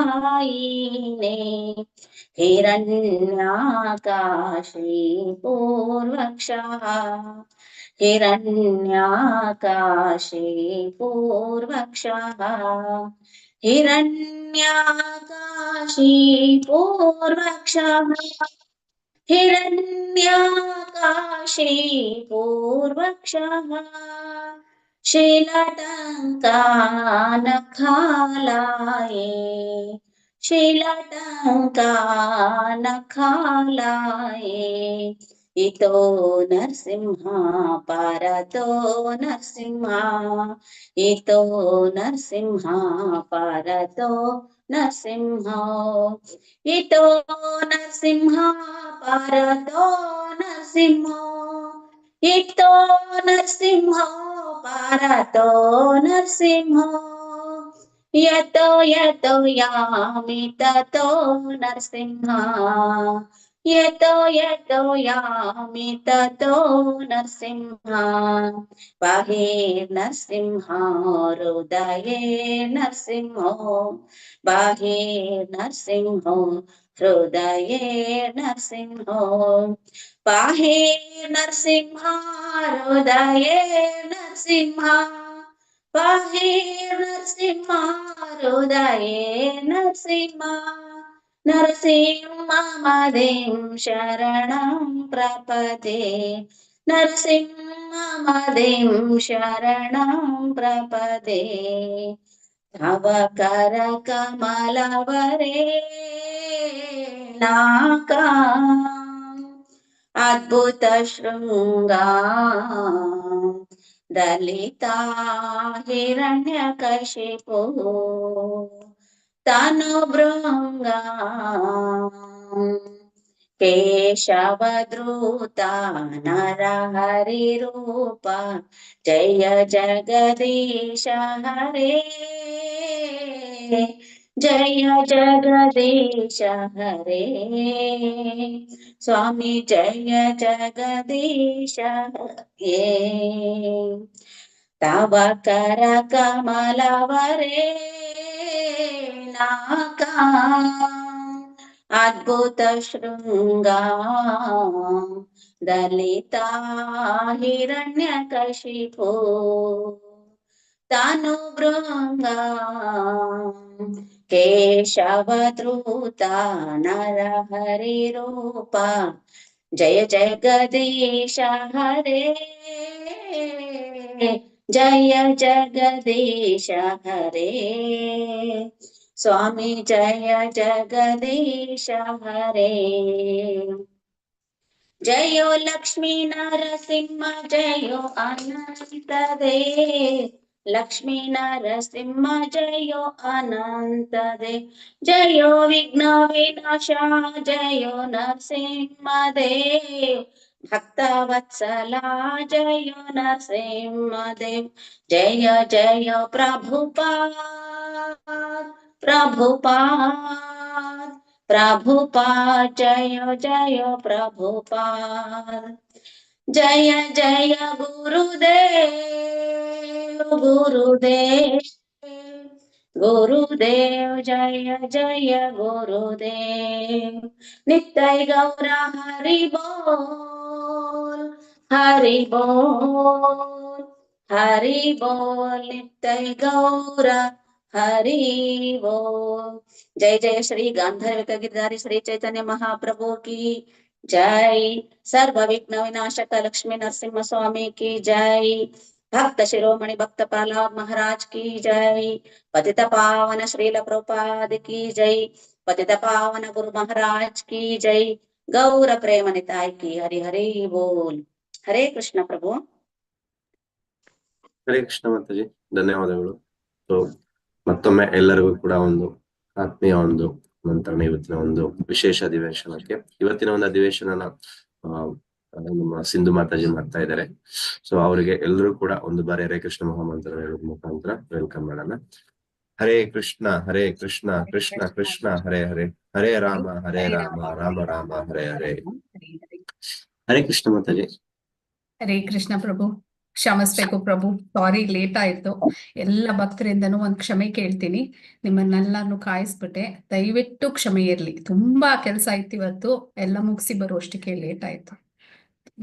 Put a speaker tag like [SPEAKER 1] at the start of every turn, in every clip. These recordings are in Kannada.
[SPEAKER 1] प्रह्लाददायिने हिरण्याकाशी पूर्वक्षः हिरण्याकाशी पूर्वक्षः हिरण्याकाशी पूर्वक्षः हिरण्याकाशी पूर्वक्षः शीलटङ्कानखालाये शीलटङ्कानखालाये इतो नरसिंहा परतो नरसिंहा इतो नरसिंहा परतो नरसिंहा इतो नरसिंहा परतो नरसिंहा इतो नरसिंहा परतो नरसिंहा यतो यतो यामि ततो नरसिंहा यतो यतो यामि ततो नरसिंहा बाहे नरसिंहा हृदये नरसिंहो बाहे नरसिंहो हृदये नरसिंहो बाहे नरसिंहा हृदये नरसिंहा बाहे नरसिंहा हृदये नरसिंहा नरसिंहमदिं शरणं प्रपदे नरसिंहमदिं शरणं प्रपदे तव करकमलवरे नाका अद्भुत शृंगा दलिता हिरण्यकशिपु तनुभृंगा केशवद्रुता नरहरिरूपा जय जगदीश हरे जय जगदीश हरे स्वामी जय जगदीश हरे तव करकमलवरे नाका अद्भुत शृंगा दलिता हिरण्यकशिपु तनुभृंगा केशवद्रुता नरहरिरूपा जय जगदीश हरे जय जगदीश हरे स्वामी जय जगदीश हरे जयो लक्ष्मी नरसिंह जयो अनंत दे लक्ष्मी नरसिंह जयो अनंत दे जयो विघ्न विनाशा जयो नरसिंह देव भक्तवत्सला जयो नरसिंह देव जय जय प्रभुपाद प्रभुपाद प्रभुपाद जय जय प्रभुपाद जय जय गुरुदेव गुरुदेव गुरुदेव जय जय गुरुदेव नित्य गौर हरि बोल हरि बोल हरि बोल नित्य गौर हरि बोल जय जय श्री गांधर्व गिरधारी श्री चैतन्य महाप्रभु की जय सर्व विघ्न विनाशक लक्ष्मी नरसिंह स्वामी की जय भक्त शिरोमणि भक्त प्रहलाद महाराज की जय पतित पावन श्रील प्रभुपाद की जय पतित पावन गुरु महाराज की जय गौर प्रेम निताय की हरि हरि बोल हरे कृष्ण प्रभु
[SPEAKER 2] ಹರೇ ಕೃಷ್ಣ ಮಾತಾಜಿ ಧನ್ಯವಾದಗಳು. ಸೊ ಮತ್ತೊಮ್ಮೆ ಎಲ್ಲರಿಗೂ ಕೂಡ ಒಂದು ಆತ್ಮೀಯ ಒಂದು ಮಂತ್ರಣ ಇವತ್ತಿನ ಒಂದು ವಿಶೇಷ ಅಧಿವೇಶನಕ್ಕೆ. ಇವತ್ತಿನ ಒಂದು ಅಧಿವೇಶನನ ನಮ್ಮ ಸಿಂಧು ಮಾತಾಜಿ ಮಾಡ್ತಾ ಇದ್ದಾರೆ. ಸೊ ಅವರಿಗೆ ಎಲ್ಲರೂ ಕೂಡ ಒಂದು ಬಾರಿ ಹರೇ ಕೃಷ್ಣ ಮಹಾಮಂತ್ರ ಹೇಳೋದ್ ಮುಖಾಂತರ ವೆಲ್ಕಮ್ ಮಾಡೋಣ. ಹರೇ ಕೃಷ್ಣ ಕೃಷ್ಣ ಕೃಷ್ಣ ಹರೇ ಹರೇ ಹರೇ ರಾಮ ರಾಮ ರಾಮ ಹರೇ ಹರೇ. ಹರೇ ಕೃಷ್ಣ ಮಾತಾಜಿ.
[SPEAKER 3] ಹರೇ ಕೃಷ್ಣ ಪ್ರಭು. ಕ್ಷಮಿಸ್ಬೇಕು ಪ್ರಭು, ಸಾರಿ ಲೇಟ್ ಆಯ್ತು. ಎಲ್ಲ ಭಕ್ತರಿಂದನೂ ಒಂದ್ ಕ್ಷಮೆ ಕೇಳ್ತೀನಿ. ನಿಮ್ಮನ್ನೆಲ್ಲಾನು ಕಾಯಿಸ್ಬಿಟ್ಟೆ, ದಯವಿಟ್ಟು ಕ್ಷಮೆ ಇರ್ಲಿ. ತುಂಬಾ ಕೆಲಸ ಆಯ್ತು ಇವತ್ತು, ಎಲ್ಲ ಮುಗಿಸಿ ಬರುವಷ್ಟಕ್ಕೆ ಲೇಟ್ ಆಯ್ತು,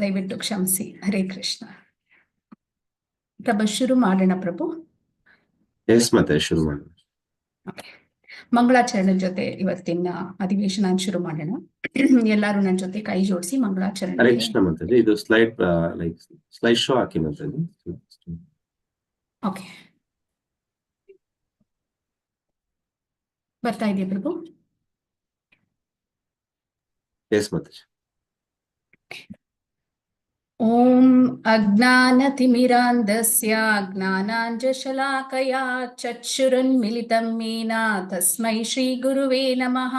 [SPEAKER 3] ದಯವಿಟ್ಟು ಕ್ಷಮಿಸಿ. ಹರೇ ಕೃಷ್ಣ. ಪ್ರಭು ಶುರು ಮಾಡೋಣ ಪ್ರಭು.
[SPEAKER 2] ಎಸ್ ಮತ್ತೆ ಶುರು ಮಾಡೋಣ.
[SPEAKER 3] ಮಂಗಳಾಚರಣೆ ಜೊತೆ ಇವತ್ತಿನ ಅಧಿವೇಶನ ಶುರು ಮಾಡೋಣ. ಎಲ್ಲಾರು ನನ್ನ ಜೊತೆ ಕೈ ಜೋಡಿಸಿ ಮಂಗಳಾಚರಣೆ.
[SPEAKER 2] ಹರೇ ಕೃಷ್ಣ ಮಾತಾಡಿ. ಇದು ಸ್ಲೈಡ್ ಶೋ ಹಾಕಿ ಮಾತಾಡಿ.
[SPEAKER 3] ಓಕೆ, ಬರ್ತಾ ಇದೆಯಾ ಪ್ರಭು?
[SPEAKER 2] ಎಸ್ ಮಾತಾಡಿ.
[SPEAKER 3] ಓಂ ಅಜ್ಞಾನತಿಮಿರಾಂಧಸ್ಯ ಜ್ಞಾನಾಂಜಶಲಾಕಯಾ ಚಕ್ಷುರುನ್ಮಿಲಿತಂ ಯೇನ ತಸ್ಮೈ ಶ್ರೀ ಗುರುವೇ ನಮಃ.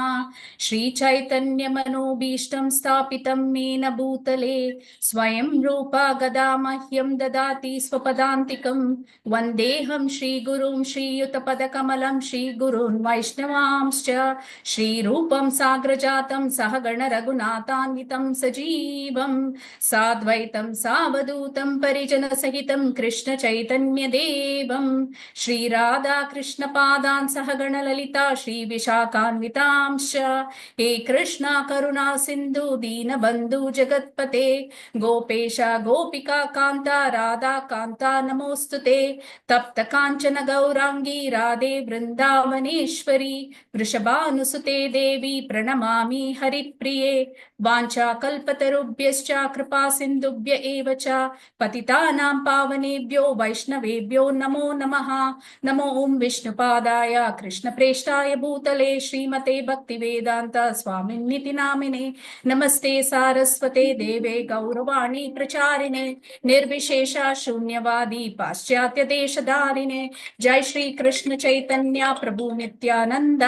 [SPEAKER 3] ಶ್ರೀ ಚೈತನ್ಯ ಮನೋಭೀಷ್ಟಂ ಸ್ಥಾಪಿತಂ ಯೇನ ಭೂತಲೆ ಸ್ವಯಂ ರೂಪ ಗದಾ ಮಹ್ಯಂ ದದಾತಿ ಸ್ವಪದಾಂತಿಕಂ. ವಂದೇಹಂ ಶ್ರೀ ಗುರುಂ ಶ್ರೀಯುತ ಪದಕಮಲಂ ಶ್ರೀ ಗುರುನ್ ವೈಷ್ಣವಾಂಶ್ಚ ಶ್ರೀರೂಪಂ ಸಾಗ್ರಜಾತಂ ಸಹಗಣ ರಘುನಾಥಾನ್ವಿತಂ ಸಜೀವಂ ಸಾದ್ವೈತಂ ಸಾವಧೂತಂ ಪರಿಜನ ಸಹಿತಂ ಕೃಷ್ಣ ಚೈತನ್ಯ ದೇವಂ ಶ್ರೀ ರಾಧಾ ಕೃಷ್ಣ ಪಾದಾನ್ ಸಹಗಣ ಲಲಿತಾ ಶ್ರೀ ವಿಶಾಖಾನ್ವಿತಾಂಶ್ಚ. ಹೇ ಕೃಷ್ಣ ಕರುಣಾ ಸಿಂಧು ದೀನ ಬಂಧು ಜಗತ್ಪತೆ ಗೋಪೇಶ ಗೋಪಿಕಾ ಕಾಂತ ರಾಧಾ ಕಾಂತ ನಮೋಸ್ತುತೆ. ತಪ್ತ ಕಾಂಚನ ಗೌರಾಂಗಿ ರಾಧೆ ವೃಂದಾವನೇಶ್ವರಿ ವೃಷಭಾನುಸುತೆ ದೇವಿ ಪ್ರಣಮಾಮಿ ಹರಿಪ್ರಿಯೆ. ವಾಂಛಾ ಕಲ್ಪತರುಭ್ಯಶ್ಚ ಕೃಪಾ ಸಿಂಧುಭ್ಯ ಏವ ಚ ಪತಿತಾನಾಂ ಪಾವನೇಭ್ಯೋ ವೈಷ್ಣವೇಭ್ಯೋ ನಮೋ ನಮಃ. ನಮೋ ಓಂ ವಿಷ್ಣುಪಾದಾಯ ಕೃಷ್ಣ ಪ್ರೇಷ್ಠಾಯ ಭೂತಲೆ ಶ್ರೀಮತೆ ಭಕ್ತಿ ವೇದಾಂತ ಸ್ವಾಮಿನ್ನಿತಿ ನಾಮಿನೆ. ನಮಸ್ತೆ ಸಾರಸ್ವತೆ ದೇವೆ ಗೌರವಾಣಿ ಪ್ರಚಾರಿಣೆ ನಿರ್ವಿಶೇಷ ಶೂನ್ಯವಾದಿ ಪಾಶ್ಚಾತ್ಯ ದೇಶಧಾರಿಣೆ. ಜೈ ಶ್ರೀ ಕೃಷ್ಣ ಚೈತನ್ಯ ಪ್ರಭು ನಿತ್ಯಾನಂದ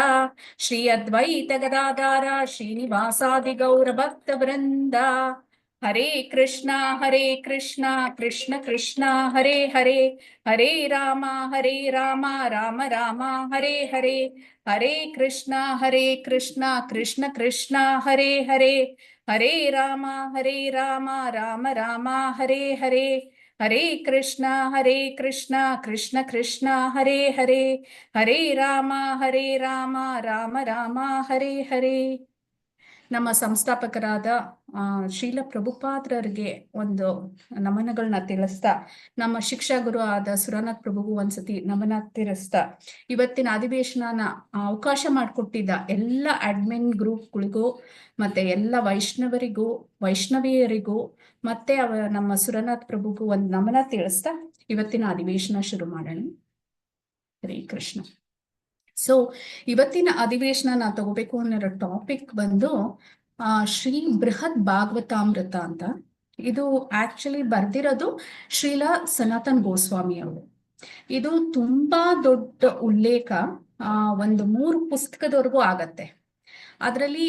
[SPEAKER 3] ಶ್ರೀ ಅದ್ವೈತ ಗದಾಧಾರ ಶ್ರೀನಿವಾಸಾದಿ ಗೌರ ಭಕ್ತ ವೃಂದ. ಹರೇ ಕೃಷ್ಣ ಕೃಷ್ಣ ಕೃಷ್ಣ ಹರೇ ಹರೇ ಹರೇ ರಾಮ ರಾಮ ರಾಮ ಹರೇ ಹರೇ. ಹರೇ ಕೃಷ್ಣ ಕೃಷ್ಣ ಕೃಷ್ಣ ಹರೇ ಹರೇ ಹರೇ ರಾಮ ರಾಮ ರಾಮ ಹರೇ ಹರೇ. ಹರೇ ಕೃಷ್ಣ ಕೃಷ್ಣ ಕೃಷ್ಣ ಹರೇ ಹರೇ ಹರೇ ರಾಮ ರಾಮ ರಾಮ ಹರೇ ಹರೇ. ನಮ್ಮ ಸಂಸ್ಥಾಪಕರಾದ ಶ್ರೀಲ ಪ್ರಭುಪಾದ್ರರಿಗೆ ಒಂದು ನಮನಗಳನ್ನ ತಿಳಿಸ್ತಾ, ನಮ್ಮ ಶಿಕ್ಷಾ ಗುರು ಆದ ಸುರನಾಥ್ ಪ್ರಭುಗೂ ಒಂದ್ಸತಿ ನಮನ ತಿಳಿಸ್ತಾ, ಇವತ್ತಿನ ಅಧಿವೇಶನನ ಅವಕಾಶ ಮಾಡಿಕೊಟ್ಟಿದ್ದ ಎಲ್ಲ ಅಡ್ಮಿನ್ ಗ್ರೂಪ್ಗಳಿಗೂ ಮತ್ತೆ ಎಲ್ಲ ವೈಷ್ಣವಿಯರಿಗೂ ಮತ್ತೆ ನಮ್ಮ ಸುರನಾಥ್ ಪ್ರಭುಗೂ ಒಂದು ನಮನ ತಿಳಿಸ್ತಾ ಇವತ್ತಿನ ಅಧಿವೇಶನ ಶುರು ಮಾಡೋಣ. ಹರೇ ಕೃಷ್ಣ. ಸೊ ಇವತ್ತಿನ ಅಧಿವೇಶನ ನಾವು ತಗೋಬೇಕು ಅನ್ನೋ ಟಾಪಿಕ್ ಬಂದು ಶ್ರೀ ಬೃಹತ್ ಭಾಗವತಾಮೃತ ಅಂತ. ಇದು ಆಕ್ಚುಲಿ ಬರ್ದಿರೋದು ಶ್ರೀಲ ಸನಾತನ್ ಗೋಸ್ವಾಮಿ ಅವರು. ಇದು ತುಂಬಾ ದೊಡ್ಡ ಉಲ್ಲೇಖ, ಒಂದು 3 ಪುಸ್ತಕದವರೆಗೂ ಆಗತ್ತೆ. ಅದರಲ್ಲಿ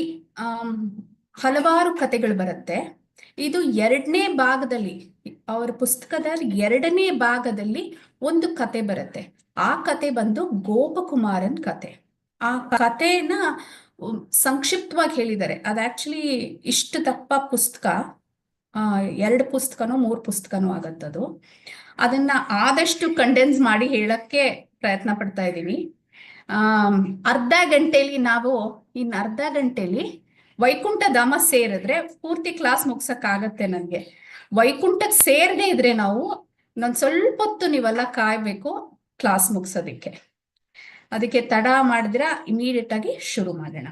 [SPEAKER 3] ಹಲವಾರು ಕಥೆಗಳು ಬರುತ್ತೆ. ಇದು 2ನೇ ಭಾಗದಲ್ಲಿ, ಅವರ ಪುಸ್ತಕದ 2ನೇ ಭಾಗದಲ್ಲಿ ಒಂದು ಕತೆ ಬರುತ್ತೆ. ಆ ಕತೆ ಬಂದು ಗೋಪಕುಮಾರನ್ ಕತೆ. ಆ ಕಥೆನ ಸಂಕ್ಷಿಪ್ತವಾಗಿ ಹೇಳಿದ್ದಾರೆ. ಅದು ಆಕ್ಚುಲಿ ಇಷ್ಟು ದಪ್ಪ ಪುಸ್ತಕ, 2 ಪುಸ್ತಕನೋ 3 ಪುಸ್ತಕನೋ ಆಗತ್ತದು. ಅದನ್ನ ಆದಷ್ಟು ಕಂಡೆನ್ಸ್ ಮಾಡಿ ಹೇಳಕ್ಕೆ ಪ್ರಯತ್ನ ಪಡ್ತಾ ಇದ್ದೀವಿ. ಅರ್ಧ ಗಂಟೆಲಿ ನಾವು ಅರ್ಧ ಗಂಟೆಲಿ ವೈಕುಂಠ ಧಾಮ ಸೇರಿದ್ರೆ ಪೂರ್ತಿ ಕ್ಲಾಸ್ ಮುಗ್ಸಕ್ಕಾಗತ್ತೆ ನನಗೆ. ವೈಕುಂಠಕ್ಕೆ ಸೇರದೇ ಇದ್ರೆ ನಾವು ಸ್ವಲ್ಪ ಹೊತ್ತು ನೀವೆಲ್ಲ ಕಾಯ್ಬೇಕು ಕ್ಲಾಸ್ ಮುಗಿಸೋದಿಕ್ಕೆ. ಅದಕ್ಕೆ ತಡ ಮಾಡಿದ್ರ ಇಮಿಡಿಯೇಟ್ ಆಗಿ ಶುರು ಮಾಡೋಣ.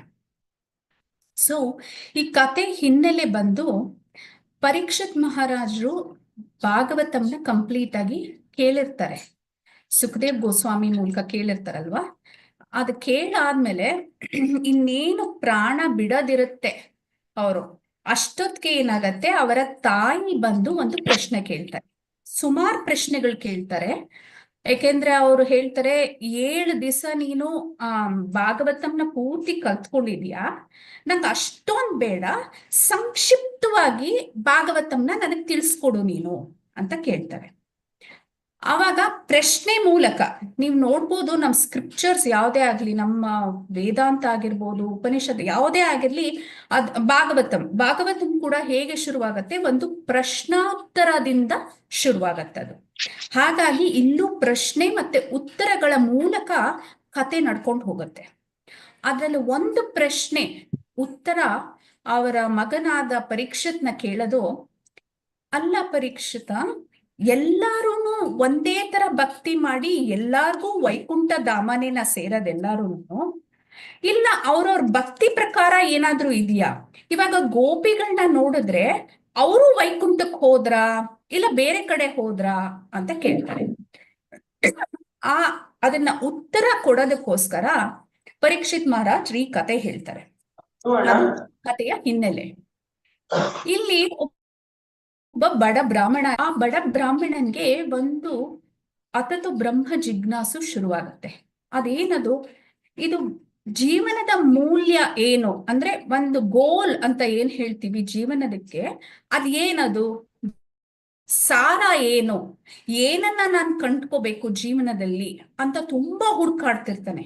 [SPEAKER 3] ಸೊ ಈ ಕತೆ ಹಿನ್ನೆಲೆ ಬಂದು, ಪರೀಕ್ಷಿತ್ ಮಹಾರಾಜರು ಭಾಗವತಂನ ಕಂಪ್ಲೀಟ್ ಆಗಿ ಕೇಳಿರ್ತಾರೆ, ಸುಖದೇವ್ ಗೋಸ್ವಾಮಿ ಮೂಲಕ ಕೇಳಿರ್ತಾರಲ್ವಾ. ಅದು ಕೇಳಾದ್ಮೇಲೆ ಇನ್ನೇನು ಪ್ರಾಣ ಬಿಡೋದಿರುತ್ತೆ ಅವರು, ಅಷ್ಟೊತ್ತಿಗೆ ಏನಾಗತ್ತೆ, ಅವರ ತಾಯಿ ಬಂದು ಒಂದು ಪ್ರಶ್ನೆ ಕೇಳ್ತಾರೆ. ಸುಮಾರು ಪ್ರಶ್ನೆಗಳು ಕೇಳ್ತಾರೆ. ಯಾಕೆಂದ್ರೆ ಅವರು ಹೇಳ್ತಾರೆ, 7 ದಿವಸ ನೀನು ಭಾಗವತಂನ ಪೂರ್ತಿ ಕಲ್ತ್ಕೊಂಡಿದ್ಯಾ, ನಂಗೆ ಅಷ್ಟೊಂದು ಬೇಡ, ಸಂಕ್ಷಿಪ್ತವಾಗಿ ಭಾಗವತಂನ ನನಗೆ ತಿಳಿಸ್ಕೊಡು ನೀನು ಅಂತ ಕೇಳ್ತಾರೆ. ಆವಾಗ ಪ್ರಶ್ನೆ ಮೂಲಕ ನೀವು ನೋಡ್ಬೋದು, ನಮ್ಮ ಸ್ಕ್ರಿಪ್ಚರ್ಸ್ ಯಾವುದೇ ಆಗ್ಲಿ, ನಮ್ಮ ವೇದಾಂತ ಆಗಿರ್ಬೋದು, ಉಪನಿಷತ್ ಯಾವುದೇ ಆಗಿರ್ಲಿ, ಭಾಗವತಂ ಕೂಡ ಹೇಗೆ ಶುರುವಾಗತ್ತೆ, ಒಂದು ಪ್ರಶ್ನೋತ್ತರದಿಂದ ಶುರುವಾಗತ್ತೆ ಅದು. ಹಾಗಾಗಿ ಇಲ್ಲೂ ಪ್ರಶ್ನೆ ಮತ್ತೆ ಉತ್ತರಗಳ ಮೂಲಕ ಕತೆ ನಡ್ಕೊಂಡು ಹೋಗುತ್ತೆ. ಅದ್ರಲ್ಲಿ ಒಂದು ಪ್ರಶ್ನೆ ಉತ್ತರ ಅವರ ಮಗನಾದ ಪರೀಕ್ಷಿತ್ನ ಕೇಳೋದು, ಅಲ್ಲ ಪರೀಕ್ಷಿತ, ಎಲ್ಲಾರು ಒಂದೇ ತರ ಭಕ್ತಿ ಮಾಡಿ ಎಲ್ಲಾರ್ಗೂ ವೈಕುಂಠ ಧಾಮನೇನ ಸೇರೋದೆಲ್ಲಾರು, ಇಲ್ಲ ಅವ್ರವ್ರ ಭಕ್ತಿ ಪ್ರಕಾರ ಏನಾದ್ರೂ ಇದೆಯಾ? ಇವಾಗ ಗೋಪಿಗಳನ್ನ ನೋಡಿದ್ರೆ ಅವರು ವೈಕುಂಠಕ್ಕೆ ಹೋದ್ರಾ ಇಲ್ಲ ಬೇರೆ ಕಡೆ ಹೋದ್ರಾ ಅಂತ ಕೇಳ್ತಾರೆ. ಅದನ್ನ ಉತ್ತರ ಕೊಡೋದಕ್ಕೋಸ್ಕರ ಪರೀಕ್ಷಿತ್ ಮಹಾರಾಜ್ ಈ ಕತೆ ಹೇಳ್ತಾರೆ. ಅದು ಕಥೆಯ ಹಿನ್ನೆಲೆ. ಇಲ್ಲಿ ಒಬ್ಬ ಬಡ ಬ್ರಾಹ್ಮಣ, ಆ ಬಡ ಬ್ರಾಹ್ಮಣನ್ಗೆ ಒಂದು ಅತತು ಬ್ರಹ್ಮ ಜಿಜ್ಞಾಸು ಶುರುವಾಗುತ್ತೆ. ಅದೇನದು, ಇದು ಜೀವನದ ಮೂಲ್ಯ ಏನು ಅಂದ್ರೆ, ಒಂದು ಗೋಲ್ ಅಂತ ಏನ್ ಹೇಳ್ತೀವಿ ಜೀವನದಕ್ಕೆ, ಅದೇನದು, ಸಾರ ಏನು, ಏನನ್ನ ನಾನು ಕಂಡ್ಕೋಬೇಕು ಜೀವನದಲ್ಲಿ ಅಂತ ತುಂಬಾ ಹುಡ್ಕಾಡ್ತಿರ್ತಾನೆ.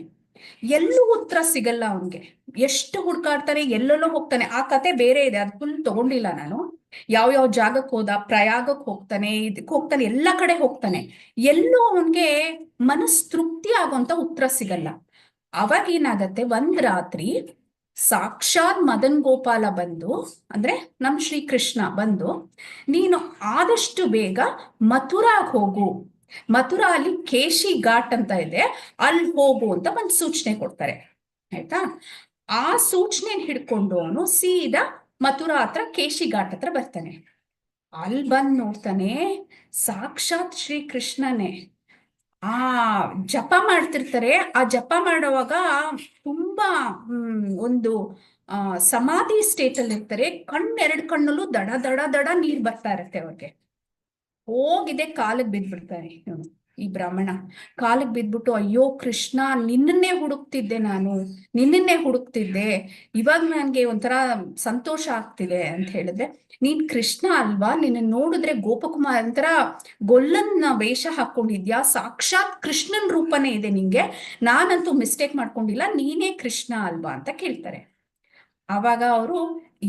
[SPEAKER 3] ಎಲ್ಲೂ ಉತ್ತರ ಸಿಗಲ್ಲ ಅವನ್ಗೆ. ಎಷ್ಟು ಹುಡ್ಕಾಡ್ತಾನೆ, ಎಲ್ಲೆಲ್ಲೋ ಹೋಗ್ತಾನೆ. ಆ ಕತೆ ಬೇರೆ ಇದೆ, ಅದು ಫುಲ್ ತಗೊಂಡಿಲ್ಲ ನಾನು. ಯಾವ ಜಾಗಕ್ಕೆ ಹೋದ, ಪ್ರಯಾಗಕ್ಕೆ ಹೋಗ್ತಾನೆ, ಇದಕ್ಕೆ ಹೋಗ್ತಾನೆ, ಎಲ್ಲ ಕಡೆ ಹೋಗ್ತಾನೆ. ಎಲ್ಲೂ ಅವನ್ಗೆ ಮನಸ್ತೃಪ್ತಿ ಆಗುವಂತ ಉತ್ತರ ಸಿಗಲ್ಲ. ಅವಾಗ ಏನಾಗತ್ತೆ, ಒಂದ್ ರಾತ್ರಿ ಸಾಕ್ಷಾತ್ ಮದನ್ ಗೋಪಾಲ ಬಂದು, ಅಂದ್ರೆ ನಮ್ ಶ್ರೀಕೃಷ್ಣ ಬಂದು, ನೀನು ಆದಷ್ಟು ಬೇಗ ಮಥುರಾಗ್ ಹೋಗು, ಮಥುರಾ ಅಲ್ಲಿ ಕೇಶಿ ಘಾಟ್ ಅಂತ ಇದೆ, ಅಲ್ಲಿ ಹೋಗು ಅಂತ ಒಂದು ಸೂಚನೆ ಕೊಡ್ತಾರೆ. ಆಯ್ತಾ? ಆ ಸೂಚನೆ ಹಿಡ್ಕೊಂಡು ಅವನು ಸೀದಾ ಮಥುರಾ ಹತ್ರ ಕೇಶಿ ಘಾಟ್ ಹತ್ರ ಬರ್ತಾನೆ. ಅಲ್ಲಿ ಬಂದ್ ನೋಡ್ತಾನೆ, ಸಾಕ್ಷಾತ್ ಶ್ರೀಕೃಷ್ಣನೇ ಜಪ ಮಾಡ್ತಿರ್ತಾರೆ. ಆ ಜಪ ಮಾಡುವಾಗ ತುಂಬಾ ಒಂದು ಸಮಾಧಿ ಸ್ಟೇಟ್ ಅಲ್ಲಿ ಇರ್ತಾರೆ. ಎರಡು ಕಣ್ಣಲ್ಲೂ ದಡ ದಡ ದಡ ನೀರ್ ಬರ್ತಾ ಇರತ್ತೆ ಅವ್ರಿಗೆ. ಹೋಗಿದೆ ಕಾಲಿಗೆ ಬಿದ್ಬಿಡ್ತಾನೆ ಇವನು, ಈ ಬ್ರಾಹ್ಮಣ ಕಾಲಿಗೆ ಬಿದ್ಬಿಟ್ಟು, ಅಯ್ಯೋ ಕೃಷ್ಣ, ನಿನ್ನನ್ನೇ ಹುಡುಕ್ತಿದ್ದೆ ನಾನು, ನಿನ್ನನ್ನೇ ಹುಡುಕ್ತಿದ್ದೆ, ಇವಾಗ ನನ್ಗೆ ಒಂಥರ ಸಂತೋಷ ಆಗ್ತಿದೆ ಅಂತ ಹೇಳಿದ್ರೆ, ನೀನ್ ಕೃಷ್ಣ ಅಲ್ವಾ, ನಿನ್ನ ನೋಡಿದ್ರೆ ಗೋಪಕುಮಾರ್ ಒಂಥರ ಗೊಲ್ಲನ್ನ ವೇಷ ಹಾಕೊಂಡಿದ್ಯಾ, ಸಾಕ್ಷಾತ್ ಕೃಷ್ಣನ್ ರೂಪನೇ ಇದೆ ನಿಂಗೆ, ನಾನಂತೂ ಮಿಸ್ಟೇಕ್ ಮಾಡ್ಕೊಂಡಿಲ್ಲ, ನೀನೇ ಕೃಷ್ಣ ಅಲ್ವಾ ಅಂತ ಕೇಳ್ತಾರೆ. ಆವಾಗ ಅವರು,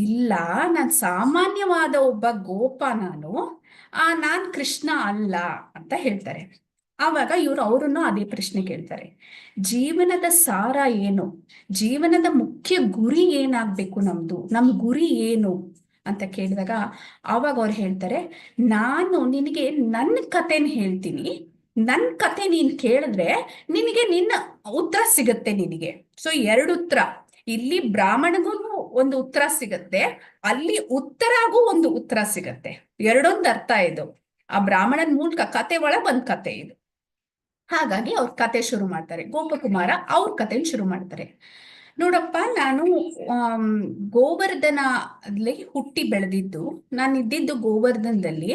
[SPEAKER 3] ಇಲ್ಲ, ನಾನ್ ಸಾಮಾನ್ಯವಾದ ಒಬ್ಬ ಗೋಪ, ನಾನ್ ಕೃಷ್ಣ ಅಲ್ಲ ಅಂತ ಹೇಳ್ತಾರೆ. ಆವಾಗ ಅವ್ರನ್ನು ಅದೇ ಪ್ರಶ್ನೆ ಕೇಳ್ತಾರೆ, ಜೀವನದ ಸಾರ ಏನು, ಜೀವನದ ಮುಖ್ಯ ಗುರಿ ಏನಾಗ್ಬೇಕು, ನಮ್ ಗುರಿ ಏನು ಅಂತ ಕೇಳಿದಾಗ ಆವಾಗ ಅವ್ರು ಹೇಳ್ತಾರೆ, ನಾನು ನಿನಗೆ ನನ್ನ ಕಥೆನ ಹೇಳ್ತೀನಿ, ನನ್ ಕತೆ ನೀನ್ ಕೇಳಿದ್ರೆ ನಿನಗೆ ನಿನ್ನ ಉತ್ತರ ಸಿಗತ್ತೆ ನಿನಗೆ. ಸೊ 2 ಉತ್ತರ, ಇಲ್ಲಿ ಬ್ರಾಹ್ಮಣಗೂ ಒಂದು ಉತ್ತರ ಸಿಗತ್ತೆ, ಅಲ್ಲಿ ಉತ್ತರಾಗೂ ಒಂದು ಉತ್ತರ ಸಿಗತ್ತೆ. ಎರಡೊಂದು ಅರ್ಥ ಇದು. ಆ ಬ್ರಾಹ್ಮಣನ ಮೂಲಕ ಕತೆ ಒಳಗೆ ಒಂದ್ ಕತೆ ಇದು. ಹಾಗಾಗಿ ಅವ್ರ ಕತೆ ಶುರು ಮಾಡ್ತಾರೆ. ಗೋಪಕುಮಾರ ಅವ್ರ ಕಥೆನ ಶುರು ಮಾಡ್ತಾರೆ. ನೋಡಪ್ಪ, ನಾನು ಗೋವರ್ಧನಲ್ಲಿ ಹುಟ್ಟಿ ಬೆಳೆದಿದ್ದು, ನಾನು ಇದ್ದಿದ್ದು ಗೋವರ್ಧನದಲ್ಲಿ.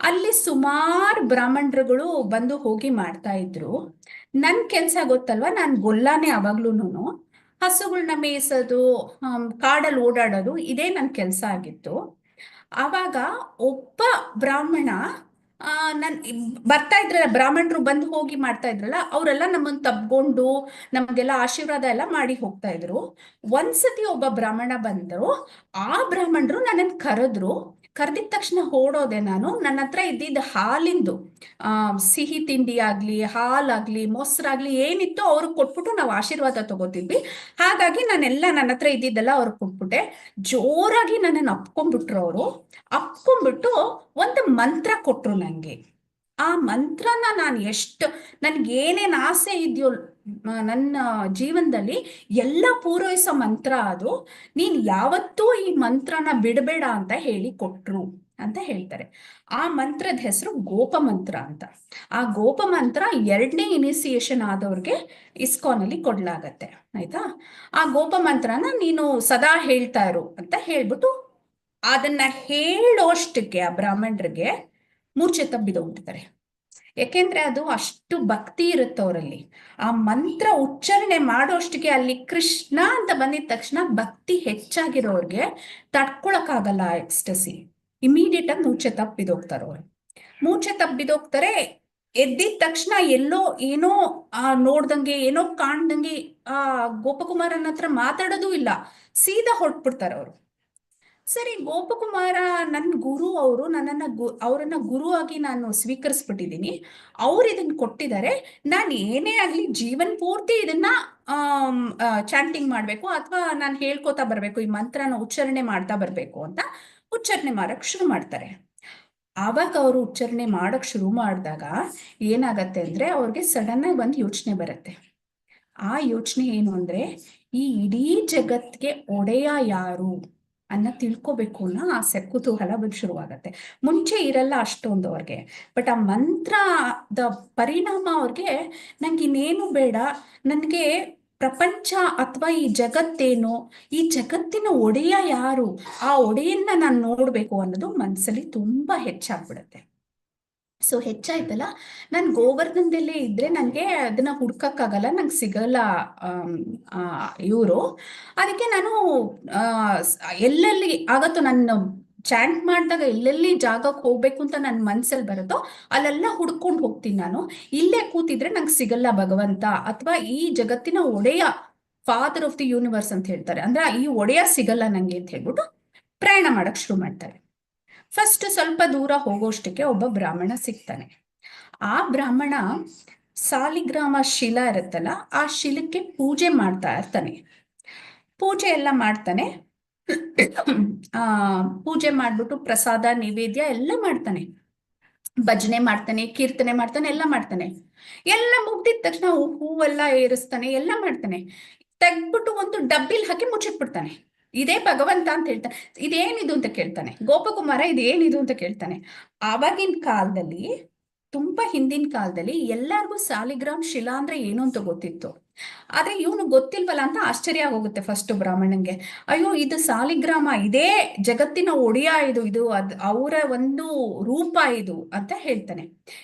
[SPEAKER 3] ಅಲ್ಲಿ ಸುಮಾರು ಬ್ರಾಹ್ಮಣರುಗಳು ಬಂದು ಹೋಗಿ ಮಾಡ್ತಾ ಇದ್ರು. ನನ್ ಕೆಲ್ಸ ಗೊತ್ತಲ್ವಾ, ನಾನ್ ಗೊಲ್ಲಾನೆ ಅವಾಗ್ಲೂನು. ಹಸುಗಳನ್ನ ಮೇಯಿಸೋದು, ಕಾಡಲ್ಲಿ ಓಡಾಡೋದು, ಇದೇ ನನ್ ಕೆಲ್ಸ ಆಗಿತ್ತು. ಆವಾಗ ಒಬ್ಬ ಬ್ರಾಹ್ಮಣ ನನ್ ಬರ್ತಾ ಇದ್ರಲ್ಲ, ಬ್ರಾಹ್ಮಣರು ಬಂದು ಹೋಗಿ ಮಾಡ್ತಾ ಇದ್ರಲ್ಲ, ಅವರೆಲ್ಲ ನಮ್ಮನ್ನ ತಬ್ಕೊಂಡು ನಮ್ಗೆಲ್ಲ ಆಶೀರ್ವಾದ ಎಲ್ಲ ಮಾಡಿ ಹೋಗ್ತಾ ಇದ್ರು. ಒಂದ್ಸತಿ ಒಬ್ಬ ಬ್ರಾಹ್ಮಣ ಬಂದ್ರು, ಆ ಬ್ರಾಹ್ಮಣರು ನನ್ನನ್ನು ಕರೆದಿದ ತಕ್ಷಣ ಓಡೋದೆ ನಾನು. ನನ್ನ ಹತ್ರ ಇದ್ದಿದ್ದ ಹಾಲಿಂದು ಸಿಹಿ ತಿಂಡಿ ಆಗ್ಲಿ, ಹಾಲಾಗ್ಲಿ, ಮೊಸರಾಗ್ಲಿ ಏನಿತ್ತು ಅವ್ರಿಗೆ ಕೊಟ್ಬಿಟ್ಟು ನಾವು ಆಶೀರ್ವಾದ ತಗೋತಿದ್ವಿ. ಹಾಗಾಗಿ ನಾನೆಲ್ಲ ನನ್ನ ಹತ್ರ ಇದ್ದಿದ್ದೆಲ್ಲ ಅವ್ರಿಗೆ ಕೊಟ್ಬಿಟ್ಟೆ. ಜೋರಾಗಿ ನನ್ನನ್ನು ಅಪ್ಕೊಂಡ್ಬಿಟ್ರು ಅವರು. ಅಪ್ಕೊಂಡ್ಬಿಟ್ಟು ಒಂದು ಮಂತ್ರ ಕೊಟ್ರು ನಂಗೆ. ಆ ಮಂತ್ರನ ನಾನು ನನ್ಗೆ ಏನೇನ್ ಆಸೆ ಇದೆಯೋ ನನ್ನ ಜೀವನದಲ್ಲಿ ಎಲ್ಲ ಪೂರೈಸೋ ಮಂತ್ರ ಅದು. ನೀನ್ ಯಾವತ್ತೂ ಈ ಮಂತ್ರನ ಬಿಡಬೇಡ ಅಂತ ಹೇಳಿ ಕೊಟ್ರು ಅಂತ ಹೇಳ್ತಾರೆ. ಆ ಮಂತ್ರದ ಹೆಸರು ಗೋಪ ಮಂತ್ರ ಅಂತ. ಆ ಗೋಪ ಮಂತ್ರ 2ನೇ ಇನಿಸಿಯೇಷನ್ ಆದವ್ರಿಗೆ ಇಸ್ಕಾನಲ್ಲಿ ಕೊಡ್ಲಾಗತ್ತೆ. ಆಯ್ತಾ? ಆ ಗೋಪ ಮಂತ್ರನ ನೀನು ಸದಾ ಹೇಳ್ತಾ ಇರು ಅಂತ ಹೇಳ್ಬಿಟ್ಟು, ಅದನ್ನ ಹೇಳೋಷ್ಟಕ್ಕೆ ಆ ಬ್ರಾಹ್ಮಣರಿಗೆ ಮೂರ್ಛೆ ತಬ್ಬಿದೋಗ್ಬಿಡ್ತಾರೆ. ಯಾಕೆಂದ್ರೆ ಅದು ಅಷ್ಟು ಭಕ್ತಿ ಇರುತ್ತೆ ಅವರಲ್ಲಿ. ಆ ಮಂತ್ರ ಉಚ್ಚಾರಣೆ ಮಾಡೋಷ್ಟಿಗೆ ಅಲ್ಲಿ ಕೃಷ್ಣ ಅಂತ ಬಂದಿದ ತಕ್ಷಣ ಭಕ್ತಿ ಹೆಚ್ಚಾಗಿರೋರ್ಗೆ ತಡ್ಕೊಳಕ್ಕಾಗಲ್ಲ ಎಕ್ಸ್ಟಸಿ. ಇಮಿಡಿಯೇಟ್ ಆಗಿ ಮೂರ್ಛೆ ತಪ್ಪಿದೋಗ್ತಾರೆ ಅವ್ರು. ಮೂರ್ಛೆ ತಪ್ಪಿದೋಗ್ತಾರೆ. ಎದ್ದಿದ ತಕ್ಷಣ ಎಲ್ಲೋ ಏನೋ ನೋಡ್ದಂಗೆ ಏನೋ ಕಾಣ್ದಂಗೆ ಆ ಗೋಪಕುಮಾರನ ಹತ್ರ ಮಾತಾಡೋದು ಇಲ್ಲ, ಸೀದಾ ಹೊರಟ್ಬಿಡ್ತಾರೆ ಅವರು. ಸರಿ, ಗೋಪಕುಮಾರ ನನ್ನ ಗುರು, ಅವರು ನನ್ನನ್ನ ಅವರನ್ನ ಗುರು ಆಗಿ ನಾನು ಸ್ವೀಕರಿಸ್ಬಿಟ್ಟಿದ್ದೀನಿ, ಅವ್ರು ಇದನ್ನ ಕೊಟ್ಟಿದ್ದಾರೆ, ನಾನು ಏನೇ ಆಗ್ಲಿ ಜೀವನ್ ಪೂರ್ತಿ ಇದನ್ನ ಚಾಂಟಿಂಗ್ ಮಾಡ್ಬೇಕು ಅಥವಾ ನಾನು ಹೇಳ್ಕೊತಾ ಬರ್ಬೇಕು, ಈ ಮಂತ್ರನ ಉಚ್ಚಾರಣೆ ಮಾಡ್ತಾ ಬರ್ಬೇಕು ಅಂತ ಉಚ್ಚಾರಣೆ ಮಾಡಕ್ ಶುರು ಮಾಡ್ತಾರೆ. ಆವಾಗ ಅವರು ಉಚ್ಚಾರಣೆ ಮಾಡಕ್ ಶುರು ಮಾಡಿದಾಗ ಏನಾಗತ್ತೆ ಅಂದ್ರೆ ಅವ್ರಿಗೆ ಸಡನ್ ಆಗಿ ಒಂದು ಯೋಚನೆ ಬರುತ್ತೆ. ಆ ಯೋಚನೆ ಏನು ಅಂದ್ರೆ, ಈ ಇಡೀ ಜಗತ್ಗೆ ಒಡೆಯ ಯಾರು ಅನ್ನ ತಿಳ್ಕೊಬೇಕು ಅನ್ನೋ ಆಸೆ, ಕುತೂಹಲ ಬಂದು ಶುರುವಾಗತ್ತೆ. ಮುಂಚೆ ಇರಲ್ಲ ಅಷ್ಟೊಂದು ಅವ್ರಿಗೆ, ಬಟ್ ಆ ಮಂತ್ರದ ಪರಿಣಾಮ ಅವ್ರಿಗೆ, ನಂಗೆ ಇನ್ನೇನು ಬೇಡ, ನನಗೆ ಪ್ರಪಂಚ ಅಥವಾ ಈ ಜಗತ್ತೇನು, ಈ ಜಗತ್ತಿನ ಒಡೆಯ ಯಾರು, ಆ ಒಡೆಯನ್ನ ನಾನು ನೋಡ್ಬೇಕು ಅನ್ನೋದು ಮನಸ್ಸಲ್ಲಿ ತುಂಬಾ ಹೆಚ್ಚಾಗ್ಬಿಡತ್ತೆ. ಸೊ ಹೆಚ್ಚಾಯ್ತಲ್ಲ, ನಾನು ಗೋವರ್ಧನದಲ್ಲೇ ಇದ್ರೆ ನನಗೆ ಅದನ್ನ ಹುಡ್ಕಕ್ಕಾಗಲ್ಲ, ನಂಗೆ ಸಿಗಲ್ಲ ಇವರು. ಅದಕ್ಕೆ ನಾನು ಎಲ್ಲೆಲ್ಲಿ ಆಗತ್ತೋ, ನನ್ನ ಚಾಂಟ್ ಮಾಡಿದಾಗ ಎಲ್ಲೆಲ್ಲಿ ಜಾಗಕ್ಕೆ ಹೋಗ್ಬೇಕು ಅಂತ ನನ್ನ ಮನ್ಸಲ್ಲಿ ಬರುತ್ತೋ ಅಲ್ಲೆಲ್ಲ ಹುಡ್ಕೊಂಡು ಹೋಗ್ತೀನಿ ನಾನು. ಇಲ್ಲೇ ಕೂತಿದ್ರೆ ನಂಗೆ ಸಿಗಲ್ಲ ಭಗವಂತ, ಅಥವಾ ಈ ಜಗತ್ತಿನ ಒಡೆಯ, ಫಾದರ್ ಆಫ್ ದಿ ಯೂನಿವರ್ಸ್ ಅಂತ ಹೇಳ್ತಾರೆ, ಅಂದ್ರೆ ಈ ಒಡೆಯ ಸಿಗಲ್ಲ ನಂಗೆ ಅಂತ ಹೇಳ್ಬಿಟ್ಟು ಪ್ರಯಾಣ ಮಾಡಕ್ ಶುರು ಮಾಡ್ತಾರೆ. ಫಸ್ಟ್ ಸ್ವಲ್ಪ ದೂರ ಹೋಗೋಷ್ಟಕ್ಕೆ ಒಬ್ಬ ಬ್ರಾಹ್ಮಣ ಸಿಗ್ತಾನೆ. ಆ ಬ್ರಾಹ್ಮಣ ಸಾಲಿಗ್ರಾಮ ಶಿಲಾ ಇರುತ್ತಲ್ಲ, ಆ ಶಿಲಕ್ಕೆ ಪೂಜೆ ಮಾಡ್ತಾ ಇರ್ತಾನೆ. ಪೂಜೆ ಎಲ್ಲ ಮಾಡ್ತಾನೆ, ಪೂಜೆ ಮಾಡ್ಬಿಟ್ಟು ಪ್ರಸಾದ ನೈವೇದ್ಯ ಎಲ್ಲ ಮಾಡ್ತಾನೆ, ಭಜನೆ ಮಾಡ್ತಾನೆ, ಕೀರ್ತನೆ ಮಾಡ್ತಾನೆ, ಎಲ್ಲ ಮಾಡ್ತಾನೆ. ಎಲ್ಲ ಮುಗ್ದಿದ ತಕ್ಷಣ ಹೂವೆಲ್ಲ ಏರಿಸ್ತಾನೆ, ಎಲ್ಲ ಮಾಡ್ತಾನೆ. ತೆಗ್ದ್ಬಿಟ್ಟು ಒಂದು ಡಬ್ಬಿಲ್ ಹಾಕಿ ಮುಚ್ಚಿಟ್ಬಿಡ್ತಾನೆ. ಇದೇ ಭಗವಂತ ಅಂತ ಹೇಳ್ತಾನೆ. ಇದೇನಿದು ಅಂತ ಕೇಳ್ತಾನೆ ಗೋಪಕುಮಾರ, ಇದೇನಿದು ಅಂತ ಕೇಳ್ತಾನೆ. ಆವಾಗಿನ ಕಾಲದಲ್ಲಿ, ತುಂಬಾ ಹಿಂದಿನ ಕಾಲದಲ್ಲಿ ಎಲ್ಲಾರ್ಗು ಸಾಲಿಗ್ರಾಮ್ ಶಿಲಾ ಅಂದ್ರೆ ಏನು ಅಂತ ಗೊತ್ತಿತ್ತು. ಆದ್ರೆ ಇವನು ಗೊತ್ತಿಲ್ವಲ್ಲ ಅಂತ ಆಶ್ಚರ್ಯ ಆಗೋಗುತ್ತೆ ಫಸ್ಟ್ ಬ್ರಾಹ್ಮಣಂಗೆ. ಅಯ್ಯೋ, ಇದು ಸಾಲಿಗ್ರಾಮ, ಇದೇ ಜಗತ್ತಿನ ಒಡೆಯ, ಇದು ಅವರ ಒಂದು ರೂಪ ಇದು ಅಂತ ಹೇಳ್ತಾನೆ.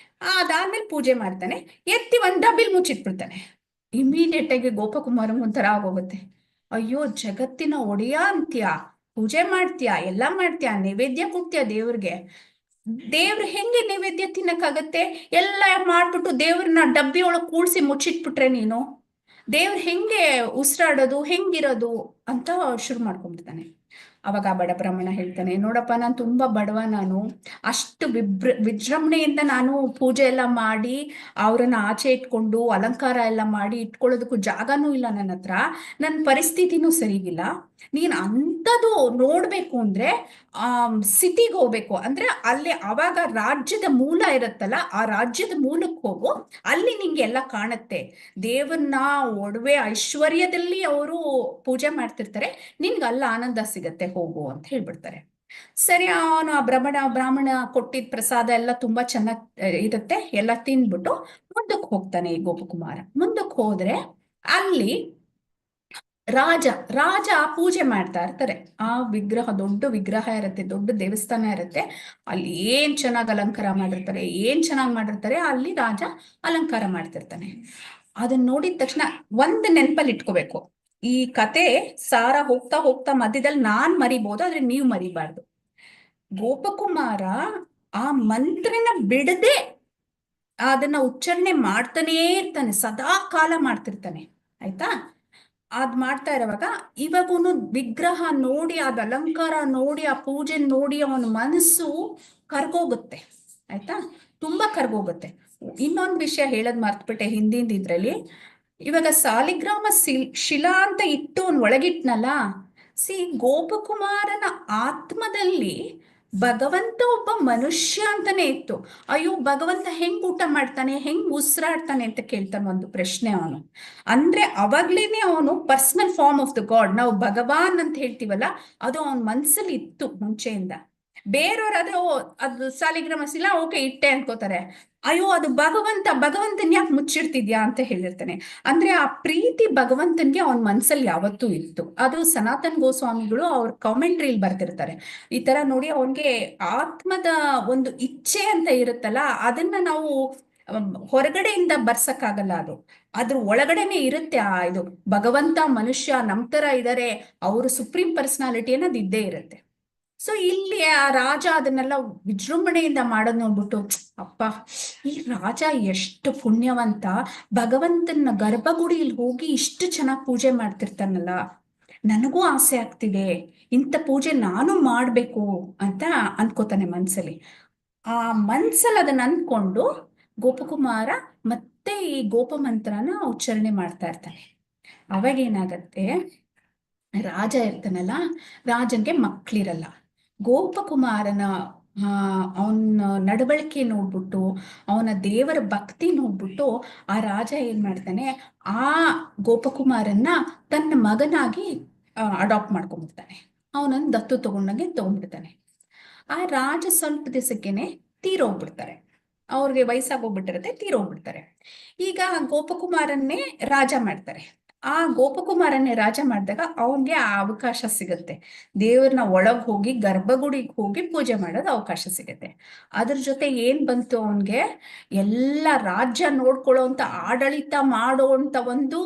[SPEAKER 3] ಅದಾದ್ಮೇಲೆ ಪೂಜೆ ಮಾಡ್ತಾನೆ, ಎತ್ತಿ ಒಂದ್ ಡಬ್ಬಿಲ್ ಮುಚ್ಚಿಟ್ಬಿಡ್ತಾನೆ. ಇಮಿಡಿಯೇಟ್ ಆಗಿ ಗೋಪಕುಮಾರಂಗ್ ಒಂಥರ ಆಗೋಗುತ್ತೆ. ಅಯ್ಯೋ, ಜಗತ್ತಿನ ಒಡೆಯ ಅಂತ್ಯಾ, ಪೂಜೆ ಮಾಡ್ತೀಯಾ, ಎಲ್ಲ ಮಾಡ್ತೀಯಾ, ನೈವೇದ್ಯ ಕೊಡ್ತೀಯಾ ದೇವ್ರಿಗೆ, ದೇವ್ರು ಹೆಂಗೆ ನೈವೇದ್ಯ ತಿನ್ನಕ್ಕಾಗತ್ತೆ? ಎಲ್ಲ ಮಾಡ್ಬಿಟ್ಟು ದೇವ್ರನ್ನ ಡಬ್ಬಿ ಒಳಗ್ ಕೂಡ್ಸಿ ಮುಚ್ಚಿಟ್ಬಿಟ್ರೆ ನೀನು, ದೇವ್ರ ಹೆಂಗೆ ಉಸಿರಾಡೋದು, ಹೆಂಗಿರೋದು ಅಂತ ಶುರು ಮಾಡ್ಕೊಂಡ್ಬಿಡ್ತಾನೆ. ಅವಾಗ ಆ ಬಡ ಬ್ರಾಹ್ಮಣ ಹೇಳ್ತಾನೆ, ನೋಡಪ್ಪ, ನಾನು ತುಂಬಾ ಬಡವ, ನಾನು ಅಷ್ಟು ವಿಜೃಂಭಣೆಯಿಂದ ನಾನು ಪೂಜೆ ಎಲ್ಲ ಮಾಡಿ ಅವ್ರನ್ನ ಆಚೆ ಇಟ್ಕೊಂಡು ಅಲಂಕಾರ ಎಲ್ಲ ಮಾಡಿ ಇಟ್ಕೊಳ್ಳೋದಕ್ಕೂ ಜಾಗನೂ ಇಲ್ಲ ನನ್ನ ಹತ್ರ, ನನ್ನ ಪರಿಸ್ಥಿತಿನೂ ಸರಿಗಿಲ್ಲ. ನೀನ್ ಅಂಥದ್ದು ನೋಡ್ಬೇಕು ಅಂದ್ರೆ ಸಿಟಿಗೆ ಹೋಗ್ಬೇಕು, ಅಂದ್ರೆ ಅಲ್ಲಿ ಅವಾಗ ರಾಜ್ಯದ ಮೂಲ ಇರುತ್ತಲ್ಲ, ಆ ರಾಜ್ಯದ ಮೂಲಕ್ಕೆ ಹೋಗು, ಅಲ್ಲಿ ನಿಂಗೆ ಎಲ್ಲ ಕಾಣುತ್ತೆ, ದೇವರನ್ನ ಒಡವೆ ಐಶ್ವರ್ಯದಲ್ಲಿ ಅವರು ಪೂಜೆ ಮಾಡ್ತಿರ್ತಾರೆ, ನಿನ್ಗೆ ಅಲ್ಲ ಆನಂದ ಸಿಗತ್ತೆ, ಹೋಗು ಅಂತ ಹೇಳ್ಬಿಡ್ತಾರೆ. ಸರಿ, ಅವನು ಆ ಬ್ರಾಹ್ಮಣ ಕೊಟ್ಟಿದ್ದ ಪ್ರಸಾದ ಎಲ್ಲ ತುಂಬಾ ಚೆನ್ನಾಗ್ ಇರುತ್ತೆ, ಎಲ್ಲ ತಿಂದ್ಬಿಟ್ಟು ಮುಂದಕ್ಕೆ ಹೋಗ್ತಾನೆ. ಈ ಗೋಪಕುಮಾರ ಮುಂದಕ್ಕೆ ಹೋದ್ರೆ ಅಲ್ಲಿ ರಾಜ ಪೂಜೆ ಮಾಡ್ತಾ ಇರ್ತಾರೆ. ಆ ವಿಗ್ರಹ, ದೊಡ್ಡ ವಿಗ್ರಹ ಇರುತ್ತೆ, ದೊಡ್ಡ ದೇವಸ್ಥಾನ ಇರುತ್ತೆ, ಅಲ್ಲಿ ಏನ್ ಚೆನ್ನಾಗಿ ಅಲಂಕಾರ ಮಾಡಿರ್ತಾರೆ, ಅಲ್ಲಿ ರಾಜ ಅಲಂಕಾರ ಮಾಡ್ತಿರ್ತಾನೆ. ಅದನ್ನ ನೋಡಿದ ತಕ್ಷಣ ಒಂದ್ ನೆನಪಲ್ಲಿ ಇಟ್ಕೋಬೇಕು, ಈ ಕತೆ ಸಾರ ಹೋಗ್ತಾ ಹೋಗ್ತಾ ಮಧ್ಯದಲ್ಲಿ ನಾನ್ ಮರಿಬಹುದು, ಆದ್ರೆ ನೀವು ಮರಿಬಾರ್ದು. ಗೋಪಕುಮಾರ ಆ ಮಂತ್ರನ ಬಿಡದೆ ಅದನ್ನ ಉಚ್ಚಾರಣೆ ಮಾಡ್ತಾನೇ ಇರ್ತಾನೆ, ಸದಾ ಕಾಲ ಮಾಡ್ತಿರ್ತಾನೆ. ಆಯ್ತಾ? ಅದ್ ಮಾಡ್ತಾ ಇರುವಾಗ ಇವಾಗೂನು ವಿಗ್ರಹ ನೋಡಿ, ಅದ್ ಅಲಂಕಾರ ನೋಡಿ, ಆ ಪೂಜೆ ನೋಡಿ ಅವನ ಮನಸ್ಸು ಕರ್ಗೋಗುತ್ತೆ. ಆಯ್ತಾ? ತುಂಬಾ ಕರ್ಗೋಗುತ್ತೆ. ಇನ್ನೊಂದು ವಿಷಯ ಹೇಳದ್ ಮರ್ತ್ಬಿಟ್ಟೆ ಹಿಂದಿಂದ ಇದ್ರಲ್ಲಿ. ಇವಾಗ ಸಾಲಿಗ್ರಾಮ ಶಿಲಾ ಅಂತ ಇಟ್ಟು ಅವ್ನ್ ಒಳಗಿಟ್ನಲ್ಲ, ಗೋಪಕುಮಾರನ ಆತ್ಮದಲ್ಲಿ ಭಗವಂತ ಒಬ್ಬ ಮನುಷ್ಯ ಅಂತಾನೆ ಇತ್ತು. ಅಯ್ಯೋ, ಭಗವಂತ ಹೆಂಗ್ ಊಟ ಮಾಡ್ತಾನೆ, ಹೆಂಗ್ ಉಸಿರಾಡ್ತಾನೆ ಅಂತ ಕೇಳ್ತಾನೆ ಒಂದು ಪ್ರಶ್ನೆ ಅವನು. ಅಂದ್ರೆ ಅವಾಗ್ಲೇನೆ ಅವನು personal form of the God, ನಾವು ಭಗವಾನ್ ಅಂತ ಹೇಳ್ತೀವಲ್ಲ, ಅದು ಅವನ ಮನ್ಸಲ್ಲಿ ಇತ್ತು ಮುಂಚೆಯಿಂದ. ಬೇರೆಯವ್ರಾದ್ರೆ ಅದು ಸಾಲಿಗ್ರಾಮ ಶಿಲಾ, ಓಕೆ ಇಟ್ಟೆ ಅನ್ಕೋತಾರೆ. ಅಯ್ಯೋ, ಅದು ಭಗವಂತನ್ ಯಾಕೆ ಮುಚ್ಚಿಡ್ತಿದ್ಯಾ ಅಂತ ಹೇಳಿರ್ತಾನೆ. ಅಂದ್ರೆ ಆ ಪ್ರೀತಿ ಭಗವಂತನ್ಗೆ ಅವನ ಮನ್ಸಲ್ಲಿ ಯಾವತ್ತೂ ಇತ್ತು. ಅದು ಸನಾತನ್ ಗೋಸ್ವಾಮಿಗಳು ಅವ್ರ ಕಾಮೆಂಟ್ರಿಲಿ ಬರ್ತಿರ್ತಾರೆ, ಈ ತರ ನೋಡಿ, ಅವನ್ಗೆ ಆತ್ಮದ ಒಂದು ಇಚ್ಛೆ ಅಂತ ಇರುತ್ತಲ್ಲ, ಅದನ್ನ ನಾವು ಹೊರಗಡೆಯಿಂದ ಬರ್ಸಕ್ಕಾಗಲ್ಲ, ಅದು ಅದ್ರ ಒಳಗಡೆನೆ ಇರುತ್ತೆ. ಇದು ಭಗವಂತ ಮನುಷ್ಯ ನಮ್ ತರ ಇದಾರೆ, ಅವರು ಸುಪ್ರೀಂ ಪರ್ಸನಾಲಿಟಿ ಅನ್ನೋದು ಇದ್ದೇ ಇರುತ್ತೆ. ಸೊ ಇಲ್ಲಿ ಆ ರಾಜ ಅದನ್ನೆಲ್ಲ ವಿಜೃಂಭಣೆಯಿಂದ ಮಾಡೋದ್ ನೋಡ್ಬಿಟ್ಟು, ಅಪ್ಪ ಈ ರಾಜ ಎಷ್ಟು ಪುಣ್ಯವಂತ, ಭಗವಂತನ ಗರ್ಭಗುಡಿಯಲ್ಲಿ ಹೋಗಿ ಇಷ್ಟು ಚೆನ್ನಾಗಿ ಪೂಜೆ ಮಾಡ್ತಿರ್ತಾನಲ್ಲ, ನನಗೂ ಆಸೆ ಆಗ್ತಿದೆ, ಇಂಥ ಪೂಜೆ ನಾನು ಮಾಡ್ಬೇಕು ಅಂತ ಅನ್ಕೋತಾನೆ ಮನ್ಸಲ್ಲಿ. ಆ ಮನ್ಸಲ್ಲಿ ಅದನ್ನ ಅನ್ಕೊಂಡು ಗೋಪಕುಮಾರ ಮತ್ತೆ ಈ ಗೋಪ ಮಂತ್ರನ ಉಚ್ಚಾರಣೆ ಮಾಡ್ತಾ ಇರ್ತಾನೆ. ಅವಾಗ ಏನಾಗತ್ತೆ, ರಾಜ ಇರ್ತಾನಲ್ಲ, ರಾಜನ್ಗೆ ಮಕ್ಳಿರಲ್ಲ. ಗೋಪಕುಮಾರನ ಅವನ ನಡವಳಿಕೆ ನೋಡ್ಬಿಟ್ಟು, ಅವನ ದೇವರ ಭಕ್ತಿ ನೋಡ್ಬಿಟ್ಟು ಆ ರಾಜ ಏನ್ ಮಾಡ್ತಾನೆ, ಆ ಗೋಪಕುಮಾರನ್ನ ತನ್ನ ಮಗನಾಗಿ ಅಡಾಪ್ಟ್ ಮಾಡ್ಕೊಂಡ್ಬಿಡ್ತಾನೆ. ಅವನನ್ನ ದತ್ತು ತಗೊಂಡ್ಬಿಡ್ತಾನೆ. ಆ ರಾಜ ಸ್ವಲ್ಪ ದಿವಸಕ್ಕೇನೆ ತೀರೋಗ್ಬಿಡ್ತಾರೆ. ಅವ್ರಿಗೆ ವಯಸ್ಸಾಗೋಗ್ಬಿಟ್ಟಿರುತ್ತೆ, ತೀರೋಗ್ಬಿಡ್ತಾರೆ. ಈಗ ಗೋಪಕುಮಾರನ್ನೇ ರಾಜ ಮಾಡ್ತಾರೆ. ಆ ಗೋಪಕುಮಾರನ್ನೇ ರಾಜ ಮಾಡಿದಾಗ ಅವನ್ಗೆ ಆ ಅವಕಾಶ ಸಿಗುತ್ತೆ, ದೇವ್ರನ್ನ ಒಳಗ್ ಹೋಗಿ ಗರ್ಭಗುಡಿಗೆ ಹೋಗಿ ಪೂಜೆ ಮಾಡೋದು ಅವಕಾಶ ಸಿಗುತ್ತೆ. ಅದ್ರ ಜೊತೆ ಏನ್ ಬಂತು, ಅವನ್ಗೆ ಎಲ್ಲ ರಾಜ್ಯ ನೋಡ್ಕೊಳ್ಳೋಂತ, ಆಡಳಿತ ಮಾಡೋಂತ ಒಂದು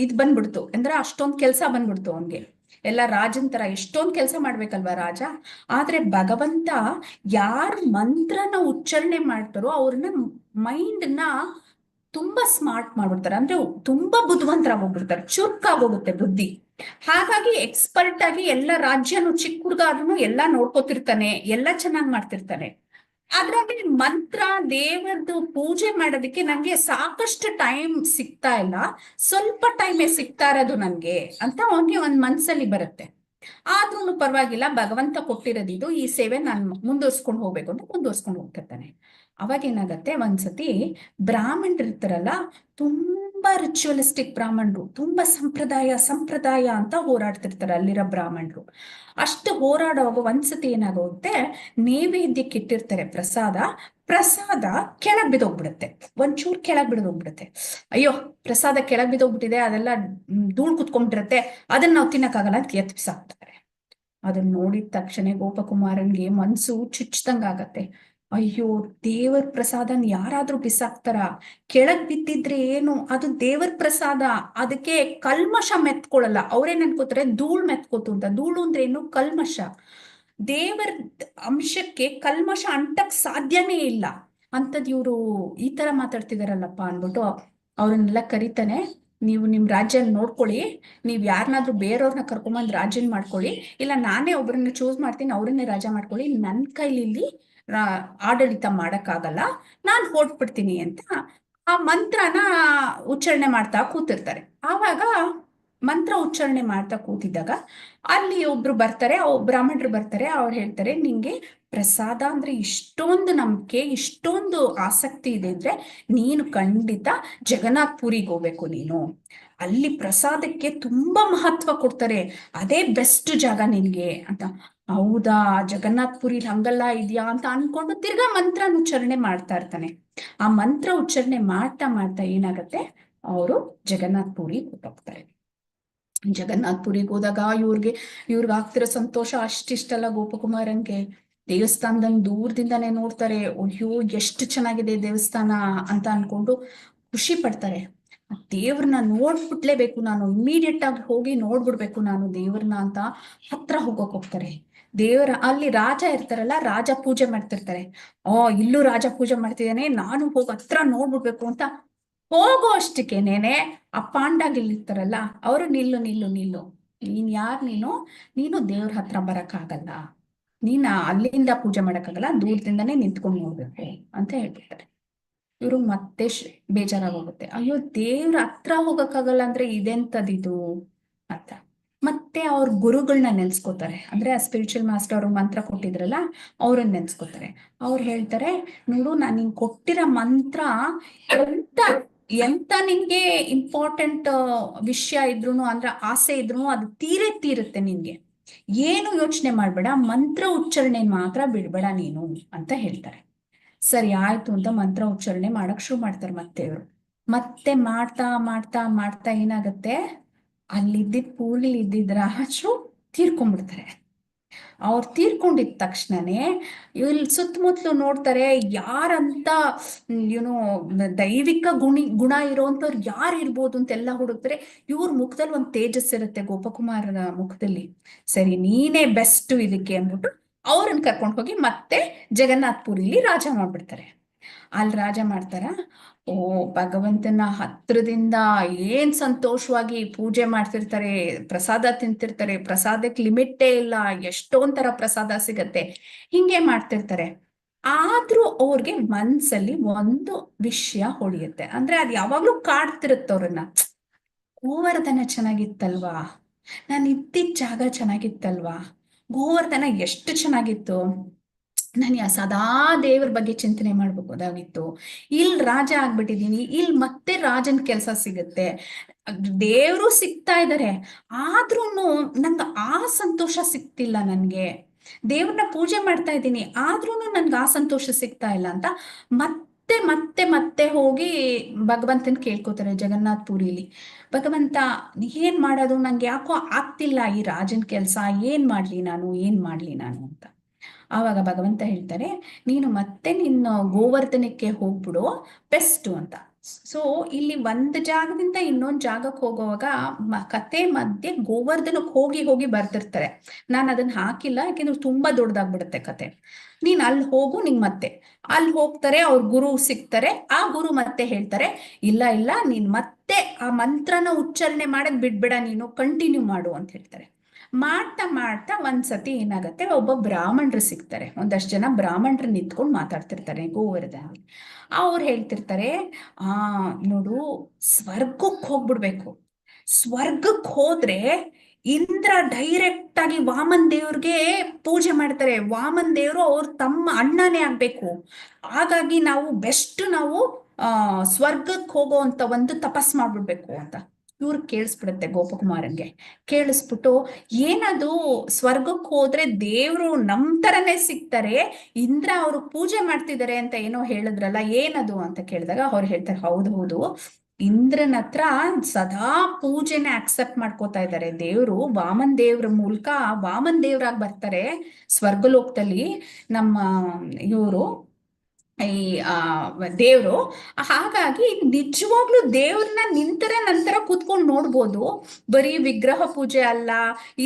[SPEAKER 3] ಇದ್ ಬಂದ್ಬಿಡ್ತು. ಅಂದ್ರೆ ಅಷ್ಟೊಂದ್ ಕೆಲ್ಸ ಬಂದ್ಬಿಡ್ತು ಅವನ್ಗೆ. ಎಲ್ಲ ರಾಜನ್ ತರ ಎಷ್ಟೊಂದ್ ಕೆಲಸ ಮಾಡ್ಬೇಕಲ್ವಾ ರಾಜ. ಆದ್ರೆ ಭಗವಂತ ಯಾರು ಮಂತ್ರನ ಉಚ್ಚಾರಣೆ ಮಾಡ್ತಾರೋ ಅವ್ರನ್ನ ಮೈಂಡ್ನ ತುಂಬಾ ಸ್ಮಾರ್ಟ್ ಮಾಡ್ಬಿಡ್ತಾರೆ. ಅಂದ್ರೆ ತುಂಬಾ ಬುದ್ಧಿವಂತರಾಗೋಗ್ಬಿಡ್ತಾರೆ, ಚುರುಕಾಗೋಗುತ್ತೆ ಬುದ್ಧಿ. ಹಾಗಾಗಿ ಎಕ್ಸ್ಪರ್ಟ್ ಆಗಿ ಎಲ್ಲ ರಾಜ್ಯನು, ಚಿಕ್ಕ ಹುಡುಗ ಆದ್ರೂ ಎಲ್ಲಾ ನೋಡ್ಕೋತಿರ್ತಾನೆ, ಎಲ್ಲ ಚೆನ್ನಾಗ್ ಮಾಡ್ತಿರ್ತಾನೆ. ಅದ್ರಲ್ಲಿ ಮಂತ್ರ ದೇವರದು ಪೂಜೆ ಮಾಡೋದಕ್ಕೆ ನಂಗೆ ಸಾಕಷ್ಟು ಟೈಮ್ ಸಿಗ್ತಾ ಇಲ್ಲ, ಸ್ವಲ್ಪ ಟೈಮೇ ಸಿಗ್ತಾ ಇರೋದು ನನ್ಗೆ ಅಂತ ಅವನಿಗೆ ಒಂದ್ ಮನ್ಸಲ್ಲಿ ಬರುತ್ತೆ. ಆದ್ರೂ ಪರವಾಗಿಲ್ಲ, ಭಗವಂತ ಕೊಟ್ಟಿರೋದಿದು, ಈ ಸೇವೆ ನಾನು ಮುಂದುವರ್ಸ್ಕೊಂಡು ಹೋಗ್ಬೇಕು ಅಂತ ಮುಂದುವರ್ಸ್ಕೊಂಡು ಹೋಗ್ತಿರ್ತಾನೆ. ಅವಾಗ ಏನಾಗತ್ತೆ, ಒಂದ್ಸತಿ ಬ್ರಾಹ್ಮಣರು ಇರ್ತಾರಲ್ಲ, ತುಂಬಾ ರಿಚುವಲಿಸ್ಟಿಕ್ ಬ್ರಾಹ್ಮಣರು, ತುಂಬಾ ಸಂಪ್ರದಾಯ ಅಂತ ಹೋರಾಡ್ತಿರ್ತಾರೆ ಅಲ್ಲಿರೋ ಬ್ರಾಹ್ಮಣರು. ಅಷ್ಟು ಹೋರಾಡುವಾಗ ಒಂದ್ಸತಿ ಏನಾಗುತ್ತೆ, ನೈವೇದ್ಯಕ್ಕೆ ಇಟ್ಟಿರ್ತಾರೆ ಪ್ರಸಾದ ಕೆಳಗ್ ಬಿದ್ದೋಗ್ಬಿಡುತ್ತೆ, ಒಂಚೂರು ಕೆಳಗ್ ಬಿಡೋಗ್ಬಿಡುತ್ತೆ. ಅಯ್ಯೋ ಪ್ರಸಾದ ಕೆಳಗ್ ಬಿದ್ದೋಗ್ಬಿಟ್ಟಿದೆ, ಅದೆಲ್ಲ ಧೂಳ್ ಕುತ್ಕೊಂಡ್ಬಿಟ್ಟಿರತ್ತೆ, ಅದನ್ನ ನಾವು ತಿನ್ನಕ್ಕಾಗಲ್ಲ ಅಂತ ಎತ್ತಿ ಬಿಸಾಕ್ತಾರೆ. ಅದನ್ನ ನೋಡಿದ ತಕ್ಷಣ ಗೋಪಕುಮಾರನ್ಗೆ ಮನ್ಸು ಚುಚ್ಚಿದಂಗಾಗತ್ತೆ. ಅಯ್ಯೋ, ದೇವರ ಪ್ರಸಾದನ್ ಯಾರಾದ್ರೂ ಬಿಸಾಕ್ತಾರ? ಕೆಳಗ್ ಬಿದ್ದಿದ್ರೆ ಏನು, ಅದು ದೇವರ ಪ್ರಸಾದ, ಅದಕ್ಕೆ ಕಲ್ಮಶ ಮೆತ್ಕೊಳಲ್ಲ. ಅವ್ರೇನ್ ಅನ್ಕೋತಾರೆ, ಧೂಳ್ ಮೆತ್ಕೋತು ಅಂತ. ಧೂಳು ಅಂದ್ರೆ ಏನು, ಕಲ್ಮಶ. ದೇವರ ಅಂಶಕ್ಕೆ ಕಲ್ಮಶ ಅಂಟಕ್ ಸಾಧ್ಯನೇ ಇಲ್ಲ. ಅಂತದ್ ಇವ್ರು ಈ ತರ ಮಾತಾಡ್ತಿದಾರಲ್ಲಪ್ಪ ಅನ್ಬಿಟ್ಟು ಅವ್ರನ್ನೆಲ್ಲ ಕರಿತಾನೆ. ನೀವು ನಿಮ್ ರಾಜ್ಯನ ನೋಡ್ಕೊಳ್ಳಿ, ನೀವ್ ಯಾರನ್ನಾದ್ರೂ ಬೇರೆಯವ್ರನ್ನ ಕರ್ಕೊಂಬಂದ್ ರಾಜ್ಯನ್ ಮಾಡ್ಕೊಳ್ಳಿ, ಇಲ್ಲ ನಾನೇ ಒಬ್ಬರನ್ನ ಚೂಸ್ ಮಾಡ್ತೀನಿ, ಅವ್ರನ್ನೇ ರಾಜ ಮಾಡ್ಕೊಳ್ಳಿ, ನನ್ ಕೈಲಿ ಆಡಳಿತ ಮಾಡಕ್ಕಾಗಲ್ಲ, ನಾನ್ ಹೊರಟ್ಬಿಡ್ತೀನಿ ಅಂತ ಆ ಮಂತ್ರನ ಉಚ್ಚಾರಣೆ ಮಾಡ್ತಾ ಕೂತಿರ್ತಾರೆ. ಆವಾಗ ಮಂತ್ರ ಉಚ್ಚಾರಣೆ ಮಾಡ್ತಾ ಕೂತಿದ್ದಾಗ ಅಲ್ಲಿ ಒಬ್ರು ಬರ್ತಾರೆ, ಬ್ರಾಹ್ಮಣರು ಬರ್ತಾರೆ. ಅವ್ರು ಹೇಳ್ತಾರೆ, ನಿಂಗೆ ಪ್ರಸಾದ ಅಂದ್ರೆ ಇಷ್ಟೊಂದು ನಂಬಿಕೆ, ಇಷ್ಟೊಂದು ಆಸಕ್ತಿ ಇದೆ ಅಂದ್ರೆ ನೀನು ಖಂಡಿತ ಜಗನ್ನಾಥ್ ಪುರಿಗೆ ಹೋಗ್ಬೇಕು. ನೀನು ಅಲ್ಲಿ ಪ್ರಸಾದಕ್ಕೆ ತುಂಬಾ ಮಹತ್ವ ಕೊಡ್ತಾರೆ, ಅದೇ ಬೆಸ್ಟ್ ಜಾಗ ನಿನ್ಗೆ ಅಂತ. ಹೌದಾ, ಜಗನ್ನಾಥ್ ಪುರಿ ಹಂಗಲ್ಲ ಇದೆಯಾ ಅಂತ ಅನ್ಕೊಂಡು ತಿರ್ಗಾ ಮಂತ್ರ ಉಚ್ಚಾರಣೆ ಮಾಡ್ತಾ ಇರ್ತಾನೆ. ಆ ಮಂತ್ರ ಉಚ್ಚಾರಣೆ ಮಾಡ್ತಾ ಏನಾಗತ್ತೆ, ಅವರು ಜಗನ್ನಾಥ್ ಪುರಿ ಹೋಗ್ತಾರೆ. ಜಗನ್ನಾಥ್ ಪುರಿಗೆ ಹೋದಾಗ ಇವ್ರಿಗೆ ಆಗ್ತಿರೋ ಸಂತೋಷ ಅಷ್ಟಿಷ್ಟಲ್ಲ ಗೋಪಕುಮಾರನ್ಗೆ. ದೇವಸ್ಥಾನದಲ್ಲಿ ದೂರದಿಂದಾನೇ ನೋಡ್ತಾರೆ, ಅಯ್ಯೋ ಎಷ್ಟು ಚೆನ್ನಾಗಿದೆ ದೇವಸ್ಥಾನ ಅಂತ ಅನ್ಕೊಂಡು ಖುಷಿ ಪಡ್ತಾರೆ. ದೇವ್ರನ್ನ ನೋಡ್ಬಿಡ್ಲೇಬೇಕು ನಾನು, ಇಮಿಡಿಯೇಟ್ ಆಗಿ ಹೋಗಿ ನೋಡ್ಬಿಡ್ಬೇಕು ನಾನು ದೇವ್ರನ್ನ ಅಂತ ಹತ್ರ ಹೋಗ್ತಾರೆ. ಅಲ್ಲಿ ರಾಜ ಇರ್ತಾರಲ್ಲ, ರಾಜ ಪೂಜೆ ಮಾಡ್ತಿರ್ತಾರೆ. ಇಲ್ಲೂ ರಾಜ ಪೂಜೆ ಮಾಡ್ತಿದ್ದಾನೆ, ನಾನು ಹೋಗಿ ಹತ್ರ ನೋಡ್ಬಿಡ್ಬೇಕು ಅಂತ ಹೋಗೋ ಅಷ್ಟಕ್ಕೇನೇನೆ ಆ ಪಾಂಡಾಗಿಲ್ಲಿರ್ತಾರಲ್ಲ ಅವರು, ನಿಲ್ಲು ನೀನ್ ಯಾರ್, ನೀನು ದೇವ್ರ ಹತ್ರ ಬರಕ್ಕಾಗಲ್ಲ, ನೀನ್ ಅಲ್ಲಿಂದ ಪೂಜೆ ಮಾಡಕ್ಕಾಗಲ್ಲ, ದೂರದಿಂದಾನೇ ನಿಂತ್ಕೊಂಡು ನೋಡ್ಬೇಕು ಅಂತ ಹೇಳ್ಬಿಡ್ತಾರೆ. ಇವ್ರು ಮತ್ತೆ ಬೇಜಾರಾಗೋಗುತ್ತೆ. ಅಯ್ಯೋ, ದೇವ್ರ ಹತ್ರ ಹೋಗಕ್ಕಾಗಲ್ಲ ಅಂದ್ರೆ ಇದೆಂತದಿದು ಅಂತ ಮತ್ತೆ ಅವ್ರ ಗುರುಗಳನ್ನ ನೆನ್ಸ್ಕೋತಾರೆ. ಅಂದ್ರೆ ಆ ಸ್ಪಿರಿಚುವಲ್ ಮಾಸ್ಟರ್ ಅವ್ರಿಗೆ ಮಂತ್ರ ಕೊಟ್ಟಿದ್ರಲ್ಲ, ಅವ್ರನ್ನ ನೆನ್ಸ್ಕೋತಾರೆ. ಅವ್ರು ಹೇಳ್ತಾರೆ, ನೋಡು, ನಾನು ನಿಂಗೆ ಕೊಟ್ಟಿರೋ ಮಂತ್ರ ಎಂತ ನಿಂಗೆ ಇಂಪಾರ್ಟೆಂಟ್ ವಿಷಯ ಇದ್ರು ಅಂದ್ರೆ ಆಸೆ ಇದ್ರು ಅದು ತೀರುತ್ತೆ ನಿನ್ಗೆ, ಏನು ಯೋಚನೆ ಮಾಡ್ಬೇಡ, ಮಂತ್ರ ಉಚ್ಚಾರಣೆ ಮಾತ್ರ ಬಿಡ್ಬೇಡ ನೀನು ಅಂತ ಹೇಳ್ತಾರೆ. ಸರಿ ಆಯ್ತು ಅಂತ ಮಂತ್ರ ಉಚ್ಚಾರಣೆ ಮಾಡಕ್ ಶುರು ಮಾಡ್ತಾರೆ ಮತ್ತೆ ಇವರು. ಮತ್ತೆ ಮಾಡ್ತಾ ಏನಾಗತ್ತೆ, ಅಲ್ಲಿದ್ದಿದ್ ಪೂರ್ಲಿ ಇದ್ದಿದ್ ರಾಜರು ತೀರ್ಕೊಂಡ್ಬಿಡ್ತಾರೆ. ಅವ್ರು ತೀರ್ಕೊಂಡಿದ ತಕ್ಷಣನೇ ಇಲ್ಲಿ ಸುತ್ತಮುತ್ತಲು ನೋಡ್ತಾರೆ ಯಾರಂತ ಏನೋ ದೈವಿಕ ಗುಣ ಇರೋಂಥವ್ರು ಯಾರು ಇರ್ಬೋದು ಅಂತೆಲ್ಲ ಹುಡುಕ್ತಾರೆ. ಇವ್ರ ಮುಖದಲ್ಲಿ ಒಂದು ತೇಜಸ್ ಇರುತ್ತೆ, ಗೋಪಕುಮಾರನ ಮುಖದಲ್ಲಿ. ಸರಿ, ನೀನೇ ಬೆಸ್ಟ್ ಇದಕ್ಕೆ ಅಂದ್ಬಿಟ್ಟು ಅವ್ರನ್ನ ಕರ್ಕೊಂಡು ಹೋಗಿ ಮತ್ತೆ ಜಗನ್ನಾಥ್ ಪುರಿಲಿ ರಾಜ ಮಾಡ್ಬಿಡ್ತಾರೆ. ಅಲ್ಲಿ ರಾಜ ಮಾಡ್ತಾರ. ಓ, ಭಗವಂತನ ಹತ್ರದಿಂದ ಏನ್ ಸಂತೋಷವಾಗಿ ಪೂಜೆ ಮಾಡ್ತಿರ್ತಾರೆ, ಪ್ರಸಾದ ತಿಂತಿರ್ತಾರೆ. ಪ್ರಸಾದಕ್ಕೆ ಲಿಮಿಟೇ ಇಲ್ಲ, ಎಷ್ಟೊಂಥರ ಪ್ರಸಾದ ಸಿಗತ್ತೆ, ಹಿಂಗೆ ಮಾಡ್ತಿರ್ತಾರೆ. ಆದ್ರೂ ಅವ್ರಿಗೆ ಮನ್ಸಲ್ಲಿ ಒಂದು ವಿಷಯ ಹೊಳಿಯುತ್ತೆ. ಅಂದ್ರೆ ಅದ್ ಯಾವಾಗ್ಲೂ ಕಾಡ್ತಿರುತ್ತೆ ಅವ್ರನ್ನ. ಗೋವರ್ಧನ ಚೆನ್ನಾಗಿತ್ತಲ್ವಾ, ನಾನು ಇದ್ದಿದ್ದ ಜಾಗ ಚೆನ್ನಾಗಿತ್ತಲ್ವಾ, ಗೋವರ್ಧನ ಎಷ್ಟು ಚೆನ್ನಾಗಿತ್ತು, ನಾನು ಸದಾ ದೇವ್ರ ಬಗ್ಗೆ ಚಿಂತನೆ ಮಾಡ್ಬೋದಾಗಿತ್ತು. ಇಲ್ಲಿ ರಾಜ ಆಗ್ಬಿಟ್ಟಿದೀನಿ, ಇಲ್ಲಿ ಮತ್ತೆ ರಾಜನ್ ಕೆಲಸ ಸಿಗುತ್ತೆ, ದೇವ್ರು ಸಿಗ್ತಾ ಇದಾರೆ, ಆದ್ರೂನು ನಂಗೆ ಆ ಸಂತೋಷ ಸಿಗ್ತಿಲ್ಲ. ನನ್ಗೆ ದೇವ್ರನ್ನ ಪೂಜೆ ಮಾಡ್ತಾ ಇದ್ದೀನಿ, ಆದ್ರೂನು ನನ್ಗೆ ಆ ಸಂತೋಷ ಸಿಗ್ತಾ ಇಲ್ಲ ಅಂತ ಮತ್ತೆ ಮತ್ತೆ ಮತ್ತೆ ಹೋಗಿ ಭಗವಂತನ್ ಕೇಳ್ಕೊತಾರೆ ಜಗನ್ನಾಥ್ ಪುರಿಲಿ. ಭಗವಂತ, ಏನ್ ಮಾಡೋದು, ನಂಗೆ ಯಾಕೋ ಆಗ್ತಿಲ್ಲ ಈ ರಾಜನ್ ಕೆಲ್ಸ, ಏನ್ ಮಾಡ್ಲಿ ನಾನು ಅಂತ. ಆವಾಗ ಭಗವಂತ ಹೇಳ್ತಾರೆ, ನೀನು ಮತ್ತೆ ನಿನ್ನ ಗೋವರ್ಧನಕ್ಕೆ ಹೋಗ್ಬಿಡು, ಬೆಸ್ಟು ಅಂತ. ಸೊ ಇಲ್ಲಿ ಒಂದ್ ಜಾಗದಿಂದ ಇನ್ನೊಂದ್ ಜಾಗಕ್ಕೆ ಹೋಗುವಾಗ ಕತೆ ಮಧ್ಯೆ ಗೋವರ್ಧನಕ್ಕೆ ಹೋಗಿ ಹೋಗಿ ಬರ್ತಿರ್ತಾರೆ. ನಾನು ಅದನ್ನ ಹಾಕಿಲ್ಲ, ಯಾಕೆಂದ್ರೆ ತುಂಬಾ ದೊಡ್ಡದಾಗ್ಬಿಡುತ್ತೆ ಕತೆ. ನೀನ್ ಅಲ್ಲಿ ಹೋಗು, ನಿಂಗ್ ಮತ್ತೆ ಅಲ್ಲಿ ಹೋಗ್ತಾರೆ, ಅವ್ರ ಗುರು ಸಿಗ್ತಾರೆ. ಆ ಗುರು ಮತ್ತೆ ಹೇಳ್ತಾರೆ, ಇಲ್ಲ ಇಲ್ಲ, ನೀನ್ ಮತ್ತೆ ಆ ಮಂತ್ರನ ಉಚ್ಚಾರಣೆ ಮಾಡದ್ ಬಿಡ್ಬೇಡ, ನೀನು ಕಂಟಿನ್ಯೂ ಮಾಡು ಅಂತ ಹೇಳ್ತಾರೆ. ಮಾಡ್ತಾ ಮಾಡ್ತಾ ಒಂದ್ಸತಿ ಏನಾಗತ್ತೆ, ಒಬ್ಬ ಬ್ರಾಹ್ಮಣರು ಸಿಗ್ತಾರೆ. ಒಂದಷ್ಟು ಜನ ಬ್ರಾಹ್ಮಣರು ನಿಂತ್ಕೊಂಡು ಮಾತಾಡ್ತಿರ್ತಾರೆ ಗೋವರ್ಧನ. ಅವ್ರು ಹೇಳ್ತಿರ್ತಾರೆ, ನೋಡು, ಸ್ವರ್ಗಕ್ಕೆ ಹೋಗ್ಬಿಡ್ಬೇಕು. ಸ್ವರ್ಗಕ್ಕೆ ಹೋದ್ರೆ ಇಂದ್ರ ಡೈರೆಕ್ಟ್ ಆಗಿ ವಾಮನ್ ದೇವ್ರಿಗೆ ಪೂಜೆ ಮಾಡ್ತಾರೆ. ವಾಮನ್ ದೇವ್ರು ಅವ್ರ ತಮ್ಮ ಅಣ್ಣನೇ ಆಗ್ಬೇಕು. ಹಾಗಾಗಿ ನಾವು ಸ್ವರ್ಗಕ್ಕೆ ಹೋಗೋ ಅಂತ ಒಂದು ತಪಸ್ ಮಾಡ್ಬಿಡ್ಬೇಕು ಅಂತ. ಇವ್ರು ಕೇಳಿಸ್ಬಿಡುತ್ತೆ ಗೋಪಕುಮಾರನ್ಗೆ. ಕೇಳಿಸ್ಬಿಟ್ಟು, ಏನದು ಸ್ವರ್ಗಕ್ಕೆ ಹೋದ್ರೆ ದೇವ್ರು ನಮ್ ತರನೇ ಸಿಗ್ತಾರೆ, ಇಂದ್ರ ಅವರು ಪೂಜೆ ಮಾಡ್ತಿದ್ದಾರೆ ಅಂತ ಏನೋ ಹೇಳಿದ್ರಲ್ಲ, ಏನದು ಅಂತ ಕೇಳಿದಾಗ ಅವ್ರು ಹೇಳ್ತಾರೆ, ಹೌದು, ಇಂದ್ರನ ಹತ್ರ ಸದಾ ಪೂಜೆನ ಅಕ್ಸೆಪ್ಟ್ ಮಾಡ್ಕೋತಾ ಇದ್ದಾರೆ ದೇವ್ರು. ವಾಮನ್ ದೇವ್ರ ಮೂಲಕ ವಾಮನ್ ದೇವ್ರಾಗಿ ಬರ್ತಾರೆ ಸ್ವರ್ಗಲೋಕದಲ್ಲಿ ನಮ್ಮ ಇವರು ಈ ದೇವ್ರು. ಹಾಗಾಗಿ ನಿಜವಾಗ್ಲೂ ದೇವ್ರನ್ನ ನಿಂತರ ನಂತರ ಕೂತ್ಕೊಂಡು ನೋಡ್ಬೋದು. ಬರೀ ವಿಗ್ರಹ ಪೂಜೆ ಅಲ್ಲ,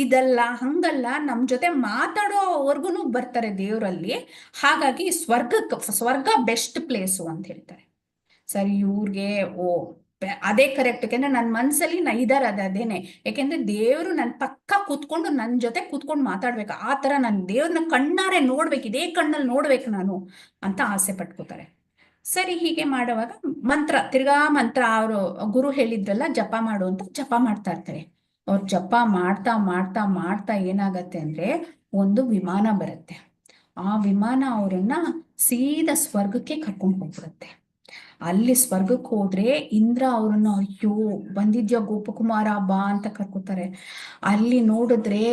[SPEAKER 3] ಇದಲ್ಲ, ಹಂಗಲ್ಲ, ನಮ್ ಜೊತೆ ಮಾತಾಡೋವರ್ಗುನು ಬರ್ತಾರೆ ದೇವ್ರಲ್ಲಿ. ಹಾಗಾಗಿ ಸ್ವರ್ಗ ಬೆಸ್ಟ್ ಪ್ಲೇಸು ಅಂತ ಹೇಳ್ತಾರೆ. ಸರಿ, ಇವ್ರಿಗೆ ಅದೇ ಕರೆಕ್ಟ್, ಯಾಕೆಂದ್ರೆ ನನ್ನ ಮನ್ಸಲ್ಲಿ ಇದಾರೆ ಅದೇನೆ. ಯಾಕೆಂದ್ರೆ ದೇವ್ರು ನನ್ ಪಕ್ಕ ಕೂತ್ಕೊಂಡು ನನ್ ಜೊತೆ ಕೂತ್ಕೊಂಡು ಮಾತಾಡ್ಬೇಕು, ಆ ತರ ನನ್ ದೇವ್ರನ್ನ ಕಣ್ಣಾರೆ ನೋಡ್ಬೇಕು, ಇದೇ ಕಣ್ಣಲ್ಲಿ ನೋಡ್ಬೇಕು ನಾನು ಅಂತ ಆಸೆ ಪಟ್ಕೋತಾರೆ. ಸರಿ, ಹೀಗೆ ಮಾಡುವಾಗ ತಿರ್ಗಾ ಮಂತ್ರ ಅವರು ಗುರು ಹೇಳಿದ್ರಲ್ಲ ಜಪ ಮಾಡು ಅಂತ ಜಪ ಮಾಡ್ತಾ ಇರ್ತಾರೆ. ಅವ್ರು ಜಪ ಮಾಡ್ತಾ ಮಾಡ್ತಾ ಮಾಡ್ತಾ ಏನಾಗತ್ತೆ ಅಂದ್ರೆ ಒಂದು ವಿಮಾನ ಬರುತ್ತೆ. ಆ ವಿಮಾನ ಅವರನ್ನ ಸೀದಾ ಸ್ವರ್ಗಕ್ಕೆ ಕರ್ಕೊಂಡು ಹೋಗ್ಬಿಡುತ್ತೆ. ಅಲ್ಲಿ ಸ್ವರ್ಗಕ್ಕೆ ಹೋದ್ರೆ ಇಂದ್ರ ಅವ್ರನ್ನ, ಅಯ್ಯೋ ಬಂದಿದ್ಯಾ ಗೋಪಕುಮಾರ ಬಾ ಅಂತ ಕರ್ಕೋತಾರೆ. ಅಲ್ಲಿ ನೋಡಿದ್ರೆ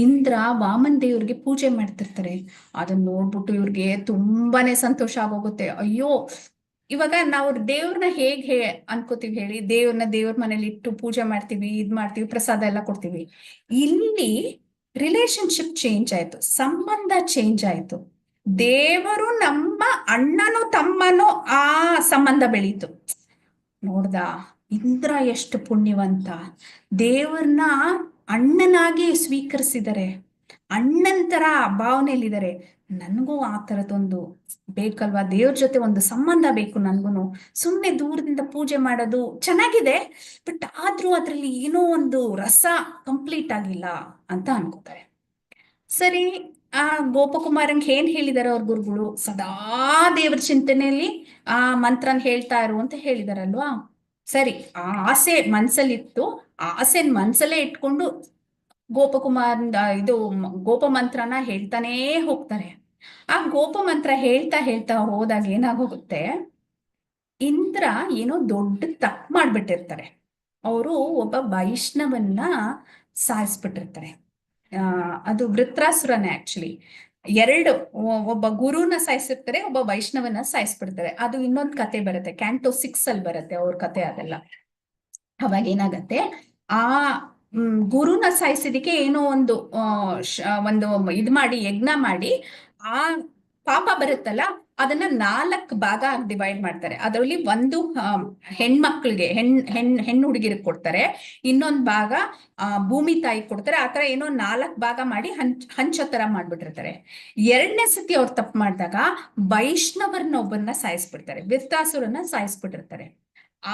[SPEAKER 3] ಇಂದ್ರ ವಾಮನ್ ದೇವ್ರಿಗೆ ಪೂಜೆ ಮಾಡ್ತಿರ್ತಾರೆ. ಅದನ್ನ ನೋಡ್ಬಿಟ್ಟು ಇವ್ರಿಗೆ ತುಂಬಾನೇ ಸಂತೋಷ ಆಗೋಗುತ್ತೆ. ಅಯ್ಯೋ, ಇವಾಗ ನಾವು ದೇವ್ರನ್ನ ಹೇಗೆ ಅನ್ಕೋತೀವಿ ಹೇಳಿ, ದೇವ್ರ ಮನೇಲಿ ಇಟ್ಟು ಪೂಜೆ ಮಾಡ್ತೀವಿ, ಮಾಡ್ತೀವಿ, ಪ್ರಸಾದ ಎಲ್ಲ ಕೊಡ್ತೀವಿ. ಇಲ್ಲಿ ರಿಲೇಶನ್ಶಿಪ್ ಚೇಂಜ್ ಆಯ್ತು, ಸಂಬಂಧ ಚೇಂಜ್ ಆಯ್ತು. ದೇವರು ನಮ್ಮ ಅಣ್ಣನೋ ತಮ್ಮನೋ ಆ ಸಂಬಂಧ ಬೆಳೀತು. ನೋಡ್ದ ಇಂದ್ರ ಎಷ್ಟು ಪುಣ್ಯವಂತ, ದೇವ್ರನ್ನ ಅಣ್ಣನಾಗಿ ಸ್ವೀಕರಿಸಿದರೆ, ಅಣ್ಣನ್ ತರ ಭಾವನೆಯಲ್ಲಿದ್ದಾರೆ. ನನ್ಗೂ ಆ ತರದೊಂದು ಬೇಕಲ್ವಾ, ದೇವ್ರ ಜೊತೆ ಒಂದು ಸಂಬಂಧ ಬೇಕು ನನ್ಗೂನು. ಸುಮ್ನೆ ದೂರದಿಂದ ಪೂಜೆ ಮಾಡೋದು ಚೆನ್ನಾಗಿದೆ, ಬಟ್ ಆದ್ರೂ ಅದ್ರಲ್ಲಿ ಏನೋ ಒಂದು ರಸ ಕಂಪ್ಲೀಟ್ ಆಗಿಲ್ಲ ಅಂತ ಅನ್ಕೋತಾರೆ. ಸರಿ, ಆ ಗೋಪಕುಮಾರಂಗ್ ಏನ್ ಹೇಳಿದಾರೆ ಅವ್ರ ಗುರುಗಳು, ಸದಾ ದೇವ್ರ ಚಿಂತನೆಯಲ್ಲಿ ಆ ಮಂತ್ರನ್ ಹೇಳ್ತಾ ಇರು ಅಂತ ಹೇಳಿದಾರಲ್ವಾ. ಸರಿ, ಆ ಆಸೆ ಮನ್ಸಲ್ಲಿತ್ತು, ಆಸೆನ್ ಮನ್ಸಲ್ಲೇ ಇಟ್ಕೊಂಡು ಗೋಪ ಮಂತ್ರನ ಹೇಳ್ತಾನೇ ಹೋಗ್ತಾರೆ. ಆ ಗೋಪ ಮಂತ್ರ ಹೇಳ್ತಾ ಹೇಳ್ತಾ ಹೋದಾಗ ಏನಾಗೋಗುತ್ತೆ, ಇಂದ್ರ ಏನೋ ದೊಡ್ಡ ತಪ್ಪು ಮಾಡ್ಬಿಟ್ಟಿರ್ತಾರೆ. ಅವರು ಒಬ್ಬ ವೈಷ್ಣವನ್ನ ಸಾಯಿಸ್ಬಿಟ್ಟಿರ್ತಾರೆ. ಅದು ವೃತ್ರಾಸುರನೇ ಆಕ್ಚುಲಿ. ಒಬ್ಬ ಗುರುನ ಸಾಯಿಸಿರ್ತಾರೆ, ಒಬ್ಬ ವೈಷ್ಣವನ ಸಾಯಿಸ್ಬಿಡ್ತಾರೆ. ಅದು ಇನ್ನೊಂದು ಕತೆ ಬರುತ್ತೆ, ಕ್ಯಾಂಟೋ 6 ಅಲ್ಲಿ ಬರುತ್ತೆ ಅವ್ರ ಕತೆ ಅದೆಲ್ಲ. ಅವಾಗ ಏನಾಗತ್ತೆ, ಆ ಗುರುನ ಸಾಯಿಸಿದಕ್ಕೆ ಏನೋ ಒಂದು ಒಂದು ಇದ್ ಮಾಡಿ ಯಜ್ಞ ಮಾಡಿ ಆ ಪಾಪ ಬರುತ್ತಲ್ಲ ಅದನ್ನ 4 ಭಾಗ ಡಿವೈಡ್ ಮಾಡ್ತಾರೆ. ಅದರಲ್ಲಿ ಒಂದು ಹೆಣ್ಮಕ್ಳಿಗೆ ಹೆಣ್ಣು ಹುಡುಗಿರಿಗೆ ಕೊಡ್ತಾರೆ, ಇನ್ನೊಂದ್ ಭಾಗ ಭೂಮಿ ತಾಯಿ ಕೊಡ್ತಾರೆ. ಆತರ ಏನೋ 4 ಭಾಗ ಮಾಡಿ ಹಂಚೋ ತರ ಮಾಡ್ಬಿಟ್ಟಿರ್ತಾರೆ. 2ನೇ ಸತಿ ಅವ್ರು ತಪ್ಪು ಮಾಡಿದಾಗ ವೈಷ್ಣವರನ್ನ ಒಬ್ಬರನ್ನ ಸಾಯಿಸ್ಬಿಡ್ತಾರೆ, ವಿರ್ತಾಸುರನ್ನ ಸಾಯಿಸ್ಬಿಟ್ಟಿರ್ತಾರೆ.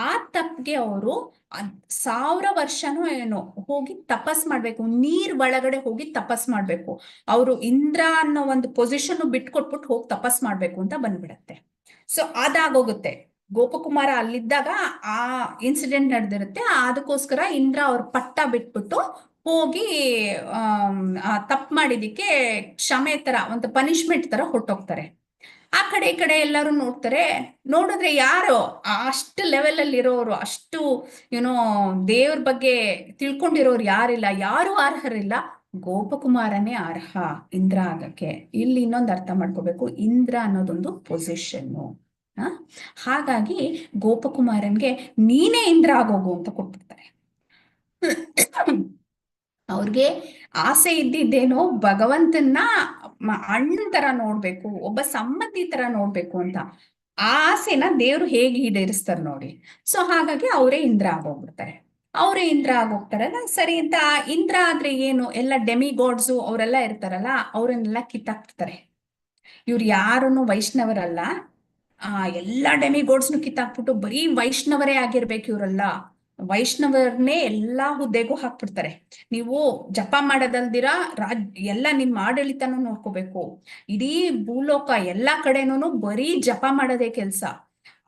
[SPEAKER 3] ಆ ತಪ್ಪಿಗೆ ಅವರು 1000 ವರ್ಷನೂ ಏನೋ ಹೋಗಿ ತಪಸ್ ಮಾಡ್ಬೇಕು, ನೀರ್ ಒಳಗಡೆ ಹೋಗಿ ತಪಸ್ ಮಾಡ್ಬೇಕು. ಅವರು ಇಂದ್ರ ಅನ್ನೋ ಒಂದು ಪೊಸಿಷನ್ ಬಿಟ್ಕೊಟ್ಬಿಟ್ಟು ಹೋಗಿ ತಪಸ್ ಮಾಡ್ಬೇಕು ಅಂತ ಬಂದ್ಬಿಡತ್ತೆ. ಸೊ ಅದಾಗೋಗುತ್ತೆ. ಗೋಪಕುಮಾರ ಅಲ್ಲಿದ್ದಾಗ ಆ ಇನ್ಸಿಡೆಂಟ್ ನಡೆದಿರುತ್ತೆ. ಅದಕ್ಕೋಸ್ಕರ ಇಂದ್ರ ಅವ್ರ ಪಟ್ಟ ಬಿಟ್ಬಿಟ್ಟು ಹೋಗಿ ತಪ್ಪು ಮಾಡಿದಿಕ್ಕೆ ಕ್ಷಮೆ ತರ ಒಂದು ಪನಿಷ್ಮೆಂಟ್ ತರ ಹೊರಟೋಗ್ತಾರೆ. ಆ ಕಡೆ ಈ ಕಡೆ ಎಲ್ಲರೂ ನೋಡ್ತಾರೆ. ನೋಡಿದ್ರೆ ಯಾರು ಅಷ್ಟು ಲೆವೆಲ್ ಅಲ್ಲಿ ಇರೋರು, ಅಷ್ಟು ಏನೋ ದೇವ್ರ ಬಗ್ಗೆ ತಿಳ್ಕೊಂಡಿರೋರು ಯಾರಿಲ್ಲ, ಯಾರು ಅರ್ಹರಿಲ್ಲ. ಗೋಪಕುಮಾರನೇ ಅರ್ಹ ಇಂದ್ರ ಆಗಕ್ಕೆ. ಇಲ್ಲಿ ಇನ್ನೊಂದು ಅರ್ಥ ಮಾಡ್ಕೋಬೇಕು, ಇಂದ್ರ ಅನ್ನೋದೊಂದು ಪೊಸಿಷನ್ನು. ಹಾಗಾಗಿ ಗೋಪಕುಮಾರನ್ಗೆ ನೀನೇ ಇಂದ್ರ ಆಗೋಗು ಅಂತ ಕೊಟ್ಬಿಡ್ತಾರೆ. ಅವ್ರಿಗೆ ಆಸೆ ಇದ್ದಿದ್ದೇನೋ ಭಗವಂತನ ಅಣ್ಣನ ತರ ನೋಡ್ಬೇಕು, ಒಬ್ಬ ಸಂಬಂಧಿ ತರ ನೋಡ್ಬೇಕು ಅಂತ. ಆ ಆಸೆನ ದೇವ್ರು ಹೇಗೆ ಈಡೇರಿಸ್ತಾರೆ ನೋಡಿ. ಸೊ ಹಾಗಾಗಿ ಅವರೇ ಇಂದ್ರ ಆಗೋಗ್ಬಿಡ್ತಾರೆ. ಅವರೇ ಇಂದ್ರ ಆಗೋಗ್ತಾರಲ್ಲ, ಸರಿ ಅಂತ. ಇಂದ್ರ ಆದ್ರೆ ಏನು, ಎಲ್ಲ ಡೆಮಿಗಾಡ್ಸು ಅವರೆಲ್ಲ ಇರ್ತಾರಲ್ಲ, ಅವ್ರನ್ನೆಲ್ಲ ಕಿತ್ತಾಕ್ಬಿಡ್ತಾರೆ. ಇವ್ರು ಯಾರನ್ನು ವೈಷ್ಣವರಲ್ಲ, ಎಲ್ಲಾ ಡೆಮಿಗಾಡ್ಸ್ನು ಕಿತ್ತಾಕ್ಬಿಟ್ಟು ಬರೀ ವೈಷ್ಣವರೇ ಆಗಿರ್ಬೇಕು ಇವರೆಲ್ಲ, ವೈಷ್ಣವರನ್ನೇ ಎಲ್ಲಾ ಹುದ್ದೆಗೂ ಹಾಕ್ಬಿಡ್ತಾರೆ. ನೀವು ಜಪ ಮಾಡೋದಲ್ದಿರ ಎಲ್ಲ ನಿಮ್ಮ ಆಡಳಿತನೂ ನೋಡ್ಕೋಬೇಕು. ಇಡೀ ಭೂಲೋಕ ಎಲ್ಲಾ ಕಡೆನೂ ಬರೀ ಜಪ ಮಾಡೋದೇ ಕೆಲ್ಸ.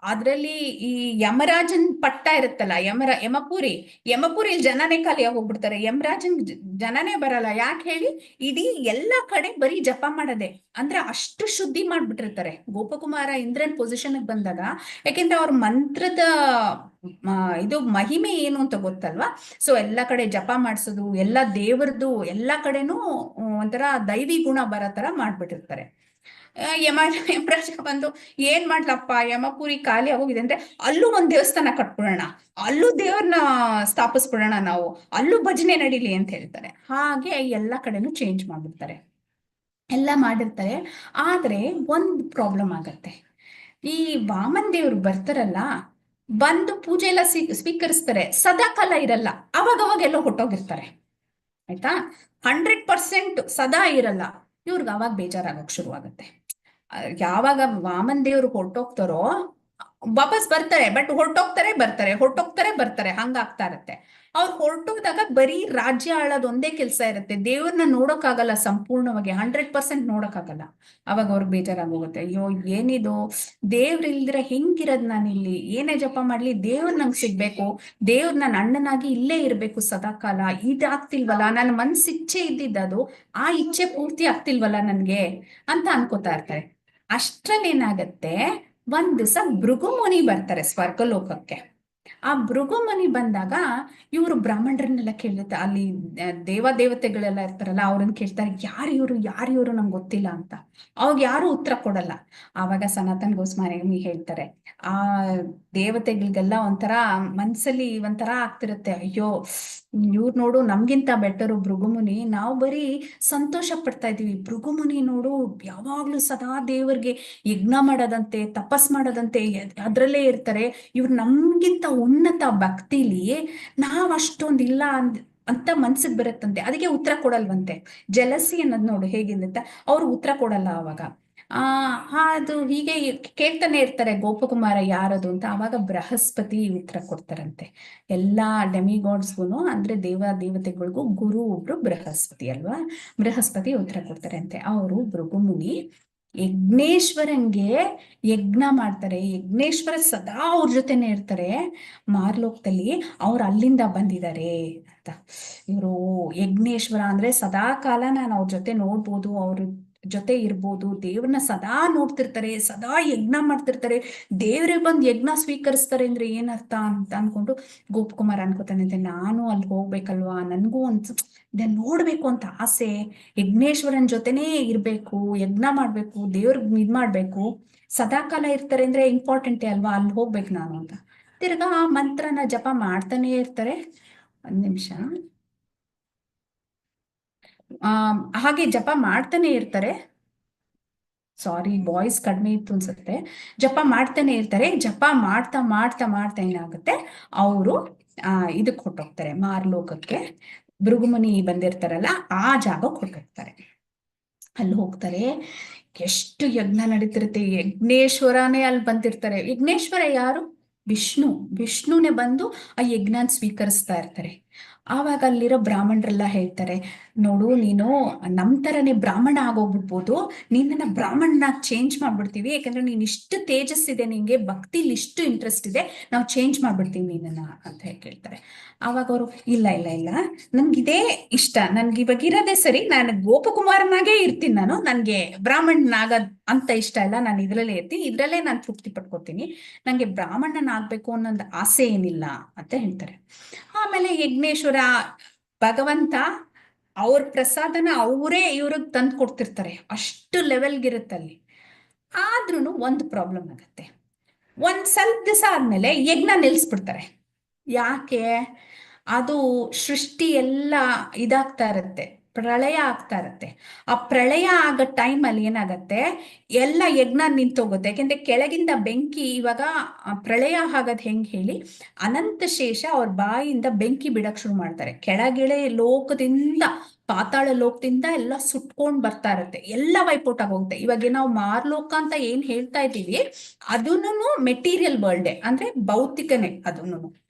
[SPEAKER 3] ಅದ್ರಲ್ಲಿ ಈ ಯಮರಾಜನ್ ಪಟ್ಟ ಇರುತ್ತಲ್ಲ, ಯಮಪುರಿ ಜನನೇ ಖಾಲಿಯಾಗಿ ಹೋಗ್ಬಿಡ್ತಾರೆ. ಯಮರಾಜನ್ ಜನನೇ ಬರಲ್ಲ. ಯಾಕೆ ಹೇಳಿ, ಇಡೀ ಎಲ್ಲಾ ಕಡೆ ಬರೀ ಜಪ ಮಾಡದೆ. ಅಂದ್ರೆ ಅಷ್ಟು ಶುದ್ಧಿ ಮಾಡ್ಬಿಟ್ಟಿರ್ತಾರೆ. ಗೋಪಕುಮಾರ ಇಂದ್ರನ್ ಪೊಸಿಷನ್ ಬಂದಾಗ, ಯಾಕೆಂದ್ರೆ ಅವ್ರ ಮಂತ್ರದ ಇದು ಮಹಿಮೆ ಏನು ಅಂತ ಗೊತ್ತಲ್ವಾ. ಸೊ ಎಲ್ಲಾ ಕಡೆ ಜಪ ಮಾಡ್ಸೋದು, ಎಲ್ಲಾ ದೇವರದು ಎಲ್ಲಾ ಕಡೆನೂ ಒಂಥರ ದೈವಿ ಗುಣ ಬರೋ ತರ ಮಾಡ್ಬಿಟ್ಟಿರ್ತಾರೆ. ಯಮರಾಜ ಬಂದು ಏನ್ ಮಾಡ್ಲಪ್ಪ, ಯಮಪುರಿ ಖಾಲಿ ಆಗೋಗಿದೆ ಅಂದ್ರೆ ಅಲ್ಲೂ ಒಂದ್ ದೇವಸ್ಥಾನ ಕಟ್ಬಿಡೋಣ, ಅಲ್ಲೂ ದೇವ್ರನ್ನ ಸ್ಥಾಪಿಸ್ಬಿಡೋಣ ನಾವು, ಅಲ್ಲೂ ಭಜನೆ ನಡೀಲಿ ಅಂತ ಹೇಳ್ತಾರೆ. ಹಾಗೆ ಎಲ್ಲಾ ಕಡೆನೂ ಚೇಂಜ್ ಮಾಡ್ಬಿಡ್ತಾರೆ, ಎಲ್ಲ ಮಾಡಿರ್ತಾರೆ. ಆದ್ರೆ ಒಂದ್ ಪ್ರಾಬ್ಲಮ್ ಆಗತ್ತೆ. ಈ ವಾಮನ್ ದೇವ್ರು ಬರ್ತಾರಲ್ಲ, ಬಂದು ಪೂಜೆ ಎಲ್ಲ ಸ್ವೀಕರಿಸ್ತಾರೆ, ಸದಾ ಕಾಲ ಇರಲ್ಲ, ಅವಾಗ ಎಲ್ಲೋ ಹೊಟ್ಟೋಗಿರ್ತಾರೆ. ಆಯ್ತಾ, 100% ಸದಾ ಇರಲ್ಲ. ಇವ್ರಿಗೆ ಅವಾಗ ಬೇಜಾರಾಗಕ್ ಶುರು ಆಗತ್ತೆ. ಯಾವಾಗ ವಾಮನ್ ದೇವ್ರು ಹೊರಟೋಗ್ತಾರೋ ವಾಪಸ್ ಬರ್ತಾರೆ, ಬಟ್ ಹೊರಟೋಗ್ತಾರೆ ಬರ್ತಾರೆ ಹಂಗಾಗ್ತಾ ಇರತ್ತೆ. ಅವ್ರು ಹೊರಟೋದಾಗ ಬರೀ ರಾಜ್ಯ ಆಳೋದು ಒಂದೇ ಕೆಲ್ಸ ಇರುತ್ತೆ, ದೇವ್ರನ್ನ ನೋಡೋಕ್ಕಾಗಲ್ಲ ಸಂಪೂರ್ಣವಾಗಿ, 100% ನೋಡೋಕ್ಕಾಗಲ್ಲ. ಅವಾಗ ಅವ್ರಿಗೆ ಬೇಜಾರಾಗೋಗುತ್ತೆ. ಅಯ್ಯೋ ಏನಿದು, ದೇವ್ರ ಇಲ್ದಿರ ಹೆಂಗಿರೋದ್ ನಾನು ಇಲ್ಲಿ, ಏನೇ ಜಪ ಮಾಡ್ಲಿ ದೇವ್ರ ನಂಗೆ ಸಿಗ್ಬೇಕು, ದೇವ್ರ ನನ್ನ ಅಣ್ಣನಾಗಿ ಇಲ್ಲೇ ಇರ್ಬೇಕು ಸದಾ ಕಾಲ, ಇದಾಗ್ತಿಲ್ವಲ್ಲ, ನನ್ನ ಮನ್ಸಿಚ್ಛೆ ಇದ್ದಿದ್ದದು ಆ ಇಚ್ಛೆ ಪೂರ್ತಿ ಆಗ್ತಿಲ್ವಲ್ಲ ನನ್ಗೆ ಅಂತ ಅನ್ಕೋತಾ ಇರ್ತಾರೆ. ಅಷ್ಟ್ರಲ್ಲಿ ಏನಾಗತ್ತೆ, ಒಂದ್ ದಿವಸ ಭೃಗುಮುನಿ ಬರ್ತಾರೆ ಸ್ವರ್ಗಲೋಕಕ್ಕೆ. ಆ ಭೃಗುಮುನಿ ಬಂದಾಗ ಇವರು ಬ್ರಾಹ್ಮಣರನ್ನೆಲ್ಲ ಕೇಳಿರ್ತಾರೆ, ಅಲ್ಲಿ ದೇವತೆಗಳೆಲ್ಲ ಇರ್ತಾರಲ್ಲ, ಅವ್ರನ್ನ ಕೇಳ್ತಾರೆ, ಯಾರು ನಂಗೆ ಗೊತ್ತಿಲ್ಲ ಅಂತ. ಅವಾಗ ಯಾರು ಉತ್ತರ ಕೊಡಲ್ಲ. ಆವಾಗ ಸನಾತನ್ ಗೋಸ್ವಾಮಿ ಹೇಳ್ತಾರೆ, ಆ ದೇವತೆಗಳಿಗೆಲ್ಲ ಒಂಥರ ಮನ್ಸಲ್ಲಿ ಒಂಥರ ಆಗ್ತಿರುತ್ತೆ, ಅಯ್ಯೋ ಇವ್ರು ನೋಡು ನಮ್ಗಿಂತ ಬೆಟರು ಭೃಗುಮುನಿ, ನಾವು ಬರೀ ಸಂತೋಷ ಪಡ್ತಾ ಇದೀವಿ, ಭೃಗುಮುನಿ ನೋಡು ಯಾವಾಗ್ಲೂ ಸದಾ ದೇವರಿಗೆ ಯಜ್ಞ ಮಾಡೋದಂತೆ, ತಪಸ್ ಮಾಡೋದಂತೆ ಅದ್ರಲ್ಲೇ ಇರ್ತಾರೆ, ಇವ್ರು ನಮ್ಗಿಂತ ಉನ್ನತ ಭಕ್ತಿಲಿ ನಾವ್ ಅಷ್ಟೊಂದಿಲ್ಲ ಅಂತ ಮನ್ಸಿಗೆ ಬರುತ್ತಂತೆ. ಅದಕ್ಕೆ ಉತ್ತರ ಕೊಡಲ್ವಂತೆ. ಜಲಸಿ ಅನ್ನೋದು ನೋಡು ಹೇಗಿದೆ, ಅವ್ರು ಉತ್ತರ ಕೊಡಲ್ಲ. ಅವಾಗ ಅದು ಹೀಗೆ ಕೇಳ್ತಾನೆ ಇರ್ತಾರೆ, ಗೋಪಕುಮಾರ ಯಾರದು ಅಂತ. ಅವಾಗ ಬೃಹಸ್ಪತಿ ಉತ್ತರ ಕೊಡ್ತಾರಂತೆ. ಎಲ್ಲಾ ಡೆಮಿಗಾಡ್ಸ್ಗೂ ಅಂದ್ರೆ ದೇವತೆಗಳಿಗೂ ಗುರು ಒಬ್ರು ಬೃಹಸ್ಪತಿ ಅಲ್ವಾ, ಬೃಹಸ್ಪತಿ ಉತ್ತರ ಕೊಡ್ತಾರೆ ಅಂತೆ. ಅವರು ಭೃಗುಮುನಿ ಯಜ್ಞೇಶ್ವರಂಗೆ ಯಜ್ಞ ಮಾಡ್ತಾರೆ. ಯಜ್ಞೇಶ್ವರ ಸದಾ ಅವ್ರ ಜೊತೆನೆ ಇರ್ತಾರೆ ಮಾರ್ಲೋಕದಲ್ಲಿ, ಅವ್ರು ಅಲ್ಲಿಂದ ಬಂದಿದ್ದಾರೆ ಅಂತ. ಇವರು ಯಜ್ಞೇಶ್ವರ ಅಂದ್ರೆ ಸದಾ ಕಾಲ ನಾನು ಅವ್ರ ಜೊತೆ ನೋಡ್ಬೋದು, ಅವ್ರ ಜೊತೆ ಇರ್ಬೋದು, ದೇವ್ರನ್ನ ಸದಾ ನೋಡ್ತಿರ್ತಾರೆ, ಸದಾ ಯಜ್ಞ ಮಾಡ್ತಿರ್ತಾರೆ, ದೇವ್ರೇ ಬಂದು ಯಜ್ಞ ಸ್ವೀಕರಿಸ್ತಾರೆ ಅಂದ್ರೆ ಏನರ್ಥ ಅಂತ ಅನ್ಕೊಂಡು ಗೋಪಕುಮಾರ್ ಅನ್ಕೋತಾನಂತೆ, ನಾನು ಅಲ್ಲಿ ಹೋಗ್ಬೇಕಲ್ವಾ, ನನ್ಗೂ ನೋಡ್ಬೇಕು ಅಂತ ಆಸೆ, ಯಜ್ಞೇಶ್ವರನ್ ಜೊತೆನೇ ಇರ್ಬೇಕು, ಯಜ್ಞ ಮಾಡ್ಬೇಕು, ದೇವ್ರಿಗೆ ಇದ್ ಮಾಡ್ಬೇಕು, ಸದಾ ಕಾಲ ಇರ್ತಾರೆ ಅಂದ್ರೆ ಇಂಪಾರ್ಟೆಂಟೇ ಅಲ್ವಾ, ಅಲ್ಲಿ ಹೋಗ್ಬೇಕು ನಾನು ಅಂತ. ತಿರ್ಗಾ ಮಂತ್ರನ ಜಪ ಮಾಡ್ತಾನೆ ಇರ್ತಾರೆ. 1 ನಿಮಿಷ. ಹಾಗೆ ಜಪ ಮಾಡ್ತಾನೆ ಇರ್ತಾರೆ. ಸಾರಿ, ವಾಯ್ಸ್ ಕಡಿಮೆ ಇತ್ತು ಅನ್ಸುತ್ತೆ. ಜಪ ಮಾಡ್ತಾನೆ ಇರ್ತಾರೆ. ಜಪ ಮಾಡ್ತಾ ಮಾಡ್ತಾ ಮಾಡ್ತಾ ಏನಾಗುತ್ತೆ, ಅವರು ಇದಕ್ಕೆ ಹೊಟ್ಟೋಗ್ತಾರೆ, ಮಾರ್ಲೋಕಕ್ಕೆ. ಭೃಗುಮುನಿ ಬಂದಿರ್ತಾರಲ್ಲ ಆ ಜಾಗಕ್ಕೆ ಹೊಟ್ಟೋಗ್ತಾರೆ. ಅಲ್ಲಿ ಹೋಗ್ತಾರೆ. ಎಷ್ಟು ಯಜ್ಞ ನಡೀತಿರುತ್ತೆ. ಯಜ್ಞೇಶ್ವರನೇ ಅಲ್ಲಿ ಬಂದಿರ್ತಾರೆ. ಯಜ್ಞೇಶ್ವರ ಯಾರು? ವಿಷ್ಣುನೇ ಬಂದು ಆ ಯಜ್ಞಾನ್ ಸ್ವೀಕರಿಸ್ತಾ ಇರ್ತಾರೆ. ಆವಾಗ ಅಲ್ಲಿರೋ ಬ್ರಾಹ್ಮಣರೆಲ್ಲ ಹೇಳ್ತಾರೆ, ನೋಡು ನೀನು ನಮ್ ತರನೇ ಬ್ರಾಹ್ಮಣ ಆಗೋಗ್ಬಿಡ್ಬೋದು, ನಿನ್ನ ಬ್ರಾಹ್ಮಣನಾಗಿ ಚೇಂಜ್ ಮಾಡ್ಬಿಡ್ತೀವಿ, ಯಾಕಂದ್ರೆ ನೀನ್ ಇಷ್ಟು ತೇಜಸ್ಸಿದೆ, ನಿಂಗೆ ಭಕ್ತಿಲಿ ಇಷ್ಟು ಇಂಟ್ರೆಸ್ಟ್ ಇದೆ, ನಾವು ಚೇಂಜ್ ಮಾಡ್ಬಿಡ್ತೀವಿ ನಿನ್ನನ್ನ ಅಂತ ಕೇಳ್ತಾರೆ. ಆವಾಗ ಅವರು ಇಲ್ಲ ಇಲ್ಲ ಇಲ್ಲ, ನನ್ಗಿದೇ ಇಷ್ಟ, ನನ್ಗೆ ಇವಾಗ ಇರೋದೇ ಸರಿ, ನಾನು ಗೋಪಕುಮಾರನಾಗೇ ಇರ್ತೀನಿ, ನನ್ಗೆ ಬ್ರಾಹ್ಮಣನಾಗದ್ ಅಂತ ಇಷ್ಟ ಇಲ್ಲ, ನಾನು ಇದ್ರಲ್ಲೇ ಇರ್ತೀನಿ, ಇದ್ರಲ್ಲೇ ನಾನು ತೃಪ್ತಿ ಪಡ್ಕೋತೀನಿ, ನಂಗೆ ಬ್ರಾಹ್ಮಣನಾಗ್ಬೇಕು ಅನ್ನೋದು ಆಸೆ ಏನಿಲ್ಲ ಅಂತ ಹೇಳ್ತಾರೆ. ಆಮೇಲೆ ಯಜ್ಞೇಶ್ವರ ಭಗವಂತ ಅವ್ರ ಪ್ರಸಾದನ ಅವರೇ ಇವ್ರಿಗೆ ತಂದು ಕೊಡ್ತಿರ್ತಾರೆ, ಅಷ್ಟು ಲೆವೆಲ್ಗಿರುತ್ತಲ್ಲಿ. ಆದ್ರೂ ಒಂದು ಪ್ರಾಬ್ಲಮ್ ಆಗತ್ತೆ. ಒಂದ್ ಸ್ವಲ್ಪ ದಿವಸ ಆದ್ಮೇಲೆ ಯಜ್ಞ ನಿಲ್ಸ್ಬಿಡ್ತಾರೆ. ಯಾಕೆ? ಅದು ಸೃಷ್ಟಿ ಎಲ್ಲ ಇದಾಗ್ತಾ ಇರತ್ತೆ, ಪ್ರಳಯ ಆಗ್ತಾ ಇರತ್ತೆ. ಆ ಪ್ರಳಯ ಆಗೋ ಟೈಮಲ್ಲಿ ಏನಾಗತ್ತೆ, ಎಲ್ಲ ಯಜ್ಞ ನಿಂತೋಗುತ್ತೆ. ಯಾಕೆಂದ್ರೆ ಕೆಳಗಿಂದ ಬೆಂಕಿ, ಇವಾಗ ಪ್ರಳಯ ಆಗದ್ ಹೆಂಗ್ ಹೇಳಿ, ಅನಂತ ಶೇಷ ಅವ್ರ ಬಾಯಿಯಿಂದ ಬೆಂಕಿ ಬಿಡಕ್ ಶುರು ಮಾಡ್ತಾರೆ. ಕೆಳಗಿಳೆ ಲೋಕದಿಂದ, ಪಾತಾಳ ಲೋಕದಿಂದ ಎಲ್ಲ ಸುಟ್ಕೊಂಡ್ ಬರ್ತಾ ಇರತ್ತೆ, ಎಲ್ಲ ವೈಪೌಟ್ ಆಗೋಗುತ್ತೆ. ಇವಾಗ ನಾವು ಮಾರ್ಲೋಕ ಅಂತ ಏನ್ ಹೇಳ್ತಾ ಇದ್ದೀವಿ, ಅದೂನು ಮೆಟೀರಿಯಲ್ ವರ್ಲ್ಡ್, ಅಂದ್ರೆ ಭೌತಿಕನೇ ಅದೂನು.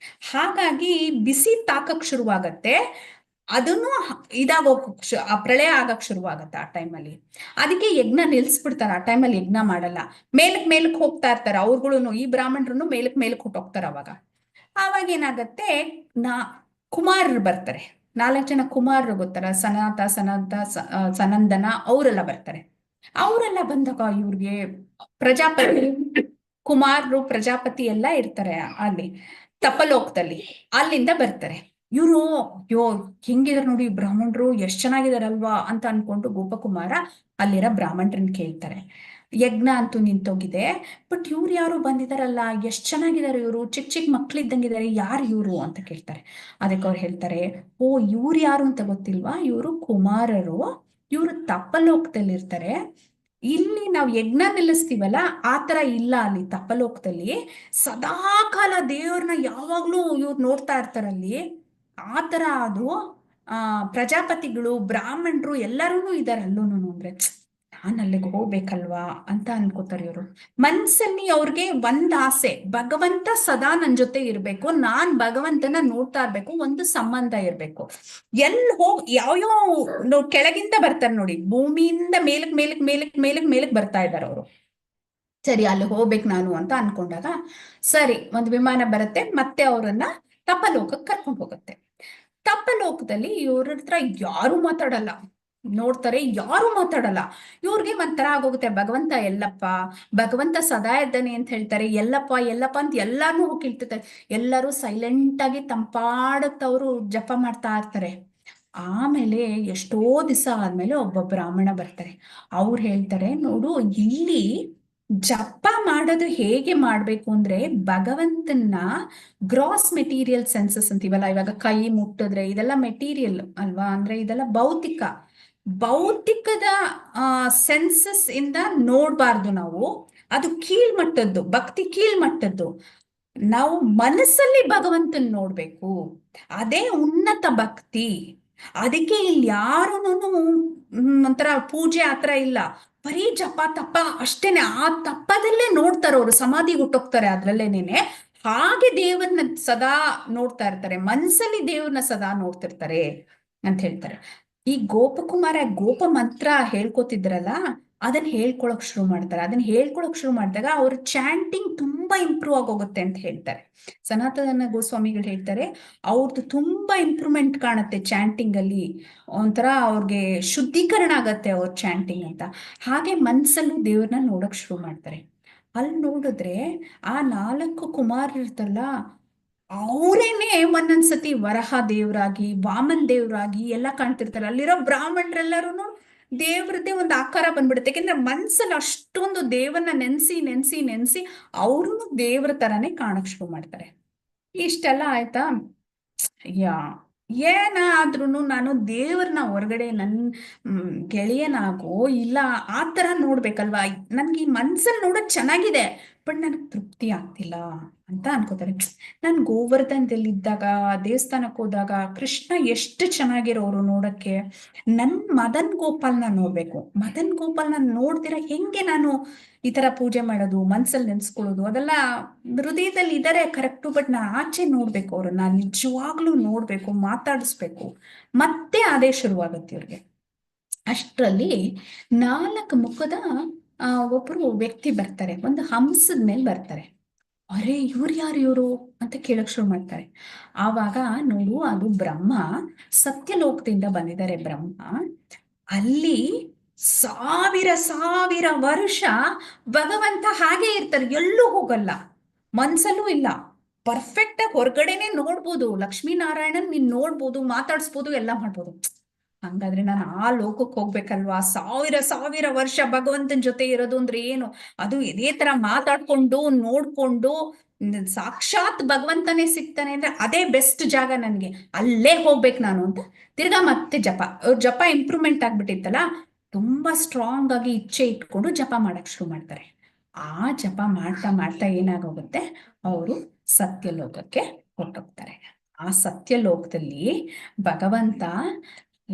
[SPEAKER 3] ಹಾಗಾಗಿ ಬಿಸಿ ತಾಕಕ್ ಶುರುವಾಗತ್ತೆ, ಅದನ್ನು ಆ ಪ್ರಳಯ ಆಗಕ್ ಶುರುವಾಗತ್ತೆ ಆ ಟೈಮಲ್ಲಿ. ಅದಕ್ಕೆ ಯಜ್ಞ ನಿಲ್ಸ್ಬಿಡ್ತಾರೆ. ಆ ಟೈಮಲ್ಲಿ ಯಜ್ಞ ಮಾಡಲ್ಲ, ಮೇಲಕ್ ಹೋಗ್ತಾ ಇರ್ತಾರೆ ಅವ್ರುಗಳು. ಈ ಬ್ರಾಹ್ಮಣರು ಮೇಲಕ್ ಹೊಟ್ಟೋಗ್ತಾರೆ. ಆವಾಗ ಏನಾಗತ್ತೆ, ಕುಮಾರರು ಬರ್ತಾರೆ. 4 ಜನ ಕುಮಾರರು ಗೊತ್ತಾರ, ಸನಂದನ ಅವರೆಲ್ಲ ಬರ್ತಾರೆ. ಅವರೆಲ್ಲ ಬಂದಾಗ ಇವ್ರಿಗೆ ಪ್ರಜಾಪತಿ ಕುಮಾರರು, ಪ್ರಜಾಪತಿ ಎಲ್ಲ ಇರ್ತಾರೆ ಅಲ್ಲಿ ತಪಲೋಕದಲ್ಲಿ. ಅಲ್ಲಿಂದ ಬರ್ತಾರೆ ಇವರು. ಹೆಂಗಿದಾರೆ ನೋಡಿ ಬ್ರಾಹ್ಮಣರು, ಎಷ್ಟ್ ಚೆನ್ನಾಗಿದಾರಲ್ವಾ ಅಂತ ಅನ್ಕೊಂಡು ಗೋಪಕುಮಾರ ಅಲ್ಲಿರೋ ಬ್ರಾಹ್ಮಣರನ್ನ ಕೇಳ್ತಾರೆ. ಯಜ್ಞ ಅಂತೂ ನಿಂತೋಗಿದೆ, ಬಟ್ ಇವ್ರು ಯಾರು ಬಂದಿದಾರಲ್ಲ, ಎಷ್ಟ್ ಚೆನ್ನಾಗಿದ್ದಾರೆ ಇವರು, ಚಿಕ್ಕ ಮಕ್ಳಿದ್ದಂಗಿದ್ದಾರೆ, ಯಾರು ಇವ್ರು ಅಂತ ಕೇಳ್ತಾರೆ. ಅದಕ್ಕೆ ಅವ್ರು ಹೇಳ್ತಾರೆ, ಓ ಇವ್ರು ಯಾರು ಅಂತ ಗೊತ್ತಿಲ್ವಾ, ಇವರು ಕುಮಾರರು, ಇವರು ತಪಲೋಕದಲ್ಲಿ ಇರ್ತಾರೆ. ಇಲ್ಲಿ ನಾವು ಯಜ್ಞ ನಿಲ್ಲಿಸ್ತೀವಲ್ಲ, ಆ ತರ ಇಲ್ಲ. ಅಲ್ಲಿ ತಪಲೋಕದಲ್ಲಿ ಸದಾ ಕಾಲ ದೇವ್ರನ್ನ ಯಾವಾಗ್ಲೂ ಇವ್ರು ನೋಡ್ತಾ ಇರ್ತಾರಲ್ಲಿ. ಆ ತರ ಅದು ಪ್ರಜಾಪತಿಗಳು, ಬ್ರಾಹ್ಮಣರು ಎಲ್ಲರೂ ಇದಾರೆ ಅಲ್ಲೂನು. ಅಂದ್ರೆ ನಾನ್ ಅಲ್ಲಿಗೆ ಹೋಗ್ಬೇಕಲ್ವಾ ಅಂತ ಅನ್ಕೋತಾರೆ ಇವರು. ಮನ್ಸಲ್ಲಿ ಅವ್ರಿಗೆ ಒಂದ್ ಆಸೆ, ಭಗವಂತ ಸದಾ ನನ್ ಜೊತೆ ಇರ್ಬೇಕು, ನಾನ್ ಭಗವಂತನ ನೋಡ್ತಾ ಇರ್ಬೇಕು, ಒಂದು ಸಂಬಂಧ ಇರ್ಬೇಕು. ಯಾವ್ಯಾವ ಕೆಳಗಿಂದ ಬರ್ತಾರೆ ನೋಡಿ, ಭೂಮಿಯಿಂದ ಮೇಲಕ್ ಬರ್ತಾ ಇದ್ದಾರೆ ಅವರು. ಸರಿ, ಅಲ್ಲಿ ಹೋಗ್ಬೇಕು ನಾನು ಅಂತ ಅನ್ಕೊಂಡಾಗ, ಸರಿ ಒಂದು ವಿಮಾನ ಬರುತ್ತೆ, ಮತ್ತೆ ಅವರನ್ನ ತಪಲೋಕಕ್ಕೆ ಕರ್ಕೊಂಡು ಹೋಗುತ್ತೆ. ತಪಲೋಕದಲ್ಲಿ ಇವ್ರ ಹತ್ರ ಯಾರು ಮಾತಾಡಲ್ಲ, ನೋಡ್ತಾರೆ, ಯಾರು ಮಾತಾಡಲ್ಲ. ಇವ್ರಿಗೆ ಒಂಥರ ಆಗೋಗುತ್ತೆ, ಭಗವಂತ ಎಲ್ಲಪ್ಪ, ಭಗವಂತ ಸದಾ ಇದ್ದಾನೆ ಅಂತ ಹೇಳ್ತಾರೆ, ಎಲ್ಲಪ್ಪ ಅಂತ ಎಲ್ಲಾರ್ನೂ ಹೋಗಿಳ್ತಿರ್ತಾರೆ. ಎಲ್ಲರೂ ಸೈಲೆಂಟ್ ಆಗಿ ತಂಪಾಡತ್ತವ್ರು ಜಪ ಮಾಡ್ತಾ ಇರ್ತಾರೆ. ಆಮೇಲೆ ಎಷ್ಟೋ ದಿವಸ ಆದ್ಮೇಲೆ ಒಬ್ಬ ಬ್ರಾಹ್ಮಣ ಬರ್ತಾರೆ. ಅವ್ರು ಹೇಳ್ತಾರೆ, ನೋಡು ಇಲ್ಲಿ ಜಪ ಮಾಡೋದು ಹೇಗೆ ಮಾಡ್ಬೇಕು ಅಂದ್ರೆ, ಭಗವಂತನ ಗ್ರಾಸ್ ಮೆಟೀರಿಯಲ್ ಸೆನ್ಸಸ್ ಅಂತೀವಲ್ಲ, ಇವಾಗ ಕೈ ಮುಟ್ಟಿದ್ರೆ ಇದೆಲ್ಲ ಮೆಟೀರಿಯಲ್ ಅಲ್ವಾ, ಅಂದ್ರೆ ಇದೆಲ್ಲ ಭೌತಿಕದ ಸೆನ್ಸಸ್ ಇಂದ ನೋಡ್ಬಾರ್ದು ನಾವು. ಅದು ಕೀಳ್ಮಟ್ಟದ್ದು ಭಕ್ತಿ, ಕೀಳ್ಮಟ್ಟದ್ದು. ನಾವು ಮನಸ್ಸಲ್ಲಿ ಭಗವಂತನ್ ನೋಡ್ಬೇಕು, ಅದೇ ಉನ್ನತ ಭಕ್ತಿ. ಅದಕ್ಕೆ ಇಲ್ಲಿ ಯಾರೂನು ಒಂಥರ ಪೂಜೆ ಆತರ ಇಲ್ಲ, ಬರೀ ಜಪ ತಪ ಅಷ್ಟೇನೆ. ಆ ತಪ್ಪದಲ್ಲೇ ನೋಡ್ತಾರೆ ಅವರು, ಸಮಾಧಿ ಹುಟ್ಟೋಗ್ತಾರೆ ಅದ್ರಲ್ಲೇನೇನೆ. ಹಾಗೆ ದೇವ್ರನ್ನ ಸದಾ ನೋಡ್ತಾ ಇರ್ತಾರೆ, ಮನ್ಸಲ್ಲಿ ದೇವ್ರನ್ನ ಸದಾ ನೋಡ್ತಿರ್ತಾರೆ ಅಂತ ಹೇಳ್ತಾರೆ. ಈ ಗೋಪಕುಮಾರ ಗೋಪ ಮಂತ್ರ ಹೇಳ್ಕೊತಿದ್ರಲ್ಲ, ಅದನ್ನ ಹೇಳ್ಕೊಳಕ್ ಶುರು ಮಾಡ್ತಾರೆ. ಅದನ್ನ ಹೇಳ್ಕೊಳಕ್ ಶುರು ಮಾಡಿದಾಗ ಅವ್ರ ಚಾಂಟಿಂಗ್ ತುಂಬಾ ಇಂಪ್ರೂವ್ ಆಗೋಗುತ್ತೆ ಅಂತ ಹೇಳ್ತಾರೆ. ಸನಾತನ ಗೋಸ್ವಾಮಿಗಳು ಹೇಳ್ತಾರೆ, ಅವ್ರದ್ದು ತುಂಬಾ ಇಂಪ್ರೂವ್ಮೆಂಟ್ ಕಾಣುತ್ತೆ ಚಾಂಟಿಂಗ್ ಅಲ್ಲಿ, ಒಂಥರ ಅವ್ರಿಗೆ ಶುದ್ಧೀಕರಣ ಆಗತ್ತೆ ಅವ್ರ ಚಾಂಟಿಂಗ್ ಅಂತ. ಹಾಗೆ ಮನ್ಸಲ್ಲೂ ದೇವ್ರನ್ನ ನೋಡಕ್ ಶುರು ಮಾಡ್ತಾರೆ. ಅಲ್ಲಿ ನೋಡಿದ್ರೆ ಆ 4 ಕುಮಾರರು ಇರ್ತಲ್ಲ, ಅವರೇನೆ ಒಂದೊಂದ್ಸತಿ ವರಹ ದೇವ್ರಾಗಿ, ವಾಮನ್ ದೇವ್ರಾಗಿ ಎಲ್ಲ ಕಾಣ್ತಿರ್ತಾರೆ. ಅಲ್ಲಿರೋ ಬ್ರಾಹ್ಮಣರೆಲ್ಲರೂ ದೇವ್ರದ್ದೇ ಒಂದು ಆಕಾರ ಬಂದ್ಬಿಡುತ್ತೆ. ಯಾಕೆಂದ್ರೆ ಮನ್ಸಲ್ಲಿ ಅಷ್ಟೊಂದು ದೇವರನ್ನ ನೆನ್ಸಿ ಅವರು ದೇವ್ರ ತರಾನೇ ಕಾಣಕ್ ಶುರು ಮಾಡ್ತಾರೆ. ಇಷ್ಟೆಲ್ಲ ಆಯ್ತಾ? ಏನಾದ್ರೂ ನಾನು ದೇವ್ರನ್ನ ಹೊರಗಡೆ ಗೆಳೆಯನಾಗೋ ಇಲ್ಲ ಆ ಥರ ನೋಡ್ಬೇಕಲ್ವಾ. ನನ್ಗೆ ಈ ಮನ್ಸಲ್ಲಿ ನೋಡೋದು ಚೆನ್ನಾಗಿದೆ, ಬಟ್ ನನಗೆ ತೃಪ್ತಿ ಆಗ್ತಿಲ್ಲ ಅಂತ ಅನ್ಕೋತಾರೆ. ನಾನು ಗೋವರ್ಧನದಲ್ಲಿದ್ದಾಗ ದೇವಸ್ಥಾನಕ್ಕೆ ಹೋದಾಗ ಕೃಷ್ಣ ಎಷ್ಟು ಚೆನ್ನಾಗಿರೋರು ನೋಡಕ್ಕೆ. ಮದನ್ ಗೋಪಾಲ್ನ ನೋಡ್ಬೇಕು. ಮದನ್ ಗೋಪಾಲ್ನ ನೋಡ್ದಿರ ಹೆಂಗೆ ನಾನು ಈ ತರ ಪೂಜೆ ಮಾಡೋದು, ಮನ್ಸಲ್ಲಿ ನೆನ್ಸ್ಕೊಳ್ಳೋದು, ಅದೆಲ್ಲ ಹೃದಯದಲ್ಲಿ ಇದಾರೆ ಕರೆಕ್ಟು, ಬಟ್ ನಾನು ಆಚೆ ನೋಡ್ಬೇಕು, ಅವ್ರನ್ನ ನಿಜವಾಗ್ಲೂ ನೋಡ್ಬೇಕು, ಮಾತಾಡಿಸ್ಬೇಕು. ಮತ್ತೆ ಅದೇ ಶುರುವಾಗುತ್ತೆ ಇವ್ರಿಗೆ. ಅಷ್ಟರಲ್ಲಿ 4 ಮುಖದ ಒಬ್ರು ವ್ಯಕ್ತಿ ಬರ್ತಾರೆ, ಒಂದು ಹಂಸದ ಮೇಲೆ ಬರ್ತಾರೆ. ಅರೆ ಇವ್ರು ಯಾರು ಇವರು ಅಂತ ಕೇಳಕ್ ಶುರು ಮಾಡ್ತಾರೆ. ಆವಾಗ ನೋಡು, ಅದು ಬ್ರಹ್ಮ, ಸತ್ಯಲೋಕದಿಂದ ಬಂದಿದ್ದಾರೆ ಬ್ರಹ್ಮ. ಅಲ್ಲಿ ಸಾವಿರ ಸಾವಿರ ವರ್ಷ ಭಗವಂತ ಹಾಗೆ ಇರ್ತಾರೆ, ಎಲ್ಲೂ ಹೋಗಲ್ಲ, ಮನ್ಸಲ್ಲೂ ಇಲ್ಲ. ಪರ್ಫೆಕ್ಟ್ ಆಗಿ ಹೊರಗಡೆನೆ ನೋಡ್ಬೋದು, ಲಕ್ಷ್ಮೀನಾರಾಯಣನ್ ನೀನ್ ನೋಡ್ಬೋದು, ಮಾತಾಡ್ಸ್ಬೋದು, ಎಲ್ಲ ಮಾಡ್ಬೋದು. ಹಂಗಾದ್ರೆ ನಾನು ಆ ಲೋಕಕ್ಕೆ ಹೋಗ್ಬೇಕಲ್ವಾ? ಸಾವಿರ ಸಾವಿರ ವರ್ಷ ಭಗವಂತನ ಜೊತೆ ಇರೋದು ಅಂದ್ರೆ ಏನು? ಅದು ಇದೇ ತರ ಮಾತಾಡ್ಕೊಂಡು ನೋಡ್ಕೊಂಡು ಸಾಕ್ಷಾತ್ ಭಗವಂತನೇ ಸಿಗ್ತಾನೆ ಅಂದ್ರೆ ಅದೇ ಬೆಸ್ಟ್ ಜಾಗ ನನ್ಗೆ, ಅಲ್ಲೇ ಹೋಗ್ಬೇಕು ನಾನು ಅಂತ. ತಿರ್ಗಾ ಮತ್ತೆ ಜಪ ಇಂಪ್ರೂವ್ಮೆಂಟ್ ಆಗ್ಬಿಟ್ಟಿತ್ತಲ್ಲ, ತುಂಬಾ ಸ್ಟ್ರಾಂಗ್ ಆಗಿ ಇಚ್ಛೆ ಇಟ್ಕೊಂಡು ಜಪ ಮಾಡಕ್ ಶುರು ಮಾಡ್ತಾರೆ. ಆ ಜಪ ಮಾಡ್ತಾ ಮಾಡ್ತಾ ಏನಾಗೋಗುತ್ತೆ, ಅವರು ಸತ್ಯಲೋಕಕ್ಕೆ ಹೊರಟೋಗ್ತಾರೆ. ಆ ಸತ್ಯಲೋಕದಲ್ಲಿ ಭಗವಂತ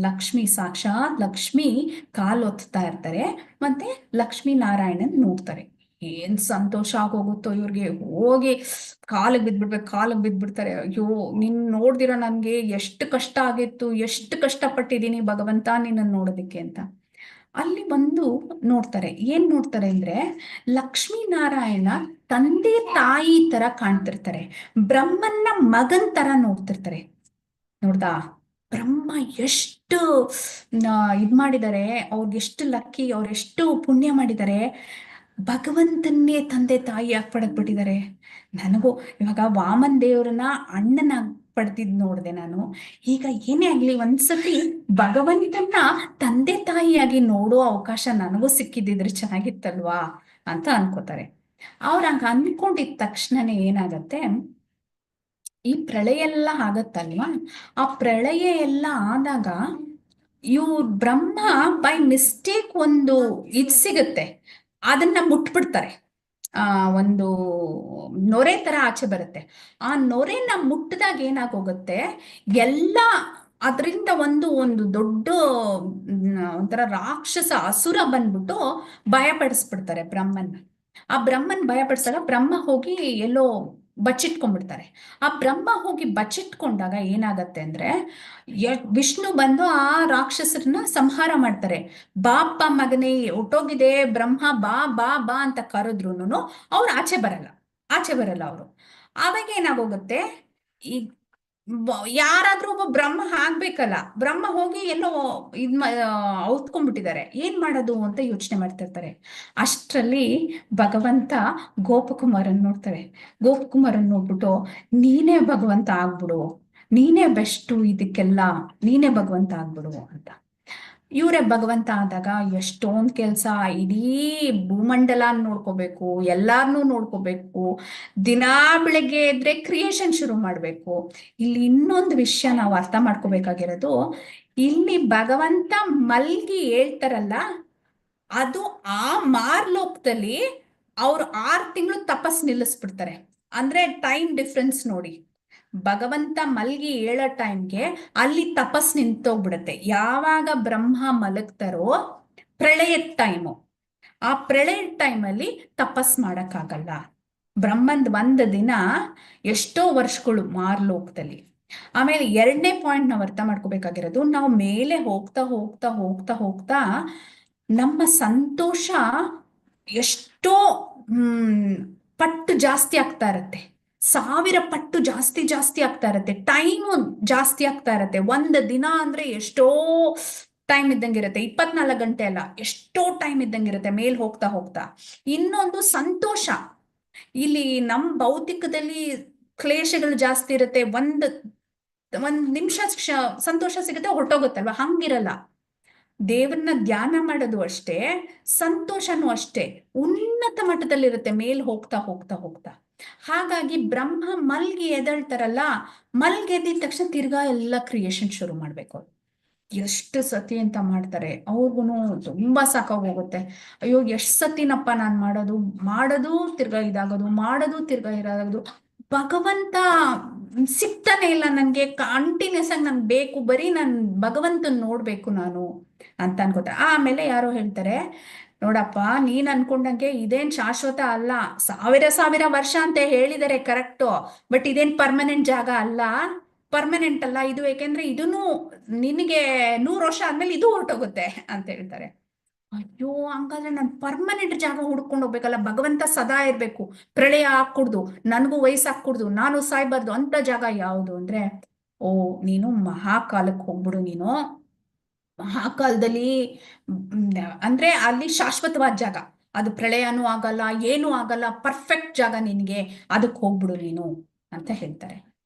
[SPEAKER 3] ಲಕ್ಷ್ಮಿ, ಸಾಕ್ಷಾತ್ ಲಕ್ಷ್ಮಿ ಕಾಲೊತ್ತಾ ಇರ್ತಾರೆ, ಮತ್ತೆ ಲಕ್ಷ್ಮೀ ನಾರಾಯಣನ್ ನೋಡ್ತಾರೆ. ಏನ್ ಸಂತೋಷ ಆಗೋಗುತ್ತೋ ಇವ್ರಿಗೆ. ಹೋಗಿ ಕಾಲಿಗೆ ಬಿದ್ಬಿಡ್ತಾರೆ. ಅಯ್ಯೋ ನಿನ್ ನೋಡ್ದಿರ ನನ್ಗೆ ಎಷ್ಟು ಕಷ್ಟ ಆಗಿತ್ತು, ಎಷ್ಟು ಕಷ್ಟಪಟ್ಟಿದ್ದೀನಿ ಭಗವಂತ ನಿನ್ನ ನೋಡೋದಿಕ್ಕೆ ಅಂತ. ಅಲ್ಲಿ ಬಂದು ನೋಡ್ತಾರೆ. ಏನ್ ನೋಡ್ತಾರೆ ಅಂದ್ರೆ, ಲಕ್ಷ್ಮೀನಾರಾಯಣ ತಂದೆ ತಾಯಿ ತರ ಕಾಣ್ತಿರ್ತಾರೆ, ಬ್ರಹ್ಮನ್ನ ಮಗನ್ ತರ ನೋಡ್ತಿರ್ತಾರೆ. ನೋಡ್ದಾ, ಬ್ರಹ್ಮ ಎಷ್ಟು ಇದ್ ಮಾಡಿದ್ದಾರೆ, ಅವ್ರಿಗೆ ಎಷ್ಟು ಲಕ್ಕಿ, ಅವ್ರೆಷ್ಟು ಪುಣ್ಯ ಮಾಡಿದ್ದಾರೆ, ಭಗವಂತನ್ನೇ ತಂದೆ ತಾಯಿಯಾಗಿ ಪಡೆದ್ಬಿಟ್ಟಿದ್ದಾರೆ. ನನಗೂ ಇವಾಗ ವಾಮನ್ ದೇವ್ರನ್ನ ಅಣ್ಣನಾಗಿ ಪಡೆದಿದ್ ನೋಡಿದೆ ನಾನು. ಈಗ ಏನೇ ಆಗ್ಲಿ ಒಂದ್ಸತಿ ಭಗವಂತನ ತಂದೆ ತಾಯಿಯಾಗಿ ನೋಡೋ ಅವಕಾಶ ನನಗೂ ಸಿಕ್ಕಿದ್ರೆ ಚೆನ್ನಾಗಿತ್ತಲ್ವಾ ಅಂತ ಅನ್ಕೋತಾರೆ. ಅವ್ರ ಹಂಗ ಅನ್ಕೊಂಡಿದ ತಕ್ಷಣನೇ ಏನಾಗತ್ತೆ, ಈ ಪ್ರಳಯ ಎಲ್ಲ ಆಗತ್ತಲ್ವಾ, ಆ ಪ್ರಳಯ ಎಲ್ಲ ಆದಾಗ ಇವ್ರು ಬ್ರಹ್ಮ ಬೈ ಮಿಸ್ಟೇಕ್ ಒಂದು ಇದ್ ಸಿಗುತ್ತೆ, ಅದನ್ನ ಮುಟ್ಬಿಡ್ತಾರೆ. ಒಂದು ನೊರೆ ತರ ಆಚೆ ಬರುತ್ತೆ. ಆ ನೊರೆನ ಮುಟ್ಟಿದಾಗ ಏನಾಗೋಗುತ್ತೆ, ಎಲ್ಲ ಅದರಿಂದ ಒಂದು ದೊಡ್ಡ ಒಂಥರ ರಾಕ್ಷಸ ಅಸುರ ಬಂದ್ಬಿಟ್ಟು ಭಯಪಡಿಸ್ಬಿಡ್ತಾರೆ ಬ್ರಹ್ಮನ್. ಆ ಬ್ರಹ್ಮನ್ ಭಯಪಡಿಸಿದಾಗ ಬ್ರಹ್ಮ ಹೋಗಿ ಎಲ್ಲೋ ಬಚ್ಚಿಟ್ಕೊಂಡ್ಬಿಡ್ತಾರೆ. ಆ ಬ್ರಹ್ಮ ಹೋಗಿ ಬಚ್ಚಿಟ್ಕೊಂಡಾಗ ಏನಾಗತ್ತೆ ಅಂದ್ರೆ, ವಿಷ್ಣು ಬಂದು ಆ ರಾಕ್ಷಸರನ್ನ ಸಂಹಾರ ಮಾಡ್ತಾರೆ. ಬಾಪ್ಪ ಮಗನೇ ಹೊಟ್ಟೋಗಿದೆ ಬ್ರಹ್ಮ, ಬಾ ಬಾ ಬಾ ಅಂತ ಕರೆದ್ರುನು ಅವ್ರು ಆಚೆ ಬರಲ್ಲ ಅವರು. ಆವಾಗ ಏನಾಗೋಗುತ್ತೆ, ಈ ಯಾರಾದ್ರೂ ಒಬ್ಬ ಬ್ರಹ್ಮ ಆಗ್ಬೇಕಲ್ಲ, ಬ್ರಹ್ಮ ಹೋಗಿ ಎಲ್ಲೋ ಔತ್ಕೊಂಡ್ಬಿಟ್ಟಿದ್ದಾರೆ, ಏನ್ ಮಾಡೋದು ಅಂತ ಯೋಚನೆ ಮಾಡ್ತಿರ್ತಾರೆ. ಅಷ್ಟರಲ್ಲಿ ಭಗವಂತ ಗೋಪಕುಮಾರನ್ ನೋಡ್ತಾರೆ. ಗೋಪಕುಮಾರನ್ ನೋಡ್ಬಿಟ್ಟು, ನೀನೇ ಭಗವಂತ ಆಗ್ಬಿಡು, ನೀನೇ ಬೆಸ್ಟು, ಇದಕ್ಕೆಲ್ಲ ನೀನೇ ಭಗವಂತ ಆಗ್ಬಿಡು ಅಂತ. ಇವರೇ ಭಗವಂತ ಆದಾಗ ಎಷ್ಟೊಂದ್ ಕೆಲ್ಸ, ಇಡೀ ಭೂಮಂಡಲ ನೋಡ್ಕೋಬೇಕು, ಎಲ್ಲಾರ್ನೂ ನೋಡ್ಕೋಬೇಕು, ದಿನಾ ಬೆಳಗ್ಗೆ ಎದ್ರೆ ಕ್ರಿಯೇಷನ್ ಶುರು ಮಾಡ್ಬೇಕು. ಇಲ್ಲಿ ಇನ್ನೊಂದು ವಿಷಯ ನಾವು ಅರ್ಥ ಮಾಡ್ಕೋಬೇಕಾಗಿರೋದು, ಇಲ್ಲಿ ಭಗವಂತ ಮಲ್ಗಿ ಹೇಳ್ತಾರಲ್ಲ, ಅದು ಆ ಮಾರ್ಲೋಕದಲ್ಲಿ ಅವ್ರು 6 ತಿಂಗಳು ತಪಸ್ ನಿಲ್ಲಿಸ್ಬಿಡ್ತಾರೆ. ಅಂದ್ರೆ ಟೈಮ್ ಡಿಫ್ರೆನ್ಸ್ ನೋಡಿ, ಭಗವಂತ ಮಲ್ಗಿ ಹೇಳೋ ಟೈಮ್ಗೆ ಅಲ್ಲಿ ತಪಸ್ ನಿಂತೋಗ್ಬಿಡತ್ತೆ. ಯಾವಾಗ ಬ್ರಹ್ಮ ಮಲಗ್ತಾರೋ ಪ್ರಳಯದ ಟೈಮು, ಆ ಪ್ರಳಯದ ಟೈಮಲ್ಲಿ ತಪಸ್ ಮಾಡಕ್ಕಾಗಲ್ಲ. ಬ್ರಹ್ಮಂದ್ 1 ದಿನ ಎಷ್ಟೋ ವರ್ಷಗಳು ಮಾರ್ಲೋಕದಲ್ಲಿ. ಆಮೇಲೆ 2ನೇ ಪಾಯಿಂಟ್ ನಾವು ಅರ್ಥ ಮಾಡ್ಕೋಬೇಕಾಗಿರೋದು, ನಾವು ಮೇಲೆ ಹೋಗ್ತಾ ಹೋಗ್ತಾ ಹೋಗ್ತಾ ಹೋಗ್ತಾ ನಮ್ಮ ಸಂತೋಷ ಎಷ್ಟೋ ಪಟ್ಟು ಜಾಸ್ತಿ ಆಗ್ತಾ ಇರತ್ತೆ, 1000 ಪಟ್ಟು ಜಾಸ್ತಿ ಆಗ್ತಾ ಇರತ್ತೆ. ಟೈಮು ಜಾಸ್ತಿ ಆಗ್ತಾ ಇರತ್ತೆ. 1 ದಿನ ಅಂದ್ರೆ ಎಷ್ಟೋ ಟೈಮ್ ಇದ್ದಂಗಿರತ್ತೆ, 24 ಗಂಟೆ ಅಲ್ಲ, ಎಷ್ಟೋ ಟೈಮ್ ಇದ್ದಂಗಿರತ್ತೆ ಮೇಲ್ ಹೋಗ್ತಾ ಹೋಗ್ತಾ. ಇನ್ನೊಂದು ಸಂತೋಷ, ಇಲ್ಲಿ ನಮ್ ಭೌತಿಕದಲ್ಲಿ ಕ್ಲೇಶಗಳು ಜಾಸ್ತಿ ಇರುತ್ತೆ. ಒಂದ್ ನಿಮಿಷ ಸಂತೋಷ ಸಿಗುತ್ತೆ, ಹೊರಟೋಗುತ್ತಲ್ವಾ, ಹಂಗಿರಲ್ಲ. ದೇವ್ರನ್ನ ಧ್ಯಾನ ಮಾಡೋದು ಅಷ್ಟೇ, ಸಂತೋಷನೂ ಅಷ್ಟೇ ಉನ್ನತ ಮಟ್ಟದಲ್ಲಿರುತ್ತೆ ಮೇಲ್ ಹೋಗ್ತಾ ಹೋಗ್ತಾ ಹೋಗ್ತಾ. ಹಾಗಾಗಿ ಬ್ರಹ್ಮ ಮಲ್ಗಿ ಎದ್ದೇಳ್ತಾರಲ್ಲ, ಮಲ್ಗೆದ್ದಿದ ತಕ್ಷಣ ತಿರ್ಗಾ ಎಲ್ಲ ಕ್ರಿಯೇಷನ್ ಶುರು ಮಾಡ್ಬೇಕು. ಎಷ್ಟು ಸತಿ ಅಂತ ಮಾಡ್ತಾರೆ, ಅವ್ರಿಗೂ ತುಂಬಾ ಸಾಕಾಗೋಗುತ್ತೆ. ಅಯ್ಯೋ ಎಷ್ಟ್ ಸತಿನಪ್ಪ ನಾನ್ ಮಾಡೋದು ತಿರ್ಗಾ ಇದಾಗೋದು, ಮಾಡೋದು ತಿರ್ಗಾ ಇದಾಗೋದು. ಭಗವಂತ ಸಿಗ್ತಾನೆ ಇಲ್ಲ ನನ್ಗೆ, ಕಂಟಿನ್ಯೂಸ್ ಆಗಿ ನನ್ಗೆ ಬೇಕು, ಬರೀ ನಾನು ಭಗವಂತನ್ ನೋಡ್ಬೇಕು ನಾನು ಅಂತ ಅನ್ಕೋತಾರೆ. ಆಮೇಲೆ ಯಾರೋ ಹೇಳ್ತಾರೆ, ನೋಡಪ್ಪ ನೀನ್ ಅನ್ಕೊಂಡಂಗೆ ಇದೇನ್ ಶಾಶ್ವತ ಅಲ್ಲ, ಸಾವಿರ ವರ್ಷ ಅಂತ ಹೇಳಿದರೆ ಕರೆಕ್ಟು, ಬಟ್ ಇದೇನ್ ಪರ್ಮನೆಂಟ್ ಜಾಗ ಅಲ್ಲ, ಪರ್ಮನೆಂಟ್ ಅಲ್ಲ ಇದು, ಯಾಕೆಂದ್ರೆ ಇದನ್ನು ನಿನಗೆ 100 ವರ್ಷ ಆದ್ಮೇಲೆ ಇದು ಹೊರಟೋಗುತ್ತೆ ಅಂತ ಹೇಳ್ತಾರೆ. ಅಯ್ಯೋ ಹಂಗಾದ್ರೆ ನಾನು ಪರ್ಮನೆಂಟ್ ಜಾಗ ಹುಡ್ಕೊಂಡು ಹೋಗ್ಬೇಕಲ್ಲ, ಭಗವಂತ ಸದಾ ಇರ್ಬೇಕು, ಪ್ರಳಯ ಹಾಕ್ಕೊಡ್ದು, ನನಗೂ ವಯಸ್ಸು ಹಾಕ್ಕೊಡ್ದು, ನಾನು ಸಾಯ್ಬಾರ್ದು ಅಂತ ಜಾಗ ಯಾವುದು ಅಂದ್ರೆ, ಓ ನೀನು ಮಹಾಕಾಲಕ್ಕೆ ಹೋಗ್ಬಿಡು. ನೀನು ಮಹಾಕಾಲದಲ್ಲಿ ಅಂದ್ರೆ ಅಲ್ಲಿ ಶಾಶ್ವತವಾದ ಜಾಗ, ಅದು ಪ್ರಳಯನೂ ಆಗಲ್ಲ, ಏನೂ ಆಗಲ್ಲ, ಪರ್ಫೆಕ್ಟ್ ಜಾಗ ನಿನ್ಗೆ, ಅದಕ್ಕೆ ಹೋಗ್ಬಿಡು ನೀನು ಅಂತ ಹೇಳ್ತಾರೆ.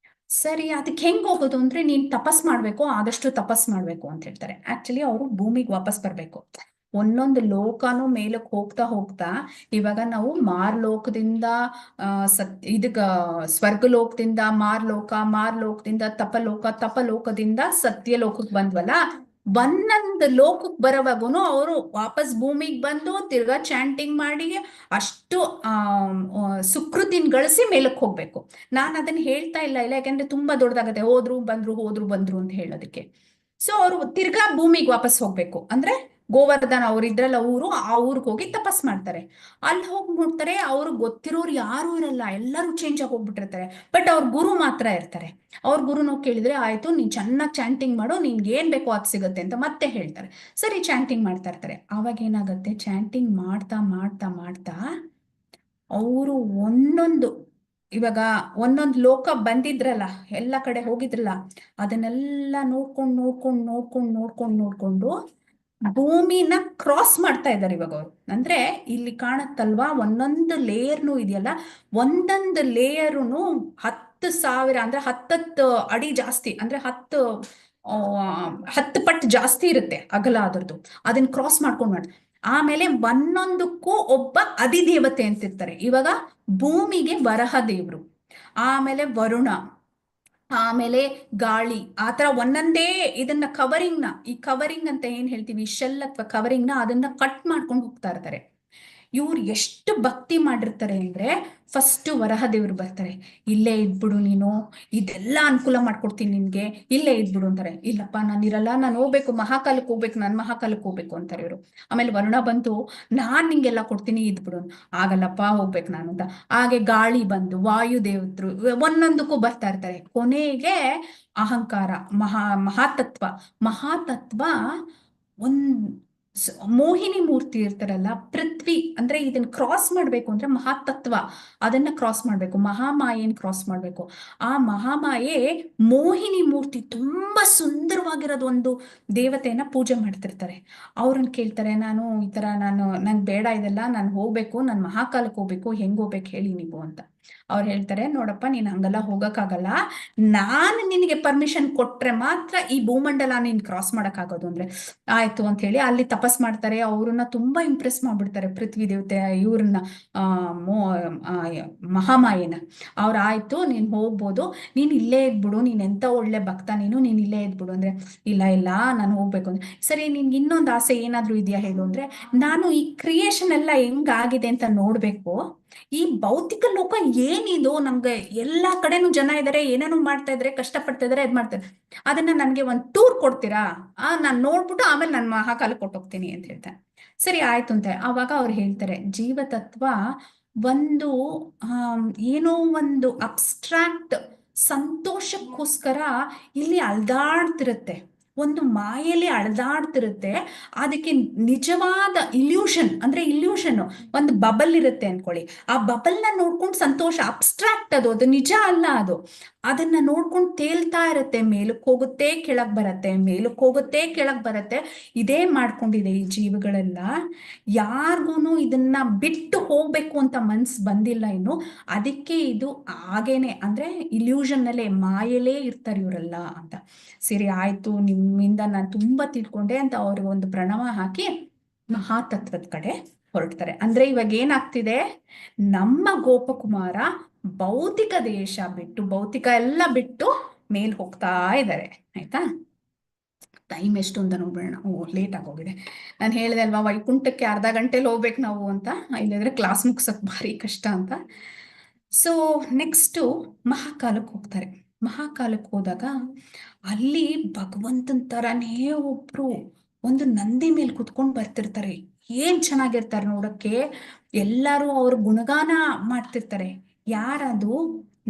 [SPEAKER 3] ಸರಿ ಅದಕ್ಕೆ ಹೆಂಗ್ ಹೋಗೋದು ಅಂದ್ರೆ, ನೀನ್ ತಪಸ್ ಮಾಡ್ಬೇಕು, ಆದಷ್ಟು ತಪಸ್ ಮಾಡ್ಬೇಕು ಅಂತ ಹೇಳ್ತಾರೆ. ಆಕ್ಚುಲಿ ಅವರು ಭೂಮಿಗೆ ವಾಪಸ್ ಬರ್ಬೇಕು. ಒಂದೊಂದು ಲೋಕನೂ ಮೇಲಕ್ಕೆ ಹೋಗ್ತಾ ಹೋಗ್ತಾ, ಇವಾಗ ನಾವು ಮಾರ್ಲೋಕದಿಂದ ಇದಕ್ಕ ಸ್ವರ್ಗಲೋಕದಿಂದ ಮಾರ್ಲೋಕದಿಂದ ತಪಲೋಕದಿಂದ ಸತ್ಯಲೋಕಕ್ಕೆ ಬಂದ್ವಲ್ಲ, ಒಂದೊಂದು ಲೋಕಕ್ಕೆ ಬರೋವಾಗೂ ಅವರು ವಾಪಸ್ ಭೂಮಿಗೆ ಬಂದು ತಿರ್ಗಾ ಚಾಂಟಿಂಗ್ ಮಾಡಿ ಅಷ್ಟು ಸುಕೃತಿನ ಗಳಿಸಿ ಮೇಲಕ್ಕೆ ಹೋಗ್ಬೇಕು. ನಾನು ಅದನ್ನ ಹೇಳ್ತಾ ಇಲ್ಲ ಯಾಕಂದ್ರೆ ತುಂಬಾ ದೊಡ್ಡದಾಗತ್ತೆ, ಹೋದ್ರು ಬಂದ್ರು ಅಂತ ಹೇಳೋದಕ್ಕೆ. ಸೊ ಅವರು ತಿರ್ಗಾ ಭೂಮಿಗೆ ವಾಪಸ್ ಹೋಗ್ಬೇಕು. ಅಂದ್ರೆ ಗೋವರ್ಧನ ಅವ್ರು ಇದ್ರಲ್ಲ ಊರು, ಆ ಊರಿಗೆ ಹೋಗಿ ತಪಸ್ ಮಾಡ್ತಾರೆ. ಅಲ್ಲಿ ಹೋಗಿ ನೋಡ್ತಾರೆ, ಅವ್ರು ಗೊತ್ತಿರೋರು ಯಾರು ಇರಲ್ಲ, ಎಲ್ಲರೂ ಚೇಂಜ್ ಆಗಿ ಹೋಗ್ಬಿಟ್ಟಿರ್ತಾರೆ. ಬಟ್ ಅವ್ರ ಗುರು ಮಾತ್ರ ಇರ್ತಾರೆ. ಅವ್ರ ಗುರುನ ಕೇಳಿದ್ರೆ, ಆಯ್ತು ನೀನ್ ಚೆನ್ನಾಗಿ ಚಾಂಟಿಂಗ್ ಮಾಡು, ನಿನ್ಗೆ ಏನ್ ಬೇಕೋ ಅದು ಸಿಗುತ್ತೆ ಅಂತ ಮತ್ತೆ ಹೇಳ್ತಾರೆ. ಸರಿ ಚಾಂಟಿಂಗ್ ಮಾಡ್ತಾ ಇರ್ತಾರೆ. ಅವಾಗ ಏನಾಗುತ್ತೆ, ಚಾಂಟಿಂಗ್ ಮಾಡ್ತಾ ಮಾಡ್ತಾ ಮಾಡ್ತಾ ಅವರು ಇವಾಗ ಒಂದೊಂದು ಲೋಕ ಬಂದಿದ್ರಲ್ಲ, ಎಲ್ಲ ಕಡೆ ಹೋಗಿದ್ರಲ್ಲ, ಅದನ್ನೆಲ್ಲ ನೋಡ್ಕೊಂಡು ಭೂಮಿನ ಕ್ರಾಸ್ ಮಾಡ್ತಾ ಇದ್ದಾರೆ ಇವಾಗ ಅವರು. ಅಂದ್ರೆ ಇಲ್ಲಿ ಕಾಣತ್ತಲ್ವಾ, ಒಂದೊಂದು ಲೇಯರ್ನು ಇದೆಯಲ್ಲ, ಒಂದೊಂದು ಲೇಯರುನು 10,000 ಅಂದ್ರೆ 10 ಅಡಿ ಜಾಸ್ತಿ, ಅಂದ್ರೆ 10 ಪಟ್ಟು ಜಾಸ್ತಿ ಇರುತ್ತೆ ಅಗಲ ಅದರದ್ದು. ಅದನ್ನ ಕ್ರಾಸ್ ಮಾಡ್ಕೊಂಡು ಆಮೇಲೆ ಒಂದೊಂದಕ್ಕೂ ಒಬ್ಬ ಅಧಿದೇವತೆ ಅಂತಿರ್ತಾರೆ. ಇವಾಗ ಭೂಮಿಗೆ ವರಹ ದೇವ್ರು, ಆಮೇಲೆ ವರುಣ, ಆಮೇಲೆ ಗಾಳಿ, ಆತರ ಒಂದೊಂದೇ ಇದನ್ನ ಈ ಕವರಿಂಗ್ ಅಂತ ಏನ್ ಹೇಳ್ತೀವಿ, ಶೆಲ್ ಅಥವಾ ಕವರಿಂಗ್ ನ ಅದನ್ನ ಕಟ್ ಮಾಡ್ಕೊಂಡು ಹೋಗ್ತಾ ಇರ್ತಾರೆ. ಇವ್ರು ಎಷ್ಟು ಭಕ್ತಿ ಮಾಡಿರ್ತಾರೆ ಅಂದ್ರೆ, ಫಸ್ಟ್ ವರಹ ದೇವ್ರು ಬರ್ತಾರೆ, ಇಲ್ಲೇ ಇದ್ಬಿಡು ನೀನು, ಇದೆಲ್ಲ ಅನುಕೂಲ ಮಾಡ್ಕೊಡ್ತೀನಿ ನಿನ್ಗೆ, ಇಲ್ಲೇ ಇದ್ಬಿಡು ಅಂತಾರೆ. ಇಲ್ಲಪ್ಪ ನಾನಿರಲ್ಲ, ನಾನು ಹೋಗ್ಬೇಕು, ಮಹಾಕಾಲಕ್ಕೆ ಹೋಗ್ಬೇಕು, ನಾನು ಮಹಾಕಾಲಕ್ಕೆ ಹೋಗ್ಬೇಕು ಅಂತಾರೆ ಇವರು. ಆಮೇಲೆ ವರುಣ ಬಂತು, ನಾನ್ ನಿಂಗೆಲ್ಲ ಕೊಡ್ತೀನಿ ಇದ್ಬಿಡು, ಆಗಲ್ಲಪ್ಪ ಹೋಗ್ಬೇಕು ನಾನು ಅಂತ. ಹಾಗೆ ಗಾಳಿ ಬಂದು, ವಾಯು ದೇವತರು ಒಂದೊಂದಕ್ಕೂ ಬರ್ತಾ ಇರ್ತಾರೆ. ಕೊನೆಗೆ ಅಹಂಕಾರ, ಮಹಾತತ್ವ ಮೋಹಿನಿ ಮೂರ್ತಿ ಇರ್ತಾರಲ್ಲ, ಪೃಥ್ವಿ, ಅಂದ್ರೆ ಇದನ್ನ ಕ್ರಾಸ್ ಮಾಡ್ಬೇಕು ಅಂದ್ರೆ ಮಹಾತತ್ವ ಅದನ್ನ ಕ್ರಾಸ್ ಮಾಡ್ಬೇಕು, ಮಹಾಮಾಯೆನ್ ಕ್ರಾಸ್ ಮಾಡ್ಬೇಕು. ಆ ಮಹಾಮಾಯೆ ಮೋಹಿನಿ ಮೂರ್ತಿ ತುಂಬಾ ಸುಂದರವಾಗಿರೋದು ಒಂದು ದೇವತೆಯನ್ನ ಪೂಜೆ ಮಾಡ್ತಿರ್ತಾರೆ. ಅವ್ರನ್ನ ಕೇಳ್ತಾರೆ, ನಾನು ಈ ತರ ನನ್ ಬೇಡ ಇದೆಲ್ಲ, ನಾನು ಹೋಗ್ಬೇಕು, ನಾನು ಮಹಾಕಾಲಕ್ಕೆ ಹೋಗ್ಬೇಕು, ಹೆಂಗ್ ಹೋಗ್ಬೇಕು ಹೇಳಿ ನೀವು ಅಂತ. ಅವ್ರು ಹೇಳ್ತಾರೆ, ನೋಡಪ್ಪ ನೀನ್ ಹಂಗೆಲ್ಲ ಹೋಗಕ್ಕಾಗಲ್ಲ, ನಾನು ನಿನಗೆ ಪರ್ಮಿಷನ್ ಕೊಟ್ರೆ ಮಾತ್ರ ಈ ಭೂಮಂಡಲ ನೀನ್ ಕ್ರಾಸ್ ಮಾಡಕ್ ಆಗೋದು. ಅಂದ್ರೆ ಆಯ್ತು ಅಂತ ಹೇಳಿ ಅಲ್ಲಿ ತಪಸ್ ಮಾಡ್ತಾರೆ. ಅವ್ರನ್ನ ತುಂಬಾ ಇಂಪ್ರೆಸ್ ಮಾಡ್ಬಿಡ್ತಾರೆ ಪೃಥ್ವಿ ದೇವತೆ ಇವ್ರನ್ನ, ಮಹಾಮಾಯೆನ. ಆಯ್ತು ನೀನ್ ಹೋಗ್ಬೋದು, ನೀನ್ ಇಲ್ಲೇ ಇದ್ಬಿಡು, ನೀನ್ ಎಂತ ಒಳ್ಳೆ ಭಕ್ತ ನೀನ್ ಇಲ್ಲೇ ಇದ್ಬಿಡು ಅಂದ್ರೆ, ಇಲ್ಲ ನಾನು ಹೋಗ್ಬೇಕು ಅಂದ್ರೆ, ಸರಿ ನಿನ್ಗೆ ಇನ್ನೊಂದು ಆಸೆ ಏನಾದ್ರು ಇದೆಯಾ ಹೇಳು ಅಂದ್ರೆ, ನಾನು ಈ ಕ್ರಿಯೇಷನ್ ಎಲ್ಲ ಹೆಂಗಾಗಿದೆ ಅಂತ ನೋಡ್ಬೇಕು, ಈ ಭೌತಿಕ ಲೋಕ ಏನಿದು, ನಮ್ಗೆ ಎಲ್ಲಾ ಕಡೆನೂ ಜನ ಇದಾರೆ, ಏನೇನು ಮಾಡ್ತಾ ಇದಾರೆ, ಕಷ್ಟ ಪಡ್ತಾ ಇದಾರೆ, ಇದ್ ಮಾಡ್ತಾರೆ, ಅದನ್ನ ನನ್ಗೆ ಒಂದ್ ಟೂರ್ ಕೊಡ್ತೀರಾ, ನಾನ್ ನೋಡ್ಬಿಟ್ಟು ಆಮೇಲೆ ನಾನು ಮಹಾಕಾಲಕ್ಕೆ ಕೊಟ್ಟೋಗ್ತೀನಿ ಅಂತ ಹೇಳ್ತಾರೆ. ಸರಿ ಆಯ್ತು ಅಂತ ಅವಾಗ ಅವ್ರು ಹೇಳ್ತಾರೆ, ಜೀವತತ್ವ ಒಂದು ಏನೋ ಒಂದು ಅಬ್ಸ್ಟ್ರಾಕ್ಟ್ ಸಂತೋಷಕ್ಕೋಸ್ಕರ ಇಲ್ಲಿ ಅಳ್ದಾಡ್ತಿರುತ್ತೆ, ಒಂದು ಮಾಯೆಯಲ್ಲಿ ಅಳ್ದಾಡ್ತಿರುತ್ತೆ. ಅದಕ್ಕೆ ನಿಜವಾದ ಇಲ್ಯೂಷನ್ ಒಂದು ಬಬಲ್ ಇರುತ್ತೆ ಅನ್ಕೊಳ್ಳಿ, ಆ ಬಬಲ್ ನ ನೋಡ್ಕೊಂಡು ಸಂತೋಷ, ಅಬ್ಸ್ಟ್ರಾಕ್ಟ್ ಅದು ನಿಜ ಅಲ್ಲ, ಅದನ್ನ ನೋಡ್ಕೊಂಡು ತೇಲ್ತಾ ಇರುತ್ತೆ, ಮೇಲಕ್ಕೆ ಹೋಗುತ್ತೆ ಕೆಳಗ್ ಬರುತ್ತೆ, ಮೇಲಕ್ಕೆ ಹೋಗುತ್ತೆ ಕೆಳಗ್ ಬರುತ್ತೆ. ಇದೇ ಮಾಡ್ಕೊಂಡಿದೆ ಈ ಜೀವಗಳೆಲ್ಲ. ಯಾರಿಗೂ ಇದನ್ನ ಬಿಟ್ಟು ಹೋಗ್ಬೇಕು ಅಂತ ಮನ್ಸ್ ಬಂದಿಲ್ಲ ಇನ್ನು. ಅದಕ್ಕೆ ಇದು ಹಾಗೇನೆ, ಅಂದ್ರೆ ಇಲ್ಯೂಷನ್ ಅಲ್ಲೇ, ಮಾಯೆಲೇ ಇರ್ತಾರೆ ಇವರೆಲ್ಲ ಅಂತ. ಸರಿ ಆಯ್ತು, ನಿಮ್ಮಿಂದ ನಾನು ತುಂಬಾ ತಿಳ್ಕೊಂಡೆ ಅಂತ ಅವ್ರಿಗೆ ಒಂದು ಪ್ರಣವ ಹಾಕಿ ಮಹಾತತ್ವದ ಕಡೆ ಹೊರಡ್ತಾರೆ. ಅಂದ್ರೆ ಇವಾಗ ಏನಾಗ್ತಿದೆ, ನಮ್ಮ ಗೋಪಕುಮಾರ ಭೌತಿಕ ದೇಶ ಬಿಟ್ಟು, ಭೌತಿಕ ಎಲ್ಲ ಬಿಟ್ಟು ಮೇಲ್ ಹೋಗ್ತಾ ಇದ್ದಾರೆ. ಆಯ್ತಾ? ಟೈಮ್ ಎಷ್ಟು ಅಂತ ನೋಡ್ಬೇಡ. ಲೇಟ್ ಆಗೋಗಿದೆ. ನಾನು ಹೇಳಿದೆ ಅಲ್ವಾ, ವೈಕುಂಠಕ್ಕೆ ಅರ್ಧ ಗಂಟೆಲಿ ಹೋಗ್ಬೇಕು ನಾವು ಅಂತ, ಇಲ್ಲದ್ರೆ ಕ್ಲಾಸ್ ಮುಗ್ಸಕ್ ಭಾರಿ ಕಷ್ಟ ಅಂತ. ಸೊ ನೆಕ್ಸ್ಟು ಮಹಾಕಾಲಕ್ಕೆ ಹೋಗ್ತಾರೆ. ಮಹಾಕಾಲಕ್ಕೆ ಹೋದಾಗ ಅಲ್ಲಿ ಭಗವಂತನ ತರನೇ ಒಬ್ರು ಒಂದು ನಂದಿ ಮೇಲೆ ಕುತ್ಕೊಂಡು ಬರ್ತಿರ್ತಾರೆ. ಏನ್ ಚೆನ್ನಾಗಿರ್ತಾರೆ ನೋಡಕ್ಕೆ. ಎಲ್ಲರೂ ಅವ್ರ ಗುಣಗಾನ ಮಾಡ್ತಿರ್ತಾರೆ. ಯಾರದು?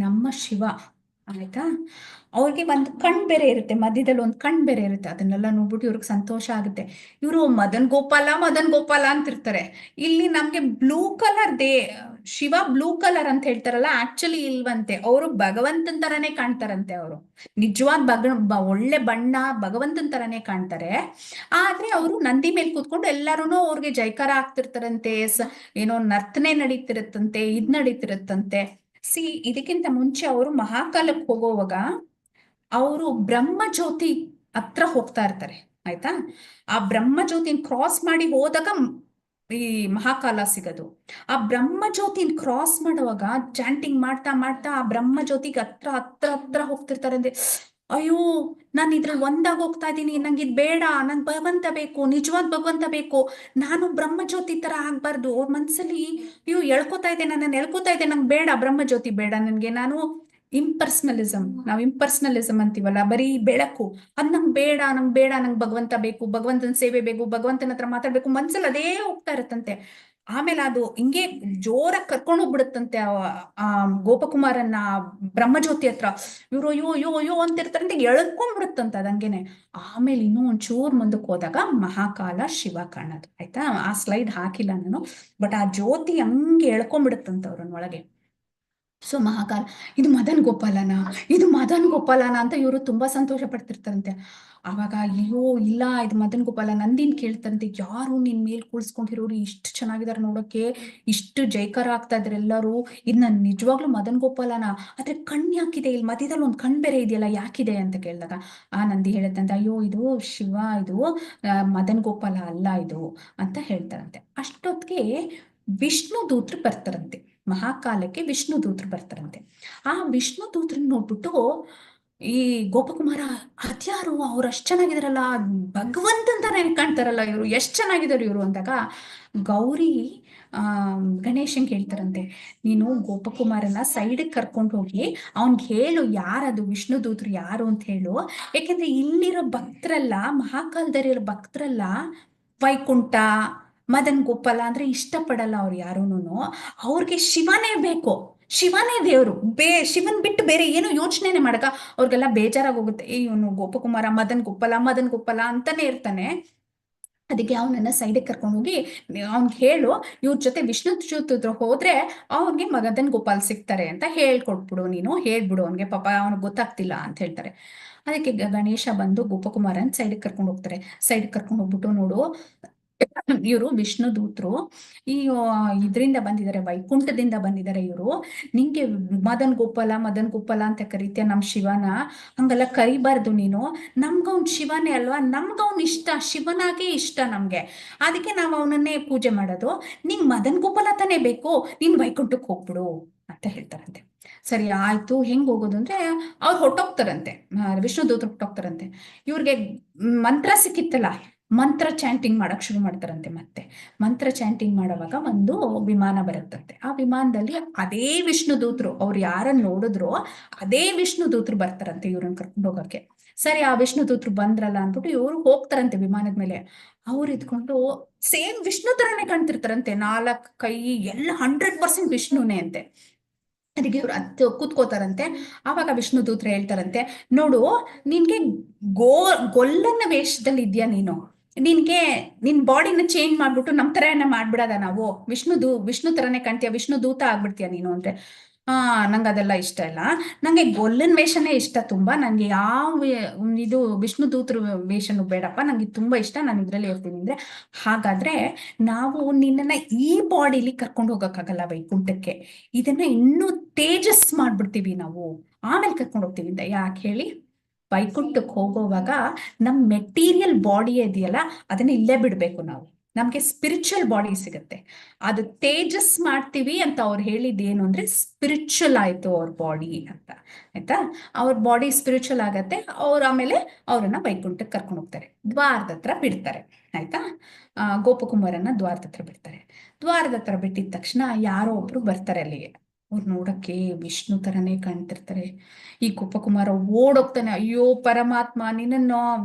[SPEAKER 3] ನಮ್ಮ ಶಿವ. ಆಯ್ತಾ? ಅವ್ರಿಗೆ ಒಂದು ಕಣ್ ಬೇರೆ ಇರುತ್ತೆ, ಮಧ್ಯದಲ್ಲಿ ಒಂದು ಕಣ್ ಬೇರೆ ಇರುತ್ತೆ. ಅದನ್ನೆಲ್ಲ ನೋಡ್ಬಿಟ್ಟು ಇವ್ರಿಗೆ ಸಂತೋಷ ಆಗುತ್ತೆ. ಇವರು ಮದನ್ ಗೋಪಾಲ ಅಂತಿರ್ತಾರೆ. ಇಲ್ಲಿ ನಮ್ಗೆ blue colour Shiva blue colour ಅಂತ ಹೇಳ್ತಾರಲ್ಲ, ಆಕ್ಚುಲಿ ಇಲ್ವಂತೆ. ಅವರು ಭಗವಂತನ ತರನೇ ಕಾಣ್ತಾರಂತೆ. ಅವರು ನಿಜವಾದ ಒಳ್ಳೆ ಬಣ್ಣ ಭಗವಂತನ ತರನೇ ಕಾಣ್ತಾರೆ. ಆದ್ರೆ ಅವರು ನಂದಿ ಮೇಲೆ ಕೂತ್ಕೊಂಡು ಎಲ್ಲಾರು ಅವ್ರಿಗೆ ಜೈಕಾರ ಆಗ್ತಿರ್ತಾರಂತೆ. ಏನೋ ನರ್ತನೆ ನಡೀತಿರುತ್ತಂತೆ, ಇದ್ ನಡೀತಿರುತ್ತಂತೆ. ಇದಕ್ಕಿಂತ ಮುಂಚೆ ಅವರು ಮಹಾಕಾಲಕ್ಕೆ ಹೋಗೋವಾಗ ಅವರು ಬ್ರಹ್ಮಜ್ಯೋತಿ ಹತ್ರ ಹೋಗ್ತಾ ಇರ್ತಾರೆ. ಆಯ್ತಾ? ಆ ಬ್ರಹ್ಮಜ್ಯೋತಿನ ಕ್ರಾಸ್ ಮಾಡಿ ಹೋದಾಗ ಈ ಮಹಾಕಾಲ ಸಿಗೋದು. ಆ ಬ್ರಹ್ಮಜ್ಯೋತಿನ ಕ್ರಾಸ್ ಮಾಡುವಾಗ ಚಾಂಟಿಂಗ್ ಮಾಡ್ತಾ ಮಾಡ್ತಾ ಆ ಬ್ರಹ್ಮಜ್ಯೋತಿಗೆ ಹತ್ರ ಹೋಗ್ತಿರ್ತಾರೆ. ಅಯ್ಯೋ, ನಾನು ಇದ್ರಲ್ಲಿ ಒಂದಾಗ ಹೋಗ್ತಾ ಇದ್ದೀನಿ, ನಂಗೆ ಇದು ಬೇಡ, ನಂಗೆ ಭಗವಂತ ಬೇಕು, ನಿಜವಾದ ಭಗವಂತ ಬೇಕು, ನಾನು ಬ್ರಹ್ಮಜ್ಯೋತಿ ತರ ಆಗ್ಬಾರ್ದು. ಅವ್ರ ಮನ್ಸಲ್ಲಿ ಅಯ್ಯೋ ಎಳ್ಕೊತಾ ಇದೆ, ನಂಗೆ ಬೇಡ, ಬ್ರಹ್ಮಜ್ಯೋತಿ ಬೇಡ ನನ್ಗೆ, ನಾನು ನಾವು ಇಂಪರ್ಸನಲಿಸಮ್ ಅಂತೀವಲ್ಲ, ಬರೀ ಬೆಳಕು, ಅದ್ ನಂಗೆ ಬೇಡ, ನಂಗೆ ಭಗವಂತ ಬೇಕು, ಭಗವಂತನ ಸೇವೆ ಬೇಕು, ಭಗವಂತನ ಹತ್ರ ಮಾತಾಡ್ಬೇಕು, ಮನ್ಸಲ್ಲಿ ಅದೇ ಹೋಗ್ತಾ ಇರತ್ತಂತೆ. ಆಮೇಲೆ ಅದು ಹಿಂಗೆ ಜೋರಾಗಿ ಕರ್ಕೊಂಡು ಹೋಗ್ಬಿಡುತ್ತಂತೆ ಆ ಗೋಪಕುಮಾರನ್ನ ಬ್ರಹ್ಮಜ್ಯೋತಿ ಹತ್ರ. ಇವ್ರು ಅಯ್ಯೋ ಅಂತಿರ್ತಾರಂತೆ, ಎಳ್ಕೊಂಡ್ಬಿಡುತ್ತಂತ ಅದಂಗೆನೆ. ಆಮೇಲೆ ಇನ್ನೂ ಒಂಚೂರ್ ಮುಂದಕ್ಕೆ ಹೋದಾಗ ಮಹಾಕಾಲ ಶಿವ ಕಾಣೋದು. ಆಯ್ತಾ? ಆ ಸ್ಲೈಡ್ ಹಾಕಿಲ್ಲ ನಾನು, ಬಟ್ ಆ ಜ್ಯೋತಿ ಹಂಗೆ ಎಳ್ಕೊಂಡ್ಬಿಡುತ್ತಂತ ಅವ್ರನ್ನ ಒಳಗೆ. ಸೊ ಮಹಾಕಾಲ, ಇದು ಮದನ್ ಗೋಪಾಲನ ಅಂತ ಇವರು ತುಂಬಾ ಸಂತೋಷ ಪಡ್ತಿರ್ತಾರಂತೆ. ಆವಾಗ ಅಯ್ಯೋ ಇಲ್ಲ, ಇದು ಮದನ್ ಗೋಪಾಲ. ನಂದಿನ್ ಕೇಳ್ತಾರಂತೆ, ಯಾರು ನಿನ್ ಮೇಲ್ ಕೂಳ್ಸ್ಕೊಂಡಿರೋರು, ಇಷ್ಟು ಚೆನ್ನಾಗಿದಾರೆ ನೋಡಕ್ಕೆ, ಇಷ್ಟು ಜೈಕಾರ ಆಗ್ತಾ ಇದಾರೆ ಎಲ್ಲರೂ, ಇದು ನನ್ ನಿಜವಾಗ್ಲೂ ಮದನ್ ಗೋಪಾಲನ, ಆದ್ರೆ ಕಣ್ ಯಾಕಿದೆ, ಇಲ್ಲಿ ಮಧ್ಯದಲ್ಲಿ ಒಂದ್ ಕಣ್ ಬೇರೆ ಇದೆಯಲ್ಲ, ಯಾಕಿದೆ ಅಂತ ಕೇಳಿದಾಗ ಆ ನಂದಿ ಹೇಳುತ್ತಂತೆ, ಅಯ್ಯೋ ಇದು ಶಿವ, ಇದು ಮದನ್ ಗೋಪಾಲ ಅಲ್ಲ ಇದು ಅಂತ ಹೇಳ್ತಾರಂತೆ. ಅಷ್ಟೊತ್ತಿಗೆ ವಿಷ್ಣು ದೂತರು ಬರ್ತಾರಂತೆ. ಮಹಾಕಾಲಕ್ಕೆ ವಿಷ್ಣು ದೂತರು ಬರ್ತಾರಂತೆ. ಆ ವಿಷ್ಣು ದೂತರನ್ನ ನೋಡ್ಬಿಟ್ಟು ಈ ಗೋಪಕುಮಾರ, ಅದ್ಯಾರು ಅವ್ರು ಅಷ್ಟ್ ಚೆನ್ನಾಗಿದಾರಲ್ಲ, ಭಗವಂತಂತಾನೆ ಕಾಣ್ತಾರಲ್ಲ ಇವರು, ಎಷ್ಟ್ ಚೆನ್ನಾಗಿದಾರೆ ಇವರು ಅಂದಾಗ ಗೌರಿ ಗಣೇಶನ್ ಹೇಳ್ತಾರಂತೆ, ನೀನು ಗೋಪಕುಮಾರನ ಸೈಡ್ಗೆ ಕರ್ಕೊಂಡು ಹೋಗಿ ಅವನ್ಗೆ ಹೇಳು, ಯಾರದು ವಿಷ್ಣು ದೂತರು ಯಾರು ಅಂತ ಹೇಳು. ಯಾಕೆಂದ್ರೆ ಇಲ್ಲಿರೋ ಭಕ್ತರಲ್ಲ, ಮಹಾಕಾಲದಲ್ಲಿರೋ ಭಕ್ತರಲ್ಲ ವೈಕುಂಠ ಮದನ್ ಗೋಪಾಲ ಅಂದ್ರೆ ಇಷ್ಟಪಡಲ್ಲ ಅವ್ರು ಯಾರೂನು. ಅವ್ರಿಗೆ ಶಿವನೇ ಬೇಕು, ಶಿವನೇ ದೇವ್ರು. ಶಿವನ್ ಬಿಟ್ಟು ಬೇರೆ ಏನು ಯೋಚನೆ ಮಾಡಕ ಅವ್ರಿಗೆಲ್ಲ ಬೇಜಾರಾಗೋಗುತ್ತೆ. ಇವನು ಗೋಪಕುಮಾರ ಮದನ್ ಗೋಪಾಲ ಅಂತಾನೆ ಇರ್ತಾನೆ. ಅದಕ್ಕೆ ಅವನನ್ನ ಸೈಡಿಗೆ ಕರ್ಕೊಂಡು ಹೋಗಿ ಅವ್ನ್ಗೆ ಹೇಳು, ಇವ್ರ ಜೊತೆ ವಿಷ್ಣು ಜೊತೆ ಹೋದ್ರೆ ಅವ್ನಿಗೆ ಮದನ್ ಗೋಪಾಲ್ ಸಿಗ್ತಾರೆ ಅಂತ ಹೇಳ್ಕೊಟ್ಬಿಡು, ನೀನು ಹೇಳ್ಬಿಡು ಅವ್ನಿಗೆ, ಪಾಪ ಅವ್ನಿಗೆ ಗೊತ್ತಾಗ್ತಿಲ್ಲ ಅಂತ ಹೇಳ್ತಾರೆ. ಅದಕ್ಕೆ ಗಣೇಶ ಬಂದು ಗೋಪಕುಮಾರನ್ ಸೈಡಿಗೆ ಕರ್ಕೊಂಡು ಹೋಗ್ತಾರೆ. ಸೈಡ್ಗೆ ಕರ್ಕೊಂಡು ಹೋಗ್ಬಿಟ್ಟು, ನೋಡು ಇವರು ವಿಷ್ಣು ದೂತರು, ಈ ಇದರಿಂದ ಬಂದಿದ್ದಾರೆ, ವೈಕುಂಠದಿಂದ ಬಂದಿದ್ದಾರೆ ಇವರು. ನಿಂಗೆ ಮದನ್ ಗೋಪಾಲ ಅಂತ ಕರೀತೀಯ ನಮ್ ಶಿವನ, ಹಂಗೆಲ್ಲ ಕರಿಬಾರ್ದು ನೀನು. ನಮ್ಗವ್ನ್ ಶಿವನೇ ಅಲ್ವಾ, ನಮ್ಗವ್ನ್ ಇಷ್ಟ, ಶಿವನಾಗೆ ಇಷ್ಟ ನಮ್ಗೆ, ಅದಕ್ಕೆ ನಾವು ಅವನನ್ನೇ ಪೂಜೆ ಮಾಡೋದು. ನಿಂಗ್ ಮದನ್ ಗೋಪಾಲ ತಾನೇ ಬೇಕು, ನೀನ್ ವೈಕುಂಠಕ್ಕೆ ಹೋಗ್ಬಿಡು ಅಂತ ಹೇಳ್ತಾರಂತೆ. ಸರಿ ಆಯ್ತು, ಹೆಂಗ್ ಹೋಗೋದು ಅಂದ್ರೆ ಅವ್ರು ಹೊಟ್ಟೋಗ್ತಾರಂತೆ, ವಿಷ್ಣು ದೂತರು ಹೊಟ್ಟೋಗ್ತಾರಂತೆ. ಇವ್ರಿಗೆ ಮಂತ್ರ ಸಿಕ್ಕಿತ್ತಲ್ಲ, ಮಂತ್ರ ಚಾಂಟಿಂಗ್ ಮಾಡಕ್ ಶುರು ಮಾಡ್ತಾರಂತೆ. ಮತ್ತೆ ಮಂತ್ರ ಚಾಂಟಿಂಗ್ ಮಾಡುವಾಗ ಒಂದು ವಿಮಾನ ಬರುತ್ತಂತೆ. ಆ ವಿಮಾನದಲ್ಲಿ ಅದೇ ವಿಷ್ಣು ದೂತರು, ಅವ್ರು ಯಾರನ್ನ ನೋಡಿದ್ರು ಅದೇ ವಿಷ್ಣು ದೂತರು ಬರ್ತಾರಂತೆ ಇವ್ರನ್ನ ಕರ್ಕೊಂಡು ಹೋಗಕ್ಕೆ. ಸರಿ, ಆ ವಿಷ್ಣು ದೂತರು ಬಂದ್ರಲ್ಲ ಅಂದ್ಬಿಟ್ಟು ಇವ್ರು ಹೋಗ್ತಾರಂತೆ ವಿಮಾನದ ಮೇಲೆ. ಅವ್ರು ಇದ್ಕೊಂಡು ಸೇಮ್ ವಿಷ್ಣು ತರನೇ ಕಾಣ್ತಿರ್ತಾರಂತೆ, 4 ಕೈ ಎಲ್ಲ 100% ವಿಷ್ಣುನೇ ಅಂತೆ. ಅದಕ್ಕೆ ಇವ್ರು ಕೂತ್ಕೋತಾರಂತೆ. ಆವಾಗ ವಿಷ್ಣು ದೂತ್ರ ಹೇಳ್ತಾರಂತೆ, ನೋಡು ನಿನ್ಗೆ ಗೊಲ್ಲನ ವೇಷದಲ್ಲಿ ಇದ್ಯಾ ನೀನು, ನಿನ್ಗೆ ನಿನ್ ಬಾಡಿನ ಚೇಂಜ್ ಮಾಡ್ಬಿಟ್ಟು ನಮ್ ತರ ಮಾಡ್ಬಿಡದ ನಾವು, ವಿಷ್ಣು ತರನೇ ಕಾಣ್ತೀಯ, ವಿಷ್ಣು ದೂತ ಆಗ್ಬಿಡ್ತೀಯ ನೀನು ಅಂದ್ರೆ, ನಂಗೆ ಅದೆಲ್ಲ ಇಷ್ಟ ಇಲ್ಲ, ನಂಗೆ ಗೊಲ್ಲನ್ ವೇಷನೇ ಇಷ್ಟ ತುಂಬಾ, ನಂಗೆ ಯಾವ ಇದು ವಿಷ್ಣು ದೂತರ ವೇಷನು ಬೇಡಪ್ಪ, ನಂಗೆ ತುಂಬಾ ಇಷ್ಟ, ನಾನು ಇದ್ರಲ್ಲಿ ಇರ್ತೀನಿ ಅಂದ್ರೆ, ಹಾಗಾದ್ರೆ ನಾವು ನಿನ್ನನ್ನ ಈ ಬಾಡಿಲಿ ಕರ್ಕೊಂಡು ಹೋಗಕ್ಕಾಗಲ್ಲ ವೈಕುಂಠಕ್ಕೆ, ಇದನ್ನ ಇನ್ನೂ ತೇಜಸ್ ಮಾಡ್ಬಿಡ್ತೀವಿ ನಾವು, ಆಮೇಲೆ ಕರ್ಕೊಂಡು ಹೋಗ್ತೀವಿ ಅಂತ. ಯಾಕೆ ಹೇಳಿ? ವೈಕುಂಠಕ್ಕೆ ಹೋಗೋವಾಗ ನಮ್ ಮೆಟೀರಿಯಲ್ ಬಾಡಿ ಇದೆಯಲ್ಲ ಅದನ್ನ ಇಲ್ಲೇ ಬಿಡ್ಬೇಕು ನಾವು. ನಮ್ಗೆ ಸ್ಪಿರಿಚುವಲ್ ಬಾಡಿ ಸಿಗುತ್ತೆ. ಅದು ತೇಜಸ್ ಮಾಡ್ತೀವಿ ಅಂತ ಅವ್ರು ಹೇಳಿದ್ದೇನು ಅಂದ್ರೆ ಸ್ಪಿರಿಚುವಲ್ ಆಯ್ತು ಅವ್ರ ಬಾಡಿ ಅಂತ, ಆಯ್ತಾ. ಅವ್ರ ಬಾಡಿ ಸ್ಪಿರಿಚುವಲ್ ಆಗತ್ತೆ. ಅವ್ರು ಆಮೇಲೆ ಅವ್ರನ್ನ ವೈಕುಂಠಕ್ಕೆ ಕರ್ಕೊಂಡು ಹೋಗ್ತಾರೆ, ದ್ವಾರದ ಹತ್ರ ಬಿಡ್ತಾರೆ, ಆಯ್ತಾ. ಗೋಪಕುಮಾರನ್ನ ದ್ವಾರದ ಹತ್ರ ಬಿಡ್ತಾರೆ. ದ್ವಾರದ ಹತ್ರ ಬಿಟ್ಟಿದ ತಕ್ಷಣ ಯಾರೋ ಒಬ್ರು ಬರ್ತಾರೆ ಅಲ್ಲಿಗೆ. ಅವ್ರು ನೋಡಕ್ಕೆ ವಿಷ್ಣು ತರನೇ ಕಾಣ್ತಿರ್ತಾರೆ. ಈ ಗೋಪಕುಮಾರ ಓಡೋಗ್ತಾನೆ, ಅಯ್ಯೋ ಪರಮಾತ್ಮ,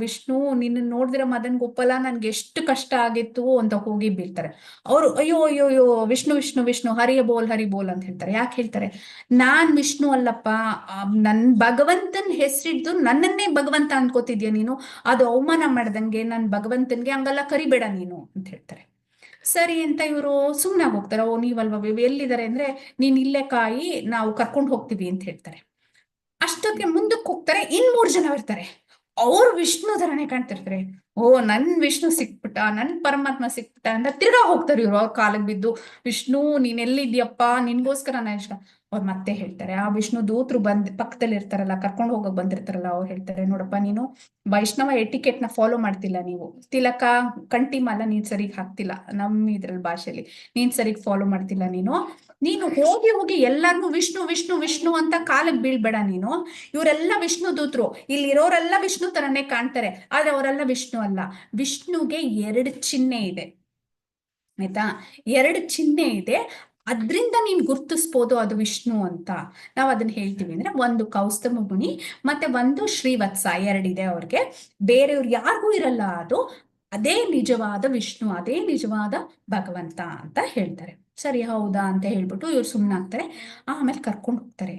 [SPEAKER 3] ವಿಷ್ಣು ನಿನ್ನ ನೋಡಿದಿರ ಮದನ್ ಗೋಪಾಲ, ನನ್ಗೆ ಎಷ್ಟು ಕಷ್ಟ ಆಗಿತ್ತು ಅಂತ ಹೋಗಿ ಬೀಳ್ತಾರೆ. ಅವರು ಅಯ್ಯೋ ಅಯ್ಯೋ ಅಯ್ಯೋ ವಿಷ್ಣು ವಿಷ್ಣು ವಿಷ್ಣು ಹರಿ ಬೋಲ್ ಅಂತ ಹೇಳ್ತಾರೆ. ಯಾಕೆ ಹೇಳ್ತಾರೆ? ನಾನ್ ವಿಷ್ಣು ಅಲ್ಲಪ್ಪ, ನನ್ ಭಗವಂತನ ಹೆಸರಿಡ್ದು ನನ್ನನ್ನೇ ಭಗವಂತ ಅನ್ಕೋತಿದ್ಯಾ ನೀನು? ಅದು ಅವಮಾನ ಮಾಡ್ದಂಗೆ ನನ್ ಭಗವಂತನ್ಗೆ ಹಂಗೆಲ್ಲ ಕರಿಬೇಡ ನೀನು ಅಂತ ಹೇಳ್ತಾರೆ. ಸರಿ ಅಂತ ಇವರು ಸುಮ್ನಾಗ್ ಹೋಗ್ತಾರೆ. ಓ ನೀವಲ್ವಾ, ಎಲ್ಲಿದ್ದಾರೆ ಅಂದ್ರೆ, ನೀನ್ ಇಲ್ಲೇ ಕಾಯಿ, ನಾವು ಕರ್ಕೊಂಡು ಹೋಗ್ತೀವಿ ಅಂತ ಹೇಳ್ತಾರೆ. ಅಷ್ಟೊತ್ತಿಗೆ ಮುಂದಕ್ಕೆ ಹೋಗ್ತಾರೆ, 3 ಜನ ಇರ್ತಾರೆ. ಅವ್ರು ವಿಷ್ಣು ತರನೇ ಕಾಣ್ತಿರ್ತಾರೆ. ಓ ನನ್ ವಿಷ್ಣು ಸಿಕ್ಬಿಟ್ಟ, ನನ್ ಪರಮಾತ್ಮ ಸಿಕ್ಬಿಟ್ಟ ಅಂತ ತಿರ್ಗಾ ಹೋಗ್ತಾರೆ ಇವ್ರು ಅವ್ರ ಕಾಲಿಗೆ ಬಿದ್ದು. ವಿಷ್ಣು ನೀನ್ ಎಲ್ಲಿದ್ಯಪ್ಪ, ನಿನ್ಗೋಸ್ಕರ ನಾನು ಇಷ್ಟ. ಅವ್ರು ಮತ್ತೆ ಹೇಳ್ತಾರೆ, ಆ ವಿಷ್ಣು ದೂತರು ಪಕ್ಕದಲ್ಲಿ ಇರ್ತಾರಲ್ಲ, ಕರ್ಕೊಂಡು ಹೋಗಕ್ ಬಂದಿರ್ತಾರಲ್ಲ, ಅವ್ರು ಹೇಳ್ತಾರೆ, ನೋಡಪ್ಪ ನೀನು ವೈಷ್ಣವ ಎಟಿಕೆಟ್ ನ ಫಾಲೋ ಮಾಡ್ತಿಲ್ಲ. ನೀವು ತಿಲಕ ಕಂಠಿ ಮಾಲ ನೀನ್ ಸರಿಗ್ ಹಾಕ್ತಿಲ್ಲ, ನಮ್ ಇದ್ರಲ್ಲಿ ಭಾಷೆಲಿ ನೀನ್ ಸರಿಗ್ ಫಾಲೋ ಮಾಡ್ತಿಲ್ಲ. ನೀನು ಹೋಗಿ ಹೋಗಿ ಎಲ್ಲಾರ್ನು ವಿಷ್ಣು ವಿಷ್ಣು ವಿಷ್ಣು ಅಂತ ಕಾಲಕ್ಕೆ ಬೀಳ್ಬೇಡ ನೀನು. ಇವರೆಲ್ಲ ವಿಷ್ಣು ದೂತರು, ಇಲ್ಲಿ ಇರೋರೆಲ್ಲ ವಿಷ್ಣು ತರನೇ ಕಾಣ್ತಾರೆ, ಆದ್ರೆ ಅವರೆಲ್ಲ ವಿಷ್ಣು ಅಲ್ಲ. ವಿಷ್ಣುಗೆ 2 ಚಿಹ್ನೆ ಇದೆ, ಆಯ್ತಾ. 2 ಚಿಹ್ನೆ ಇದೆ, ಅದ್ರಿಂದ ನೀನ್ ಗುರ್ತಿಸ್ಬೋದು ಅದು ವಿಷ್ಣು ಅಂತ. ನಾವ್ ಅದನ್ನ ಹೇಳ್ತೀವಿ ಅಂದ್ರೆ, ಒಂದು ಕೌಸ್ತುಭ ಮುನಿ ಮತ್ತೆ ಒಂದು ಶ್ರೀವತ್ಸ, 2 ಇದೆ ಅವ್ರಿಗೆ. ಬೇರೆಯವ್ರು ಯಾರಿಗೂ ಇರಲ್ಲ ಅದು. ಅದೇ ನಿಜವಾದ ವಿಷ್ಣು, ಅದೇ ನಿಜವಾದ ಭಗವಂತ ಅಂತ ಹೇಳ್ತಾರೆ. ಸರಿ ಹೌದಾ ಅಂತ ಹೇಳ್ಬಿಟ್ಟು ಇವ್ರು ಸುಮ್ನಾಗ್ತಾರೆ. ಆಮೇಲೆ ಕರ್ಕೊಂಡು ಹೋಗ್ತಾರೆ.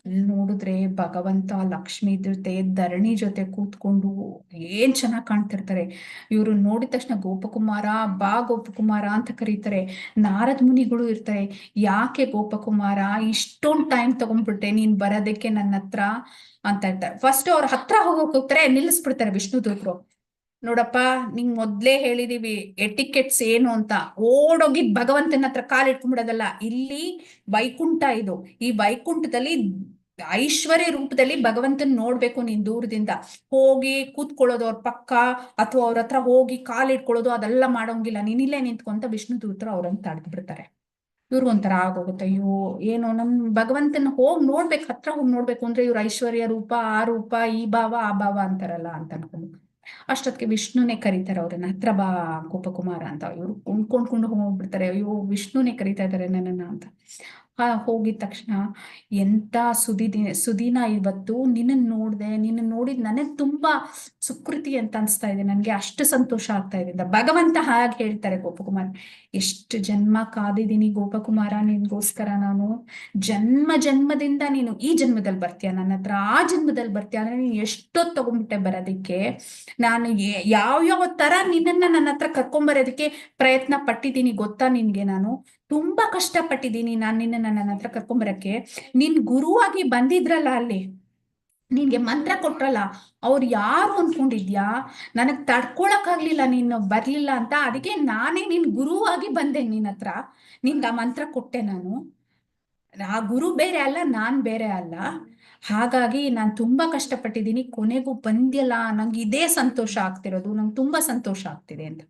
[SPEAKER 3] ಅಲ್ಲಿ ನೋಡಿದ್ರೆ ಭಗವಂತ ಲಕ್ಷ್ಮಿ ಜೊತೆ ಧರಣಿ ಜೊತೆ ಕೂತ್ಕೊಂಡು ಏನ್ ಚೆನ್ನಾಗ್ ಕಾಣ್ತಿರ್ತಾರೆ. ಇವ್ರು ನೋಡಿದ ತಕ್ಷಣ ಗೋಪಕುಮಾರ ಬಾ ಗೋಪಕುಮಾರ ಅಂತ ಕರೀತಾರೆ. ನಾರದ್ ಮುನಿಗಳು ಇರ್ತಾರೆ. ಯಾಕೆ ಗೋಪಕುಮಾರ ಇಷ್ಟೊಂದು ಟೈಮ್ ತಗೊಂಡ್ಬಿಟ್ಟೆ ನೀನ್ ಬರೋದಕ್ಕೆ ನನ್ನ ಹತ್ರ ಅಂತ ಇರ್ತಾರೆ. ಫಸ್ಟ್ ಅವ್ರ ಹತ್ರ ಹೋಗ್ತಾರೆ, ನಿಲ್ಲಿಸ್ಬಿಡ್ತಾರೆ ವಿಷ್ಣು ದೂತರು. ನೋಡಪ್ಪ, ನಿಂಗ್ ಮೊದ್ಲೇ ಹೇಳಿದೀವಿ ಎಟಿಕೆಟ್ಸ್ ಏನು ಅಂತ. ಓಡೋಗಿ ಭಗವಂತನ ಹತ್ರ ಕಾಲಿಟ್ಕೊಂಡ್ಬಿಡೋದಲ್ಲ. ಇಲ್ಲಿ ವೈಕುಂಠ ಇದು. ಈ ವೈಕುಂಠದಲ್ಲಿ ಐಶ್ವರ್ಯ ರೂಪದಲ್ಲಿ ಭಗವಂತನ್ ನೋಡ್ಬೇಕು ನೀನ್ ದೂರದಿಂದ. ಹೋಗಿ ಕೂತ್ಕೊಳ್ಳೋದು ಅವ್ರ ಪಕ್ಕ, ಅಥವಾ ಅವ್ರ ಹತ್ರ ಹೋಗಿ ಕಾಲಿಟ್ಕೊಳ್ಳೋದು ಅದೆಲ್ಲ ಮಾಡೋಂಗಿಲ್ಲ. ನೀನಿಲ್ಲೇ ನಿಂತ್ಕೊಂತ ವಿಷ್ಣು ದೂತರು ಅವ್ರನ್ನ ತಡೆದು ಬಿಡ್ತಾರೆ. ಇವ್ರಿಗೊಂಥರ ಆಗೋಗುತ್ತೆ, ಅಯ್ಯೋ ಏನು ನಮ್ ಭಗವಂತನ ನೋಡ್ಬೇಕು, ಹತ್ರ ಹೋಗಿ ನೋಡ್ಬೇಕು ಅಂದ್ರೆ ಇವ್ರ ಐಶ್ವರ್ಯ ರೂಪ, ಆ ರೂಪ, ಈ ಭಾವ ಆ ಭಾವ ಅಂತಾರಲ್ಲ ಅಂತ ಅನ್ಕೊಂಡು. ಅಷ್ಟೊತ್ತಿಗೆ ವಿಷ್ಣುನೇ ಕರೀತಾರೆ ಅವ್ರನ್ನ, ಹತ್ರ ಬಾ ಗೋಪಕುಮಾರ ಅಂತ. ಇವ್ರು ಕುಣ್ಕೊಂಡು ಹೋಗ್ಬಿಡ್ತಾರೆ, ಅಯ್ಯೋ ವಿಷ್ಣುನೇ ಕರೀತಾ ಇದಾರೆ ನನ್ನನ್ನ ಅಂತ. ಹೋಗಿದ ತಕ್ಷಣ, ಎಂತ ಸುದಿನ ಇವತ್ತು ನಿನ್ನ ನೋಡಿದ್ ನನಗ್ ತುಂಬಾ ಸುಕೃತಿ ಅಂತ ಅನ್ಸ್ತಾ ಇದೆ, ನನ್ಗೆ ಅಷ್ಟು ಸಂತೋಷ ಆಗ್ತಾ ಇದೆ ಭಗವಂತ ಹಾಗೆ ಹೇಳ್ತಾರೆ. ಗೋಪಕುಮಾರ್, ಎಷ್ಟು ಜನ್ಮ ಕಾದಿದ್ದೀನಿ ಗೋಪಕುಮಾರ ನಿನ್ಗೋಸ್ಕರ. ನಾನು ಜನ್ಮದಿಂದ ನೀನು ಈ ಜನ್ಮದಲ್ಲಿ ಬರ್ತೀಯ ನನ್ನ ಹತ್ರ, ಆ ಜನ್ಮದಲ್ಲಿ ಬರ್ತೀಯ ಅಂದ್ರೆ ನೀನು ಎಷ್ಟೊತ್ತು ತಗೊಂಡ್ಬಿಟ್ಟೆ ಬರೋದಿಕ್ಕೆ. ನಾನು ಯಾವ ತರ ನಿನ್ನನ್ನ ನನ್ನ ಹತ್ರ ಕರ್ಕೊಂಬರೋದಕ್ಕೆ ಪ್ರಯತ್ನ ಪಟ್ಟಿದ್ದೀನಿ ಗೊತ್ತಾ ನಿನ್ಗೆ. ನಾನು ತುಂಬಾ ಕಷ್ಟಪಟ್ಟಿದ್ದೀನಿ ನಾನು ನಿನ್ನ ನನ್ನ ಹತ್ರ ಕರ್ಕೊಂಬರಕ್ಕೆ. ನಿನ್ ಗುರುವಾಗಿ ಬಂದಿದ್ರಲ್ಲ ಅಲ್ಲಿ, ನಿನ್ಗೆ ಮಂತ್ರ ಕೊಟ್ರಲ್ಲ, ಅವ್ರು ಯಾರು ಅನ್ಕೊಂಡಿದ್ಯಾ? ನನಗ್ ತಡ್ಕೊಳಕ್ಕಾಗ್ಲಿಲ್ಲ ನೀನು ಬರ್ಲಿಲ್ಲ ಅಂತ. ಅದಕ್ಕೆ ನಾನೇ ನಿನ್ ಗುರುವಾಗಿ ಬಂದೆ ನಿನ್ನ ಹತ್ರ, ನಿನ್ಗೆ ಆ ಮಂತ್ರ ಕೊಟ್ಟೆ ನಾನು. ಆ ಗುರು ಬೇರೆ ಅಲ್ಲ, ನಾನ್ ಬೇರೆ ಅಲ್ಲ. ಹಾಗಾಗಿ ನಾನ್ ತುಂಬಾ ಕಷ್ಟಪಟ್ಟಿದ್ದೀನಿ, ಕೊನೆಗೂ ಬಂದ್ಯಲ್ಲ, ನಂಗೆ ಇದೇ ಸಂತೋಷ ಆಗ್ತಿರೋದು, ನಂಗೆ ತುಂಬಾ ಸಂತೋಷ ಆಗ್ತಿದೆ ಅಂತ.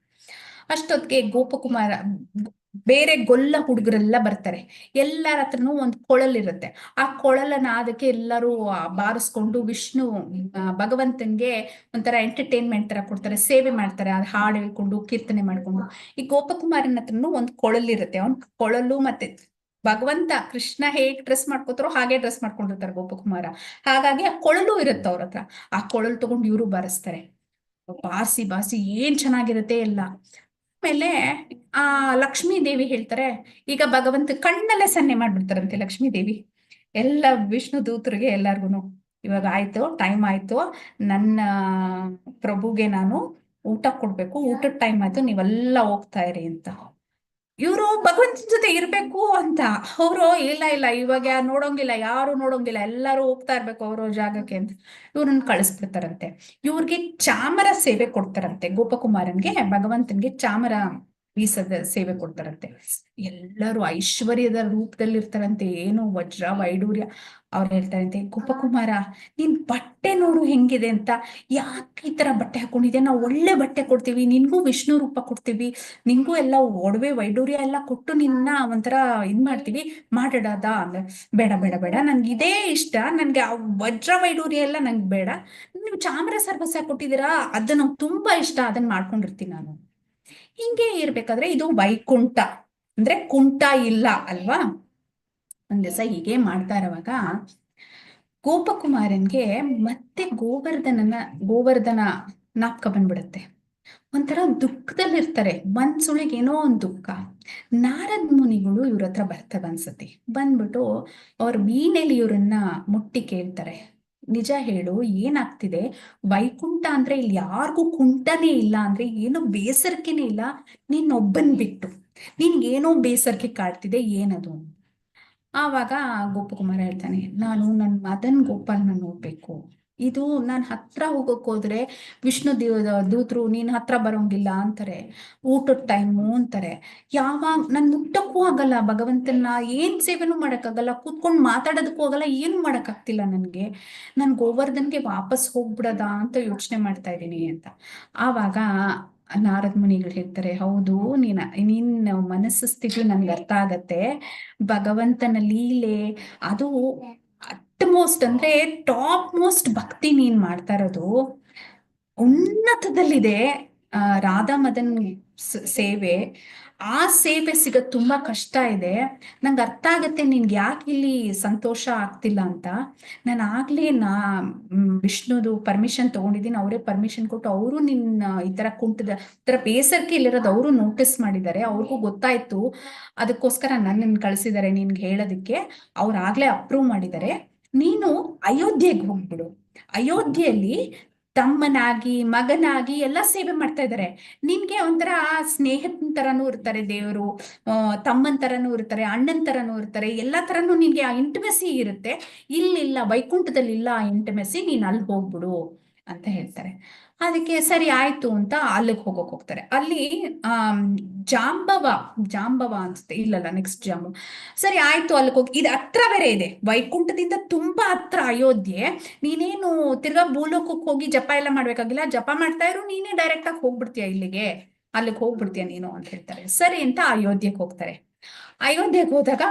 [SPEAKER 3] ಅಷ್ಟೊತ್ತಿಗೆ ಗೋಪಕುಮಾರ ಬೇರೆ ಗೊಲ್ಲ ಹುಡುಗರೆಲ್ಲ ಬರ್ತಾರೆ. ಎಲ್ಲರ ಹತ್ರನೂ ಒಂದು ಕೊಳಲಿರುತ್ತೆ. ಆ ಕೊಳಲನ್ನ ಅದಕ್ಕೆ ಎಲ್ಲರೂ ಬಾರಿಸ್ಕೊಂಡು ವಿಷ್ಣು ಭಗವಂತನ್ಗೆ ಒಂಥರ ಎಂಟರ್ಟೈನ್ಮೆಂಟ್ ತರ ಕೊಡ್ತಾರೆ, ಸೇವೆ ಮಾಡ್ತಾರೆ. ಅದು ಹಾಡು ಹೇಳ್ಕೊಂಡು ಕೀರ್ತನೆ ಮಾಡ್ಕೊಂಡು. ಈ ಗೋಪಕುಮಾರನ ಹತ್ರನೂ ಒಂದು ಕೊಳಲಿರುತ್ತೆ. ಅವ್ನ್ ಕೊಳಲು ಮತ್ತೆ ಭಗವಂತ ಕೃಷ್ಣ ಹೇಗ್ ಡ್ರೆಸ್ ಮಾಡ್ಕೋತಾರೋ ಹಾಗೆ ಡ್ರೆಸ್ ಮಾಡ್ಕೊಂಡಿರ್ತಾರೆ ಗೋಪಕುಮಾರ. ಹಾಗಾಗಿ ಆ ಕೊಳಲು ಇರುತ್ತೆ ಅವ್ರ ಹತ್ರ. ಆ ಕೊಳಲು ತಗೊಂಡು ಇವರು ಬಾರಿಸ್ತಾರೆ. ಬಾಸಿ ಏನ್ ಚೆನ್ನಾಗಿರುತ್ತೆ ಎಲ್ಲ. ಆಮೇಲೆ ಆ ಲಕ್ಷ್ಮೀ ದೇವಿ ಹೇಳ್ತಾರೆ, ಈಗ ಭಗವಂತ ಕಣ್ಣಲ್ಲೇ ಸನ್ನೆ ಮಾಡ್ಬಿಡ್ತಾರಂತೆ ಲಕ್ಷ್ಮೀ ದೇವಿ ಎಲ್ಲ ವಿಷ್ಣು ದೂತರಿಗೆ ಎಲ್ಲಾರ್ಗುನು. ಇವಾಗ ಆಯ್ತು, ಟೈಮ್ ಆಯ್ತು, ನನ್ನ ಪ್ರಭುಗೆ ನಾನು ಊಟ ಕೊಡ್ಬೇಕು, ಊಟದ ಟೈಮ್ ಆಯ್ತು, ನೀವೆಲ್ಲ ಹೋಗ್ತಾ ಇರಿ ಅಂತ. ಇವರು ಭಗವಂತನ ಜೊತೆ ಇರ್ಬೇಕು ಅಂತ ಅವರು, ಇಲ್ಲ ಇವಾಗ ಯಾರು ನೋಡೋಂಗಿಲ್ಲ, ಎಲ್ಲಾರು ಹೋಗ್ತಾ ಇರ್ಬೇಕು ಅವ್ರ ಜಾಗಕ್ಕೆ ಅಂತ ಇವ್ರನ್ನ ಕಳಿಸ್ಬಿಡ್ತಾರಂತೆ. ಇವ್ರಿಗೆ ಚಾಮರ ಸೇವೆ ಕೊಡ್ತಾರಂತೆ. ಗೋಪಕುಮಾರನ್ಗೆ ಭಗವಂತನ್ಗೆ ಚಾಮರ ಸೇವೆ ಕೊಡ್ತಾರಂತೆ. ಎಲ್ಲರೂ ಐಶ್ವರ್ಯದ ರೂಪದಲ್ಲಿ ಇರ್ತಾರಂತೆ, ಏನು ವಜ್ರ ವೈಡೂರ್ಯ. ಅವ್ರು ಹೇಳ್ತಾರಂತೆ, ಗೋಪಕುಮಾರ ನಿನ್ ಬಟ್ಟೆ ನೋಡು ಹೆಂಗಿದೆ ಅಂತ, ಯಾಕೆ ಈ ತರ ಬಟ್ಟೆ ಹಾಕೊಂಡಿದ್ಯಾ, ನಾವು ಒಳ್ಳೆ ಬಟ್ಟೆ ಕೊಡ್ತೀವಿ, ನಿನ್ಗೂ ವಿಷ್ಣು ರೂಪ ಕೊಡ್ತೀವಿ, ನಿನ್ಗೂ ಎಲ್ಲ ಒಡವೆ ವೈಡೂರ್ಯ ಎಲ್ಲ ಕೊಟ್ಟು ನಿನ್ನ ಒಂಥರ ಮಾಡ್ತೀವಿ, ಮಾಡಡದ ಅಂದ್ರೆ, ಬೇಡ ಬೇಡ ಬೇಡ, ನನ್ಗೆ ಇದೇ ಇಷ್ಟ, ನನ್ಗೆ ಆ ವಜ್ರ ವೈಡೂರ್ಯ ಎಲ್ಲ ನಂಗೆ ಬೇಡ, ನೀವು ಚಾಮರ ಸರ್ವಸ ಕೊಟ್ಟಿದ್ದೀರಾ ಅದು ನಂಗೆ ತುಂಬಾ ಇಷ್ಟ, ಅದನ್ನ ಮಾಡ್ಕೊಂಡಿರ್ತೀನಿ ನಾನು. ಹಿಂಗೆ ಇರ್ಬೇಕಾದ್ರೆ ಇದು ವೈಕುಂಠ ಅಂದ್ರೆ ಕುಂಠ ಇಲ್ಲ ಅಲ್ವಾ. ಒಂದ್ ದಿವಸ ಹೀಗೆ ಮಾಡ್ತಾ ಇರುವಾಗ ಗೋಪಕುಮಾರನ್ಗೆ ಮತ್ತೆ ಗೋವರ್ಧನ ನಾಪ್ಕ ಬಂದ್ಬಿಡತ್ತೆ. ಒಂಥರ ದುಃಖದಲ್ಲಿರ್ತಾರೆ, ಮನ್ಸುಳಿಗೆ ಏನೋ ಒಂದು ದುಃಖ. ನಾರದ್ ಮುನಿಗಳು ಇವ್ರ ಹತ್ರ ಬರ್ತಾರೆ ಅನ್ಸತಿ. ಬಂದ್ಬಿಟ್ಟು ಅವ್ರ ವೀಣೆಲಿ ಇವ್ರನ್ನ ಮುಟ್ಟಿ ಕೇಳ್ತಾರೆ, ನಿಜ ಹೇಳು ಏನಾಗ್ತಿದೆ, ವೈಕುಂಠ ಅಂದ್ರೆ ಇಲ್ಲಿ ಯಾರಿಗೂ ಕುಂಟನೇ ಇಲ್ಲ ಅಂದ್ರೆ ಏನೋ ಬೇಸರಿಕೆನೇ ಇಲ್ಲ, ನೀನೊಬ್ಬನ್ ಬಿಟ್ಟು ನಿನ್ಗೇನೋ ಬೇಸರಿಕೆ ಕಾಡ್ತಿದೆ, ಏನದು. ಆವಾಗ ಗೋಪಕುಮಾರ ಹೇಳ್ತಾನೆ, ನಾನು ನನ್ನ ಮದನ್ ಗೋಪಾಲ್ನ ನೋಡ್ಬೇಕು, ಇದು ನಾನು ಹತ್ರ ಹೋಗಕ್ ಹೋದ್ರೆ ವಿಷ್ಣು ದೂತರು ನೀನ್ ಹತ್ರ ಬರೋಂಗಿಲ್ಲ ಅಂತಾರೆ, ಊಟದ ಟೈಮು ಅಂತಾರೆ, ಯಾವಾಗ ನನ್ ಮುಟ್ಟಕ್ಕೂ ಆಗಲ್ಲ ಭಗವಂತನ, ಏನ್ ಸೇವೆನೂ ಮಾಡಕ್ಕಾಗಲ್ಲ, ಕೂತ್ಕೊಂಡು ಮಾತಾಡೋದಕ್ಕೂ ಆಗಲ್ಲ, ಏನು ಮಾಡಕ್ಕಾಗ್ತಿಲ್ಲ ನನ್ಗೆ, ನನ್ ಗೋವರ್ಧನ್ಗೆ ವಾಪಸ್ ಹೋಗ್ಬಿಡದ ಅಂತ ಯೋಚನೆ ಮಾಡ್ತಾ ಇದ್ದೀನಿ ಅಂತ. ಆವಾಗ ನಾರದ್ ಮುನಿಗಳು ಹೇಳ್ತಾರೆ, ಹೌದು ನಿನ್ನ ಮನಸ್ಸು ಸ್ಥಿತಿ ನನ್ಗೆ ಅರ್ಥ ಆಗತ್ತೆ, ಭಗವಂತನ ಲೀಲೆ ಅದು ಅಟ್ಮೋಸ್ಟ್ ಅಂದ್ರೆ ಟಾಪ್ ಮೋಸ್ಟ್ ಭಕ್ತಿ ನೀನ್ ಮಾಡ್ತಾ ಇರೋದು, ಉನ್ನತದಲ್ಲಿದೆ. ರಾಧಾ ಮದನ್ ಸೇವೆ, ಆ ಸೇವೆ ಸಿಗೋದು ತುಂಬಾ ಕಷ್ಟ ಇದೆ, ನಂಗೆ ಅರ್ಥ ಆಗತ್ತೆ ನಿನ್ಗೆ ಯಾಕೆ ಇಲ್ಲಿ ಸಂತೋಷ ಆಗ್ತಿಲ್ಲ ಅಂತ. ನಾನು ಆಗ್ಲೇ ವಿಷ್ಣುದು ಪರ್ಮಿಷನ್ ತಗೊಂಡಿದ್ದೀನಿ, ಅವರೇ ಪರ್ಮಿಷನ್ ಕೊಟ್ಟು ಅವರು ನಿನ್ನ ಈ ತರ ಬೇಸರಿಕೆ ಇಲ್ಲಿರೋದು ಅವರು ನೋಟಿಸ್ ಮಾಡಿದ್ದಾರೆ, ಅವ್ರಿಗೂ ಗೊತ್ತಾಯ್ತು, ಅದಕ್ಕೋಸ್ಕರ ನನ್ನನ್ನು ಕಳಿಸಿದ್ದಾರೆ ನಿನ್ಗೆ ಹೇಳೋದಕ್ಕೆ, ಅವ್ರು ಆಗ್ಲೇ ಅಪ್ರೂವ್ ಮಾಡಿದ್ದಾರೆ, ನೀನು ಅಯೋಧ್ಯೆಗೆ ಹೋಗ್ಬಿಡು, ಅಯೋಧ್ಯೆಯಲ್ಲಿ ತಮ್ಮನಾಗಿ ಮಗನಾಗಿ ಎಲ್ಲ ಸೇವೆ ಮಾಡ್ತಾ ಇದ್ದಾರೆ, ನಿನ್ಗೆ ಒಂಥರ ಸ್ನೇಹದ ತರನೂ ಇರ್ತಾರೆ ದೇವರು, ತಮ್ಮನ್ ತರನೂ ಇರ್ತಾರೆ, ಅಣ್ಣನ್ ತರನೂ ಇರ್ತಾರೆ, ಎಲ್ಲಾ ತರನು ನಿನ್ಗೆ ಆ ಇಂಟಿಮೆಸಿ ಇರುತ್ತೆ, ಇಲ್ಲಿಲ್ಲ ವೈಕುಂಠದಲ್ಲಿ ಇಲ್ಲ ಆ ಇಂಟಿಮೆಸಿ, ನೀನ್ ಅಲ್ಲಿ ಹೋಗ್ಬಿಡು ಅಂತ ಹೇಳ್ತಾರೆ. ಅದಕ್ಕೆ ಸರಿ ಆಯ್ತು ಅಂತ ಅಲ್ಲಿಗೆ ಹೋಗ್ತಾರೆ. ಅಲ್ಲಿ ಜಾಂಬವ ಅನ್ಸುತ್ತೆ, ಇಲ್ಲಲ್ಲ ನೆಕ್ಸ್ಟ್ ಜಾಂಬವ. ಸರಿ ಆಯ್ತು ಅಲ್ಲಿಗೆ ಹೋಗಿ, ಇದು ಹತ್ರ ಬೇರೆ ಇದೆ, ವೈಕುಂಠದಿಂದ ತುಂಬಾ ಹತ್ರ ಅಯೋಧ್ಯೆ, ನೀನೇನು ತಿರ್ಗಾ ಭೂಲೋಕಕ್ಕೆ ಹೋಗಿ ಜಪ ಎಲ್ಲ ಮಾಡ್ಬೇಕಾಗಿಲ್ಲ, ಜಪ ಮಾಡ್ತಾ ಇರು, ನೀನೇ ಡೈರೆಕ್ಟ್ ಆಗಿ ಹೋಗ್ಬಿಡ್ತೀಯ ಇಲ್ಲಿಗೆ, ಅಲ್ಲಿಗೆ ಹೋಗ್ಬಿಡ್ತೀಯ ನೀನು ಅಂತ ಹೇಳ್ತಾರೆ. ಸರಿ ಅಂತ ಅಯೋಧ್ಯೆಗೆ ಹೋಗ್ತಾರೆ. ಅಯೋಧ್ಯೆಗೆ ಹೋದಾಗ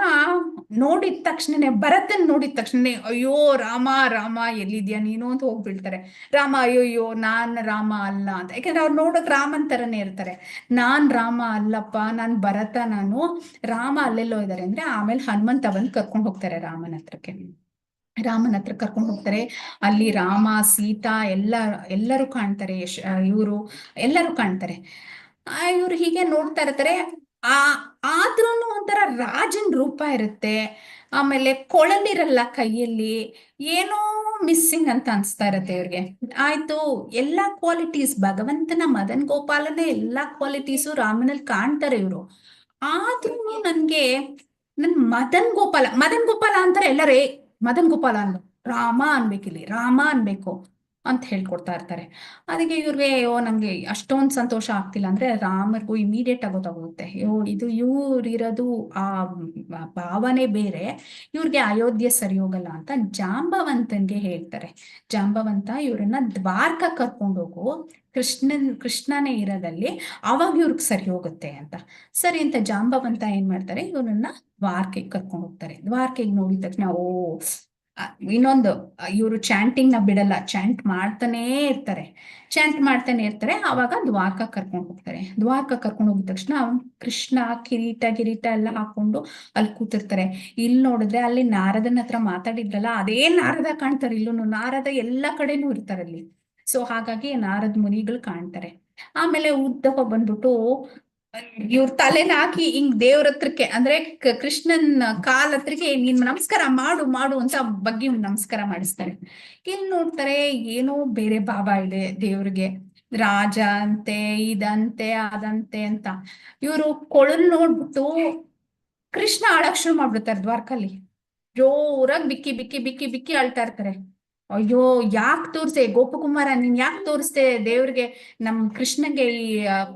[SPEAKER 3] ನೋಡಿದ ತಕ್ಷಣನೇ, ಭರತನ್ ನೋಡಿದ ತಕ್ಷಣನೇ, ಅಯ್ಯೋ ರಾಮ ರಾಮ ಎಲ್ಲಿದ್ಯಾ ನೀನು ಅಂತ ಹೋಗ್ಬಿಡ್ತಾರೆ. ರಾಮ ಅಯ್ಯೋ ನಾನ್ ರಾಮ ಅಲ್ಲ ಅಂತ, ಯಾಕಂದ್ರೆ ಅವ್ರು ನೋಡಕ್ ರಾಮನ್ ತರನೇ ಇರ್ತಾರೆ. ನಾನ್ ರಾಮ ಅಲ್ಲಪ್ಪ, ನಾನ್ ಭರತ, ನಾನು ರಾಮ ಅಲ್ಲೆಲ್ಲೋ ಇದ್ದಾರೆ ಅಂದ್ರೆ, ಆಮೇಲೆ ಹನುಮಂತ ಬಂದು ಕರ್ಕೊಂಡು ಹೋಗ್ತಾರೆ ರಾಮನ ಹತ್ರ ಕರ್ಕೊಂಡು ಹೋಗ್ತಾರೆ. ಅಲ್ಲಿ ರಾಮ ಸೀತಾ ಎಲ್ಲರೂ ಕಾಣ್ತಾರೆ, ಇವರು ಎಲ್ಲರೂ ಕಾಣ್ತಾರೆ. ಇವ್ರು ಹೀಗೆ ನೋಡ್ತಾ ಇರ್ತಾರೆ. ಆದ್ರೂನು ಒಂಥರ ರಾಜನ್ ರೂಪ ಇರುತ್ತೆ, ಆಮೇಲೆ ಕೊಳಲಿರಲ್ಲ ಕೈಯಲ್ಲಿ, ಏನೋ ಮಿಸ್ಸಿಂಗ್ ಅಂತ ಅನ್ಸ್ತಾ ಇರತ್ತೆ ಇವ್ರಿಗೆ. ಆಯ್ತು, ಎಲ್ಲಾ ಕ್ವಾಲಿಟೀಸ್ ಭಗವಂತನ ಮದನ್ ಗೋಪಾಲನೇ ಎಲ್ಲಾ ಕ್ವಾಲಿಟೀಸು ರಾಮನಲ್ಲಿ ಕಾಣ್ತಾರೆ ಇವ್ರು. ಆದ್ರೂ ನನ್ ಮದನ್ ಗೋಪಾಲ ಅಂತಾರೆ ಎಲ್ಲರೇ, ಮದನ್ ಗೋಪಾಲ ಅನ್ಬೇಕು, ರಾಮ ಅನ್ಬೇಕಿಲ್ಲಿ, ರಾಮ ಅನ್ಬೇಕು ಅಂತ ಹೇಳ್ಕೊಡ್ತಾ ಇರ್ತಾರೆ. ಅದಕ್ಕೆ ಇವ್ರಿಗೆ ನಂಗೆ ಅಷ್ಟೊಂದು ಸಂತೋಷ ಆಗ್ತಿಲ್ಲ ಅಂದ್ರೆ, ರಾಮರ್ಗೂ ಇಮಿಡಿಯೇಟ್ ಆಗಿ ಗೊತ್ತಾಗುತ್ತೆ, ಇದು ಇವ್ರಿರೋದು ಆ ಭಾವನೆ ಬೇರೆ, ಇವ್ರಿಗೆ ಅಯೋಧ್ಯೆ ಸರಿ ಹೋಗಲ್ಲ ಅಂತ ಜಾಂಬವಂತನ್ಗೆ ಹೇಳ್ತಾರೆ. ಜಾಂಬವಂತ ಇವ್ರನ್ನ ದ್ವಾರಕ ಕರ್ಕೊಂಡೋಗು, ಕೃಷ್ಣನೇ ಇರೋದಲ್ಲಿ, ಅವಾಗ ಇವ್ರಿಗೆ ಸರಿ ಹೋಗುತ್ತೆ ಅಂತ. ಸರಿ ಅಂತ ಜಾಂಬವಂತ ಏನ್ ಮಾಡ್ತಾರೆ, ಇವ್ರನ್ನ ದ್ವಾರಕೆಗೆ ಕರ್ಕೊಂಡು ಹೋಗ್ತಾರೆ. ದ್ವಾರಕೆಗೆ ನೋಡಿದ ತಕ್ಷಣ ಇನ್ನೊಂದು, ಇವರು ಚಾಂಟಿಂಗ್ ನ ಬಿಡಲ್ಲ, ಚಾಂಟ್ ಮಾಡ್ತಾನೆ ಇರ್ತಾರೆ. ಆವಾಗ ದ್ವಾರಕ ಕರ್ಕೊಂಡು ಹೋಗ್ತಾರೆ. ದ್ವಾರಕ ಕರ್ಕೊಂಡು ಹೋಗಿದ ತಕ್ಷಣ ಕೃಷ್ಣ ಕಿರೀಟ ಎಲ್ಲ ಹಾಕೊಂಡು ಅಲ್ಲಿ ಕೂತಿರ್ತಾರೆ. ಇಲ್ಲಿ ನೋಡಿದ್ರೆ ಅಲ್ಲಿ ನಾರದನ ಹತ್ರ ಮಾತಾಡಿದ್ರಲ್ಲ, ಅದೇ ನಾರದ ಕಾಣ್ತಾರೆ, ಇಲ್ಲೂ ನಾರದ ಎಲ್ಲಾ ಕಡೆನೂ ಇರ್ತಾರೆ ಅಲ್ಲಿ. ಸೊ ಹಾಗಾಗಿ ನಾರದ್ ಮುನಿಗಳು ಕಾಣ್ತಾರೆ. ಆಮೇಲೆ ಉದ್ದವ ಬಂದ್ಬಿಟ್ಟು ಇವ್ರ ತಲೆನ ಹಾಕಿ ಹಿಂಗ್ ದೇವ್ರ ಹತ್ರಕ್ಕೆ, ಅಂದ್ರೆ ಕೃಷ್ಣನ್ ಕಾಲ್ ಹತ್ರಕ್ಕೆ ನೀನ್ ನಮಸ್ಕಾರ ಮಾಡು ಅಂತ ಬಗ್ಗೆ ನಮಸ್ಕಾರ ಮಾಡಿಸ್ತಾರೆ. ಇಲ್ಲಿ ನೋಡ್ತಾರೆ ಏನೋ ಬೇರೆ ಭಾವ ಇದೆ ದೇವ್ರಿಗೆ, ರಾಜ ಅಂತೆ, ಇದಂತೆ ಅದಂತೆ ಅಂತ. ಇವರು ಕೊಳಲ್ ನೋಡ್ಬಿಟ್ಟು ಕೃಷ್ಣ ಅಳಕ್ ಶುರು ಮಾಡ್ಬಿಡ್ತಾರೆ ದ್ವಾರಕಲ್ಲಿ, ಜೋರಾಗಿ ಬಿಕ್ಕಿ ಅಳ್ತಾ ಇರ್ತಾರೆ. ಅಯ್ಯೋ ಯಾಕೆ ತೋರ್ಸೆ ಗೋಪಕುಮಾರ, ನೀನ್ ಯಾಕೆ ತೋರಿಸ್ದೆ ದೇವ್ರಿಗೆ, ನಮ್ ಕೃಷ್ಣಗೆ ಈ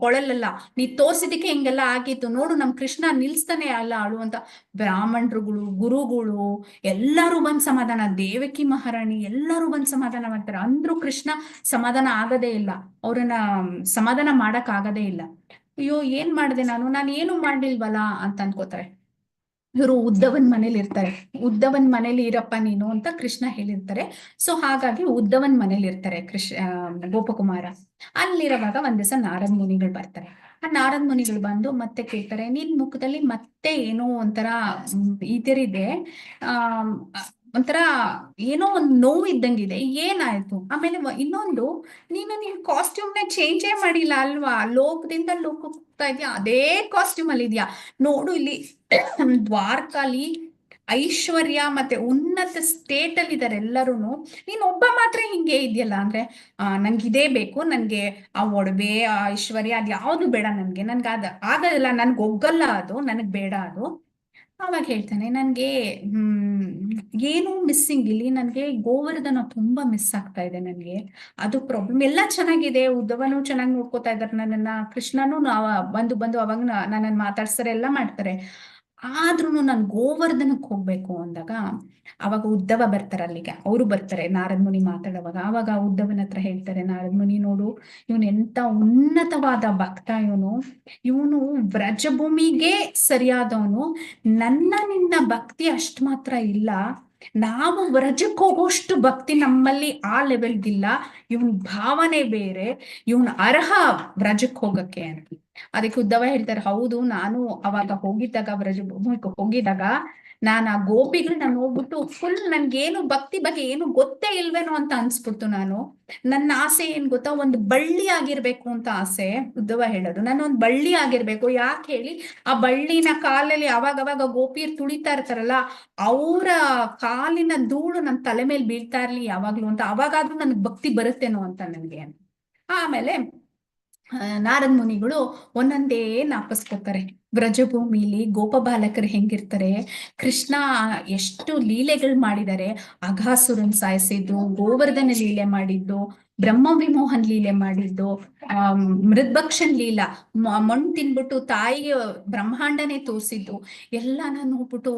[SPEAKER 3] ಕೊಳಲಲ್ಲ, ನೀ ತೋರ್ಸಿದಕ್ಕೆ ಹಿಂಗೆಲ್ಲ ಆಗಿತ್ತು ನೋಡು, ನಮ್ ಕೃಷ್ಣ ನಿಲ್ಸ್ತಾನೆ ಅಲ್ಲ ಅಳು ಅಂತ ಬ್ರಾಹ್ಮಣರುಗಳು, ಗುರುಗಳು ಎಲ್ಲರೂ ಬಂದ್ ಸಮಾಧಾನ, ದೇವಕಿ ಮಹಾರಾಣಿ ಎಲ್ಲರೂ ಬಂದ್ ಸಮಾಧಾನ ಮಾಡ್ತಾರೆ. ಅಂದ್ರೂ ಕೃಷ್ಣ ಸಮಾಧಾನ ಆಗದೇ ಇಲ್ಲ, ಅವ್ರನ್ನ ಸಮಾಧಾನ ಮಾಡಕ್ ಆಗದೇ ಇಲ್ಲ. ಅಯ್ಯೋ ಏನ್ ಮಾಡಿದೆ ನಾನು ಏನು ಮಾಡ್ಲಿಲ್ವಲ್ಲ ಅಂತ ಅನ್ಕೋತಾರೆ. ಇವರು ಉದ್ದವನ್ ಮನೇಲಿ ಇರ್ತಾರೆ. ಉದ್ದವನ್ ಮನೇಲಿ ಇರಪ್ಪ ನೀನು ಅಂತ ಕೃಷ್ಣ ಹೇಳಿರ್ತಾರೆ. ಸೊ ಹಾಗಾಗಿ ಉದ್ದವನ್ ಮನೇಲಿ ಇರ್ತಾರೆ ಗೋಪಕುಮಾರ. ಅಲ್ಲಿರುವಾಗ ಒಂದ್ ದಿವಸ ನಾರದ್ ಮುನಿಗಳು ಬರ್ತಾರೆ. ಆ ನಾರದ್ ಮುನಿಗಳು ಬಂದು ಮತ್ತೆ ಕೇಳ್ತಾರೆ, ನಿನ್ ಮುಖದಲ್ಲಿ ಮತ್ತೆ ಏನೋ ಒಂಥರ ಇದರಿದೆ, ಆ ಒಂಥರ ಏನೋ ಒಂದ್ ನೋವು ಇದ್ದಂಗಿದೆ, ಏನಾಯ್ತು? ಆಮೇಲೆ ಇನ್ನೊಂದು, ನೀನ್ ಕಾಸ್ಟ್ಯೂಮ್ನ ಚೇಂಜೇ ಮಾಡಿಲ್ಲ ಅಲ್ವಾ, ಲೋಕದಿಂದ ಲೋಕಕ್ಕೆ ಹೋಗ್ತಾ ಇದ್ಯಾ, ಅದೇ ಕಾಸ್ಟ್ಯೂಮ್ ಅಲ್ಲಿ ಇದ್ಯಾ ನೋಡು, ಇಲ್ಲಿ ದ್ವಾರಕಾಲಿ ಐಶ್ವರ್ಯ ಮತ್ತೆ ಉನ್ನತ ಸ್ಟೇಟ್ ಅಲ್ಲಿ ಇದಾರೆ ಎಲ್ಲರೂ, ನೀನ್ ಒಬ್ಬ ಮಾತ್ರ ಹಿಂಗೆ ಇದೆಯಲ್ಲ ಅಂದ್ರೆ, ನಂಗೆ ಇದೇ ಬೇಕು, ನನ್ಗೆ ಆ ಒಡವೆ ಆ ಐಶ್ವರ್ಯ ಅದ್ ಯಾವ್ದು ಬೇಡ, ನನ್ಗೆ ಆಗಲ್ಲ, ನನ್ಗೆ ಒಗ್ಗಲ್ಲ ಅದು, ನನಗ್ ಬೇಡ ಅದು. ಅವಾಗ ಹೇಳ್ತಾನೆ, ನನ್ಗೆ ಏನು ಮಿಸ್ಸಿಂಗ್ ಇಲ್ಲಿ, ನನ್ಗೆ ಗೋವರ್ಧನ ತುಂಬಾ ಮಿಸ್ ಆಗ್ತಾ ಇದೆ ನನ್ಗೆ, ಅದು ಪ್ರಾಬ್ಲಮ್. ಎಲ್ಲ ಚೆನ್ನಾಗಿದೆ, ಉದ್ದವನು ಚೆನ್ನಾಗಿ ನೋಡ್ಕೋತಾ ಇದಾರೆ ನನ್ನನ್ನ, ಕೃಷ್ಣನು ಬಂದು ಬಂದು ಅವಾಗ ನನ್ನನ್ನು ಮಾತಾಡ್ಸ್ತಾರೆ, ಎಲ್ಲ ಮಾಡ್ತಾರೆ, ಆದ್ರೂ ನಾನು ಗೋವರ್ಧನಕ್ಕೆ ಹೋಗ್ಬೇಕು ಅಂದಾಗ ಅವಾಗ ಉದ್ದವ ಬರ್ತಾರೆ ಅಲ್ಲಿಗೆ. ಅವರು ಬರ್ತಾರೆ ನಾರದ್ ಮುನಿ ಮಾತಾಡುವಾಗ. ಅವಾಗ ಉದ್ದವನ ಹತ್ರ ಹೇಳ್ತಾರೆ ನಾರದ್ ಮುನಿ, ನೋಡು ಇವನು ಎಂತ ಉನ್ನತವಾದ ಭಕ್ತ, ಇವನು ವ್ರಜಭೂಮಿಗೆ ಸರಿಯಾದವನು, ನಿನ್ನ ಭಕ್ತಿ ಅಷ್ಟು ಮಾತ್ರ ಇಲ್ಲ, ನಾವು ವ್ರಜಕ್ಕೆ ಹೋಗೋಷ್ಟು ಭಕ್ತಿ ನಮ್ಮಲ್ಲಿ ಆ ಲೆವೆಲ್ಗಿಲ್ಲ, ಇವನ್ ಭಾವನೆ ಬೇರೆ, ಇವನ್ ಅರ್ಹ ವ್ರಜಕ್ಕೆ ಹೋಗಕ್ಕೆ ಅಂತ. ಅದಕ್ಕೆ ಉದ್ದವ ಹೇಳ್ತಾರೆ, ಹೌದು, ನಾನು ಅವಾಗ ಹೋಗಿದ್ದಾಗ ವ್ರಜಭೂಮಿಗೆ ಹೋಗಿದಾಗ ನಾನು ಆ ಗೋಪಿಗಳನ್ನ ನೋಡ್ಬಿಟ್ಟು ಫುಲ್ ನನ್ಗೇನು ಭಕ್ತಿ ಬಗ್ಗೆ ಏನು ಗೊತ್ತೇ ಇಲ್ವೇನೋ ಅಂತ ಅನ್ಸ್ಬಿಡ್ತು. ನನ್ನ ಆಸೆ ಏನ್ ಗೊತ್ತಾ, ಒಂದು ಬಳ್ಳಿ ಆಗಿರ್ಬೇಕು ಅಂತ ಆಸೆ. ಉದ್ದವ ಹೇಳೋದು, ನಾನು ಒಂದು ಬಳ್ಳಿ ಆಗಿರ್ಬೇಕು. ಯಾಕೆ ಹೇಳಿ, ಆ ಬಳ್ಳಿನ ಕಾಲಲ್ಲಿ ಅವಾಗವಾಗ ಗೋಪಿಯರ್ ತುಳಿತಾ ಇರ್ತಾರಲ್ಲ, ಅವರ ಕಾಲಿನ ಧೂಳು ನನ್ನ ತಲೆ ಮೇಲೆ ಬೀಳ್ತಾ ಇರ್ಲಿ ಯಾವಾಗ್ಲೂ ಅಂತ, ಅವಾಗಾದ್ರೂ ನನ್ಗೆ ಭಕ್ತಿ ಬರುತ್ತೇನೋ ಅಂತ ನನ್ಗೆ. ಆಮೇಲೆ ನಾರದ್ ಮುನಿಗಳು ಒಂದೊಂದೇ ನಾಪಸ್ಕೋತಾರೆ. ವ್ರಜಭೂಮಿಲಿ ಗೋಪಬಾಲಕರು ಹೆಂಗಿರ್ತಾರೆ, ಕೃಷ್ಣ ಎಷ್ಟು ಲೀಲೆಗಳು ಮಾಡಿದ್ದಾರೆ, ಅಘಾಸುರನ್ ಸಾಯಿಸಿದ್ದು, ಗೋವರ್ಧನ ಲೀಲೆ ಮಾಡಿದ್ದು, ಬ್ರಹ್ಮ ವಿಮೋಹನ್ ಲೀಲೆ ಮಾಡಿದ್ದು, ಮೃದ್ಭಕ್ಷನ್ ಲೀಲಾ, ಮಣ್ಣು ತಿನ್ಬಿಟ್ಟು ತಾಯಿಗೆ ಬ್ರಹ್ಮಾಂಡನೇ ತೋರಿಸಿದ್ದು, ಎಲ್ಲಾನ ನೋಡ್ಬಿಟ್ಟು,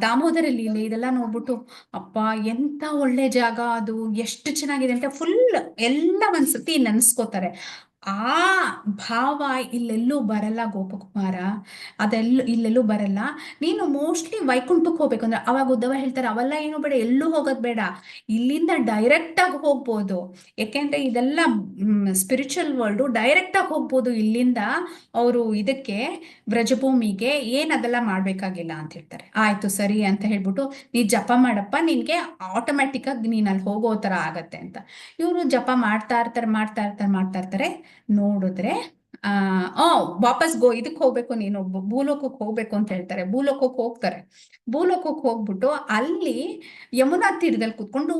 [SPEAKER 3] ದಾಮೋದರ ಲೀಲೆ ಇದೆಲ್ಲ ನೋಡ್ಬಿಟ್ಟು, ಅಪ್ಪ ಎಂತ ಒಳ್ಳೆ ಜಾಗ ಅದು, ಎಷ್ಟು ಚೆನ್ನಾಗಿದೆ ಅಂತ ಫುಲ್ ಎಲ್ಲ ಒಂದ್ಸತಿ ನೆನ್ಸ್ಕೋತಾರೆ. ಆ ಭಾವ ಇಲ್ಲೆಲ್ಲೂ ಬರಲ್ಲ ಗೋಪಕುಮಾರ, ಇಲ್ಲೆಲ್ಲೂ ಬರಲ್ಲ. ನೀನು ಮೋಸ್ಟ್ಲಿ ವೈಕುಂಠಕ್ಕೆ ಹೋಗ್ಬೇಕು ಅಂದ್ರೆ, ಅವಾಗ ಉದ್ದವ ಹೇಳ್ತಾರೆ, ಅವೆಲ್ಲ ಏನು ಬೇಡ, ಎಲ್ಲೂ ಹೋಗೋದ್ ಬೇಡ, ಇಲ್ಲಿಂದ ಡೈರೆಕ್ಟ್ ಆಗಿ ಹೋಗ್ಬೋದು. ಯಾಕೆಂದ್ರೆ ಇದೆಲ್ಲ ಸ್ಪಿರಿಚುವಲ್ ವರ್ಲ್ಡ್, ಡೈರೆಕ್ಟ್ ಆಗಿ ಹೋಗ್ಬೋದು ಇಲ್ಲಿಂದ ಅವರು ಇದಕ್ಕೆ, ವ್ರಜಭೂಮಿಗೆ, ಅದೆಲ್ಲ ಮಾಡ್ಬೇಕಾಗಿಲ್ಲ ಅಂತ ಹೇಳ್ತಾರೆ. ಆಯ್ತು ಸರಿ ಅಂತ ಹೇಳ್ಬಿಟ್ಟು, ನೀ ಜಪ ಮಾಡಪ್ಪ, ನಿನ್ಗೆ ಆಟೋಮ್ಯಾಟಿಕ್ ಆಗಿ ನೀನ್ ಅಲ್ಲಿ ಹೋಗೋ ತರ ಆಗತ್ತೆ ಅಂತ. ಇವರು ಜಪ ಮಾಡ್ತಾ ಇರ್ತಾರೆ. ನೋಡಿದ್ರೆ ವಾಪಸ್ ಇದಕ್ಕೆ ಹೋಗ್ಬೇಕು, ನೀನು ಭೂಲೋಕಕ್ಕೆ ಹೋಗ್ಬೇಕು ಅಂತ ಹೇಳ್ತಾರೆ. ಭೂಲೋಕಕ್ಕೆ ಹೋಗ್ತಾರೆ. ಭೂಲೋಕಕ್ಕೆ ಹೋಗ್ಬಿಟ್ಟು ಅಲ್ಲಿ ಯಮುನಾ ತೀರದಲ್ಲಿ ಕುತ್ಕೊಂಡು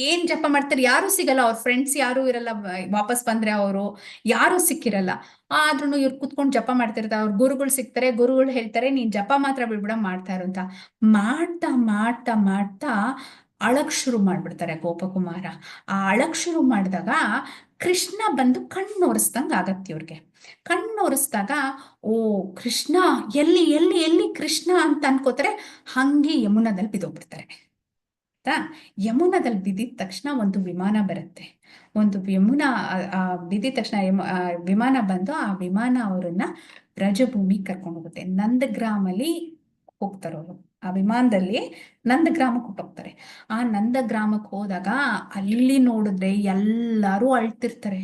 [SPEAKER 3] ಏನ್ ಜಪ ಮಾಡ್ತಾರೆ, ಯಾರು ಸಿಗಲ್ಲ, ಅವ್ರ ಫ್ರೆಂಡ್ಸ್ ಯಾರು ಇರಲ್ಲ, ವಾಪಸ್ ಬಂದ್ರೆ ಅವರು ಯಾರು ಸಿಕ್ಕಿರಲ್ಲ. ಆದ್ರೂ ಇವ್ರು ಕುತ್ಕೊಂಡು ಜಪ ಮಾಡ್ತಿರ್ತಾರೆ. ಅವ್ರ ಗುರುಗಳು ಸಿಗ್ತಾರೆ. ಗುರುಗಳು ಹೇಳ್ತಾರೆ, ನೀನ್ ಜಪ ಮಾತ್ರ ಬಿಡ್ಬಿಡ, ಮಾಡ್ತಾ ಇರು ಅಂತ. ಮಾಡ್ತಾ ಮಾಡ್ತಾ ಮಾಡ್ತಾ ಅಳಕ್ ಶುರು ಮಾಡ್ಬಿಡ್ತಾರೆ ಗೋಪಕುಮಾರ. ಆ ಅಳಕ್ ಶುರು ಮಾಡಿದಾಗ ಕೃಷ್ಣ ಬಂದು ಕಣ್ಣು ಒರೆಸ್ದಂಗ ಆಗತ್ತೆ ಇವ್ರಿಗೆ. ಕಣ್ಣು ಒರೆಸ್ದಾಗ, ಓ ಕೃಷ್ಣ ಎಲ್ಲಿ ಎಲ್ಲಿ ಎಲ್ಲಿ ಕೃಷ್ಣ ಅಂತ ಅನ್ಕೋತಾರೆ. ಹಂಗೆ ಯಮುನಾದಲ್ಲಿ ಬಿದ್ದೋಗ್ಬಿಡ್ತಾರೆ. ಯಮುನಾದಲ್ಲಿ ಬಿದ್ದಿದ ತಕ್ಷಣ ಒಂದು ವಿಮಾನ ಬರುತ್ತೆ. ಬಿದ್ದಿದ ತಕ್ಷಣ ವಿಮಾನ ಬಂದು ಆ ವಿಮಾನ ಅವರನ್ನ ವ್ರಜಭೂಮಿ ಕರ್ಕೊಂಡು ಹೋಗುತ್ತೆ. ನಂದಗ್ರಾಮಲ್ಲಿ ಹೋಗ್ತಾರೆ ಅವರು. ಆ ವಿಮಾನದಲ್ಲಿ ನಂದಗ್ರಾಮಕ್ಕೆ ಹೋಗ್ತಾರೆ. ಆ ನಂದಗ್ರಾಮಕ್ಕೆ ಹೋದಾಗ ಅಲ್ಲಿ ನೋಡಿದ್ರೆ ಎಲ್ಲರೂ ಅಳ್ತಿರ್ತಾರೆ,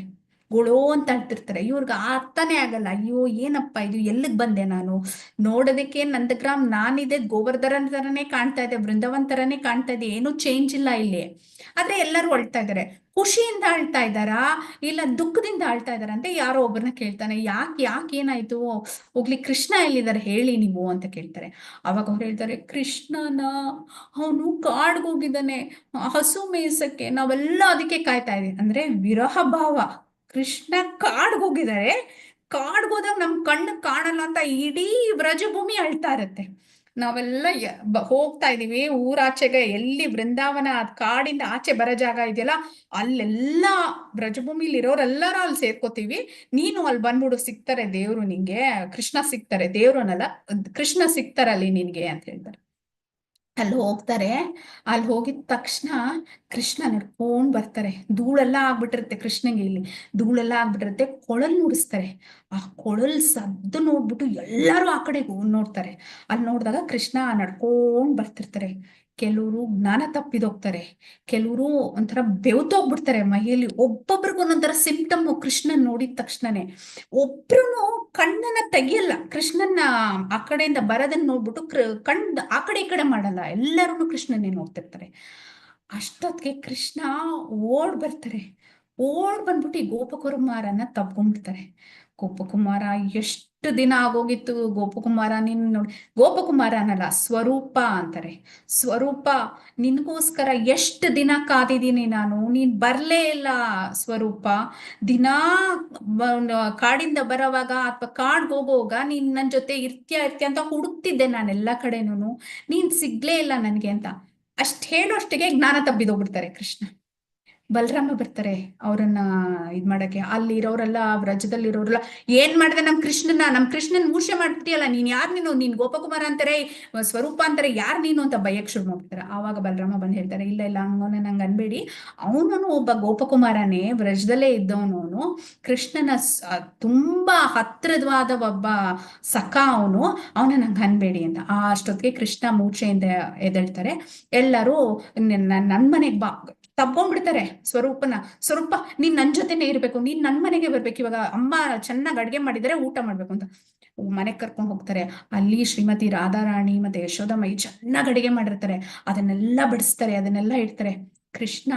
[SPEAKER 3] ಗೊಳೋ ಅಂತ ಅಳ್ತಿರ್ತಾರೆ. ಇವ್ರಿಗೆ ಅರ್ಥನೇ ಆಗಲ್ಲ, ಅಯ್ಯೋ ಏನಪ್ಪ ಇದು, ಎಲ್ಲಿಗೆ ಬಂದೆ ನಾನು, ನೋಡೋದಕ್ಕೆ ನಂದಗ್ರಾಮ್ ನಾನಿದೆ, ಗೋವರ್ಧನ ತರನೇ ಕಾಣ್ತಾ ಇದೆ, ಬೃಂದಾವನ್ ತರನೇ ಕಾಣ್ತಾ ಇದೆ, ಏನು ಚೇಂಜ್ ಇಲ್ಲ ಇಲ್ಲಿ. ಆದ್ರೆ ಎಲ್ಲರೂ ಅಳ್ತಾ ಇದ್ದಾರೆ. ಖುಷಿಯಿಂದ ಅಳ್ತಾ ಇದ್ದಾರಾ ಇಲ್ಲ ದುಃಖದಿಂದ ಅಳ್ತಾ ಇದಾರ ಅಂತ ಯಾರೋ ಒಬ್ಬರನ್ನ ಕೇಳ್ತಾನೆ. ಯಾಕೆ ಏನಾಯ್ತು, ಹೋಗ್ಲಿ ಕೃಷ್ಣ ಎಲ್ಲಿದ್ದಾರೆ ಹೇಳಿ ನೀವು ಅಂತ ಕೇಳ್ತಾರೆ. ಅವಾಗ ಅವ್ರು ಹೇಳ್ತಾರೆ, ಕೃಷ್ಣನ ಅವನು ಕಾಡ್ಗೋಗಿದ್ದಾನೆ ಹಸು ಮೇಯ್ಸಕ್ಕೆ, ನಾವೆಲ್ಲ ಅದಕ್ಕೆ ಕಾಯ್ತಾ ಇದೀವಿ. ಅಂದ್ರೆ ವಿರಹ ಭಾವ. ಕೃಷ್ಣ ಕಾಡ್ಗೋಗಿದ್ದಾರೆ, ಕಾಡ್ಗೋದಾಗ ನಮ್ ಕಣ್ಣು ಕಾಣಲ್ಲ ಅಂತ ಇಡೀ ವ್ರಜಭೂಮಿ ಅಳ್ತಾ ಇರತ್ತೆ. ನಾವೆಲ್ಲ ಹೋಗ್ತಾ ಇದೀವಿ ಊರಾಚೆಗೆ, ಎಲ್ಲಿ ವೃಂದಾವನ ಕಾಡಿಂದ ಆಚೆ ಬರೋ ಜಾಗ ಇದೆಯಲ್ಲ, ಅಲ್ಲೆಲ್ಲ ಬ್ರಜಭೂಮಿಲಿ ಇರೋರೆಲ್ಲರೂ ಅಲ್ಲಿ ಸೇರ್ಕೋತೀವಿ. ನೀನು ಅಲ್ಲಿ ಬಂದ್ಬಿಡು, ಸಿಗ್ತಾರೆ ದೇವ್ರು ನಿಂಗೆ, ಕೃಷ್ಣ ಸಿಗ್ತಾರೆ, ದೇವ್ರು ಅನ್ನಲ್ಲ, ಕೃಷ್ಣ ಸಿಗ್ತಾರಲ್ಲಿ ನಿನ್ಗೆ ಅಂತ ಹೇಳ್ತಾರೆ. ಅಲ್ಲಿ ಹೋಗ್ತಾರೆ. ಅಲ್ಲಿ ಹೋಗಿದ ತಕ್ಷಣ ಕೃಷ್ಣ ನಡ್ಕೊಂಡ್ ಬರ್ತಾರೆ. ಧೂಳೆಲ್ಲ ಆಗ್ಬಿಟ್ಟಿರುತ್ತೆ ಕೃಷ್ಣಂಗೆ, ಇಲ್ಲಿ ಧೂಳೆಲ್ಲ ಆಗ್ಬಿಟ್ಟಿರುತ್ತೆ. ಕೊಳಲ್ ನುಡಿಸ್ತಾರೆ. ಆ ಕೊಳಲ್ ಸದ್ದು ನೋಡ್ಬಿಟ್ಟು ಎಲ್ಲರೂ ಆ ಕಡೆ ನೋಡ್ತಾರೆ. ಅಲ್ಲಿ ನೋಡಿದಾಗ ಕೃಷ್ಣ ನಡ್ಕೊಂಡ್ ಬರ್ತಿರ್ತಾರೆ. ಕೆಲವರು ಜ್ಞಾನ ತಪ್ಪಿದೋಗ್ತಾರೆ, ಕೆಲವರು ಒಂಥರ ಬೆವ್ತೋಗ್ಬಿಡ್ತಾರೆ ಮೈಯಲ್ಲಿ. ಒಬ್ಬೊಬ್ರಿಗೂ ಒಂದೊಂಥರ ಸಿಂಪ್ಟಮ್ ಕೃಷ್ಣನ್ ನೋಡಿದ ತಕ್ಷಣನೇ. ಒಬ್ರು ಕಣ್ಣನ್ನ ತೆಗಿಯಲ್ಲ, ಕೃಷ್ಣನ್ನ ಆ ಕಡೆಯಿಂದ ಬರೋದನ್ನ ನೋಡ್ಬಿಟ್ಟು ಕಣ್ ಆ ಕಡೆ ಈ ಕಡೆ ಮಾಡಲ್ಲ, ಎಲ್ಲರೂ ಕೃಷ್ಣನ್ನೇ ನೋಡ್ತಿರ್ತಾರೆ. ಅಷ್ಟೊತ್ತಿಗೆ ಕೃಷ್ಣ ಓಡ್ ಬರ್ತಾರೆ. ಓಡ್ ಬಂದ್ಬಿಟ್ಟು ಈ ಗೋಪಕುಮಾರನ್ನ ತಪ್ಕೊಂಡ್ಬಿಡ್ತಾರೆ. ಗೋಪಕುಮಾರ, ಎಷ್ಟು ದಿನ ಆಗೋಗಿತ್ತು ಗೋಪಕುಮಾರ ನೀನ್ ನೋಡಿ, ಗೋಪಕುಮಾರ ಅನ್ನಲ್ಲ, ಸ್ವರೂಪ ಅಂತಾರೆ. ಸ್ವರೂಪ, ನಿನ್ಗೋಸ್ಕರ ಎಷ್ಟು ದಿನ ಕಾದಿದ್ದೀನಿ ನಾನು, ನೀನ್ ಬರ್ಲೇ ಇಲ್ಲ ಸ್ವರೂಪ. ದಿನಾ ಕಾಡಿಂದ ಬರೋವಾಗ ಅಥವಾ ಕಾಡ್ಗೆ ಹೋಗೋವಾಗ ನೀನ್ ನನ್ ಜೊತೆ ಇರ್ತೀಯ ಅಂತ ಹುಡುಕ್ತಿದ್ದೆ ನಾನು ಎಲ್ಲಾ ಕಡೆನೂ, ನೀನ್ ಸಿಗ್ಲೇ ಇಲ್ಲ ನನ್ಗೆ ಅಂತ. ಅಷ್ಟ್ ಹೇಳೋಷ್ಟಿಗೆ ಜ್ಞಾನ ತಬ್ಬಿದೋಗ್ಬಿಡ್ತಾರೆ ಕೃಷ್ಣ. ಬಲರಾಮ ಬರ್ತಾರೆ ಅವ್ರನ್ನ ಇದ್ ಮಾಡಕ್ಕೆ. ಅಲ್ಲಿ ಇರೋರೆಲ್ಲ, ವ್ರಜದಲ್ಲಿ ಇರೋರೆಲ್ಲ, ಏನ್ ಮಾಡಿದೆ ನಮ್ ಕೃಷ್ಣನ್ ಮೂರ್ಛೆ ಮಾಡ್ಬಿಟ್ಟಿಯಲ್ಲ, ನೀನ್ ಯಾರ್ ನೀನು, ನೀನ್ ಗೋಪಕುಮಾರ ಅಂತಾರೆ, ಸ್ವರೂಪ ಅಂತಾರೆ, ಯಾರ್ ನೀನು ಅಂತ ಬೈಯಕ್ ಶುರು ಮಾಡ್ಬಿಡ್ತಾರೆ. ಆವಾಗ ಬಲರಾಮ ಬಂದ್ ಹೇಳ್ತಾರೆ, ಇಲ್ಲ ಇಲ್ಲ ಹಂಗೋನೆ ನಂಗೆ ಅನ್ಬೇಡಿ, ಅವನು ಒಬ್ಬ ಗೋಪಕುಮಾರನೇ, ವ್ರಜದಲ್ಲೇ ಇದ್ದವನು, ಕೃಷ್ಣನ ತುಂಬಾ ಹತ್ರದವಾದ ಒಬ್ಬ ಸಖ ಅವನು, ಅವನ ನಂಗೆ ಅನ್ಬೇಡಿ ಅಂತ. ಅಷ್ಟೊತ್ತಿಗೆ ಕೃಷ್ಣ ಮೂರ್ಛೆಯಿಂದ ಎದ್ದೇಳ್ತಾರೆ. ಎಲ್ಲರೂ ನನ್ ಮನೆಗ್ ಬಾ, ತಬ್ಕೊಂಡ್ಬಿಡ್ತಾರೆ ಸ್ವರೂಪನ. ಸ್ವರೂಪ, ನೀನ್ ನನ್ ಜೊತೆನೆ ಇರ್ಬೇಕು, ನೀನ್ ನನ್ ಮನೆಗೆ ಬರ್ಬೇಕು, ಇವಾಗ ಅಮ್ಮ ಚೆನ್ನಾಗ್ ಅಡ್ಗೆ ಮಾಡಿದರೆ ಊಟ ಮಾಡ್ಬೇಕು ಅಂತ ಮನೆಗ್ ಕರ್ಕೊಂಡ್ ಹೋಗ್ತಾರೆ. ಅಲ್ಲಿ ಶ್ರೀಮತಿ ರಾಧಾರಾಣಿ ಮತ್ತೆ ಯಶೋದಮ್ಮೈ ಚೆನ್ನಾಗ್ ಅಡಿಗೆ ಮಾಡಿರ್ತಾರೆ, ಅದನ್ನೆಲ್ಲ ಬಡಿಸ್ತಾರೆ, ಅದನ್ನೆಲ್ಲ ಇಡ್ತಾರೆ. ಕೃಷ್ಣ,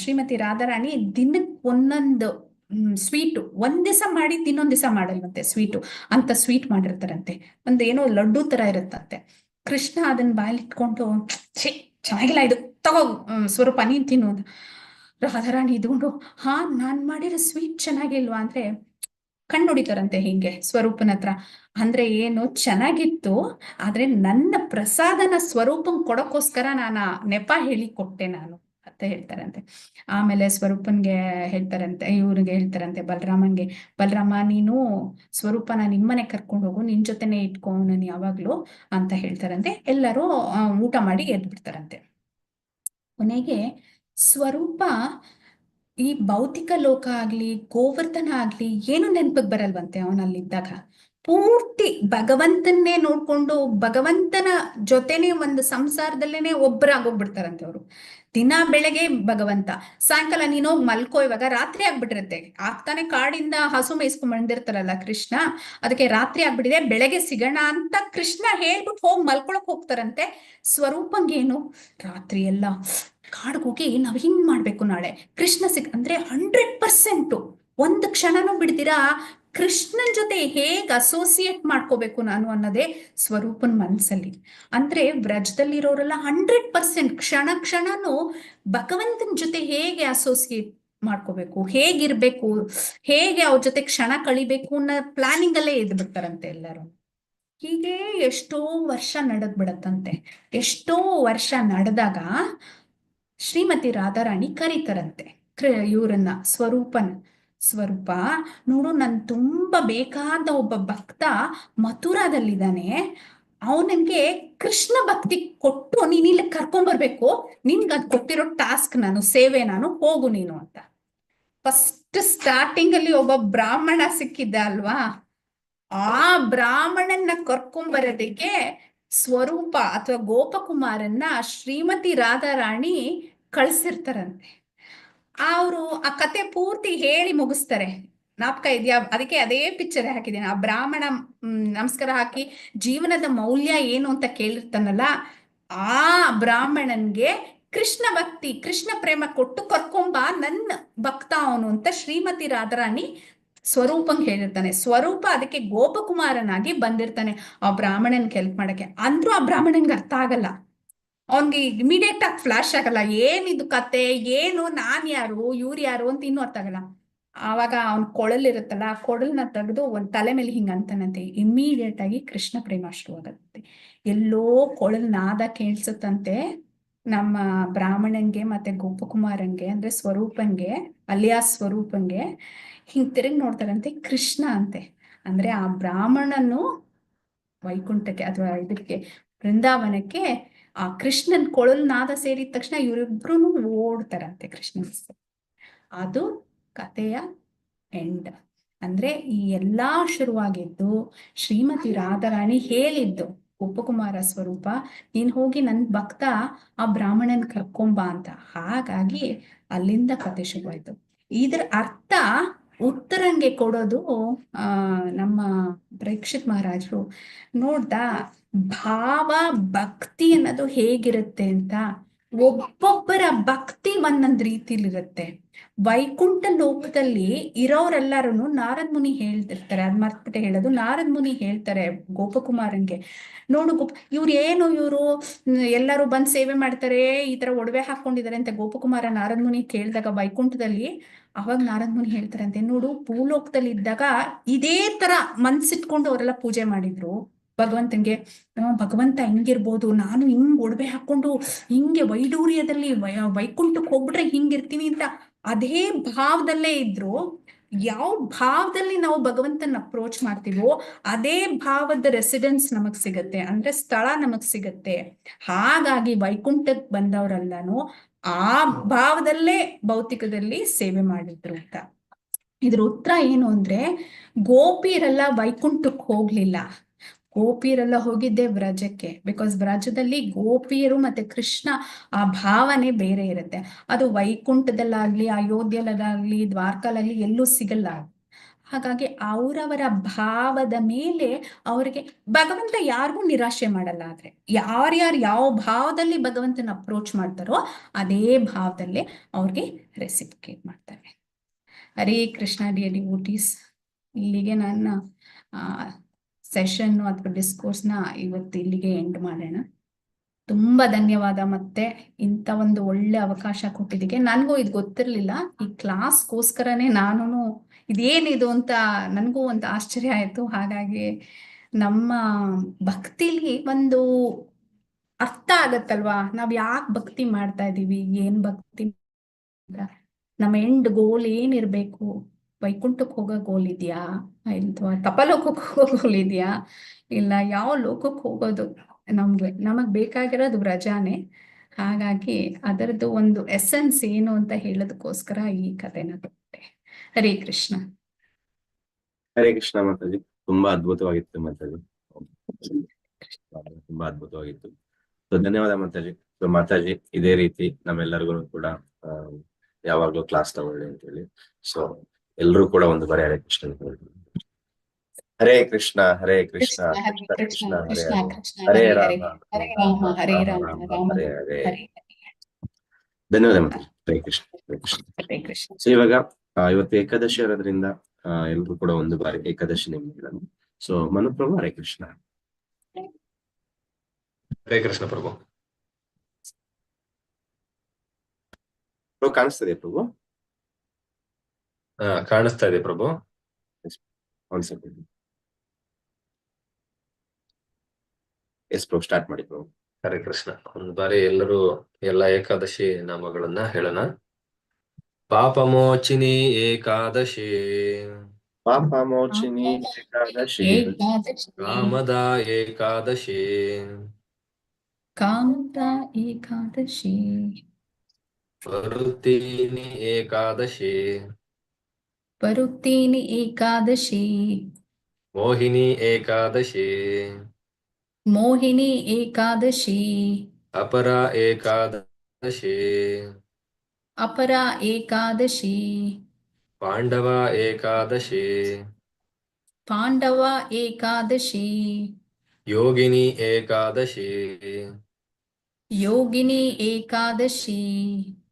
[SPEAKER 3] ಶ್ರೀಮತಿ ರಾಧಾರಾಣಿ ದಿನಕ್ ಒಂದೊಂದು ಸ್ವೀಟು, ಒಂದ್ ದಿವಸ ಮಾಡಿ ಇನ್ನೊಂದ್ ದಿವಸ ಮಾಡಲ್ವಂತೆ ಸ್ವೀಟು, ಅಂತ ಸ್ವೀಟ್ ಮಾಡಿರ್ತಾರಂತೆ. ಒಂದೇನೋ ಲಡ್ಡು ತರ ಇರುತ್ತಂತೆ. ಕೃಷ್ಣ ಅದನ್ನ ಬಾಯಲ್ಲಿ ಇಟ್ಕೊಂಡು, ಛೇ ಚೆನ್ನಾಗಿಲ್ಲ ಇದು, ತಗೋ ಸ್ವರೂಪ ನೀನ್ ತಿನ್ನು ಅಂತ. ರಾಧಾರಾಣಿ ಇದ್ಕೊಂಡು, ಹಾ ನಾನ್ ಮಾಡಿರೋ ಸ್ವೀಟ್ ಚೆನ್ನಾಗಿಲ್ವಾ ಅಂದ್ರೆ ಕಣ್ಣು ಹೊಡಿತಾರಂತೆ ಹಿಂಗೆ ಸ್ವರೂಪನ ಹತ್ರ. ಅಂದ್ರೆ ಏನು, ಚೆನ್ನಾಗಿತ್ತು, ಆದ್ರೆ ನನ್ನ ಪ್ರಸಾದನ ಸ್ವರೂಪನ್ ಕೊಡೋಕ್ಕೋಸ್ಕರ ನಾನು ನೆಪ ಹೇಳಿ ಕೊಟ್ಟೆ ನಾನು ಅಂತ ಹೇಳ್ತಾರಂತೆ. ಆಮೇಲೆ ಸ್ವರೂಪನ್ಗೆ ಹೇಳ್ತಾರಂತೆ, ಇವ್ರಿಗೆ ಹೇಳ್ತಾರಂತೆ ಬಲರಾಮನ್ಗೆ, ಬಲರಾಮ ನೀನು ಸ್ವರೂಪನ ನಿಮ್ಮನೆ ಕರ್ಕೊಂಡು ಹೋಗು, ನಿನ್ ಜೊತೆನೆ ಇಟ್ಕೊ ನಾನು ಯಾವಾಗ್ಲೂ ಅಂತ ಹೇಳ್ತಾರಂತೆ. ಎಲ್ಲರೂ ಊಟ ಮಾಡಿ ಎದ್ದು ಬಿಡ್ತಾರಂತೆ. ಕೊನೆಗೆ ಸ್ವರೂಪ ಈ ಭೌತಿಕ ಲೋಕ ಆಗ್ಲಿ, ಗೋವರ್ಧನ ಆಗ್ಲಿ ಏನು ನೆನಪಿಗೆ ಬರಲ್ವಂತೆ ಅವನಲ್ಲಿದ್ದಾಗ. ಪೂರ್ತಿ ಭಗವಂತನ್ನೇ ನೋಡ್ಕೊಂಡು, ಭಗವಂತನ ಜೊತೆನೆ ಒಂದು ಸಂಸಾರದಲ್ಲೇನೆ ಒಬ್ಬರಾಗೋಗ್ಬಿಡ್ತಾರಂತೆ ಅವರು. ದಿನ ಬೆಳಗ್ಗೆ ಭಗವಂತ, ಸಾಯಂಕಾಲ ನೀನೋಗ್ ಮಲ್ಕೋ, ಇವಾಗ ರಾತ್ರಿ ಆಗ್ಬಿಟ್ಟಿರುತ್ತೆ, ಆಗ್ತಾನೆ ಕಾಡಿಂದ ಹಸು ಮೇಯಿಸ್ಕೊಂಡ್ ಬಂದಿರ್ತಾರಲ್ಲ ಕೃಷ್ಣ, ಅದಕ್ಕೆ ರಾತ್ರಿ ಆಗ್ಬಿಟ್ಟಿದೆ, ಬೆಳಗ್ಗೆ ಸಿಗೋಣ ಅಂತ ಕೃಷ್ಣ ಹೇಳ್ಬಿಟ್ಟು ಹೋಗಿ ಮಲ್ಕೊಳಕ್ ಹೋಗ್ತಾರಂತೆ. ಸ್ವರೂಪಂಗೇನು, ರಾತ್ರಿ ಎಲ್ಲ ಕಾಡ್ಗೆ ಹೋಗಿ ನಾವ್ ಹಿಂಗ್ ಮಾಡ್ಬೇಕು, ನಾಳೆ ಕೃಷ್ಣ ಅಂದ್ರೆ 100% ಒಂದು ಕ್ಷಣನೂ ಬಿಡ್ತೀರಾ ಕೃಷ್ಣನ್ ಜೊತೆ ಹೇಗ್ ಅಸೋಸಿಯೇಟ್ ಮಾಡ್ಕೋಬೇಕು ನಾನು ಅನ್ನೋದೇ ಸ್ವರೂಪನ್ ಮನ್ಸಲ್ಲಿ. ಅಂದ್ರೆ ವ್ರಜದಲ್ಲಿರೋರೆಲ್ಲ 100% ಕ್ಷಣ ಕ್ಷಣನೂ ಭಗವಂತನ ಜೊತೆ ಹೇಗೆ ಅಸೋಸಿಯೇಟ್ ಮಾಡ್ಕೋಬೇಕು, ಹೇಗಿರ್ಬೇಕು, ಹೇಗೆ ಅವ್ರ ಜೊತೆ ಕ್ಷಣ ಕಳಿಬೇಕು ಅನ್ನೋ ಪ್ಲಾನಿಂಗ್ ಅಲ್ಲೇ ಇದ್ ಬಿಡ್ತಾರಂತೆ ಎಲ್ಲರೂ. ಹೀಗೆ ಎಷ್ಟೋ ವರ್ಷ ನಡೆದ್ ಬಿಡತ್ತಂತೆ. ಎಷ್ಟೋ ವರ್ಷ ನಡೆದಾಗ ಶ್ರೀಮತಿ ರಾಧಾರಾಣಿ ಕರೀತಾರಂತೆ ಇವ್ರನ್ನ, ಸ್ವರೂಪ ನೋಡು, ನನ್ ತುಂಬಾ ಬೇಕಾದ ಒಬ್ಬ ಭಕ್ತ ಮಥುರಾದಲ್ಲಿದ್ದಾನೆ, ಅವನಿಗೆ ಕೃಷ್ಣ ಭಕ್ತಿ ಕೊಟ್ಟು ನೀನ್ ಇಲ್ಲಿ ಕರ್ಕೊಂಡ್ ಬರ್ಬೇಕು, ನಿನ್ಗೆ ಅದ್ ಕೊಟ್ಟಿರೋ ಟಾಸ್ಕ್ ನಾನು, ಸೇವೆ ನಾನು, ಹೋಗು ನೀನು ಅಂತ. ಫಸ್ಟ್ ಸ್ಟಾರ್ಟಿಂಗ್ ಅಲ್ಲಿ ಒಬ್ಬ ಬ್ರಾಹ್ಮಣ ಸಿಕ್ಕಿದ್ದ ಅಲ್ವಾ, ಆ ಬ್ರಾಹ್ಮಣನ್ನ ಕರ್ಕೊಂಬರೋದಕ್ಕೆ ಸ್ವರೂಪ ಅಥವಾ ಗೋಪಕುಮಾರನ್ನ ಶ್ರೀಮತಿ ರಾಧಾರಾಣಿ ಕಳ್ಸಿರ್ತಾರಂತೆ. ಅವರು ಆ ಕತೆ ಪೂರ್ತಿ ಹೇಳಿ ಮುಗಿಸ್ತಾರೆ. ಜ್ಞಾಪಕ ಇದೆಯಾ? ಅದಕ್ಕೆ ಅದೇ ಪಿಕ್ಚರ್ ಹಾಕಿದ್ದೀನಿ. ಆ ಬ್ರಾಹ್ಮಣ ನಮಸ್ಕಾರ ಹಾಕಿ ಜೀವನದ ಮೌಲ್ಯ ಏನು ಅಂತ ಕೇಳಿರ್ತಾನಲ್ಲ, ಆ ಬ್ರಾಹ್ಮಣನ್ಗೆ ಕೃಷ್ಣ ಭಕ್ತಿ, ಕೃಷ್ಣ ಪ್ರೇಮ ಕೊಟ್ಟು ಕರ್ಕೊಂಬ, ನನ್ನ ಭಕ್ತ ಅವನು ಅಂತ ಶ್ರೀಮತಿ ರಾಧಾರಾಣಿ ಸ್ವರೂಪಂಗ್ ಹೇಳಿರ್ತಾನೆ. ಸ್ವರೂಪ ಅದಕ್ಕೆ ಗೋಪಕುಮಾರನಾಗಿ ಬಂದಿರ್ತಾನೆ ಆ ಬ್ರಾಹ್ಮಣನ್ ಹೆಲ್ಪ್ ಮಾಡಕ್ಕೆ. ಅಂದ್ರೂ ಆ ಬ್ರಾಹ್ಮಣನ್ಗೆ ಅರ್ಥ ಆಗಲ್ಲ, ಅವನ್ಗೆ ಇಮಿಡಿಯೇಟ್ ಆಗಿ ಫ್ಲಾಶ್ ಆಗಲ್ಲ, ಏನಿದು ಕತೆ, ಏನು ನಾನ್ ಯಾರು, ಇವ್ರು ಯಾರು ಅಂತ ಇನ್ನೂ ಅರ್ಥ ಆಗಲ್ಲ. ಆವಾಗ ಅವ್ನ್ ಕೊಳಲಿರುತ್ತಲ್ಲ, ಆ ಕೊಳಲ್ನ ತೆಗೆದು ಒಂದ್ ತಲೆ ಮೇಲೆ ಹಿಂಗ ಅಂತಾನಂತೆ. ಇಮಿಡಿಯೇಟ್ ಆಗಿ ಕೃಷ್ಣ ಪ್ರೇಮ ಶುರು ಆಗತ್ತೆ. ಎಲ್ಲೋ ಕೊಳಲ್ ನಾದ ಕೇಳ್ಸತ್ತಂತೆ ನಮ್ಮ ಬ್ರಾಹ್ಮಣನ್ಗೆ ಮತ್ತೆ ಗೋಪಕುಮಾರನ್ಗೆ ಅಂದ್ರೆ ಸ್ವರೂಪನ್ಗೆ ಅಲಿಯಾಸ್ ಸ್ವರೂಪನ್ಗೆ ಹಿಂಗ್ ತಿರುಗಿ ನೋಡ್ತಾರಂತೆ ಕೃಷ್ಣ ಅಂತೆ. ಅಂದ್ರೆ ಆ ಬ್ರಾಹ್ಮಣನು ವೈಕುಂಠಕ್ಕೆ ಅಥವಾ ಇದಕ್ಕೆ ಬೃಂದಾವನಕ್ಕೆ ಆ ಕೃಷ್ಣನ್ ಕೊಳಲ್ ನಾದ ಸೇರಿದ ತಕ್ಷಣ ಇವರಿಬ್ರು ಓಡ್ತಾರಂತೆ ಕೃಷ್ಣನ್. ಅದು ಕಥೆಯ ಎಂಡ್. ಅಂದ್ರೆ ಈ ಎಲ್ಲಾ ಶುರುವಾಗಿದ್ದು ಶ್ರೀಮತಿ ರಾಧಾರಾಣಿ ಹೇಳಿದ್ದು ಗೋಪಕುಮಾರ ಸ್ವರೂಪ ನೀನ್ ಹೋಗಿ ನನ್ ಭಕ್ತ ಆ ಬ್ರಾಹ್ಮಣನ್ ಕರ್ಕೊಂಬ ಅಂತ. ಹಾಗಾಗಿ ಅಲ್ಲಿಂದ ಕತೆ ಶುರುವಾಯ್ತು. ಇದ್ರ ಅರ್ಥ ಉತ್ತರಂಗೆ ಕೊಡೋದು ನಮ್ಮ ಪರೀಕ್ಷಿತ್ ಮಹಾರಾಜರು ನೋಡ್ದ ಭಾವ ಭಕ್ತಿ ಅನ್ನೋದು ಹೇಗಿರುತ್ತೆ ಅಂತ. ಒಬ್ಬೊಬ್ಬರ ಭಕ್ತಿ ಒಂದೊಂದ್ ರೀತಿಲಿರುತ್ತೆ. ವೈಕುಂಠ ಲೋಕದಲ್ಲಿ ಇರೋರೆಲ್ಲಾರು ನಾರದ್ ಮುನಿ ಹೇಳ್ತಿರ್ತಾರೆ, ಅದ್ ಮರ್ತ್ಬಿಟ್ಟೆ ಹೇಳೋದು. ನಾರದ್ ಮುನಿ ಹೇಳ್ತಾರೆ ಗೋಪಕುಮಾರನ್ಗೆ, ನೋಡು ಇವ್ರು ಎಲ್ಲರೂ ಬಂದ್ ಸೇವೆ ಮಾಡ್ತಾರೆ, ಈ ತರ ಒಡವೆ ಹಾಕೊಂಡಿದ್ದಾರೆ ಅಂತ ಗೋಪಕುಮಾರ ನಾರದ್ ಮುನಿ ಕೇಳಿದಾಗ ವೈಕುಂಠದಲ್ಲಿ, ಅವಾಗ ನಾರದ್ ಮುನಿ ಹೇಳ್ತಾರಂತೆ, ನೋಡು ಭೂಲೋಕದಲ್ಲಿ ಇದ್ದಾಗ ಇದೇ ತರ ಮನ್ಸಿಟ್ಕೊಂಡು ಅವರೆಲ್ಲ ಪೂಜೆ ಮಾಡಿದ್ರು ಭಗವಂತನ್ಗೆ. ಭಗವಂತ ಹಿಂಗಿರ್ಬೋದು, ನಾನು ಹಿಂಗ್ ಒಡವೆ ಹಾಕೊಂಡು ಹಿಂಗೆ ವೈಡೂರ್ಯದಲ್ಲಿ ವೈಕುಂಠಕ್ಕೆ ಹೋಗ್ಬಿಟ್ರೆ ಹಿಂಗಿರ್ತೀನಿ ಅಂತ ಅದೇ ಭಾವದಲ್ಲೇ ಇದ್ರು. ಯಾವ ಭಾವದಲ್ಲಿ ನಾವು ಭಗವಂತನ ಅಪ್ರೋಚ್ ಮಾಡ್ತೀವೋ ಅದೇ ಭಾವದ ರೆಸಿಡೆನ್ಸ್ ನಮಗ್ ಸಿಗತ್ತೆ, ಅಂದ್ರೆ ಸ್ಥಳ ನಮಗ್ ಸಿಗತ್ತೆ. ಹಾಗಾಗಿ ವೈಕುಂಠಕ್ಕೆ ಬಂದವರೆಲ್ಲಾನು ಆ ಭಾವದಲ್ಲೇ ಭೌತಿಕದಲ್ಲಿ ಸೇವೆ ಮಾಡಿದ್ರು ಅಂತ. ಇದ್ರ ಉತ್ತರ ಏನು ಅಂದ್ರೆ, ಗೋಪಿಯರೆಲ್ಲ ವೈಕುಂಠಕ್ಕೆ ಹೋಗ್ಲಿಲ್ಲ, ಗೋಪಿಯರೆಲ್ಲ ಹೋಗಿದ್ದೆ ವ್ರಜಕ್ಕೆ. ಬಿಕಾಸ್ ವ್ರಜದಲ್ಲಿ ಗೋಪಿಯರು ಮತ್ತೆ ಕೃಷ್ಣ ಆ ಭಾವನೆ ಬೇರೆ ಇರುತ್ತೆ. ಅದು ವೈಕುಂಠದಲ್ಲಾಗ್ಲಿ ಅಯೋಧ್ಯೆಯಲ್ಲಾಗ್ಲಿ ದ್ವಾರಕಲ್ಲಾಗ್ಲಿ ಎಲ್ಲೂ ಸಿಗಲ್ಲ. ಹಾಗಾಗಿ ಅವರವರ ಭಾವದ ಮೇಲೆ ಅವರಿಗೆ ಭಗವಂತ ಯಾರಿಗೂ ನಿರಾಶೆ ಮಾಡಲ್ಲ. ಆದ್ರೆ ಯಾರ್ಯಾರು ಯಾವ ಭಾವದಲ್ಲಿ ಭಗವಂತನ ಅಪ್ರೋಚ್ ಮಾಡ್ತಾರೋ ಅದೇ ಭಾವದಲ್ಲೇ ಅವ್ರಿಗೆ ರೆಸಿಪಿಕೇಟ್ ಮಾಡ್ತಾರೆ. ಹರೇ ಕೃಷ್ಣ ಡಿಯರ್ ಡಿವೋಟೀಸ್, ಇಲ್ಲಿಗೆ ನನ್ನ ಸೆಷನ್ ಅಥವಾ ಡಿಸ್ಕೋರ್ಸ್ನ ಇವತ್ತು ಇಲ್ಲಿಗೆ ಎಂಡ್ ಮಾಡೋಣ. ತುಂಬಾ ಧನ್ಯವಾದ. ಮತ್ತೆ ಇಂಥ ಒಂದು ಒಳ್ಳೆ ಅವಕಾಶ ಕೊಟ್ಟಿದ್ದಕ್ಕೆ. ನನಗೂ ಇದು ಗೊತ್ತಿರ್ಲಿಲ್ಲ, ಈ ಕ್ಲಾಸ್ಗೋಸ್ಕರನೇ ನಾನು ಇದೇನಿದು ಅಂತ ನನಗೂ ಒಂದು ಆಶ್ಚರ್ಯ ಆಯ್ತು. ಹಾಗಾಗಿ ನಮ್ಮ ಭಕ್ತಿಲಿ ಒಂದು ಅರ್ಥ ಆಗತ್ತಲ್ವಾ, ನಾವ್ ಯಾಕೆ ಭಕ್ತಿ ಮಾಡ್ತಾ ಇದೀವಿ, ಏನ್ ಭಕ್ತಿ, ನಮ್ಮ ಎಂಡ್ ಗೋಲ್ ಏನಿರ್ಬೇಕು, ವೈಕುಂಠಕ್ಕೆ ಹೋಗೋ ಗೋಲ್ ಇದೆಯಾ, ಅಥವಾ ತಪಲೋಕಕ್ಕೆ ಹೋಗೋ ಗೋಲ್ ಇದೆಯಾ, ಇಲ್ಲ ಯಾವ ಲೋಕಕ್ಕೆ ಹೋಗೋದು ನಮಗ್ ಬೇಕಾಗಿರೋದು ವ್ರಜಾನೆ. ಹಾಗಾಗಿ ಅದರದ್ದು ಒಂದು ಎಸೆನ್ಸ್ ಏನು ಅಂತ ಹೇಳೋದಕ್ಕೋಸ್ಕರ ಈ ಕಥೆನ ಕೊಟ್ಟೆ. ಹರೇ ಕೃಷ್ಣ.
[SPEAKER 2] ಹರೇ ಕೃಷ್ಣ ಮಾತಾಜಿ. ತುಂಬಾ ಅದ್ಭುತವಾಗಿತ್ತು ಮಾತಾಜಿ, ತುಂಬಾ ಅದ್ಭುತವಾಗಿತ್ತು. ಸೊ ಧನ್ಯವಾದ ಮಾತಾಜಿ. ಸೊ ಮಾತಾಜಿ ಇದೇ ರೀತಿ ನಮ್ಮೆಲ್ಲರಿಗೂ ಕೂಡ ಯಾವಾಗ್ಲೂ ಕ್ಲಾಸ್ ತಗೊಳ್ಳಿ ಅಂತ ಹೇಳಿ. ಸೊ ಎಲ್ರು ಕೂಡ ಒಂದು ಬಾರಿ ಹರೇ ಕೃಷ್ಣ ಅಂತ ಹೇಳಿ. ಹರೇ ಕೃಷ್ಣ ಹರೇ ಕೃಷ್ಣ ಕೃಷ್ಣ ಕೃಷ್ಣ ಹರೇ ಹರೇ, ಹರೇ ರಾಮ
[SPEAKER 3] ಹರೇ ರಾಮ ಹರೇ ರಾಮ ರಾಮ
[SPEAKER 2] ಹರೇ ಹರೇ.
[SPEAKER 3] ಹರೇ.
[SPEAKER 2] ಧನ್ಯವಾದ ಮಾತಾಜಿ. ಹರೇ ಕೃಷ್ಣ ಹರೇ ಕೃಷ್ಣ.
[SPEAKER 3] ಹರೇ ಕೃಷ್ಣ.
[SPEAKER 2] ಸೊ ಇವಾಗ ಇವತ್ತು ಏಕಾದಶಿ ಇರೋದ್ರಿಂದ ಎಲ್ರು ಕೂಡ ಒಂದು ಬಾರಿ ಏಕಾದಶಿ ನಿಮಿಷ. ಸೊ ಮನುಪ್ರಭು ಹರೇ ಕೃಷ್ಣ.
[SPEAKER 4] ಹರೇ ಕೃಷ್ಣ ಪ್ರಭು.
[SPEAKER 2] ಕಾಣಿಸ್ತದೆ ಪ್ರಭು?
[SPEAKER 4] ಕಾಣಿಸ್ತಾ ಇದೆ ಪ್ರಭು.
[SPEAKER 2] ಒಂದ್ ಸೆಕೆಂಡ್. ಎಸ್ ಪ್ರಭು, ಸ್ಟಾರ್ಟ್ ಮಾಡಿ ಪ್ರಭು.
[SPEAKER 4] ಹರೇ ಕೃಷ್ಣ. ಒಂದ್ ಬಾರಿ ಎಲ್ಲರೂ ಎಲ್ಲಾ ಏಕಾದಶಿ ನಾಮಗಳನ್ನ ಹೇಳೋಣ. ಪಾಪಮೋಚಿನಿ ಏಕಾದಶಿ,
[SPEAKER 2] ಪಾಪ ಮೋಚಿನಿ ಏಕಾದಶಿ,
[SPEAKER 4] ಕಾಮದ ಏಕಾದಶಿ,
[SPEAKER 3] ಕಾಮದ ಏಕಾದಶಿ,
[SPEAKER 4] ವರುತ್ತೀನಿ ಏಕಾದಶಿ,
[SPEAKER 3] ವರುತ್ತೀನಿ ಏಕಾದಶಿ,
[SPEAKER 4] ಮೋಹಿನಿ ಏಕಾದಶಿ,
[SPEAKER 3] ಮೋಹಿನಿ ಏಕಾದಶಿ,
[SPEAKER 4] ಅಪರ ಏಕಾದಶಿ,
[SPEAKER 3] ಅಪರ ಏಕಾದಶಿ,
[SPEAKER 4] ಪಾಂಡವ ಏಕಾದಶಿ,
[SPEAKER 3] ಪಾಂಡವ ಏಕಾದಶಿ,
[SPEAKER 4] ಯೋಗಿನಿ ಏಕಾದಶಿ,
[SPEAKER 3] ಯೋಗಿನಿ ಏಕಾದಶಿ,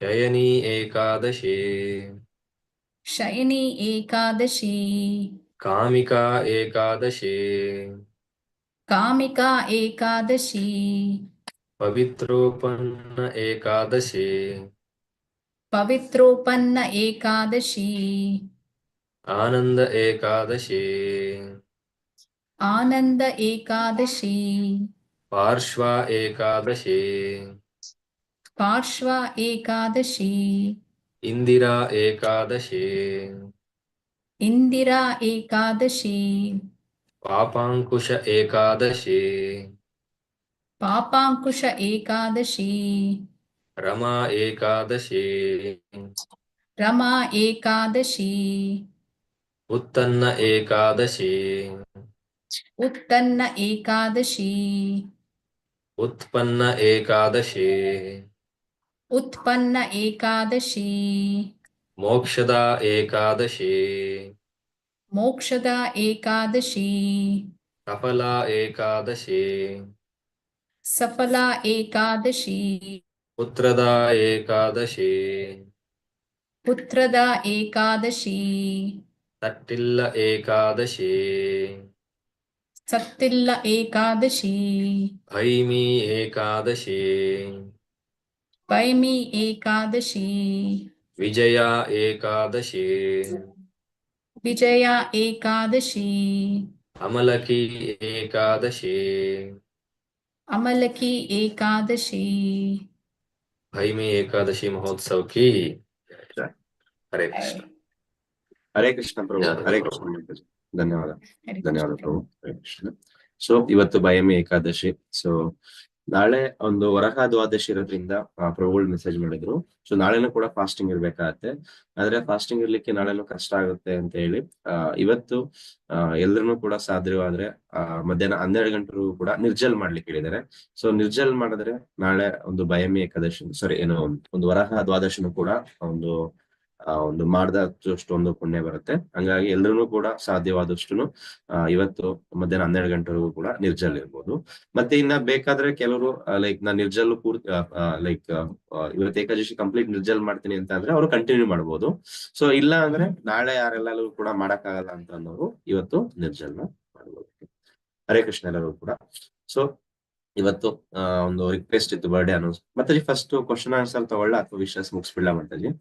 [SPEAKER 4] ಶಯನಿ ಏಕಾದಶಿ,
[SPEAKER 3] ಶಯನಿ ಏಕಾದಶಿ,
[SPEAKER 4] ಕಾಮಿಕಾ ಏಕಾದಶಿ,
[SPEAKER 3] ಕಾಮಿಕಾ ಏಕಾದಶಿ,
[SPEAKER 4] ಪವಿತ್ರೋಪನ್ನ ಏಕಾದಶಿ,
[SPEAKER 3] ಪವಿತ್ರೋಪನ್ನ ಏಕಾದಶಿ,
[SPEAKER 4] ಆನಂದ ಏಕಾದಶಿ,
[SPEAKER 3] ಆನಂದ ಏಕಾದಶಿ,
[SPEAKER 4] ಪಾರ್ಶ್ವ ಏಕಾದಶಿ
[SPEAKER 3] ಪಾರ್ಶ್ವ ಏಕಾದಶಿ
[SPEAKER 4] ಇಂದಿರಾ ಏಕಾದಶಿ
[SPEAKER 3] ಇಂದಿರಾ ಏಕಾದಶಿ
[SPEAKER 4] ಪಾಪಾಂಕುಶ ಏಕಾದಶಿ
[SPEAKER 3] ಪಾಪಾಂಕುಶ ಏಕಾದಶಿ
[SPEAKER 4] ರಮಾ ಏಕಾದಶಿ
[SPEAKER 3] ರಮಾ ಏಕಾದಶಿ
[SPEAKER 4] ಉತ್ತನ್ನ ಏಕಾದಶಿ
[SPEAKER 3] ಉತ್ತನ್ನ ಏಕಾದಶಿ
[SPEAKER 4] ಉತ್ಪನ್ನ ಏಕಾದಶಿ
[SPEAKER 3] ಉತ್ಪನ್ನ ಏಕಾದಶಿ
[SPEAKER 4] ಮೋಕ್ಷದ ಏಕಾದಶಿ
[SPEAKER 3] ಮೋಕ್ಷದ ಏಕಾದಶಿ
[SPEAKER 4] ಸಫಲ ಏಕಾದಶಿ
[SPEAKER 3] ಸಫಲ ಏಕಾದಶಿ
[SPEAKER 4] ಪುತ್ರದ ಏಕಾದಶಿ
[SPEAKER 3] ಪುತ್ರದ ಏಕಾದಶಿ
[SPEAKER 4] ತಟ್ಟಿಲ್ಲ ಏಕಾದಶಿ
[SPEAKER 3] ಸತ್ತಿಲ್ಲ ಏಕಾದಶಿ
[SPEAKER 4] ಭೈಮಿ ಏಕಾದಶಿ
[SPEAKER 3] ಪೈಮಿ ಏಕಾದಶಿ
[SPEAKER 4] ವಿಜಯ ಏಕಾದಶಿ
[SPEAKER 3] ವಿಜಯ ಏಕಾದಶಿ
[SPEAKER 4] ಅಮಲಕಿ ಏಕಾದಶಿ
[SPEAKER 3] ಅಮಲಕಿ ಏಕಾದಶಿ
[SPEAKER 4] ಭೈಮಿ ಏಕಾದಶಿ ಮಹೋತ್ಸವ ಕಿ ಹರೇ ಕೃಷ್ಣ.
[SPEAKER 2] ಹರೇ ಕೃಷ್ಣ ಪ್ರಭು. ಹರೇ ಕೃಷ್ಣ ಮಾತಾಜಿ. ಧನ್ಯವಾದ. ಧನ್ಯವಾದ ಪ್ರಭು. ಹರೇ ಕೃಷ್ಣ. ಸೊ ಇವತ್ತು ಭಯಮಿ ಏಕಾದಶಿ. ಸೊ ನಾಳೆ ಒಂದು ವರಹ ದ್ವಾದಶಿ ಇರೋದ್ರಿಂದ ಪ್ರಭುಗಳು ಮೆಸೇಜ್ ಮಾಡಿದ್ರು. ಸೊ ನಾಳೆನೂ ಕೂಡ ಫಾಸ್ಟಿಂಗ್ ಇರ್ಬೇಕಾಗತ್ತೆ. ಆದ್ರೆ ಫಾಸ್ಟಿಂಗ್ ಇರ್ಲಿಕ್ಕೆ ನಾಳೆನೂ ಕಷ್ಟ ಆಗುತ್ತೆ ಅಂತ ಹೇಳಿ ಇವತ್ತು ಎಲ್ರನ್ನೂ ಕೂಡ ಸಾಧ್ಯವಾದ್ರೆ ಮಧ್ಯಾಹ್ನ 12 ಗಂಟೆವರೆಗೂ ಕೂಡ ನಿರ್ಜಲ್ ಮಾಡ್ಲಿಕ್ಕೆ ಹೇಳಿದ್ದಾರೆ. ಸೊ ನಿರ್ಜಲ್ ಮಾಡಿದ್ರೆ ನಾಳೆ ಒಂದು ಭಯಮಿ ಏಕಾದಶಿ ಏನೋ ಒಂದು ವರಹ ದ್ವಾದಶಿನೂ ಕೂಡ ಒಂದು ಮಾಡ್ದಷ್ಟು ಒಂದು ಪುಣ್ಯ ಬರುತ್ತೆ. ಹಂಗಾಗಿ ಎಲ್ರೂ ಕೂಡ ಸಾಧ್ಯವಾದಷ್ಟು ಇವತ್ತು ಮಧ್ಯಾಹ್ನ 12 ಗಂಟೆವರೆಗೂ ಕೂಡ ನಿರ್ಜಲ್ ಇರ್ಬೋದು. ಮತ್ತೆ ಇನ್ನ ಬೇಕಾದ್ರೆ ಕೆಲವರು ನಾನ್ ನಿರ್ಜಲ್ ಪೂರ್ತಿ ಇವತ್ತು ಏಕಾದಶಿ ಕಂಪ್ಲೀಟ್ ನಿರ್ಜಲ್ ಮಾಡ್ತೀನಿ ಅಂತ ಅಂದ್ರೆ ಅವರು ಕಂಟಿನ್ಯೂ ಮಾಡ್ಬೋದು. ಸೊ ಇಲ್ಲ ಅಂದ್ರೆ ನಾಳೆ ಯಾರೆಲ್ಲರೂ ಕೂಡ ಮಾಡಕ್ಕಾಗಲ್ಲ ಅಂತ ಅನ್ನೋರು ಇವತ್ತು ನಿರ್ಜಲ್ನ ಮಾಡ್ಬೋದು. ಹರೇ ಕೃಷ್ಣ ಎಲ್ಲರೂ ಕೂಡ. ಸೊ ಇವತ್ತು ಒಂದು ರಿಕ್ವೆಸ್ಟ್ ಇತ್ತು, ಬರ್ಡೇ ಅನೌನ್ಸ್. ಮಾತಾಜಿ ಫಸ್ಟ್ ಕ್ವಶನ್ ಆನ್ಸರ್ ತಗೊಳ್ಳ ಅಥವಾ ವಿಶಸ್ ಮುಗಿಸ್ಬಿಡ್ಲಾ ಮಾತಾಜಿ?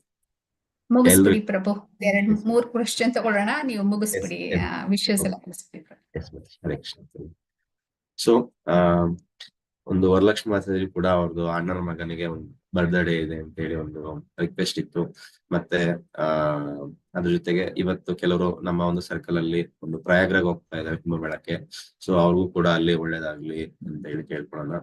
[SPEAKER 3] ಮುಗಿಸ್ಬಿಡಿ ಪ್ರಭು. 2-3 ಕ್ವಶನ್ ತಗೊಳ್ಳೋಣ, ನೀವು ಮುಗಿಸ್ಬಿಡಿ. ವಿಷಯಸ್ ಎಲ್ಲ ಮುಗಿಸ್ಬಿಡಿ.
[SPEAKER 2] ಹರೇ ಕೃಷ್ಣ. ಸೊ ಒಂದು ವರಲಕ್ಷ್ಮಿ ಮಾತಾಜಿ ಕೂಡ ಅವ್ರದ್ದು ಅಣ್ಣನ ಮಗನಿಗೆ ಒಂದು ಬರ್ತ್ಡೇ ಇದೆ ಅಂತ ಹೇಳಿ ಒಂದು ರಿಕ್ವೆಸ್ಟ್ ಇತ್ತು. ಮತ್ತೆ ಅದ್ರ ಜೊತೆಗೆ ಇವತ್ತು ಕೆಲವರು ನಮ್ಮ ಒಂದು ಸರ್ಕಲ್ ಅಲ್ಲಿ ಒಂದು ಪ್ರಯಾಗ್ರಾಗ್ ಹೋಗ್ತಾ ಇದ್ದಾರೆ ಕುಂಭಮೇಳಕ್ಕೆ. ಸೊ ಅವ್ರಿಗೂ ಕೂಡ ಅಲ್ಲಿ ಒಳ್ಳೇದಾಗ್ಲಿ ಅಂತ ಹೇಳಿ ಕೇಳ್ಕೊಳ್ಳೋಣ.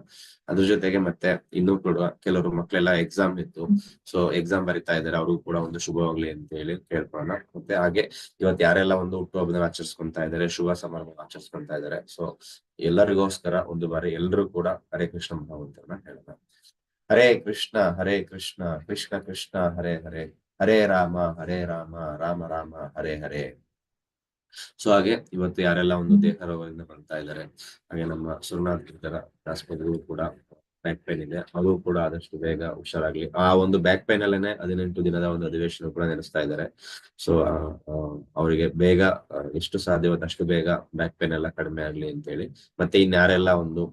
[SPEAKER 2] ಅದ್ರ ಜೊತೆಗೆ ಮತ್ತೆ ಇನ್ನೂ ಕೂಡ ಕೆಲವರು ಮಕ್ಳೆಲ್ಲ ಎಕ್ಸಾಮ್ ಇತ್ತು. ಸೊ ಎಕ್ಸಾಮ್ ಬರಿತಾ ಇದ್ದಾರೆ, ಅವ್ರಿಗೂ ಕೂಡ ಒಂದು ಶುಭವಾಗ್ಲಿ ಅಂತ ಹೇಳಿ ಕೇಳ್ಕೊಳ್ಳೋಣ. ಮತ್ತೆ ಹಾಗೆ ಇವತ್ತು ಯಾರೆಲ್ಲ ಒಂದು ಹುಟ್ಟುಹಬ್ಬನ ಆಚರಿಸ್ಕೊಂತಾ ಇದ್ದಾರೆ, ಶುಭ ಸಮಾರಂಭ ಆಚರಿಸ್ಕೊಂತಾ ಇದ್ದಾರೆ. ಸೊ ಎಲ್ಲರಿಗೋಸ್ಕರ ಒಂದು ಬಾರಿ ಎಲ್ರು ಕೂಡ ಹರೇ ಕೃಷ್ಣ ಮಹಾಮಂತ್ರನ ಹೇಳೋಣ. ಹರೇ ಕೃಷ್ಣ ಕೃಷ್ಣ ಕೃಷ್ಣ ಹರೇ ಹರೇ, ಹರೇ ರಾಮ ರಾಮ ರಾಮ ಹರೇ ಹರೇ. ಸೊ ಹಾಗೆ ಇವತ್ತು ಯಾರೆಲ್ಲ ಒಂದು ದೇಹ ರೋಗದಿಂದ ಬರ್ತಾ ಇದ್ದಾರೆ, ಹಾಗೆ ನಮ್ಮ ಸುರನಾಥ್ ಆಸ್ಪತ್ರೆಗೂ ಕೂಡ ಬ್ಯಾಕ್ ಪೈನ್ ಇದೆ, ಅದು ಕೂಡ ಆದಷ್ಟು ಬೇಗ ಹುಷಾರಾಗ್ಲಿ. ಆ ಒಂದು ಬ್ಯಾಕ್ ಪೈನ್ ಅಲ್ಲೇನೆ 18 ದಿನದ ಒಂದು ಅಧಿವೇಶನ ಕೂಡ ನಡೆಸ್ತಾ ಇದ್ದಾರೆ. ಸೊ ಅವರಿಗೆ ಬೇಗ ಎಷ್ಟು ಸಾಧ್ಯವಾದ ಅಷ್ಟು ಬೇಗ ಬ್ಯಾಕ್ ಪೈನ್ ಎಲ್ಲ ಕಡಿಮೆ ಆಗ್ಲಿ ಅಂತ ಹೇಳಿ, ಮತ್ತೆ ಇನ್ಯಾರೆಲ್ಲ ಒಂದು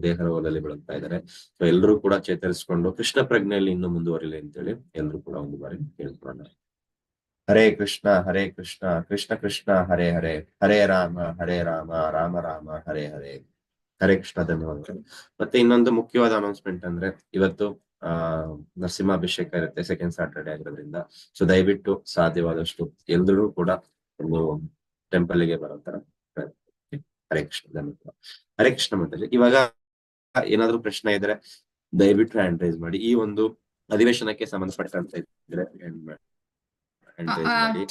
[SPEAKER 2] ದೇಹ ರೋಗದಲ್ಲಿ ಬಳಲ್ತಾ ಇದ್ದಾರೆ, ಸೊ ಎಲ್ಲರೂ ಕೂಡ ಚೇತರಿಸಿಕೊಂಡು ಕೃಷ್ಣ ಪ್ರಜ್ಞೆಯಲ್ಲಿ ಇನ್ನು ಮುಂದುವರಿಲಿ ಅಂತೇಳಿ ಎಲ್ಲರೂ ಕೂಡ ಒಂದು ಬಾರಿ ಕೇಳ್ಕೊಳ್ಳೋಣ. ಹರೇ ಕೃಷ್ಣ ಕೃಷ್ಣ ಕೃಷ್ಣ ಹರೇ ಹರೇ, ಹರೇ ರಾಮ ರಾಮ ರಾಮ ಹರೇ ಹರೇ. ಹರೇ ಕೃಷ್ಣ. ಧನ್ಯವಾದಗಳು. ಮತ್ತೆ ಇನ್ನೊಂದು ಮುಖ್ಯವಾದ ಅನೌನ್ಸ್ಮೆಂಟ್ ಅಂದ್ರೆ ಇವತ್ತು ನರಸಿಂಹಾಭಿಷೇಕ ಇರುತ್ತೆ, ಸೆಕೆಂಡ್ ಸ್ಯಾಟರ್ಡೆ ಆಗಿರೋದ್ರಿಂದ. ಸೊ ದಯವಿಟ್ಟು ಸಾಧ್ಯವಾದಷ್ಟು ಎಲ್ರೂ ಕೂಡ ಒಂದು ಟೆಂಪಲ್ ಗೆ ಬರೋ ತರ. ಹರೇ ಕೃಷ್ಣ. ಧನ್ಯವಾದ. ಹರೇ ಕೃಷ್ಣ ಮಾತಾಜಿ. ಇವಾಗ ಏನಾದ್ರು ಪ್ರಶ್ನೆ ಇದ್ರೆ ದಯವಿಟ್ಟು ಹ್ಯಾಂಡ್ ರೈಸ್ ಮಾಡಿ. ಈ ಒಂದು ಅಧಿವೇಶನಕ್ಕೆ ಸಂಬಂಧಪಟ್ಟಂತ ಇದ್ರೆ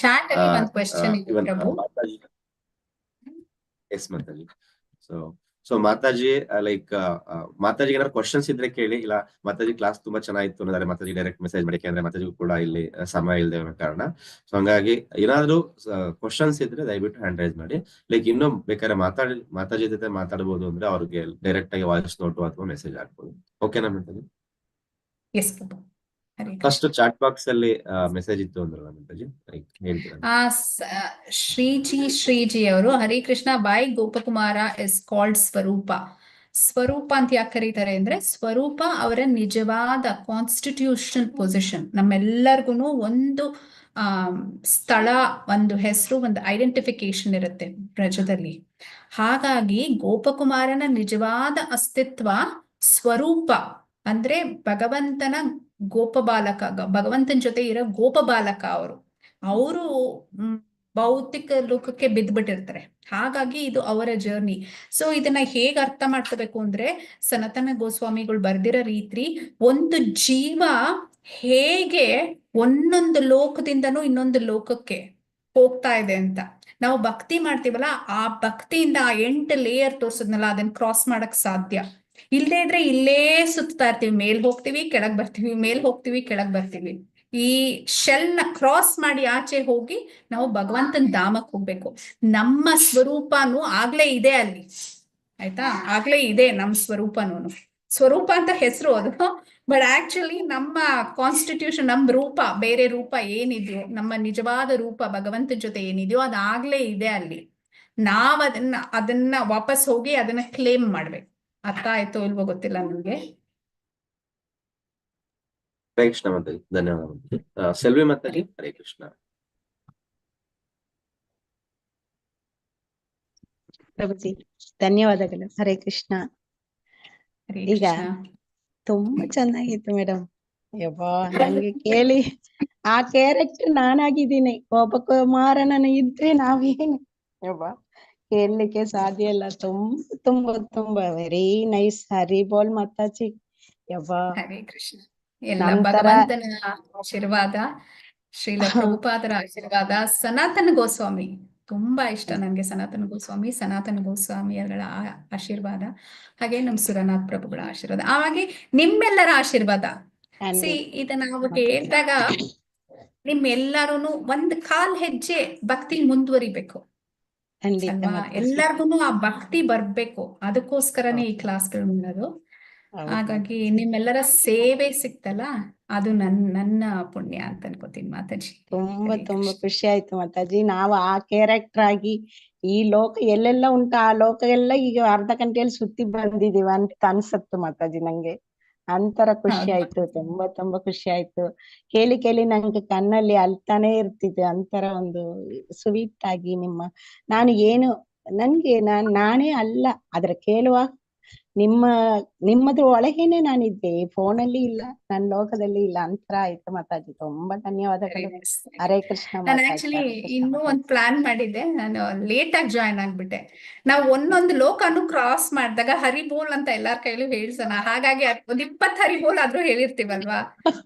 [SPEAKER 3] ಚಾಟ್ ಅಲ್ಲಿ ಒಂದು ಕ್ವೆಶ್ಚನ್ ಇದೆ ಪ್ರಭು.
[SPEAKER 2] ಎಸ್ ಮಾತಾಜಿ. ಸೊ ಮಾತಾಜಿ ಮಾತಾಜಿಗೆ ಏನಾದ್ರು ಕ್ವಶನ್ಸ್ ಇದ್ರೆ ಕೇಳಿ, ಇಲ್ಲ ಮಾತಾಜಿ ಕ್ಲಾಸ್ ತುಂಬಾ ಚೆನ್ನಾಗಿತ್ತು ಅನ್ನೋದಾದ್ರೆ ಮಾತಾಜಿ ಡೈರೆಕ್ಟ್ ಮೆಸೇಜ್ ಮಾಡಿ. ಯಾಕಂದ್ರೆ ಮಾತಾಜಿಗೂ ಕೂಡ ಇಲ್ಲಿ ಸಮಯ ಇಲ್ಲದೆ ಇರೋ ಕಾರಣ. ಸೊ ಹಂಗಾಗಿ ಏನಾದ್ರು ಕ್ವಶನ್ಸ್ ಇದ್ರೆ ದಯವಿಟ್ಟು ಹ್ಯಾಂಡ್ ರೈಸ್ ಮಾಡಿ. ಇನ್ನೂ ಬೇಕಾದ್ರೆ ಮಾತಾಜಿ ಜೊತೆ ಮಾತಾಡ್ಬೋದು ಅಂದ್ರೆ ಅವ್ರಿಗೆ ಡೈರೆಕ್ಟ್ ಆಗಿ ವಾಯ್ಸ್ ನೋಟು ಅಥವಾ ಮೆಸೇಜ್ ಹಾಕ್ಬೋದು. ಓಕೆನಾ ಮಾತಾಜಿ?
[SPEAKER 3] ಎಸ್ ಪ್ರಭು.
[SPEAKER 2] ಫಸ್ಟ್ ಚಾಟ್ ಬಾಕ್ಸ್ ಅಲ್ಲಿ ಮೆಸೇಜ್ ಇತ್ತು ಅಂದ್ರಲ್ಲ ಮಾತಾಜಿ, ಹೇಳ್ತೀರಾ?
[SPEAKER 3] ಶ್ರೀಜಿ ಅವರು, ಹರೇ ಕೃಷ್ಣ, ಬಾಯ್ ಗೋಪಕುಮಾರ ಇಸ್ ಕಾಲ್ಡ್ ಸ್ವರೂಪ. ಸ್ವರೂಪ ಅಂತ ಯಾಕೆ ಕರೀತಾರೆ ಅಂದ್ರೆ, ಸ್ವರೂಪ ಅವರ ನಿಜವಾದ ಕಾನ್ಸ್ಟಿಟ್ಯೂಷನ್ ಪೊಸಿಷನ್. ನಮ್ಮೆಲ್ಲರಿಗೂ ಒಂದು ಸ್ಥಳ, ಒಂದು ಹೆಸರು, ಒಂದು ಐಡೆಂಟಿಫಿಕೇಶನ್ ಇರುತ್ತೆ ಬ್ರಜದಲ್ಲಿ. ಹಾಗಾಗಿ ಗೋಪಕುಮಾರನ ನಿಜವಾದ ಅಸ್ತಿತ್ವ ಸ್ವರೂಪ ಅಂದ್ರೆ ಭಗವಂತನ ಗೋಪಬಾಲಕ, ಭಗವಂತನ ಜೊತೆ ಇರೋ ಗೋಪಬಾಲಕ ಅವರು ಭೌತಿಕ ಲೋಕಕ್ಕೆ ಬಿದ್ದ್ಬಿಟ್ಟಿರ್ತಾರೆ. ಹಾಗಾಗಿ ಇದು ಅವರ ಜರ್ನಿ. ಸೊ ಇದನ್ನ ಹೇಗ್ ಅರ್ಥ ಮಾಡ್ಕೋಬೇಕು ಅಂದ್ರೆ, ಸನಾತನ ಗೋಸ್ವಾಮಿಗಳು ಬರ್ದಿರೋ ರೀತಿ ಒಂದು ಜೀವ ಹೇಗೆ ಒಂದೊಂದು ಲೋಕದಿಂದನೂ ಇನ್ನೊಂದು ಲೋಕಕ್ಕೆ ಹೋಗ್ತಾ ಇದೆ ಅಂತ. ನಾವು ಭಕ್ತಿ ಮಾಡ್ತೀವಲ್ಲ, ಆ ಭಕ್ತಿಯಿಂದ ಆ 8 ಲೇಯರ್ ತೋರ್ಸದ್ನಲ್ಲ, ಅದನ್ನ ಕ್ರಾಸ್ ಮಾಡಕ್ ಸಾಧ್ಯ. ಇಲ್ಲದೇ ಇದ್ರೆ ಇಲ್ಲೇ ಸುತ್ತಾ ಇರ್ತೀವಿ, ಮೇಲ್ ಹೋಗ್ತೀವಿ ಕೆಳಗ್ ಬರ್ತೀವಿ, ಮೇಲ್ ಹೋಗ್ತೀವಿ ಕೆಳಗ್ ಬರ್ತೀವಿ. ಈ ಶೆಲ್ ನ ಕ್ರಾಸ್ ಮಾಡಿ ಆಚೆ ಹೋಗಿ ನಾವು ಭಗವಂತನ ಧಾಮಕ್ಕೆ ಹೋಗ್ಬೇಕು. ನಮ್ಮ ಸ್ವರೂಪನು ಆಗ್ಲೇ ಇದೆ ಅಲ್ಲಿ, ಆಯ್ತಾ? ಆಗ್ಲೇ ಇದೆ ನಮ್ ಸ್ವರೂಪ ಅಂತ ಹೆಸರು ಅದು. ಬಟ್ ಆಕ್ಚುಲಿ ನಮ್ಮ ಕಾನ್ಸ್ಟಿಟ್ಯೂಷನ್, ನಮ್ ರೂಪ, ಬೇರೆ ರೂಪ ಏನಿದೆಯೋ, ನಮ್ಮ ನಿಜವಾದ ರೂಪ ಭಗವಂತನ ಜೊತೆ ಏನಿದೆಯೋ ಅದಾಗ್ಲೇ ಇದೆ ಅಲ್ಲಿ. ನಾವ್ ಅದನ್ನ ವಾಪಸ್ ಹೋಗಿ ಅದನ್ನ ಕ್ಲೇಮ್ ಮಾಡ್ಬೇಕು. ಅರ್ಥ ಆಯ್ತೋ ಇಲ್ವೋ ಗೊತ್ತಿಲ್ಲ ನಮ್ಗೆ.
[SPEAKER 2] ಹರೇ ಕೃಷ್ಣ ಮಾತಾಜಿ, ಧನ್ಯವಾದ. ಸೆಲ್ವಿ ಮಾತಾಜಿ, ಹರೇ ಕೃಷ್ಣ.
[SPEAKER 5] ಪ್ರಭುಜಿ ಧನ್ಯವಾದಗಳು. ಹರೇ ಕೃಷ್ಣ.
[SPEAKER 3] ಹರೇ
[SPEAKER 5] ಈಗ
[SPEAKER 3] ಕೃಷ್ಣ.
[SPEAKER 5] ತುಂಬಾ ಚೆನ್ನಾಗಿತ್ತು ಮೇಡಮ್. ಯಬ್ಬಾ, ನಂಗೆ ಕೇಳಿ ಆ ಕ್ಯಾರೆಕ್ಟರ್ ನಾನಾಗಿದ್ದೀನಿ. ಗೋಪಕುಮಾರನ ಇದ್ರೆ ನಾವೇನು ಯಬ್ಬಾ ಕೇಳಲಿಕ್ಕೆ ಸಾಧ್ಯ ಇಲ್ಲ. ತುಂಬಾ ವೆರಿ ನೈಸ್. ಹರಿ ಬೋಲ್ ಮಾತಾಜಿ. ಯಬ್ಬಾ,
[SPEAKER 3] ಹರೇ ಕೃಷ್ಣ. ಎಲ್ಲ
[SPEAKER 5] ನಂತರ
[SPEAKER 3] ಭಗವಂತನ ಆಶೀರ್ವಾದ, ಶ್ರೀಲ ಪ್ರಭುಪಾದರ ಆಶೀರ್ವಾದ, ಸನಾತನ ಗೋಸ್ವಾಮಿ ತುಂಬಾ ಇಷ್ಟ ನನ್ಗೆ. ಸನಾತನ ಗೋಸ್ವಾಮಿಯಗಳ ಆಶೀರ್ವಾದ, ಹಾಗೆ ನಮ್ ಸುರನಾಥ್ ಪ್ರಭುಗಳ ಆಶೀರ್ವಾದ, ಹಾಗೆ ನಿಮ್ಮೆಲ್ಲರ ಆಶೀರ್ವಾದ. ಸಿ ಇದ ನಾವು ಹೇಳಿದಾಗ ನಿಮ್ಮೆಲ್ಲರೂ ಒಂದ್ ಕಾಲ್ ಹೆಜ್ಜೆ ಭಕ್ತಿ ಮುಂದುವರಿಬೇಕು ಅಲ್ವಾ? ಎಲ್ಲಾರ್ಗು ಆ ಭಕ್ತಿ ಬರ್ಬೇಕು. ಅದಕ್ಕೋಸ್ಕರನೇ ಈ ಕ್ಲಾಸ್ಗಳು ಮಾಡೋದು. ಹಾಗಾಗಿ ನಿಮ್ಮೆಲ್ಲರ ಸೇವೆ ಸಿಕ್ತಲ್ಲ, ಅದು ನನ್ನ ಪುಣ್ಯ ಅಂತ ಅನ್ಕೋತೀನಿ ಮಾತಾಜಿ.
[SPEAKER 5] ತುಂಬಾ ಖುಷಿ ಆಯ್ತು ಮಾತಾಜಿ. ನಾವು ಆ ಕ್ಯಾರೆಕ್ಟರ್ ಆಗಿ ಈ ಲೋಕ ಎಲ್ಲೆಲ್ಲ ಉಂಟು ಆ ಲೋಕ ಎಲ್ಲ ಈಗ ಅರ್ಧ ಗಂಟೆಯಲ್ಲಿ ಸುತ್ತಿ ಬಂದಿದೀವಿ ಅಂತ ಅನ್ಸತ್ತು ಮಾತಾಜಿ ನಂಗೆ. ಅಂತರ ಖುಷಿ ಆಯ್ತು. ತುಂಬಾ ಖುಷಿ ಆಯ್ತು. ಕೇಳಿ ನಂಗೆ ಕಣ್ಣಲ್ಲಿ ಅಳ್ತಾನೆ ಇರ್ತಿದೆ. ಅಂತರ ಒಂದು ಸ್ವೀಟ್ ಆಗಿ ನನ್ಗೆ ನಾನೇ ಅಲ್ಲ ಅದ್ರ ಕೇಳುವಾಗ ನಿಮ್ಮದ್ರ ಒಳಗೇನೆ ನಾನಿದ್ದೆ, ಫೋನಲ್ಲಿ ಇಲ್ಲ, ನನ್ನ ಲೋಕದಲ್ಲಿ ಇಲ್ಲ. ಅಂತರ ಆಯ್ತು ಮಾತಾಜಿ. ತುಂಬಾ ಧನ್ಯವಾದಗಳು. ಹರೇ ಕೃಷ್ಣ
[SPEAKER 3] ನಾನು
[SPEAKER 5] ಮಾತಾಜಿ.
[SPEAKER 3] ಆಕ್ಚುಲಿ ಇನ್ನೂ ಒಂದ್ ಪ್ಲಾನ್ ಮಾಡಿದ್ದೆ. ನಾನು ಲೇಟ್ ಆಗಿ ಜಾಯ್ನ್ ಆಗ್ಬಿಟ್ಟೆ. ನಾವು ಒಂದೊಂದು ಲೋಕನು ಕ್ರಾಸ್ ಮಾಡಿದಾಗ ಹರಿಬೋಲ್ ಅಂತ ಎಲ್ಲಾರ ಕೈಲೂ ಹೇಳ್ಸೋಣ. ಹಾಗಾಗಿ ಒಂದ್ 20 ಹರಿಬೋಲ್ ಆದ್ರೂ ಹೇಳಿರ್ತೀವಲ್ವಾ?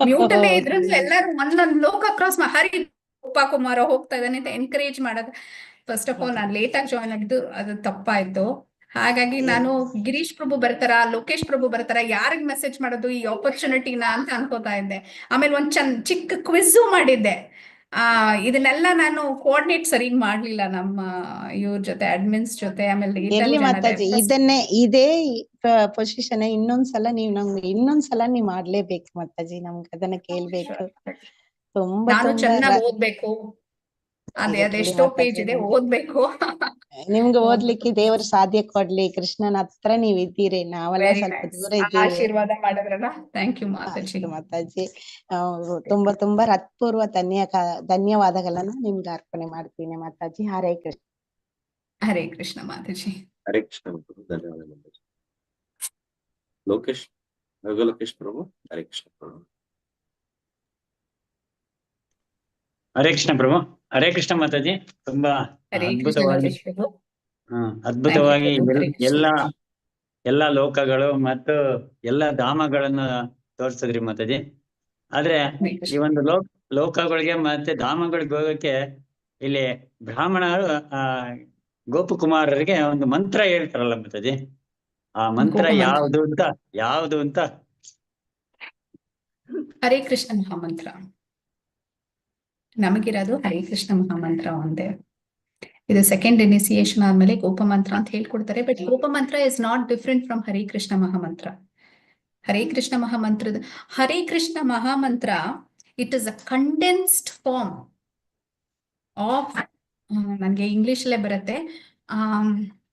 [SPEAKER 3] ಮ್ಯೂಟ್ ಅಲ್ಲೇ ಇದ್ರು ಎಲ್ಲಾರು ಒಂದೊಂದು ಲೋಕ ಕ್ರಾಸ್ ಹರಿ ಗೋಪಕುಮಾರ ಹೋಗ್ತಾ ಇದ್ದಾನೆ ಅಂತ ಎನ್ಕರೇಜ್ ಮಾಡೋದು. ಫಸ್ಟ್ ಆಫ್ ಆಲ್ ನಾನು ಲೇಟ್ ಆಗಿ ಜಾಯ್ನ್ ಆಗಿದ್ದು ಅದು ತಪ್ಪಾಯ್ತು. ಹಾಗಾಗಿ ನಾನು ಗಿರೀಶ್ ಪ್ರಭು ಬರ್ತಾರ, ಲೋಕೇಶ್ ಪ್ರಭು ಬರ್ತಾರ, ಯಾರಿಗ್ ಮೆಸೇಜ್ ಮಾಡೋದು ಈ ಆಪರ್ಚುನಿಟಿನ ಅಂತ ಅನ್ಕೋತಾ ಇದ್ದೆ. ಆಮೇಲೆ ಒಂದ್ ಚಿಕ್ಕ ಕ್ವಿಝು ಮಾಡಿದ್ದೆ. ಇದನ್ನೆಲ್ಲ ನಾನು ಕೋಆರ್ಡಿನೇಟ್ ಸರಿಗ್ ಮಾಡ್ಲಿಲ್ಲ ನಮ್ಮ ಇವ್ರ ಜೊತೆ, ಅಡ್ಮಿನ್ಸ್ ಜೊತೆ. ಆಮೇಲೆ
[SPEAKER 5] ಇರ್ಲಿ ಮಾತಾಜಿ, ಇದೇ ಪೊಸಿಷನ್ ಇನ್ನೊಂದ್ಸಲ ನೀವ್ ಮಾಡ್ಲೇಬೇಕು ಮಾತಾಜಿ. ನಮ್ಗೆ ಅದನ್ನ ಕೇಳ್ಬೇಕು.
[SPEAKER 3] ನಾನು ಚೆನ್ನಾಗಿ ಓದ್ಬೇಕು. ಅದೆಷ್ಟೋ ಪೇಜ್ ಇದೆ, ಓದ್ಬೇಕು.
[SPEAKER 5] ನಿಮ್ಗೆ ಓದ್ಲಿಕ್ಕೆ ದೇವರು ಸಾಧ್ಯ ಕೊಡ್ಲಿ. ಕೃಷ್ಣನ ಹತ್ರ ನೀವ್ ಇದ್ದೀರಿ, ನಾವೆಲ್ಲ ಸ್ವಲ್ಪ ದೂರ ಇದ್ದೀವಿ.
[SPEAKER 3] ಆಶೀರ್ವಾದ ಮಾಡಿದ್ರಲ್ಲ, ಥ್ಯಾಂಕ್ ಯು ಮಾತಾಜಿ.
[SPEAKER 5] ಮಾತಾಜಿ ತುಂಬಾ ಹೃತ್ಪೂರ್ವ ಧನ್ಯವಾದಗಳನ್ನ ನಿಮ್ಗೆ ಅರ್ಪಣೆ ಮಾಡ್ತೀನಿ ಮಾತಾಜಿ. ಹರೇ ಕೃಷ್ಣ.
[SPEAKER 3] ಹರೇ ಕೃಷ್ಣ ಮಾತಾಜಿ.
[SPEAKER 2] ಹರೇ ಕೃಷ್ಣ, ಧನ್ಯವಾದ ಮಾತಾಜಿ. ಲೋಕೇಶ್ ಪ್ರಭು, ಹರೇ ಕೃಷ್ಣ ಪ್ರಭು.
[SPEAKER 6] ಹರೇ ಕೃಷ್ಣ ಪ್ರಭು. ಹರೇ ಕೃಷ್ಣ ಮಾತಾಜಿ. ತುಂಬಾ ಅದ್ಭುತವಾಗಿ ಎಲ್ಲ ಲೋಕಗಳು ಮತ್ತು ಎಲ್ಲ ಧಾಮಗಳನ್ನು ತೋರ್ಸಿದ್ರಿ ಮಾತಾಜಿ. ಆದ್ರೆ ಈ ಒಂದು ಲೋಕಗಳಿಗೆ ಮತ್ತೆ ಧಾಮಗಳಿಗೆ ಹೋಗಕ್ಕೆ ಇಲ್ಲಿ ಬ್ರಾಹ್ಮಣರು ಗೋಪಕುಮಾರರಿಗೆ ಒಂದು ಮಂತ್ರ ಹೇಳ್ತಾರಲ್ಲ ಮಾತಾಜಿ. ಆ ಮಂತ್ರ ಯಾವುದು ಅಂತ
[SPEAKER 3] ಹರೇ ಕೃಷ್ಣ ಮಹಾಮಂತ್ರ. ನಮಗಿರೋದು ಹರೇ ಕೃಷ್ಣ ಮಹಾಮಂತ್ರ ಒಂದೇ. ಇದು ಸೆಕೆಂಡ್ ಇನಿಸಿಯೇಷನ್ ಆದ್ಮೇಲೆ ಗೋಪ ಮಂತ್ರ ಅಂತ ಹೇಳ್ಕೊಡ್ತಾರೆ. ಬಟ್ ಗೋಪ ಮಂತ್ರ is not different from Hare Krishna Mahamantra. Hare Krishna Mahamantra it is a condensed form of, ನನ್ಗೆ ಇಂಗ್ಲಿಷ್ ಅಲ್ಲೇ ಬರುತ್ತೆ,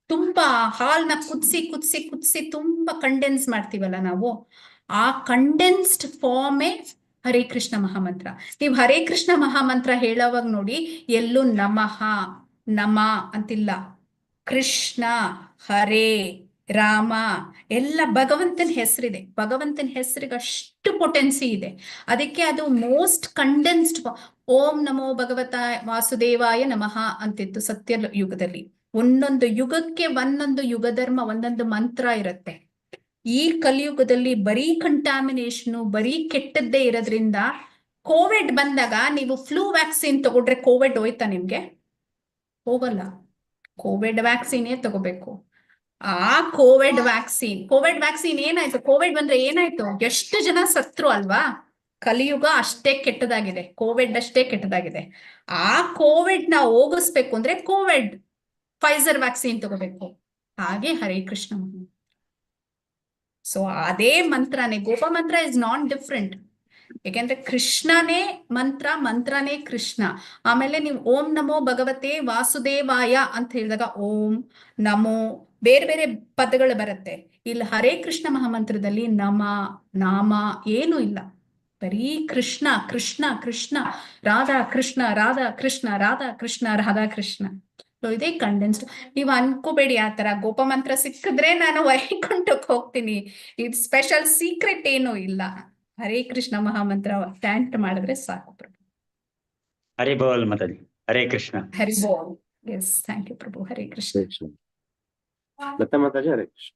[SPEAKER 3] ತುಂಬಾ ಹಾಲ್ನ ಕುದಿಸಿ ತುಂಬಾ ಕಂಡೆನ್ಸ್ ಮಾಡ್ತೀವಲ್ಲ ನಾವು, ಆ ಕಂಡೆನ್ಸ್ಡ್ ಫಾರ್ಮೇ ಹರೇ ಕೃಷ್ಣ ಮಹಾಮಂತ್ರ. ನೀವು ಹರೇ ಕೃಷ್ಣ ಮಹಾಮಂತ್ರ ಹೇಳೋವಾಗ ನೋಡಿ, ಎಲ್ಲೂ ನಮ ಅಂತಿಲ್ಲ. ಕೃಷ್ಣ, ಹರೇ, ರಾಮ ಎಲ್ಲ ಭಗವಂತನ ಹೆಸರಿದೆ. ಭಗವಂತನ ಹೆಸರಿಗೆ ಅಷ್ಟು ಪೊಟೆನ್ಸಿ ಇದೆ. ಅದಕ್ಕೆ ಅದು ಮೋಸ್ಟ್ ಕಂಡೆನ್ಸ್ಡ್. ಓಂ ನಮೋ ಭಗವತ ವಾಸುದೇವಾಯ ನಮಃ ಅಂತಿತ್ತು ಸತ್ಯ ಯುಗದಲ್ಲಿ. ಒಂದೊಂದು ಯುಗಕ್ಕೆ ಒಂದೊಂದು ಯುಗ ಧರ್ಮ, ಒಂದೊಂದು ಮಂತ್ರ ಇರುತ್ತೆ. ಈ ಕಲಿಯುಗದಲ್ಲಿ ಬರೀ ಕಂಟಾಮಿನೇಷನ್, ಬರೀ ಕೆಟ್ಟದ್ದೇ ಇರೋದ್ರಿಂದ ಕೋವಿಡ್ ಬಂದಾಗ ನೀವು ಫ್ಲೂ ವ್ಯಾಕ್ಸಿನ್ ತಗೊಂಡ್ರೆ ಕೋವಿಡ್ ಹೋಯ್ತಾ ನಿಮ್ಗೆ? ಹೋಗಲ್ಲ. ಕೋವಿಡ್ ವ್ಯಾಕ್ಸಿನೇ ತಗೋಬೇಕು. ಆ ಕೋವಿಡ್ ವ್ಯಾಕ್ಸಿನ್ ಏನಾಯ್ತು? ಕೋವಿಡ್ ಬಂದ್ರೆ ಏನಾಯ್ತು? ಎಷ್ಟು ಜನ ಸತ್ರು ಅಲ್ವಾ? ಕಲಿಯುಗ ಅಷ್ಟೇ ಕೆಟ್ಟದಾಗಿದೆ, ಕೋವಿಡ್ ಅಷ್ಟೇ ಕೆಟ್ಟದಾಗಿದೆ. ಆ ಕೋವಿಡ್ ನ ಹೋಗಿಸ್ಬೇಕು ಅಂದ್ರೆ ಕೋವಿಡ್ ಫೈಸರ್ ವ್ಯಾಕ್ಸಿನ್ ತಗೋಬೇಕು. ಹಾಗೆ ಹರೇ ಕೃಷ್ಣ. ಸೊ ಅದೇ ಮಂತ್ರನೇ, ಗೋಪ ಮಂತ್ರ ಇಸ್ ನಾಟ್ ಡಿಫ್ರೆಂಟ್. ಯಾಕೆಂದ್ರೆ ಕೃಷ್ಣನೇ ಮಂತ್ರ, ಮಂತ್ರನೇ ಕೃಷ್ಣ. ಆಮೇಲೆ ನೀವು ಓಂ ನಮೋ ಭಗವತೆ ವಾಸುದೇವಾಯ ಅಂತ ಹೇಳಿದಾಗ ಓಂ ನಮೋ ಬೇರೆ ಬೇರೆ ಪದಗಳು ಬರುತ್ತೆ. ಇಲ್ಲಿ ಹರೇ ಕೃಷ್ಣ ಮಹಾಮಂತ್ರದಲ್ಲಿ ನಮ ನಾಮ ಏನು ಇಲ್ಲ, ಬರೀ ಕೃಷ್ಣ ಕೃಷ್ಣ ಕೃಷ್ಣ, ರಾಧಾ ಕೃಷ್ಣ ರಾಧಾ ಕೃಷ್ಣ, ರಾಧಾ ಕೃಷ್ಣ ರಾಧಾ ಕೃಷ್ಣ. ಸೊ ಇದೇ ಕಂಡೆನ್ಸ್ಡ್. ನೀವು ಅನ್ಕೋಬೇಡಿ ಆತರ ಗೋಪ ಮಂತ್ರ ಸಿಕ್ಕಿದ್ರೆ ನಾನು ವೈಕುಂಠಕ್ಕೆ ಹೋಗ್ತೀನಿ, ಇದು ಸ್ಪೆಷಲ್ ಸೀಕ್ರೆಟ್ ಏನೂ ಇಲ್ಲ. ಹರೇ ಕೃಷ್ಣ ಮಹಾಮಂತ್ರ ಚಾಂಟ್ ಮಾಡಿದ್ರೆ ಸಾಕು ಪ್ರಭು.
[SPEAKER 6] ಹರಿ ಬೋಲ್ ಮಾತಾಜಿ. ಹರೇ ಕೃಷ್ಣ.
[SPEAKER 3] ಹರಿ ಬೋಲ್. ಎಸ್, ಥ್ಯಾಂಕ್ ಯು ಪ್ರಭು. ಹರೇ ಕೃಷ್ಣ.
[SPEAKER 2] ಹರೇ ಕೃಷ್ಣ. ಲತಾ ಮಾತಾಜಿ ಹರೇ ಕೃಷ್ಣ.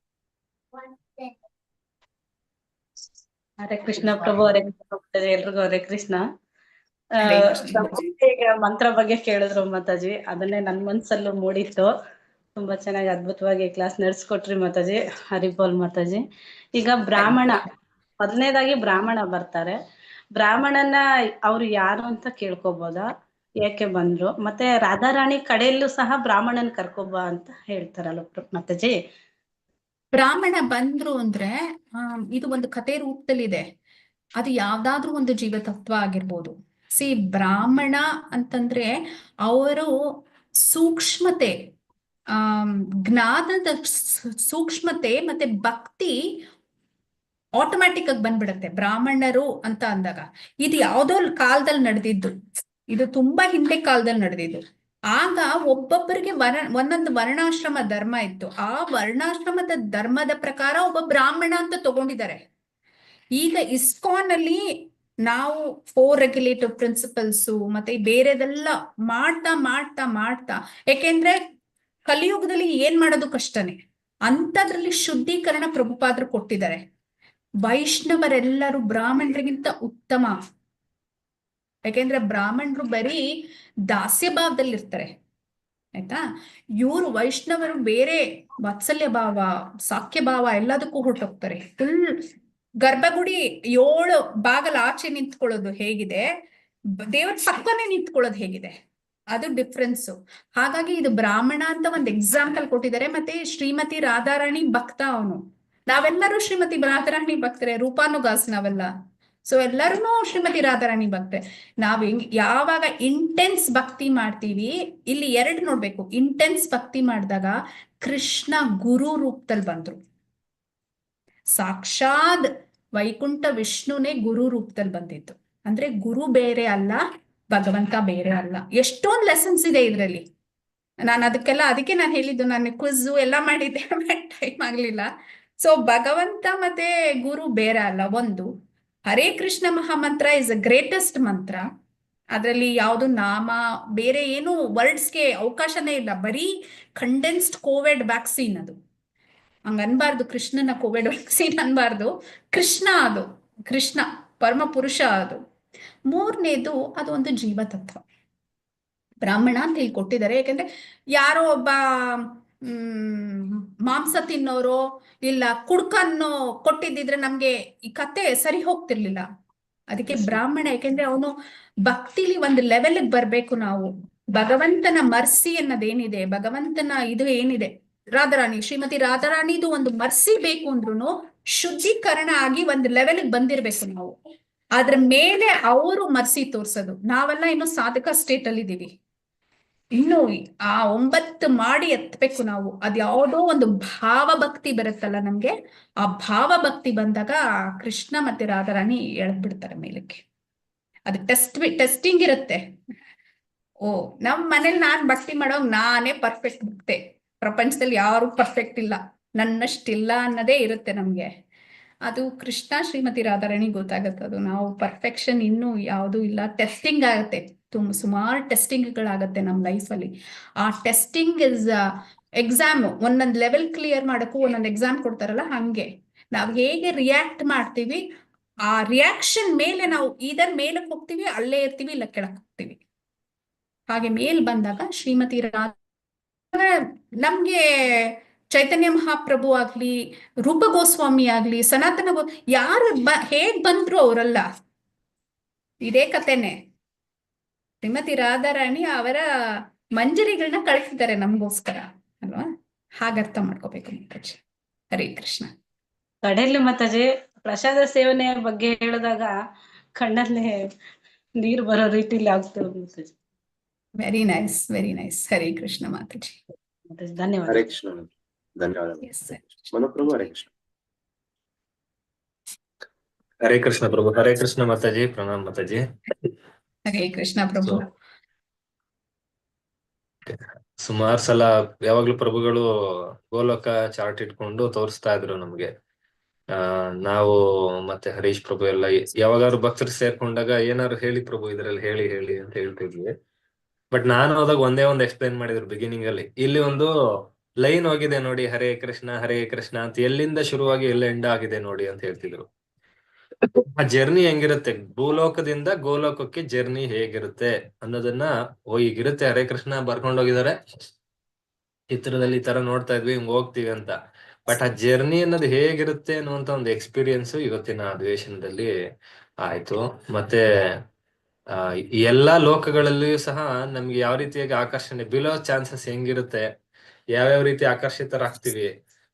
[SPEAKER 7] ಹರೇ ಕೃಷ್ಣ ಪ್ರಭು. ಹರೇ ಕೃಷ್ಣ ಎಲ್ರಿಗೂ ಹರೇ ಕೃಷ್ಣ.
[SPEAKER 3] ಹರೇ ಕೃಷ್ಣ.
[SPEAKER 7] ಈಗ ಮಂತ್ರ ಬಗ್ಗೆ ಕೇಳಿದ್ರು ಮಾತಾಜಿ, ಅದನ್ನೇ ನನ್ ಮನ್ಸಲ್ಲೂ ಮೂಡಿತ್ತು. ತುಂಬಾ ಚೆನ್ನಾಗಿ ಅದ್ಭುತವಾಗಿ ಕ್ಲಾಸ್ ನಡೆಸ್ಕೊಟ್ರಿ ಮಾತಾಜಿ. ಹರಿ ಬೋಲ್ ಮಾತಾಜಿ. ಈಗ ಬ್ರಾಹ್ಮಣ, ಮೊದಲನೇದಾಗಿ ಬ್ರಾಹ್ಮಣ ಬರ್ತಾರೆ. ಬ್ರಾಹ್ಮಣನ ಅವ್ರು ಯಾರು ಅಂತ ಕೇಳ್ಕೊಬೋದಾ? ಯಾಕೆ ಬಂದ್ರು? ಮತ್ತೆ ರಾಧಾರಾಣಿ ಕಡೆಯಲ್ಲೂ ಸಹ ಬ್ರಾಹ್ಮಣನ್ ಕರ್ಕೊಬ ಅಂತ ಹೇಳ್ತಾರಲ್ಲ ಮಾತಾಜಿ.
[SPEAKER 3] ಬ್ರಾಹ್ಮಣ ಬಂದ್ರು ಅಂದ್ರೆ ಇದು ಒಂದು ಕಥೆ ರೂಪದಲ್ಲಿದೆ. ಅದು ಯಾವ್ದಾದ್ರೂ ಒಂದು ಜೀವತತ್ವ ಆಗಿರ್ಬೋದು. ಬ್ರಾಹ್ಮಣ ಅಂತಂದ್ರೆ ಅವರು ಸೂಕ್ಷ್ಮತೆ, ಜ್ಞಾನದ ಸೂಕ್ಷ್ಮತೆ ಮತ್ತೆ ಭಕ್ತಿ ಆಟೋಮ್ಯಾಟಿಕ್ ಆಗಿ ಬಂದ್ಬಿಡತ್ತೆ ಬ್ರಾಹ್ಮಣರು ಅಂತ ಅಂದಾಗ. ಇದು ಯಾವ್ದೋ ಕಾಲದಲ್ಲಿ ನಡೆದಿದ್ದು, ಇದು ತುಂಬಾ ಹಿಂದೆ ಕಾಲದಲ್ಲಿ ನಡೆದಿದ್ದು. ಆಗ ಒಬ್ಬೊಬ್ಬರಿಗೆ ಒಂದೊಂದು ವರ್ಣಾಶ್ರಮ ಧರ್ಮ ಇತ್ತು. ಆ ವರ್ಣಾಶ್ರಮದ ಧರ್ಮದ ಪ್ರಕಾರ ಒಬ್ಬ ಬ್ರಾಹ್ಮಣ ಅಂತ ತಗೊಂಡಿದ್ದಾರೆ. ಈಗ ಇಸ್ಕಾನ್ ಅಲ್ಲಿ ನಾವು 4 ರೆಗ್ಯುಲೇಟಿವ್ ಪ್ರಿನ್ಸಿಪಲ್ಸ್ ಮತ್ತೆ ಬೇರೆದೆಲ್ಲ ಮಾಡ್ತಾ ಮಾಡ್ತಾ ಮಾಡ್ತಾ, ಯಾಕೆಂದ್ರೆ ಕಲಿಯುಗದಲ್ಲಿ ಏನ್ ಮಾಡೋದು ಕಷ್ಟನೇ, ಅಂತದ್ರಲ್ಲಿ ಶುದ್ಧೀಕರಣ ಪ್ರಭುಪಾದರು ಕೊಟ್ಟಿದ್ದಾರೆ. ವೈಷ್ಣವರೆಲ್ಲರೂ ಬ್ರಾಹ್ಮಣರಿಗಿಂತ ಉತ್ತಮ. ಯಾಕೆಂದ್ರೆ ಬ್ರಾಹ್ಮಣರು ಬರೀ ದಾಸ್ಯ ಭಾವದಲ್ಲಿ ಇರ್ತಾರೆ, ಆಯ್ತಾ. ಇವರು ವೈಷ್ಣವರು ಬೇರೆ ವಾತ್ಸಲ್ಯ ಭಾವ, ಸಾಕ್ಯ ಭಾವ ಎಲ್ಲದಕ್ಕೂ ಹೊರಟೋಗ್ತಾರೆ. ಫುಲ್ ಗರ್ಭಗುಡಿ 7 ಬಾಗಲ ಆಚೆ ನಿಂತ್ಕೊಳ್ಳೋದು ಹೇಗಿದೆ, ದೇವ್ರ ಪಕ್ಕನೆ ನಿಂತ್ಕೊಳ್ಳೋದು ಹೇಗಿದೆ, ಅದು ಡಿಫ್ರೆನ್ಸ್. ಹಾಗಾಗಿ ಇದು ಬ್ರಾಹ್ಮಣ ಅಂತ ಒಂದು ಎಕ್ಸಾಂಪಲ್ ಕೊಟ್ಟಿದ್ದಾರೆ. ಮತ್ತೆ ಶ್ರೀಮತಿ ರಾಧಾರಾಣಿ ಭಕ್ತ ಅವನು. ನಾವೆಲ್ಲರೂ ಶ್ರೀಮತಿ ರಾಧಾರಾಣಿ ಭಕ್ತರೆ, ರೂಪಾನುಗಾಸ್ ನಾವೆಲ್ಲ. ಸೊ ಎಲ್ಲರೂ ಶ್ರೀಮತಿ ರಾಧಾರಾಣಿ ಭಕ್ತೆ. ನಾವ್ ಯಾವಾಗ ಇಂಟೆನ್ಸ್ ಭಕ್ತಿ ಮಾಡ್ತೀವಿ, ಇಲ್ಲಿ 2 ನೋಡ್ಬೇಕು. ಇಂಟೆನ್ಸ್ ಭಕ್ತಿ ಮಾಡಿದಾಗ ಕೃಷ್ಣ ಗುರು ರೂಪದಲ್ಲಿ ಬಂದ್ರು. ಸಾಕ್ಷಾತ್ ವೈಕುಂಠ ವಿಷ್ಣುನೇ ಗುರು ರೂಪದಲ್ಲಿ ಬಂದಿತ್ತು. ಅಂದ್ರೆ ಗುರು ಬೇರೆ ಅಲ್ಲ, ಭಗವಂತ ಬೇರೆ ಅಲ್ಲ. ಎಷ್ಟೊಂದು ಲೆಸನ್ಸ್ ಇದೆ ಇದ್ರಲ್ಲಿ. ನಾನು ಅದಕ್ಕೆ ನಾನು ಹೇಳಿದ್ದು, ನಾನು ಕ್ವಿಜ್ ಎಲ್ಲ ಮಾಡಿದ್ದೆ, ಟೈಮ್ ಆಗ್ಲಿಲ್ಲ. ಸೊ ಭಗವಂತ ಮತ್ತೆ ಗುರು ಬೇರೆ ಅಲ್ಲ. ಒಂದು ಹರೇ ಕೃಷ್ಣ ಮಹಾಮಂತ್ರ ಇಸ್ ಅ ಗ್ರೇಟೆಸ್ಟ್ ಮಂತ್ರ. ಅದರಲ್ಲಿ ಯಾವುದು ನಾಮ ಬೇರೆ ಏನು ವರ್ಡ್ಸ್ಗೆ ಅವಕಾಶನೇ ಇಲ್ಲ. ಬರೀ ಕಂಡೆನ್ಸ್ಡ್ ಕೋವಿಡ್ ವ್ಯಾಕ್ಸಿನ್. ಅದು ಹಂಗ ಅನ್ಬಾರ್ದು, ಕೃಷ್ಣನ ಕೋವಿಡ್ ವ್ಯಾಕ್ಸಿನ್ ಅನ್ಬಾರ್ದು. ಕೃಷ್ಣ ಅದು, ಕೃಷ್ಣ ಪರಮ ಪುರುಷ ಅದು. 3ನೇದು ಅದು ಒಂದು ಜೀವತತ್ವ, ಬ್ರಾಹ್ಮಣ ಅಂತ ಹೇಳಿ ಕೊಟ್ಟಿದ್ದಾರೆ. ಯಾಕಂದ್ರೆ ಯಾರೋ ಒಬ್ಬ ಮಾಂಸ ತಿನ್ನೋರು ಇಲ್ಲ ಕುಡ್ಕನ್ನು ಕೊಟ್ಟಿದ್ದಿದ್ರೆ ನಮ್ಗೆ ಈ ಕತೆ ಸರಿ ಹೋಗ್ತಿರ್ಲಿಲ್ಲ. ಅದಕ್ಕೆ ಬ್ರಾಹ್ಮಣ, ಯಾಕೆಂದ್ರೆ ಅವನು ಭಕ್ತಿಲಿ ಒಂದು ಲೆವೆಲ್ಗೆ ಬರ್ಬೇಕು. ನಾವು ಭಗವಂತನ ಮರ್ಸಿ ಅನ್ನೋದೇನಿದೆ, ಭಗವಂತನ ಇದು ಏನಿದೆ, ರಾಧಾರಾಣಿ ಶ್ರೀಮತಿ ರಾಧಾರಾಣಿದು ಒಂದು ಮರ್ಸಿ ಬೇಕು ಅಂದ್ರೂ ಶುದ್ಧೀಕರಣ ಆಗಿ ಒಂದು ಲೆವೆಲ್ಗೆ ಬಂದಿರ್ಬೇಕು ನಾವು. ಅದ್ರ ಮೇಲೆ ಅವರು ಮರ್ಸಿ ತೋರ್ಸೋದು. ನಾವೆಲ್ಲ ಇನ್ನು ಸಾಧಕ ಸ್ಟೇಟ್ ಅಲ್ಲಿ ಇದೀವಿ. ಇನ್ನು ಆ 9 ಮಾಡಿ ಎತ್ತಬೇಕು ನಾವು. ಅದ್ ಯಾವುದೋ ಒಂದು ಭಾವ ಭಕ್ತಿ ಬರುತ್ತಲ್ಲ ನಮ್ಗೆ, ಆ ಭಾವ ಭಕ್ತಿ ಬಂದಾಗ ಕೃಷ್ಣ ಮತ್ತೆ ರಾಧಾರಾಣಿ ಎಳ್ದ್ ಬಿಡ್ತಾರೆ ಮೇಲಕ್ಕೆ. ಅದು ಟೆಸ್ಟಿಂಗ್ ಇರುತ್ತೆ. ನಮ್ ಮನೇಲಿ ನಾನ್ ಭಕ್ತಿ ಮಾಡೋವಾಗ ನಾನೇ ಪರ್ಫೆಕ್ಟ್ ಭಕ್ತೆ, ಪ್ರಪಂಚದಲ್ಲಿ ಯಾರು ಪರ್ಫೆಕ್ಟ್ ಇಲ್ಲ, ನನ್ನಷ್ಟಿಲ್ಲ ಅನ್ನೋದೇ ಇರುತ್ತೆ ನಮ್ಗೆ. ಅದು ಕೃಷ್ಣ ಶ್ರೀಮತಿ ರಾಧಾರಾಣಿ ಗೊತ್ತಾಗತ್ತೆ. ಅದು ನಾವು ಪರ್ಫೆಕ್ಷನ್ ಇನ್ನೂ ಯಾವುದೂ ಇಲ್ಲ. ಟೆಸ್ಟಿಂಗ್ ಆಗತ್ತೆ, ಸುಮಾರು ಟೆಸ್ಟಿಂಗ್ಗಳಾಗತ್ತೆ ನಮ್ಮ ಲೈಫಲ್ಲಿ. ಆ ಟೆಸ್ಟಿಂಗ್ ಇಸ್ ಎಕ್ಸಾಮ್. ಒಂದೊಂದು ಲೆವೆಲ್ ಕ್ಲಿಯರ್ ಮಾಡಕ್ಕೂ ಒಂದೊಂದು ಎಕ್ಸಾಮ್ ಕೊಡ್ತಾರಲ್ಲ, ಹಂಗೆ ನಾವು ಹೇಗೆ ರಿಯಾಕ್ಟ್ ಮಾಡ್ತೀವಿ, ಆ ರಿಯಾಕ್ಷನ್ ಮೇಲೆ ನಾವು ಇದರ್ ಮೇಲಕ್ಕೆ ಹೋಗ್ತೀವಿ, ಅಲ್ಲೇ ಇರ್ತೀವಿ, ಇಲ್ಲ ಕೆಳಕ್ಕೆ ಹೋಗ್ತೀವಿ. ಹಾಗೆ ಮೇಲ್ ಬಂದಾಗ ಶ್ರೀಮತಿ ನಮ್ಗೆ ಚೈತನ್ಯ ಮಹಾಪ್ರಭು ಆಗ್ಲಿ, ರೂಪ ಗೋಸ್ವಾಮಿ ಆಗ್ಲಿ, ಸನಾತನ ಯಾರು ಹೇಗ್ ಬಂದ್ರು ಅವರಲ್ಲ, ಇದೇ ಕಥೆನೆ. ಶ್ರೀಮತಿ ರಾಧಾರಾಣಿ ಅವರ ಮಂಜರಿಗಳನ್ನ ಕಳಿಸಿದ್ದಾರೆ ನಮಗೋಸ್ಕರ ಅಲ್ವಾ. ಹಾಗರ್ಥ ಮಾಡ್ಕೋಬೇಕು ಮಾತಾಜಿ. ಹರೇ ಕೃಷ್ಣ.
[SPEAKER 7] ಕಡೆಯಲ್ಲಿ ಮಾತಾಜಿ ಪ್ರಸಾದ ಸೇವನೆಯ ಬಗ್ಗೆ ಹೇಳಿದಾಗ ಕಣ್ಣಲ್ಲಿ ನೀರು ಬರೋ ರೀತಿಲಿ ಆಗ್ತದೆ ಮಾತಾಜಿ.
[SPEAKER 3] Very nice, very nice. Hare Krishna ಮಾತಾಜಿ.
[SPEAKER 7] ಮಾತಾಜಿ ಧನ್ಯವಾದ.
[SPEAKER 2] ಹರೇ ಕೃಷ್ಣ. ಧನ್ಯವಾದಗಳು.
[SPEAKER 3] Yes sir.
[SPEAKER 2] ಮನುಪ್ರಭು ಹರೇ ಕೃಷ್ಣ.
[SPEAKER 4] ಹರೇ ಕೃಷ್ಣ ಪ್ರಭು. ಹರೇ ಕೃಷ್ಣ ಮಾತಾಜಿ. ಪ್ರಣಾಮ್ ಮಾತಾಜಿ.
[SPEAKER 3] ಹರೇ ಕೃಷ್ಣ ಪ್ರಭು.
[SPEAKER 4] ಸುಮಾರು ಸಲ ಯಾವಾಗ್ಲೂ ಪ್ರಭುಗಳು ಗೋಲೋಕ ಚಾರ್ಟ್ ಇಟ್ಕೊಂಡು ತೋರಿಸ್ತಾ ಇದ್ರು ನಮ್ಗೆ. ನಾವು ಮತ್ತೆ ಹರೀಶ್ ಪ್ರಭು ಎಲ್ಲ ಯಾವಾಗಾದ್ರು ಭಕ್ತರು ಸೇರ್ಕೊಂಡಾಗ ಏನಾದ್ರು ಹೇಳಿ ಪ್ರಭು ಇದ್ರಲ್ಲಿ ಹೇಳಿ ಹೇಳಿ ಅಂತ ಹೇಳ್ತಿದ್ವಿ. ಬಟ್ ನಾನು ಹೋದಾಗ ಒಂದೇ ಒಂದು ಎಕ್ಸ್ಪ್ಲೈನ್ ಮಾಡಿದ್ರು ಬಿಗಿನಿಂಗ್ ಅಲ್ಲಿ. ಇಲ್ಲಿ ಒಂದು ಲೈನ್ ಹೋಗಿದೆ ನೋಡಿ, ಹರೇ ಕೃಷ್ಣ ಅಂತ, ಎಲ್ಲಿಂದ ಶುರುವಾಗಿ ಎಲ್ಲ ಎಂಡ್ ಆಗಿದೆ ನೋಡಿ ಅಂತ ಹೇಳ್ತಿದ್ರು. ಆ ಜರ್ನಿ ಹೆಂಗಿರುತ್ತೆ, ಭೂಲೋಕದಿಂದ ಗೋಲೋಕಕ್ಕೆ ಜರ್ನಿ ಹೇಗಿರುತ್ತೆ ಅನ್ನೋದನ್ನ ಹೀಗಿರುತ್ತೆ. ಹರೇ ಕೃಷ್ಣ ಬರ್ಕೊಂಡ್ ಹೋಗಿದ್ದಾರೆ, ಚಿತ್ರದಲ್ಲಿ ಈ ತರ ನೋಡ್ತಾ ಇದ್ವಿ, ಹಿಂಗ್ ಹೋಗ್ತೀವಿ ಅಂತ. ಬಟ್ ಆ ಜರ್ನಿ ಅನ್ನೋದು ಹೇಗಿರುತ್ತೆ ಅನ್ನುವಂತ ಒಂದು ಎಕ್ಸ್ಪೀರಿಯನ್ಸ್ ಇವತ್ತಿನ ಅಧಿವೇಶನದಲ್ಲಿ ಆಯ್ತು. ಮತ್ತೆ ಎಲ್ಲಾ ಲೋಕಗಳಲ್ಲಿಯೂ ಸಹ ನಮ್ಗೆ ಯಾವ ರೀತಿಯಾಗಿ ಆಕರ್ಷಣೆ ಬೀಳೋ ಚಾನ್ಸಸ್ ಹೆಂಗಿರುತ್ತೆ, ಯಾವ್ಯಾವ ರೀತಿ ಆಕರ್ಷಿತರಾಗ್ತೀವಿ.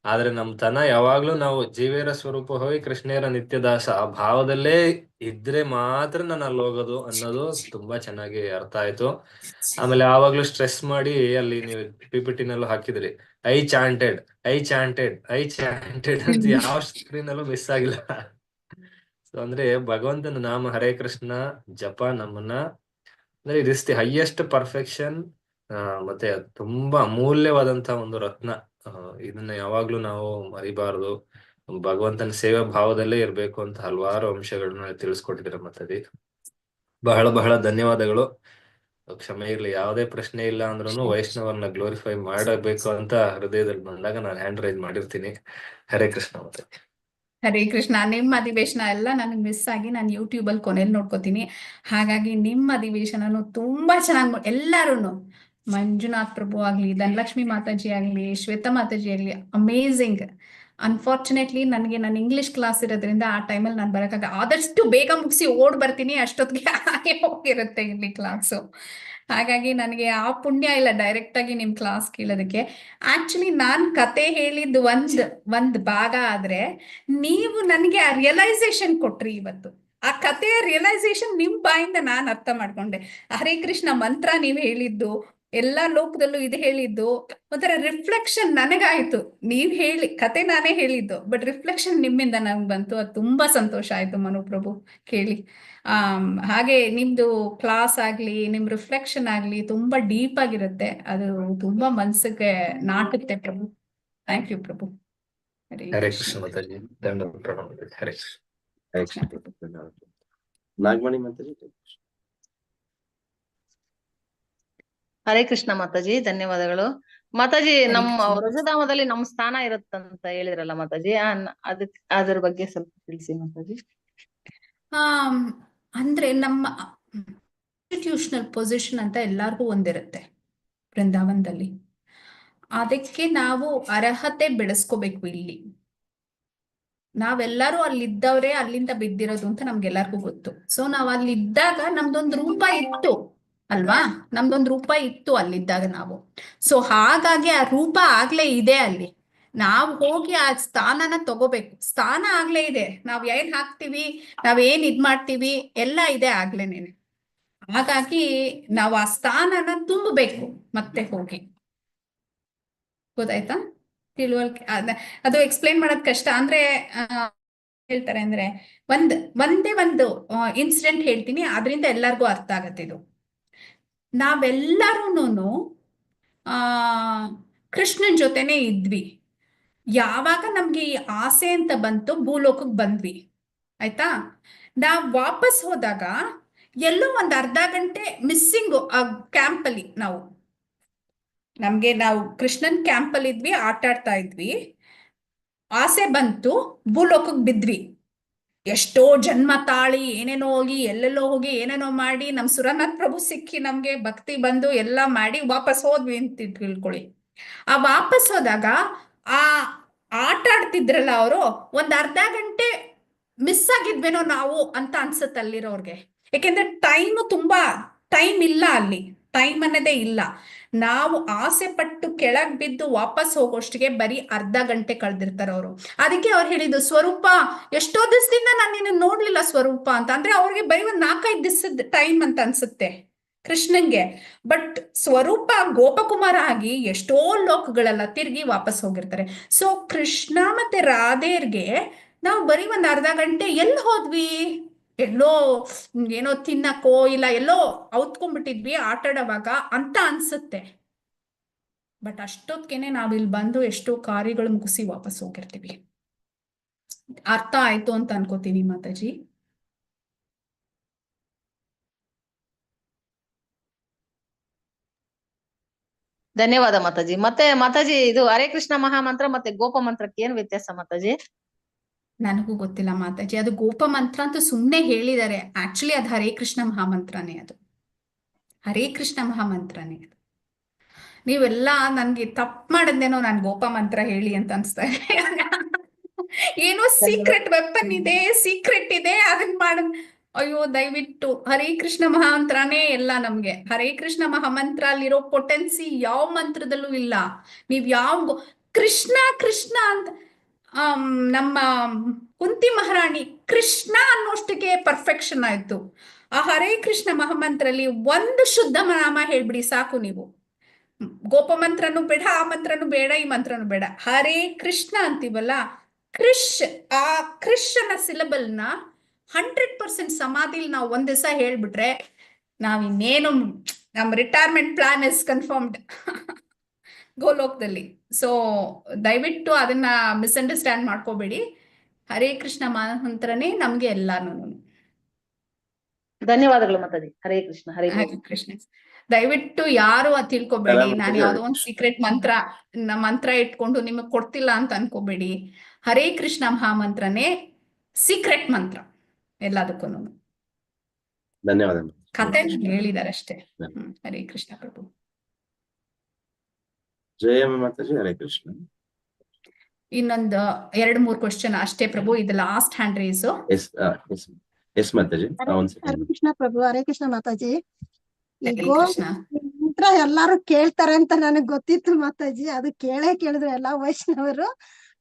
[SPEAKER 4] ಆದ್ರೆ ನಮ್ ತನ ಯಾವಾಗ್ಲೂ ನಾವು ಜೀವೇರ ಸ್ವರೂಪ ಹೋಗಿ ಕೃಷ್ಣೇರ ನಿತ್ಯದಾಸ ಆ ಭಾವದಲ್ಲೇ ಇದ್ರೆ ಮಾತ್ರ ನಾನು ಅಲ್ಲಿ ಹೋಗೋದು ಅನ್ನೋದು ತುಂಬಾ ಚೆನ್ನಾಗಿ ಅರ್ಥ ಆಯ್ತು. ಆಮೇಲೆ ಯಾವಾಗ್ಲೂ ಸ್ಟ್ರೆಸ್ ಮಾಡಿ ಅಲ್ಲಿ ನೀವು PPT-ನಲ್ಲೂ ಹಾಕಿದ್ರಿ, ಐ ಚಾಂಟೆಡ್ ಅಂತ ಯಾವ ಸ್ಕ್ರೀನ್ ಅಲ್ಲೂ ಮಿಸ್ ಆಗಿಲ್ಲ. ಸೊ ಅಂದ್ರೆ ಭಗವಂತನ ನಾಮ ಹರೇ ಕೃಷ್ಣ ಜಪ ನಮ್ಮನ್ನ ಅಂದ್ರೆ it is the highest perfection. ಮತ್ತೆ ತುಂಬಾ ಅಮೂಲ್ಯವಾದಂತಹ ಒಂದು ರತ್ನ. ಇದನ್ನ ಯಾವಾಗ್ಲೂ ನಾವು ಮರಿಬಾರದು. ಭಗವಂತನ ಸೇವಾ ಭಾವದಲ್ಲೇ ಇರ್ಬೇಕು ಅಂತ ಹಲವಾರು ಅಂಶಗಳನ್ನ ತಿಳಿಸ್ಕೊಟ್ಟಿದ್ದೀರ ಮತ್ತೆ ಬಹಳ ಬಹಳ ಧನ್ಯವಾದಗಳು. ಕ್ಷಮೆ ಇರ್ಲಿ, ಯಾವುದೇ ಪ್ರಶ್ನೆ ಇಲ್ಲ ಅಂದ್ರೂ ವೈಷ್ಣವರನ್ನ ಗ್ಲೋರಿಫೈ ಮಾಡಬೇಕು ಅಂತ ಹೃದಯದಲ್ಲಿ ಬಂದಾಗ ನಾನು ಹ್ಯಾಂಡ್ ರೈಸ್ ಮಾಡಿರ್ತೀನಿ. ಹರೇ ಕೃಷ್ಣ ಮತ್ತೆ.
[SPEAKER 3] ಹರೇ ಕೃಷ್ಣ. ನಿಮ್ಮ ಅಧಿವೇಶನ ಎಲ್ಲ ನನಗೆ ಮಿಸ್ ಆಗಿ ನಾನು ಯೂಟ್ಯೂಬ್ ಅಲ್ಲಿ ಕೊನೆಯಲ್ಲಿ ನೋಡ್ಕೋತೀನಿ. ಹಾಗಾಗಿ ನಿಮ್ಮ ಅಧಿವೇಶನನು ತುಂಬಾ ಚೆನ್ನಾಗಿ ಎಲ್ಲಾರು, ಮಂಜುನಾಥ್ ಪ್ರಭು ಆಗ್ಲಿ, ಧನಲಕ್ಷ್ಮಿ ಮಾತಾಜಿ ಆಗ್ಲಿ, ಶ್ವೇತಾ ಮಾತಾಜಿ ಆಗ್ಲಿ, ಅಮೇಝಿಂಗ್. ಅನ್ಫಾರ್ಚುನೇಟ್ಲಿ ನನಗೆ ನನ್ನ ಇಂಗ್ಲಿಷ್ ಕ್ಲಾಸ್ ಇರೋದ್ರಿಂದ ಆ ಟೈಮಲ್ಲಿ ನಾನು ಬರೋಕ್ಕಾಗ ಆದಷ್ಟು ಬೇಗ ಮುಗಿಸಿ ಓಡ್ ಬರ್ತೀನಿ. ಅಷ್ಟೊತ್ತಿಗೆ ಹಾಗೆ ಹೋಗಿರುತ್ತೆ ಇಲ್ಲಿ ಕ್ಲಾಸು. ಹಾಗಾಗಿ ನನಗೆ ಆ ಪುಣ್ಯ ಇಲ್ಲ ಡೈರೆಕ್ಟ್ ಆಗಿ ನಿಮ್ ಕ್ಲಾಸ್ ಕೇಳೋದಕ್ಕೆ. ಆಕ್ಚುಲಿ ನಾನ್ ಕತೆ ಹೇಳಿದ್ದು ಒಂದ್ ಭಾಗ ಆದ್ರೆ ನೀವು ನನಗೆ ಆ ರಿಯಲೈಸೇಷನ್ ಕೊಟ್ರಿ ಇವತ್ತು. ಆ ಕಥೆಯ ರಿಯಲೈಸೇಷನ್ ನಿಮ್ ಬಾಯಿಂದ ನಾನ್ ಅರ್ಥ ಮಾಡ್ಕೊಂಡೆ. ಹರೇ ಕೃಷ್ಣ ಮಂತ್ರ ನೀವ್ ಹೇಳಿದ್ದು, ಎಲ್ಲಾ ಲೋಕದಲ್ಲೂ ಇದು ಹೇಳಿದ್ದು, ಒಂಥರ ರಿಫ್ಲೆಕ್ಷನ್ ನನಗಾಯ್ತು. ನೀವ್ ಹೇಳಿ ಕತೆ ನಾನೇ ಹೇಳಿದ್ದು, ಬಟ್ ರಿಫ್ಲೆಕ್ಷನ್ ನಿಮ್ಮಿಂದ ನಂಗೆ ಬಂತು. ಅದು ತುಂಬಾ ಸಂತೋಷ ಆಯ್ತು ಮನುಪ್ರಭು ಕೇಳಿ. ಹಾಗೆ ನಿಮ್ದು ಕ್ಲಾಸ್ ಆಗ್ಲಿ, ನಿಮ್ ರಿಫ್ಲೆಕ್ಷನ್ ಆಗ್ಲಿ ತುಂಬಾ ಡೀಪ್ ಆಗಿರುತ್ತೆ. ಅದು ತುಂಬಾ ಮನ್ಸಿಗೆ ನಾಟುತ್ತೆ ಪ್ರಭು. ಥ್ಯಾಂಕ್ ಯು ಪ್ರಭು.
[SPEAKER 4] ಹರೇ ಕೃಷ್ಣ ಮಾತಾಜಿ. ದಂಡ ಪ್ರಣಾಮ. ಹರೇ ಕೃಷ್ಣ.
[SPEAKER 2] ಹರೇ ಕೃಷ್ಣ. ನಾಗಮಣಿ ಮಾತಾಜಿ.
[SPEAKER 8] ಹರೇ ಕೃಷ್ಣ ಮಾತಾಜಿ. ಧನ್ಯವಾದಗಳು ಮಾತಾಜಿ. ನಮ್ಮ ವೃಷಧಾಮದಲ್ಲಿ ನಮ್ ಸ್ಥಾನ ಇರುತ್ತಂತ ಹೇಳಿದ್ರಲ್ಲ ಮಾತಾಜಿ, ಅದ್ರ ಬಗ್ಗೆ ಸ್ವಲ್ಪ ತಿಳಿಸಿ ಮಾತಾಜಿ.
[SPEAKER 3] ಅಂದ್ರೆ ನಮ್ಮ ಇನ್ಸ್ಟಿಟ್ಯೂಷನಲ್ ಪೊಸಿಷನ್ ಅಂತ ಎಲ್ಲಾರ್ಗೂ ಒಂದಿರುತ್ತೆ ಬೃಂದಾವನದಲ್ಲಿ. ಅದಕ್ಕೆ ನಾವು ಅರ್ಹತೆ ಬೆಳೆಸ್ಕೋಬೇಕು. ಇಲ್ಲಿ ನಾವೆಲ್ಲರೂ ಅಲ್ಲಿದ್ದವ್ರೆ ಅಲ್ಲಿಂದ ಬಿದ್ದಿರೋದು ಅಂತ ನಮ್ಗೆಲ್ಲರಿಗೂ ಗೊತ್ತು. ಸೊ ನಾವ್ ಅಲ್ಲಿದ್ದಾಗ ನಮ್ದೊಂದು ರೂಪ ಇತ್ತು ಅಲ್ವಾ, ನಮ್ದೊಂದು ರೂಪ ಇತ್ತು ಅಲ್ಲಿದ್ದಾಗ ನಾವು. ಸೊ ಹಾಗಾಗಿ ಆ ರೂಪ ಆಗ್ಲೇ ಇದೆ ಅಲ್ಲಿ. ನಾವು ಹೋಗಿ ಆ ಸ್ಥಾನನ ತಗೋಬೇಕು. ಸ್ಥಾನ ಆಗ್ಲೇ ಇದೆ. ನಾವ್ ಏನ್ ಹಾಕ್ತಿವಿ, ನಾವ್ ಏನ್ ಇದ್ ಮಾಡ್ತೀವಿ ಎಲ್ಲ ಇದೆ ಆಗ್ಲೇನೇನೆ. ಹಾಗಾಗಿ ನಾವು ಆ ಸ್ಥಾನನ ತುಂಬಬೇಕು ಮತ್ತೆ ಹೋಗಿ. ಗೊತ್ತಾಯ್ತಾ? ತಿಳುವಳಿಕೆ ಅದು ಎಕ್ಸ್ಪ್ಲೇನ್ ಮಾಡೋದ್ ಕಷ್ಟ. ಅಂದ್ರೆ ಹೇಳ್ತಾರೆ ಅಂದ್ರೆ ಒಂದೇ ಒಂದು ಇನ್ಸಿಡೆಂಟ್ ಹೇಳ್ತೀನಿ, ಅದರಿಂದ ಎಲ್ಲರಿಗೂ ಅರ್ಥ ಆಗತ್ತೆ ಇದು. ನಾವೆಲ್ಲರೂ ಕೃಷ್ಣನ್ ಜೊತೆನೆ ಇದ್ವಿ. ಯಾವಾಗ ನಮ್ಗೆ ಈ ಆಸೆ ಅಂತ ಬಂತು, ಭೂಲೋಕಕ್ಕೆ ಬಂದ್ವಿ. ಆಯ್ತಾ? ನಾವ್ ವಾಪಸ್ ಹೋದಾಗ ಎಲ್ಲೋ ಒಂದ್ ಅರ್ಧ ಗಂಟೆ ಮಿಸ್ಸಿಂಗ್ ಆ ಕ್ಯಾಂಪಲ್ಲಿ. ನಾವು ಕೃಷ್ಣನ್ ಕ್ಯಾಂಪಲ್ಲಿ ಇದ್ವಿ, ಆಟ ಆಡ್ತಾ ಇದ್ವಿ. ಆಸೆ ಬಂತು, ಭೂಲೋಕಕ್ಕೆ ಬಿದ್ವಿ. ಎಷ್ಟೋ ಜನ್ಮ ತಾಳಿ ಏನೇನೋ ಹೋಗಿ ಎಲ್ಲೆಲ್ಲೋ ಹೋಗಿ ಏನೇನೋ ಮಾಡಿ ನಮ್ ಸುರನಾಥ್ ಪ್ರಭು ಸಿಕ್ಕಿ ನಮ್ಗೆ ಭಕ್ತಿ ಬಂದು ಎಲ್ಲ ಮಾಡಿ ವಾಪಸ್ ಹೋದ್ವಿ ಅಂತ ತಿಳ್ಕೊಳ್ಳಿ. ಆ ವಾಪಸ್ ಹೋದಾಗ ಆ ಆಟ ಆಡ್ತಿದ್ರಲ್ಲ ಅವರು ಒಂದ್ ಅರ್ಧ ಗಂಟೆ ಮಿಸ್ ಆಗಿದ್ವೇನೋ ನಾವು ಅಂತ ಅನ್ಸುತ್ತೆ ಅಲ್ಲಿರೋರ್ಗೆ. ಯಾಕೆಂದ್ರೆ ತುಂಬಾ ಟೈಮ್ ಇಲ್ಲ ಅಲ್ಲಿ, ಟೈಮ್ ಅನ್ನೋದೇ ಇಲ್ಲ. ನಾವು ಆಸೆ ಪಟ್ಟು ಕೆಳಗ್ ಬಿದ್ದು ವಾಪಸ್ ಹೋಗೋಷ್ಟಿಗೆ ಬರೀ ಅರ್ಧ ಗಂಟೆ ಕಳೆದಿರ್ತಾರೆ ಅವರು. ಅದಕ್ಕೆ ಅವ್ರು ಹೇಳಿದ್ದು, ಸ್ವರೂಪ ಎಷ್ಟೋ ದಿವಸದಿಂದ ನಾನು ನಿನ್ನ ನೋಡ್ಲಿಲ್ಲ ಸ್ವರೂಪ ಅಂತ. ಅಂದ್ರೆ ಅವ್ರಿಗೆ ಬರೀ ಒಂದ್ 4-5 ದಿವಸದ ಟೈಮ್ ಅಂತ ಅನ್ಸುತ್ತೆ ಕೃಷ್ಣನ್ಗೆ. ಬಟ್ ಸ್ವರೂಪ ಗೋಪಕುಮಾರ ಆಗಿ ಎಷ್ಟೋ ಲೋಕಗಳೆಲ್ಲ ತಿರುಗಿ ವಾಪಸ್ ಹೋಗಿರ್ತಾರೆ. ಸೊ ಕೃಷ್ಣ ಮತ್ತೆ ರಾಧೇರ್ಗೆ ನಾವು ಬರೀ ಒಂದ್ ಅರ್ಧ ಗಂಟೆ ಎಲ್ಲಿ ಹೋದ್ವಿ, ಎಲ್ಲೋ ಏನೋ ತಿನ್ನಕ್ಕೋ ಇಲ್ಲ ಎಲ್ಲೋ ಔತ್ಕೊಂಡ್ಬಿಟ್ಟಿದ್ವಿ ಆಟ ಆಡೋವಾಗ ಅಂತ ಅನ್ಸುತ್ತೆ. ಬಟ್ ಅಷ್ಟೊತ್ಗೆನೆ ನಾವಿಲ್ಲಿ ಬಂದು ಎಷ್ಟೋ ಕಾರ್ಯಗಳು ಮುಗಿಸಿ ವಾಪಸ್ ಹೋಗಿರ್ತೀವಿ. ಅರ್ಥ ಆಯ್ತು ಅಂತ ಅನ್ಕೋತೀನಿ ಮಾತಾಜಿ.
[SPEAKER 8] ಧನ್ಯವಾದ ಮಾತಾಜಿ. ಮತ್ತೆ ಮಾತಾಜಿ, ಇದು ಹರೇ ಕೃಷ್ಣ ಮಹಾಮಂತ್ರ ಮತ್ತೆ ಗೋಪ ಮಂತ್ರಕ್ಕೆ ಏನ್ ವ್ಯತ್ಯಾಸ ಮಾತಾಜಿ?
[SPEAKER 3] ನನಗೂ ಗೊತ್ತಿಲ್ಲ ಮಾತಾಜಿ. ಅದು ಗೋಪ ಮಂತ್ರ ಅಂತ ಸುಮ್ನೆ ಹೇಳಿದ್ದಾರೆ. ಆಕ್ಚುಲಿ ಅದು ಹರೇ ಕೃಷ್ಣ ಮಹಾಮಂತ್ರನೇ. ಅದು ಹರೇ ಕೃಷ್ಣ ಮಹಾಮಂತ್ರನೇ. ಅದು ನೀವೆಲ್ಲ ನನ್ಗೆ ತಪ್ಪು ಮಾಡಿದ್ನೇನೋ, ನಾನು ಗೋಪ ಮಂತ್ರ ಹೇಳಿ ಅಂತ ಅನ್ಸ್ತಾ ಇದೆ. ಏನೋ ಸೀಕ್ರೆಟ್ ವೆಪನ್ ಇದೆ, ಸೀಕ್ರೆಟ್ ಇದೆ, ಅದನ್ನ ಮಾಡ. ಅಯ್ಯೋ ದಯವಿಟ್ಟು ಹರೇ ಕೃಷ್ಣ ಮಹಾಮಂತ್ರನೇ ಎಲ್ಲ ನಮ್ಗೆ. ಹರೇ ಕೃಷ್ಣ ಮಹಾಮಂತ್ರ ಅಲ್ಲಿರೋ ಪೊಟೆನ್ಸಿ ಯಾವ ಮಂತ್ರದಲ್ಲೂ ಇಲ್ಲ. ನೀವ್ ಕೃಷ್ಣ ಕೃಷ್ಣ ಅಂತ ನಮ್ಮ ಕುಂತಿ ಮಹಾರಾಣಿ ಕೃಷ್ಣ ಅನ್ನೋಷ್ಟಕ್ಕೆ ಪರ್ಫೆಕ್ಷನ್ ಆಯ್ತು. ಆ ಹರೇ ಕೃಷ್ಣ ಮಹಾಮಂತ್ರಲ್ಲಿ ಒಂದು ಶುದ್ಧ ನಾಮ ಹೇಳ್ಬಿಡಿ ಸಾಕು ನೀವು. ಗೋಪ ಮಂತ್ರನು ಬೇಡ, ಆ ಮಂತ್ರನು ಬೇಡ, ಈ ಮಂತ್ರನು ಬೇಡ. ಹರೇ ಕೃಷ್ಣ ಅಂತೀವಲ್ಲ, ಆ ಕೃಷ್ ಅನ್ನೋ ಸಿಲಬಲ್ನ 100% ಸಮಾಧಿಲಿ ನಾವು ಒಂದ್ ದಿವಸ ಹೇಳ್ಬಿಟ್ರೆ ನಾವ್ ಇನ್ನೇನು ನಮ್ ರಿಟೈರ್ಮೆಂಟ್ ಪ್ಲಾನ್ ಇಸ್ ಕನ್ಫರ್ಮ್ಡ್ ಗೋಲೋಕದಲ್ಲಿ. ಸೊ ದಯವಿಟ್ಟು ಅದನ್ನ ಮಿಸ್ಅಂಡರ್ಸ್ಟ್ಯಾಂಡ್ ಮಾಡ್ಕೋಬೇಡಿ. ಹರೇ ಕೃಷ್ಣ ಮಹಾಮಂತ್ರನೇ ನಮ್ಗೆ ಎಲ್ಲಾನು.
[SPEAKER 8] ಧನ್ಯವಾದಗಳು ಮಾತಾಜಿ. ಹರೇ ಕೃಷ್ಣ. ಹರೇ
[SPEAKER 3] ಕೃಷ್ಣ. ದಯವಿಟ್ಟು ಯಾರು ತಿಳ್ಕೊಬೇಡಿ, ನಾನು ಯಾವ್ದೋ ಒಂದು ಸೀಕ್ರೆಟ್ ಮಂತ್ರ ಇಟ್ಕೊಂಡು ನಿಮಗ್ ಕೊಡ್ತಿಲ್ಲ ಅಂತ ಅನ್ಕೋಬೇಡಿ. ಹರೇ ಕೃಷ್ಣ ಮಹಾಮಂತ್ರನೇ ಸೀಕ್ರೆಟ್ ಮಂತ್ರ ಎಲ್ಲದಕ್ಕೂ.
[SPEAKER 2] ಧನ್ಯವಾದ.
[SPEAKER 3] ಕತೆ ಹೇಳಿದಾರೆ ಅಷ್ಟೇ. ಹರೇ ಕೃಷ್ಣ ಪ್ರಭು.
[SPEAKER 2] ಜಯ ಮಾತಾಜಿ. ಹರೇ ಕೃಷ್ಣ.
[SPEAKER 3] ಇನ್ನೊಂದು 2-3 ಕ್ವಶನ್ ಅಷ್ಟೇ ಪ್ರಭು. ಇದು ಲಾಸ್ಟ್ ಹ್ಯಾಂಡ್ ರೇಸ್.
[SPEAKER 2] ಎಸ್ ಮಾತಾಜಿ.
[SPEAKER 5] ಹರೇ ಕೃಷ್ಣ ಪ್ರಭು. ಹರೇ ಕೃಷ್ಣ ಮಾತಾಜಿ. ಮಂತ್ರ ಎಲ್ಲಾರು ಕೇಳ್ತಾರೆ ಅಂತ ನನಗ್ ಗೊತ್ತಿತ್ತು ಮಾತಾಜಿ. ಅದು ಕೇಳಿದ್ರು ಎಲ್ಲಾ ವೈಷ್ಣವರು.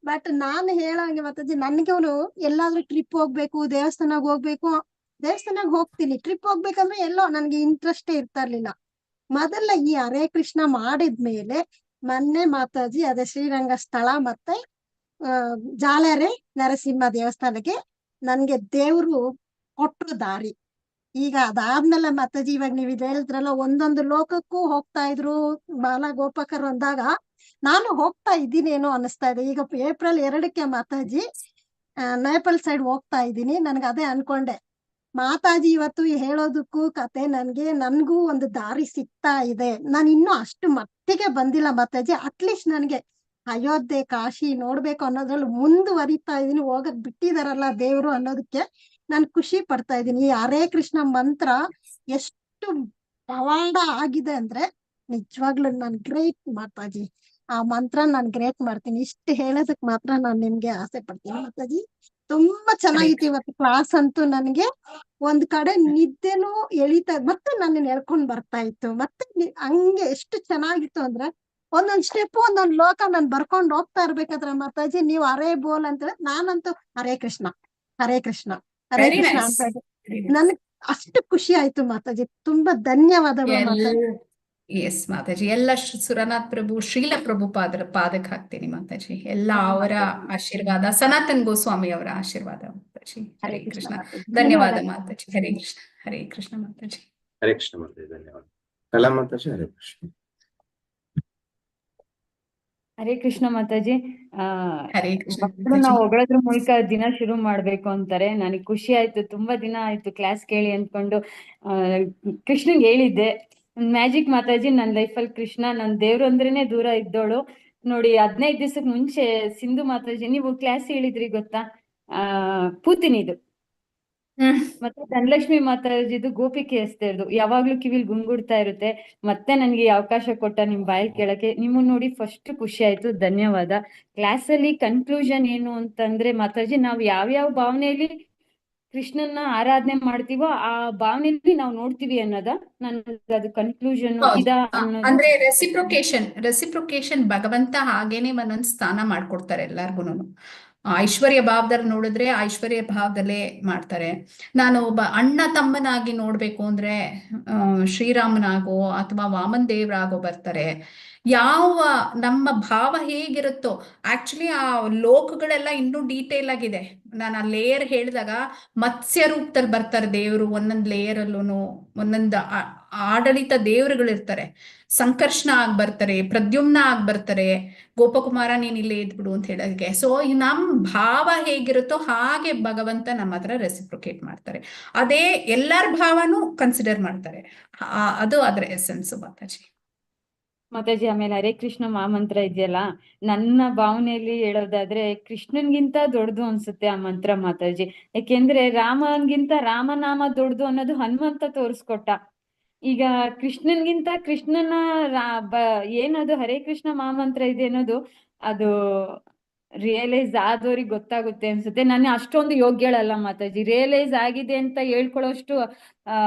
[SPEAKER 5] ಬಟ್ ನಾನು ಹೇಳಂಗೆ ಮಾತಾಜಿ, ನನ್ಗವನು ಎಲ್ಲಾದ್ರೂ ಟ್ರಿಪ್ ಹೋಗ್ಬೇಕು, ದೇವಸ್ಥಾನಕ್ ಹೋಗ್ಬೇಕು, ದೇವಸ್ಥಾನಕ್ ಹೋಗ್ತೀನಿ. ಟ್ರಿಪ್ ಹೋಗ್ಬೇಕಂದ್ರೆ ಎಲ್ಲೋ ನನ್ಗೆ ಇಂಟ್ರೆಸ್ಟೇ ಇರ್ತಾ ಇರ್ಲಿಲ್ಲ. ಮೊದಲ ಈ ಹರೇ ಕೃಷ್ಣ ಮಾಡಿದ್ಮೇಲೆ ಮೊನ್ನೆ ಮಾತಾಜಿ ಅದೇ ಶ್ರೀರಂಗ ಸ್ಥಳ ಮತ್ತೆ ಜಾಲರೆ ನರಸಿಂಹ ದೇವಸ್ಥಾನಕ್ಕೆ ನನ್ಗೆ ದೇವ್ರು ಕೊಟ್ರು ದಾರಿ. ಈಗ ಅದಾದ್ಮೇಲೆ ಮಾತಾಜಿ ಇವಾಗ ನೀವ್ ಇದು ಹೇಳಿದ್ರಲ್ಲ, ಒಂದೊಂದು ಲೋಕಕ್ಕೂ ಹೋಗ್ತಾ ಇದ್ರು ಬಾಲ ಗೋಪಕರು ಅಂದಾಗ ನಾನು ಹೋಗ್ತಾ ಇದ್ದೀನೇನೋ ಅನಿಸ್ತಾ ಇದೆ. ಈಗ ಏಪ್ರಿಲ್ 2ಕ್ಕೆ ಮಾತಾಜಿ ನೇಪಾಲ್ ಸೈಡ್ ಹೋಗ್ತಾ ಇದ್ದೀನಿ. ನನ್ಗೆ ಅದೇ ಅನ್ಕೊಂಡೆ ಮಾತಾಜಿ ಇವತ್ತು ಹೇಳೋದಕ್ಕೂ ಕತೆ ನನ್ಗೂ ಒಂದು ದಾರಿ ಸಿಗ್ತಾ ಇದೆ. ನಾನು ಇನ್ನೂ ಅಷ್ಟು ಮಟ್ಟಿಗೆ ಬಂದಿಲ್ಲ ಮಾತಾಜಿ. ಅಟ್ಲೀಸ್ಟ್ ನನ್ಗೆ ಅಯೋಧ್ಯೆ ಕಾಶಿ ನೋಡ್ಬೇಕು ಅನ್ನೋದ್ರಲ್ಲಿ ಮುಂದುವರಿತಾ ಇದೀನಿ. ಹೋಗಕ್ ಬಿಟ್ಟಿದಾರಲ್ಲ ದೇವ್ರು ಅನ್ನೋದಕ್ಕೆ ನಾನು ಖುಷಿ ಪಡ್ತಾ ಇದ್ದೀನಿ. ಈ ಹರೇ ಕೃಷ್ಣ ಮಂತ್ರ ಎಷ್ಟು ಪವಾಡ ಆಗಿದೆ ಅಂದ್ರೆ ನಿಜವಾಗ್ಲೂ ನಾನ್ ಗ್ರೇಟ್ ಮಾತಾಜಿ. ಆ ಮಂತ್ರ ನಾನ್ ಗ್ರೇಟ್ ಮಾಡ್ತೀನಿ. ಇಷ್ಟು ಹೇಳೋದಕ್ ಮಾತ್ರ ನಾನ್ ನಿಮ್ಗೆ ಆಸೆ ಪಡ್ತೀನಿ ಮಾತಾಜಿ. ತುಂಬಾ ಚೆನ್ನಾಗಿತ್ತು ಇವತ್ತು ಕ್ಲಾಸ್ ಅಂತೂ. ನನ್ಗೆ ಒಂದ್ ಕಡೆ ನಿದ್ದೆನೂ ಎಳಿತಾ ಮತ್ತೆ ನನ್ನ ಎಳ್ಕೊಂಡ್ ಬರ್ತಾ ಇತ್ತು. ಮತ್ತೆ ಹಂಗೆ ಎಷ್ಟು ಚೆನ್ನಾಗಿತ್ತು ಅಂದ್ರೆ ಒಂದೊಂದ್ ಸ್ಟೆಪ್ ಒಂದೊಂದ್ ಲೋಕ ನಾನ್ ಬರ್ಕೊಂಡ್ ಹೋಗ್ತಾ ಇರ್ಬೇಕಾದ್ರೆ ಮಾತಾಜಿ ನೀವು ಹರೇ ಬೋಲ್ ಅಂತ ನಾನಂತೂ ಹರೇ ಕೃಷ್ಣ ಹರೇ ಕೃಷ್ಣ ಹರೇ ಕೃಷ್ಣ ಅಂತ ನನ್ಗೆ ಅಷ್ಟು ಖುಷಿ ಆಯ್ತು ಮಾತಾಜಿ. ತುಂಬಾ ಧನ್ಯವಾದಗಳು ಮಾತಾಜಿ.
[SPEAKER 3] ಎಸ್ ಮಾತಾಜಿ. ಎಲ್ಲ ಸುರನಾಥ್ ಪ್ರಭು ಶ್ರೀಲ ಪ್ರಭುಪಾದರ ಪಾದಕ್ಕೆ ಹಾಕ್ತೀನಿ ಮಾತಾಜಿ. ಎಲ್ಲ ಅವರ ಆಶೀರ್ವಾದ, ಸನಾತನ್ ಗೋಸ್ವಾಮಿ ಅವರ ಆಶೀರ್ವಾದ ಮಾತಾಜಿ. ಹರೇ ಕೃಷ್ಣ. ಧನ್ಯವಾದ ಮಾತಾಜಿ. ಹರೇ ಕೃಷ್ಣ. ಹರೇ ಕೃಷ್ಣ ಮಾತಾಜಿ.
[SPEAKER 2] ಹರೇ ಕೃಷ್ಣ ಮಾತಾಜಿ. ಧನ್ಯವಾದ. ಕಲಾ ಮಾತಾಜಿ. ಹರೇ ಕೃಷ್ಣ.
[SPEAKER 9] ಹರೇ ಕೃಷ್ಣ ಮಾತಾಜಿ.
[SPEAKER 3] ಹರೇ ಕೃಷ್ಣ
[SPEAKER 9] ಮಕ್ಕಳು
[SPEAKER 3] ಮಾತಾಜಿ.
[SPEAKER 9] ನಾವು ಹೊಗಳೋದ್ರ ಮೂಲಕ ದಿನ ಶುರು ಮಾಡ್ಬೇಕು ಅಂತಾರೆ. ನನಗೆ ಖುಷಿ ಆಯ್ತು, ತುಂಬಾ ದಿನ ಆಯ್ತು ಕ್ಲಾಸ್ ಕೇಳಿ ಅಂದ್ಕೊಂಡು ಕೃಷ್ಣಂಗೆ ಹೇಳಿದ್ದೆ. ಮ್ಯಾಜಿಕ್ ಮಾತಾಜಿ, ನನ್ನ ಲೈಫಲ್ಲಿ ಕೃಷ್ಣ ನನ್ನ ದೇವ್ರು ಅಂದ್ರೇನೆ ದೂರ ಇದ್ದೋಳು ನೋಡಿ. 15 ದಿವಸಕ್ಕೆ ಮುಂಚೆ ಸಿಂಧು ಮಾತಾಜಿ ನೀವು ಕ್ಲಾಸ್ ಹೇಳಿದ್ರಿ ಗೊತ್ತಾ, ಪೂತಿನಿದು. ಮತ್ತೆ ಧನಲಕ್ಷ್ಮಿ ಮಾತಾಜಿದು ಗೋಪಿಕೆ ಅಷ್ಟೇದು ಯಾವಾಗ್ಲೂ ಕಿವಿಲ್ ಗುಂಗುಡ್ತಾ ಇರುತ್ತೆ. ಮತ್ತೆ ನನ್ಗೆ ಈ ಅವಕಾಶ ಕೊಟ್ಟ ನಿಮ್ ಬಾಯಲ್ಲಿ ಕೇಳಕ್ಕೆ, ನಿಮ್ಮನ್ನ ನೋಡಿ ಫಸ್ಟ್ ಖುಷಿ ಆಯ್ತು, ಧನ್ಯವಾದ. ಕ್ಲಾಸ್ ಅಲ್ಲಿ ಕನ್ಕ್ಲೂಷನ್ ಏನು ಅಂತಂದ್ರೆ ಮಾತಾಜಿ, ನಾವ್ ಯಾವ್ಯಾವ ಭಾವನೆಯಲ್ಲಿ ಕೃಷ್ಣನ್ನ ಆರಾಧನೆ ಮಾಡ್ತೀವೋ ಆ ಭಾವನೆಯಲ್ಲಿ ನಾವು ನೋಡ್ತೀವಿ ಅನ್ನೋದ ನನ್ಗೆ ಅದು ಕನ್ಕ್ಲೂಷನ್ ಇದ ಅನ್ನೋದು.
[SPEAKER 3] ಅಂದ್ರೆ ರೆಸಿಪ್ರೊಕೇಶನ್ ಭಗವಂತ ಹಾಗೇನೆ ಒಂದೊಂದು ಸ್ಥಾನ ಮಾಡ್ಕೊಡ್ತಾರೆ ಎಲ್ಲಾರ್ಗುನು. ಐಶ್ವರ್ಯ ಭಾವದಲ್ಲಿ ನೋಡಿದ್ರೆ ಐಶ್ವರ್ಯ ಭಾವದಲ್ಲೇ ಮಾಡ್ತಾರೆ. ನಾನು ಒಬ್ಬ ಅಣ್ಣ ತಮ್ಮನಾಗಿ ನೋಡ್ಬೇಕು ಅಂದ್ರೆ ಶ್ರೀರಾಮನಾಗೋ ಅಥವಾ ವಾಮನ್ ದೇವರಾಗೋ ಬರ್ತಾರೆ. ಯಾವ ನಮ್ಮ ಭಾವ ಹೇಗಿರುತ್ತೋ, ಆಕ್ಚುಲಿ ಆ ಲೋಕಗಳೆಲ್ಲ ಇನ್ನೂ ಡೀಟೇಲ್ ಆಗಿದೆ. ನಾನು ಆ ಲೇಯರ್ ಹೇಳಿದಾಗ ಮತ್ಸ್ಯ ರೂಪದಲ್ಲಿ ಬರ್ತಾರೆ ದೇವರು, ಒಂದೊಂದು ಲೇಯರ್ ಅಲ್ಲೂ ಒಂದೊಂದು ಆಡಳಿತ ದೇವರುಗಳಿರ್ತಾರೆ. ಸಂಕರ್ಷಣ ಆಗಿ ಬರ್ತಾರೆ, ಪ್ರದ್ಯುಮ್ನ ಆಗಿ ಬರ್ತಾರೆ, ಗೋಪಕುಮಾರ ನೀನ್ ಇಲ್ಲೇ ಇದ್ಬಿಡು ಅಂತ ಹೇಳೋದಕ್ಕೆ. ಸೊ ನಮ್ ಭಾವ ಹೇಗಿರುತ್ತೋ ಹಾಗೆ ಭಗವಂತ ನಮ್ಮ ಹತ್ರ ರೆಸಿಪ್ರೊಕೇಟ್ ಮಾಡ್ತಾರೆ. ಅದೇ ಎಲ್ಲರ ಭಾವನೂ ಕನ್ಸಿಡರ್ ಮಾಡ್ತಾರೆ. ಅದು ಅದರ ಎಸೆನ್ಸ್ ಮಾತಾಜಿ.
[SPEAKER 9] ಮಾತಾಜಿ ಆಮೇಲೆ ಹರೇ ಕೃಷ್ಣ ಮಹಾಮಂತ್ರ ಇದೆಯಲ್ಲ, ನನ್ನ ಭಾವನೆಯಲ್ಲಿ ಹೇಳೋದಾದ್ರೆ ಕೃಷ್ಣನ್ಗಿಂತ ದೊಡ್ಡದು ಅನ್ಸುತ್ತೆ ಆ ಮಂತ್ರ ಮಾತಾಜಿ. ಯಾಕೆಂದ್ರೆ ರಾಮನ್ಗಿಂತ ರಾಮನಾಮ ದೊಡ್ಡದು ಅನ್ನೋದು ಹನುಮಂತ ತೋರಿಸ್ಕೊಟ್ಟ. ಈಗ ಕೃಷ್ಣನ್ಗಿಂತ ಕೃಷ್ಣನ ಏನದು ಹರೇ ಕೃಷ್ಣ ಮಹಾಮಂತ್ರ ಇದೆ ಅನ್ನೋದು ಅದು ರಿಯಲೈಸ್ ಆದವ್ರಿಗೆ ಗೊತ್ತಾಗುತ್ತೆ ಅನ್ಸುತ್ತೆ. ನಾನು ಅಷ್ಟೊಂದು ಯೋಗ್ಯಳಲ್ಲ ಮಾತಾಜಿ, ರಿಯಲೈಸ್ ಆಗಿದೆ ಅಂತ ಹೇಳ್ಕೊಳ್ಳೋಷ್ಟು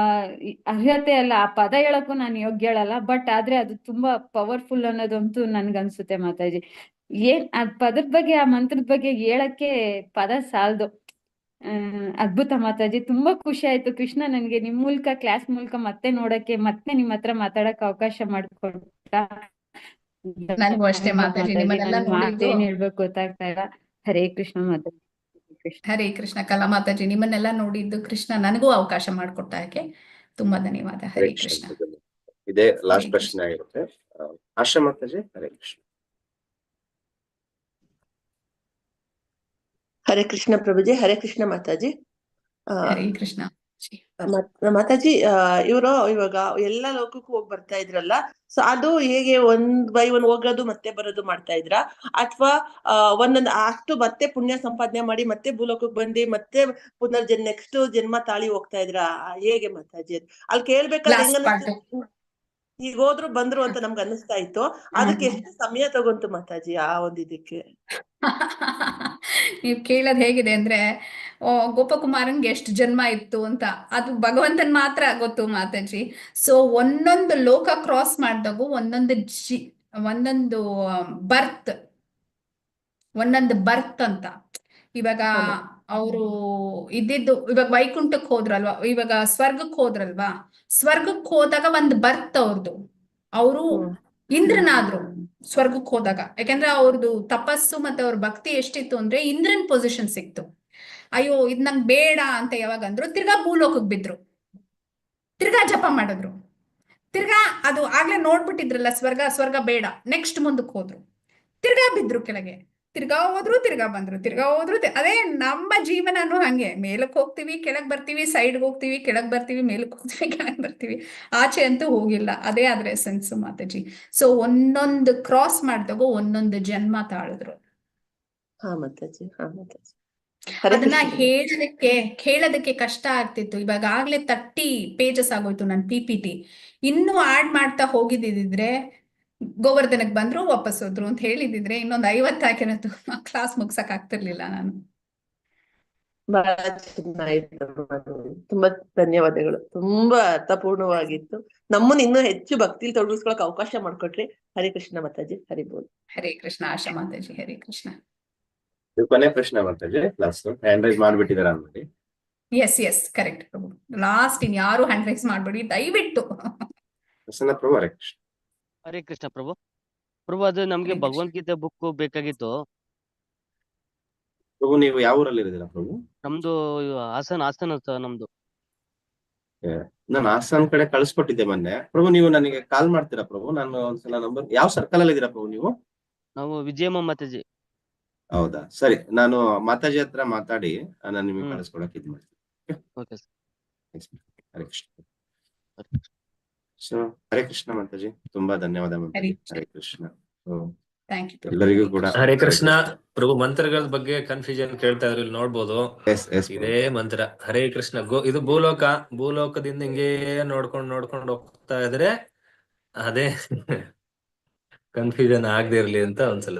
[SPEAKER 9] ಅರ್ಹತೆ ಅಲ್ಲ, ಆ ಪದ ಹೇಳಕ್ಕೂ ನಾನು ಯೋಗ್ಯಳಲ್ಲ. ಬಟ್ ಆದ್ರೆ ಅದು ತುಂಬಾ ಪವರ್ಫುಲ್ ಅನ್ನೋದಂತೂ ನನ್ಗನ್ಸುತ್ತೆ ಮಾತಾಜಿ. ಆ ಪದದ ಬಗ್ಗೆ, ಆ ಮಂತ್ರದ ಬಗ್ಗೆ ಹೇಳಕ್ಕೆ ಪದ ಸಾಲದು. ಅದ್ಭುತ ಮಾತಾಜಿ, ತುಂಬಾ ಖುಷಿ ಆಯ್ತು. ಕೃಷ್ಣ ನನ್ಗೆ ನಿಮ್ ಮೂಲಕ ಕ್ಲಾಸ್ ಮೂಲಕ ಮತ್ತೆ ನೋಡಕ್ಕೆ, ಮತ್ತೆ ನಿಮ್ ಹತ್ರ ಮಾತಾಡಕ್ ಅವಕಾಶ ಮಾಡಿಕೊಟ್ಟ.
[SPEAKER 3] ನನಗೂ ಅಷ್ಟೇ ಮಾತಾಜಿ, ನಿಮ್ಮನ್ನೆಲ್ಲ ನೋಡಿದ್ದು
[SPEAKER 9] ಏನ್ ಹೇಳ್ಬೇಕು ಗೊತ್ತಾಗ್ತಾ ಇಲ್ಲ. ಹರೇ ಕೃಷ್ಣ ಮಾತಾಜಿ.
[SPEAKER 3] ಹರೇ ಕೃಷ್ಣ ಕಲಾ ಮಾತಾಜಿ, ನಿಮ್ಮನ್ನೆಲ್ಲ ನೋಡಿದ್ದು ಕೃಷ್ಣ ನನಗೂ ಅವಕಾಶ ಮಾಡಿಕೊಟ್ಟಕ್ಕೆ ತುಂಬಾ ಧನ್ಯವಾದ. ಹರೇ ಕೃಷ್ಣ.
[SPEAKER 2] ಇದೇ ಲಾಸ್ಟ್ ಪ್ರಶ್ನೆ ಆಗಿರುತ್ತೆ. ಆಶಾ ಮಾತಾಜಿ. ಹರೇ ಕೃಷ್ಣ.
[SPEAKER 10] ಹರೇ ಕೃಷ್ಣ ಪ್ರಭುಜಿ. ಹರೇ ಕೃಷ್ಣ ಮಾತಾಜಿ.
[SPEAKER 3] ಹರೇ ಕೃಷ್ಣ
[SPEAKER 10] ಮಾತಾಜಿ, ಇವರು ಇವಾಗ ಎಲ್ಲಾ ಲೋಕಕ್ಕೂ ಹೋಗಿ ಬರ್ತಾ ಇದ್ರಲ್ಲ, ಸೊ ಅದು ಹೇಗೆ ಬೈ ಒನ್ ಹೋಗೋದು ಮತ್ತೆ ಬರೋದು ಮಾಡ್ತಾ ಇದ್ರ, ಅಥವಾ ಒಂದೊಂದು ಅಷ್ಟು ಮತ್ತೆ ಪುಣ್ಯ ಸಂಪಾದನೆ ಮಾಡಿ ಮತ್ತೆ ಭೂಲೋಕಕ್ಕೆ ಬಂದು ಮತ್ತೆ ನೆಕ್ಸ್ಟ್ ಜನ್ಮ ತಾಳಿ ಹೋಗ್ತಾ ಇದ್ರ, ಹೇಗೆ ಮಾತಾಜಿ? ಅಲ್ಲಿ ಕೇಳ್ಬೇಕಾದ್ರೆ ಹೆಂಗ ಈಗ ಹೋದ್ರು ಬಂದ್ರು ಅಂತ ನಮ್ಗೆ ಅನ್ನಿಸ್ತಾ ಇತ್ತು. ಅದಕ್ಕೆ ಎಷ್ಟು ಸಮಯ ತಗೊಂತು ಮಾತಾಜಿ ಆ ಒಂದು ಇದಕ್ಕೆ?
[SPEAKER 3] ನೀವ್ ಕೇಳೋದ್ ಹೇಗಿದೆ ಅಂದ್ರೆ ಗೋಪಕುಮಾರನ್ಗೆ ಎಷ್ಟು ಜನ್ಮ ಇತ್ತು ಅಂತ, ಅದು ಭಗವಂತನ್ ಮಾತ್ರ ಗೊತ್ತು ಮಾತಾಜಿ. ಸೊ ಒಂದೊಂದು ಲೋಕ ಕ್ರಾಸ್ ಮಾಡಿದಾಗು ಒಂದೊಂದು ಬರ್ತ್ ಅಂತ. ಇವಾಗ ಅವರು ಇದ್ದಿದ್ದು ಇವಾಗ ವೈಕುಂಠಕ್ಕೆ ಹೋದ್ರಲ್ವಾ, ಇವಾಗ ಸ್ವರ್ಗಕ್ಕೆ ಹೋದ್ರಲ್ವಾ, ಸ್ವರ್ಗಕ್ಕೆ ಹೋದಾಗ ಒಂದು ಬರ್ತ್ ಅವ್ರದ್ದು. ಅವರು ಇಂದ್ರನಾದ್ರು ಸ್ವರ್ಗಕ್ಕೆ ಹೋದಾಗ, ಯಾಕಂದ್ರೆ ಅವ್ರದ್ದು ತಪಸ್ಸು ಮತ್ತೆ ಅವ್ರ ಭಕ್ತಿ ಎಷ್ಟಿತ್ತು ಅಂದ್ರೆ ಇಂದ್ರನ್ ಪೊಸಿಷನ್ ಸಿಕ್ತು. ಅಯ್ಯೋ ಇದ್ ನಂಗೆ ಬೇಡ ಅಂತ ಯಾವಾಗ ಅಂದ್ರು, ತಿರ್ಗಾ ಭೂಲೋಕಕ್ಕೆ ಬಿದ್ರು, ತಿರ್ಗಾ ಜಪ ಮಾಡಿದ್ರು, ತಿರ್ಗಾ ಅದು ಆಗ್ಲೇ ನೋಡ್ಬಿಟ್ಟಿದ್ರಲ್ಲ ಸ್ವರ್ಗ ಬೇಡ, ನೆಕ್ಸ್ಟ್ ಮುಂದಕ್ಕೆ ಹೋದ್ರು, ತಿರ್ಗಾ ಬಿದ್ರು ಕೆಳಗೆ, ತಿರ್ಗಾ ಹೋದ್ರು, ತಿರ್ಗಾ ಬಂದ್ರು, ತಿರ್ಗಾ ಹೋದ್ರು. ಅದೇ ನಮ್ಮ ಜೀವನನು ಹಂಗೆ, ಮೇಲಕ್ಕೆ ಹೋಗ್ತೀವಿ, ಕೆಳಗ್ ಬರ್ತೀವಿ, ಸೈಡ್ಗೆ ಹೋಗ್ತೀವಿ, ಕೆಳಗ್ ಬರ್ತೀವಿ, ಮೇಲಕ್ಕೆ ಹೋಗ್ತೀವಿ, ಕೆಳಗ್ ಬರ್ತೀವಿ, ಆಚೆ ಅಂತೂ ಹೋಗಿಲ್ಲ. ಅದೇ ಆದ್ರೆ ಸೆನ್ಸ್ ಮಾತಾಜಿ. ಸೊ ಒಂದೊಂದು ಕ್ರಾಸ್ ಮಾಡಿದಾಗ ಒಂದೊಂದು ಜನ್ಮ ತಾಳಿದ್ರು. ಅದನ್ನ ಕೇಳೋದಕ್ಕೆ ಕಷ್ಟ ಆಗ್ತಿತ್ತು. ಇವಾಗ ಆಗ್ಲೇ 30 ಪೇಜಸ್ ಆಗೋಯ್ತು ನನ್ನ PPT. ಇನ್ನೂ ಆಡ್ ಮಾಡ್ತಾ ಹೋಗಿದ್ದಿದ್ರೆ ಗೋವರ್ಧನಕ್ಕೆ ಬಂದ್ರು ವಾಪಸ್ ಹೋದ್ರು ಅಂತ ಹೇಳಿದಿದ್ರೆ ಇನ್ನೊಂದು 50 ಹಾಕಿರೋದು ಕ್ಲಾಸ್ ಮುಗ್ಸಕ್ ಆಗ್ತಿರ್ಲಿಲ್ಲ ನಾನು.
[SPEAKER 10] ಬಹಳ ಚೆನ್ನಾಗಿತ್ತು, ತುಂಬಾ ಧನ್ಯವಾದಗಳು. ತುಂಬಾ ಅರ್ಥಪೂರ್ಣವಾಗಿತ್ತು. ನಮ್ಮನ್ನ ಇನ್ನೂ ಹೆಚ್ಚು ಭಕ್ತಿಲಿ ತೊಡಗಿಸ್ಕೊಳಕ್ ಅವಕಾಶ ಮಾಡ್ಕೊಟ್ರಿ. ಹರೇ ಕೃಷ್ಣ ಮಾತಾಜಿ. ಹರಿ ಬೋಲ್.
[SPEAKER 3] ಹರೇ ಕೃಷ್ಣ ಆಶಾ ಮಾತಾಜಿ. ಹರೇ ಕೃಷ್ಣ.
[SPEAKER 2] ಕೊನೆ ಪ್ರಶ್ನೆ ಮಾತಾಜಿ, ಲಾಸ್ಟ್ ಹ್ಯಾಂಡ್ ರೈಸ್ ಮಾಡ್ಬಿಟ್ಟಿದಾರ ನೋಡಿ.
[SPEAKER 3] Yes correct Prabhu. Lost in ಯಾರು ಹ್ಯಾಂಡ್ ರೈಸ್ ಮಾಡ್ಬೇಡಿ ದಯವಿಟ್ಟು.
[SPEAKER 2] ಪ್ರಭು. ಹರೇ ಕೃಷ್ಣ.
[SPEAKER 11] ಹರೇ ಕೃಷ್ಣ ಪ್ರಭು. ಪ್ರಭು ಅದು ನಮ್ಗೆ ಭಗವದ್ಗೀತೆ ಬುಕ್ ಬೇಕಾಗಿತ್ತು
[SPEAKER 2] ಪ್ರಭು. ನೀವು ಯಾವ ಊರಲ್ಲಿ ಇದ್ದೀರಾ ಪ್ರಭು?
[SPEAKER 11] ನಮ್ದು ಹಾಸನ್ ನಮ್ದು.
[SPEAKER 2] ನಾನು ಹಾಸನ್ ಕಡೆ ಕಳ್ಸಿಕೊಟ್ಟಿದ್ದೆ ಮೊನ್ನೆ ಪ್ರಭು. ನೀವು ನನಗೆ ಕಾಲ್ ಮಾಡ್ತೀರಾ ಪ್ರಭು? ನಾನು ಒಂದ್ಸಲ ನಂಬರ್, ಯಾವ ಸರ್ಕಲ್ ಅಲ್ಲಿ ಇದ್ದೀರಾ ಪ್ರಭು ನೀವು?
[SPEAKER 11] ನಾವು ವಿಜಯಮ್ಮ ಮಾತಾಜಿ.
[SPEAKER 2] ಹೌದಾ, ಸರಿ. ನಾನು ಮಾತಾಜಿ ಹತ್ರ ಮಾತಾಡಿ ನಾನು ನಿಮಗೆ ಕಳಿಸ್ಕೊಡಕ್ ಇದ್ ಮಾಡ್ತೀನಿ.
[SPEAKER 11] Okay sir.
[SPEAKER 2] Hare Krishna. So Hare Krishna ಮಾತಾಜಿ, ತುಂಬಾ ಧನ್ಯವಾದ ಮಾತಾಜಿ. ಹರೇ ಕೃಷ್ಣ.
[SPEAKER 3] Thank you.
[SPEAKER 2] ಎಲ್ಲರಿಗೂ ಕೂಡ
[SPEAKER 4] ಹರೇ ಕೃಷ್ಣ. ಪ್ರಭು ಮಂತ್ರಗಳ ಬಗ್ಗೆ ಕನ್ಫ್ಯೂಷನ್ ಕೇಳ್ತಾ ಇದ್ರು, ಇಲ್ಲಿ ನೋಡ್ಬೋದು. ಇದೇ ಮಂತ್ರ ಹರೇ ಕೃಷ್ಣ. ಇದು ಭೂಲೋಕದಿಂದ ಹಿಂಗೆ ನೋಡ್ಕೊಂಡು ಹೋಗ್ತಾ ಇದ್ರೆ ಅದೇ ಕನ್ಫ್ಯೂಷನ್ ಆಗದೆ ಇರ್ಲಿ ಅಂತ ಒಂದ್ಸಲ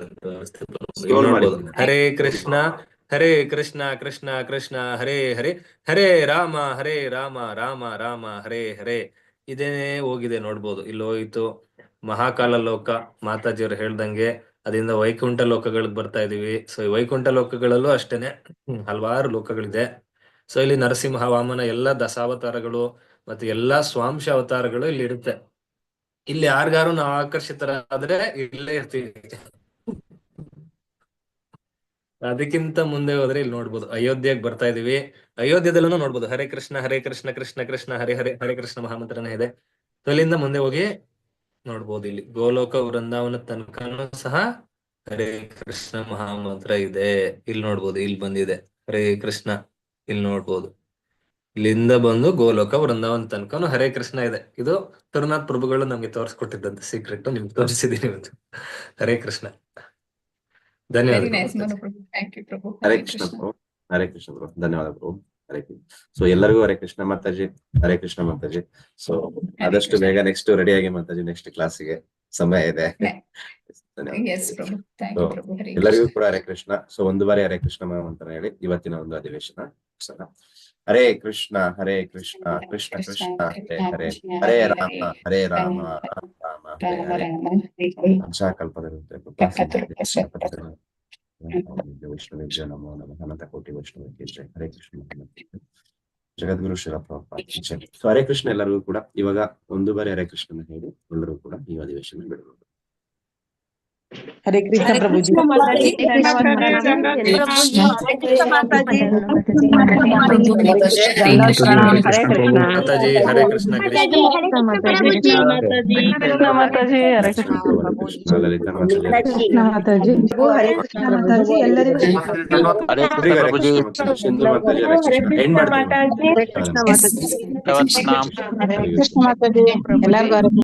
[SPEAKER 4] ನೋಡ್ಬೋದು. ಹರೇ ಕೃಷ್ಣ ಹರೇ ಕೃಷ್ಣ ಕೃಷ್ಣ ಕೃಷ್ಣ ಹರೇ ಹರೇ, ಹರೇ ರಾಮ ರಾಮ ರಾಮ ಹರೇ ಹರೇ. ಇದೇನೇ ಹೋಗಿದೆ ನೋಡ್ಬೋದು. ಇಲ್ಲಿ ಹೋಯ್ತು ಮಹಾಕಾಲ ಲೋಕ, ಮಾತಾಜಿಯವರು ಹೇಳ್ದಂಗೆ ಅದರಿಂದ ವೈಕುಂಠ ಲೋಕಗಳಿಗೆ ಬರ್ತಾ ಇದೀವಿ. ಸೊ ಈ ವೈಕುಂಠ ಲೋಕಗಳಲ್ಲೂ ಅಷ್ಟೇನೆ ಹಲವಾರು ಲೋಕಗಳಿದೆ. ಸೊ ಇಲ್ಲಿ ನರಸಿಂಹ, ವಾಮನ ಎಲ್ಲ ದಶಾವತಾರಗಳು ಮತ್ತೆ ಎಲ್ಲಾ ಸ್ವಾಂಶ ಅವತಾರಗಳು ಇಲ್ಲಿ ಇರುತ್ತೆ. ಇಲ್ಲಿ ಯಾರಿಗಾರು ನಾವು ಆಕರ್ಷಿತರಾದ್ರೆ ಇಲ್ಲೇ ಇರ್ತೀವಿ. ಅದಕ್ಕಿಂತ ಮುಂದೆ ಹೋದ್ರೆ ಇಲ್ಲಿ ನೋಡ್ಬೋದು ಅಯೋಧ್ಯೆಗೆ ಬರ್ತಾ ಇದೀವಿ. ಅಯೋಧ್ಯದಲ್ಲೂ ನೋಡ್ಬೋದು ಹರೇ ಕೃಷ್ಣ ಕೃಷ್ಣ ಕೃಷ್ಣ ಹರೇ ಹರೇ, ಹರೇ ಕೃಷ್ಣ ಮಹಾಮಂತ್ರನೇ ಇದೆ. ಅಲ್ಲಿಂದ ಮುಂದೆ ಹೋಗಿ ನೋಡ್ಬೋದು ಇಲ್ಲಿ ಗೋಲೋಕ ವೃಂದಾವನ ತನಕನೂ ಸಹ ಹರೇ ಕೃಷ್ಣ ಮಹಾಮಂತ್ರ ಇದೆ. ಇಲ್ಲಿ ನೋಡ್ಬೋದು, ಇಲ್ಲಿ ಬಂದಿದೆ ಹರೇ ಕೃಷ್ಣ. ಇಲ್ಲಿ ನೋಡ್ಬೋದು, ಇಲ್ಲಿಂದ ಬಂದು ಗೋಲೋಕ ವೃಂದಾವನ ತನಕನು ಹರೇ ಕೃಷ್ಣ ಇದೆ. ಇದು ತಿರುನಾಥ್ ಪ್ರಭುಗಳು ನಮ್ಗೆ ತೋರಿಸ್ಕೊಟ್ಟಿದ್ದಂತ ಸೀಕ್ರೆಟ್ ನಿಮ್ಗೆ ತೋರಿಸಿದೀನಿ ಇವತ್ತು. ಹರೇ ಕೃಷ್ಣ. ಧನ್ಯವಾದ.
[SPEAKER 2] ಹರೇ ಕೃಷ್ಣ ಪ್ರಭು. ಹರೇ ಕೃಷ್ಣ ಪ್ರಭು. ಧನ್ಯವಾದ ಪ್ರಭು. ಹರೇ ಕೃಷ್ಣ. ಸೊ ಎಲ್ಲರಿಗೂ ಹರೇ ಕೃಷ್ಣ ಮಾತಾಜಿ. ಹರೇ ಕೃಷ್ಣ ಮಾತಾಜಿ. ಸೊ ಆದಷ್ಟು ಬೇಗ ನೆಕ್ಸ್ಟ್ ರೆಡಿ ಆಗಿ ಮಾತಾಜಿ, ನೆಕ್ಸ್ಟ್ ಕ್ಲಾಸಿಗೆ ಸಮಯ ಇದೆ. ಎಲ್ಲರಿಗೂ ಕೂಡ ಹರೇ ಕೃಷ್ಣ. ಸೊ ಒಂದು ಬಾರಿ ಹರೇ ಕೃಷ್ಣ ಅಂತ ಹೇಳಿ ಇವತ್ತಿನ ಒಂದು ಅಧಿವೇಶನ. ಹರೇ ಕೃಷ್ಣ ಕೃಷ್ಣ ಕೃಷ್ಣ ಹರೇ ಹರೇ, ಹರೇ ರಾಮ ರಾಮ ಹರೇ ಹರೇ. ವೈಷ್ಣವೇಭ್ಯೋ ನಮೋ ನಮಃ. ಅನಂತ ಕೋಟಿ ವೈಷ್ಣವಕ್ಕೆ ಜೈ. ಹರೇ ಕೃಷ್ಣ. ಜಗದ್ಗುರು ಶ್ರೀಲ ಪ್ರಭುಪಾದ ಜೈ. ಸೊ ಹರೇ ಕೃಷ್ಣ ಎಲ್ಲರಿಗೂ ಕೂಡ. ಇವಾಗ ಒಂದು ಬಾರಿ ಹರೇ ಕೃಷ್ಣ ಹೇಳಿ ಎಲ್ಲರೂ ಕೂಡ ಈ ಅಧಿವೇಶನ ಬಿಡಬಹುದು.
[SPEAKER 5] ಹರೇ ಕೃಷ್ಣ ಪ್ರಭುಜಿ.
[SPEAKER 4] ಮಾತಾಜಿ ಹರೇ ಕೃಷ್ಣ.
[SPEAKER 5] ಮಾತಾಜಿ ಹರೇ ಕೃಷ್ಣ ಪ್ರಭುಜಿ.
[SPEAKER 2] ಲಲಿತಾ ಮಾತಾಜಿ
[SPEAKER 5] ಮಾತಾಜಿ ಹರೇ ಕೃಷ್ಣ ಮಾತಾಜಿ. ಎಲ್ಲರಿಗೂ
[SPEAKER 2] ಸಿಂಧು ಮಾತಾಜಿ ಹರೇ ಕೃಷ್ಣ. ಏನ್ ಮಾಡ್ತೀವಿ?
[SPEAKER 5] ಹರೇ ಕೃಷ್ಣ ಮಾತಾಜಿ. ಹರೇ ಕೃಷ್ಣ ಮಾತಾಜಿ. ಎಲ್ಲರಿಗೂ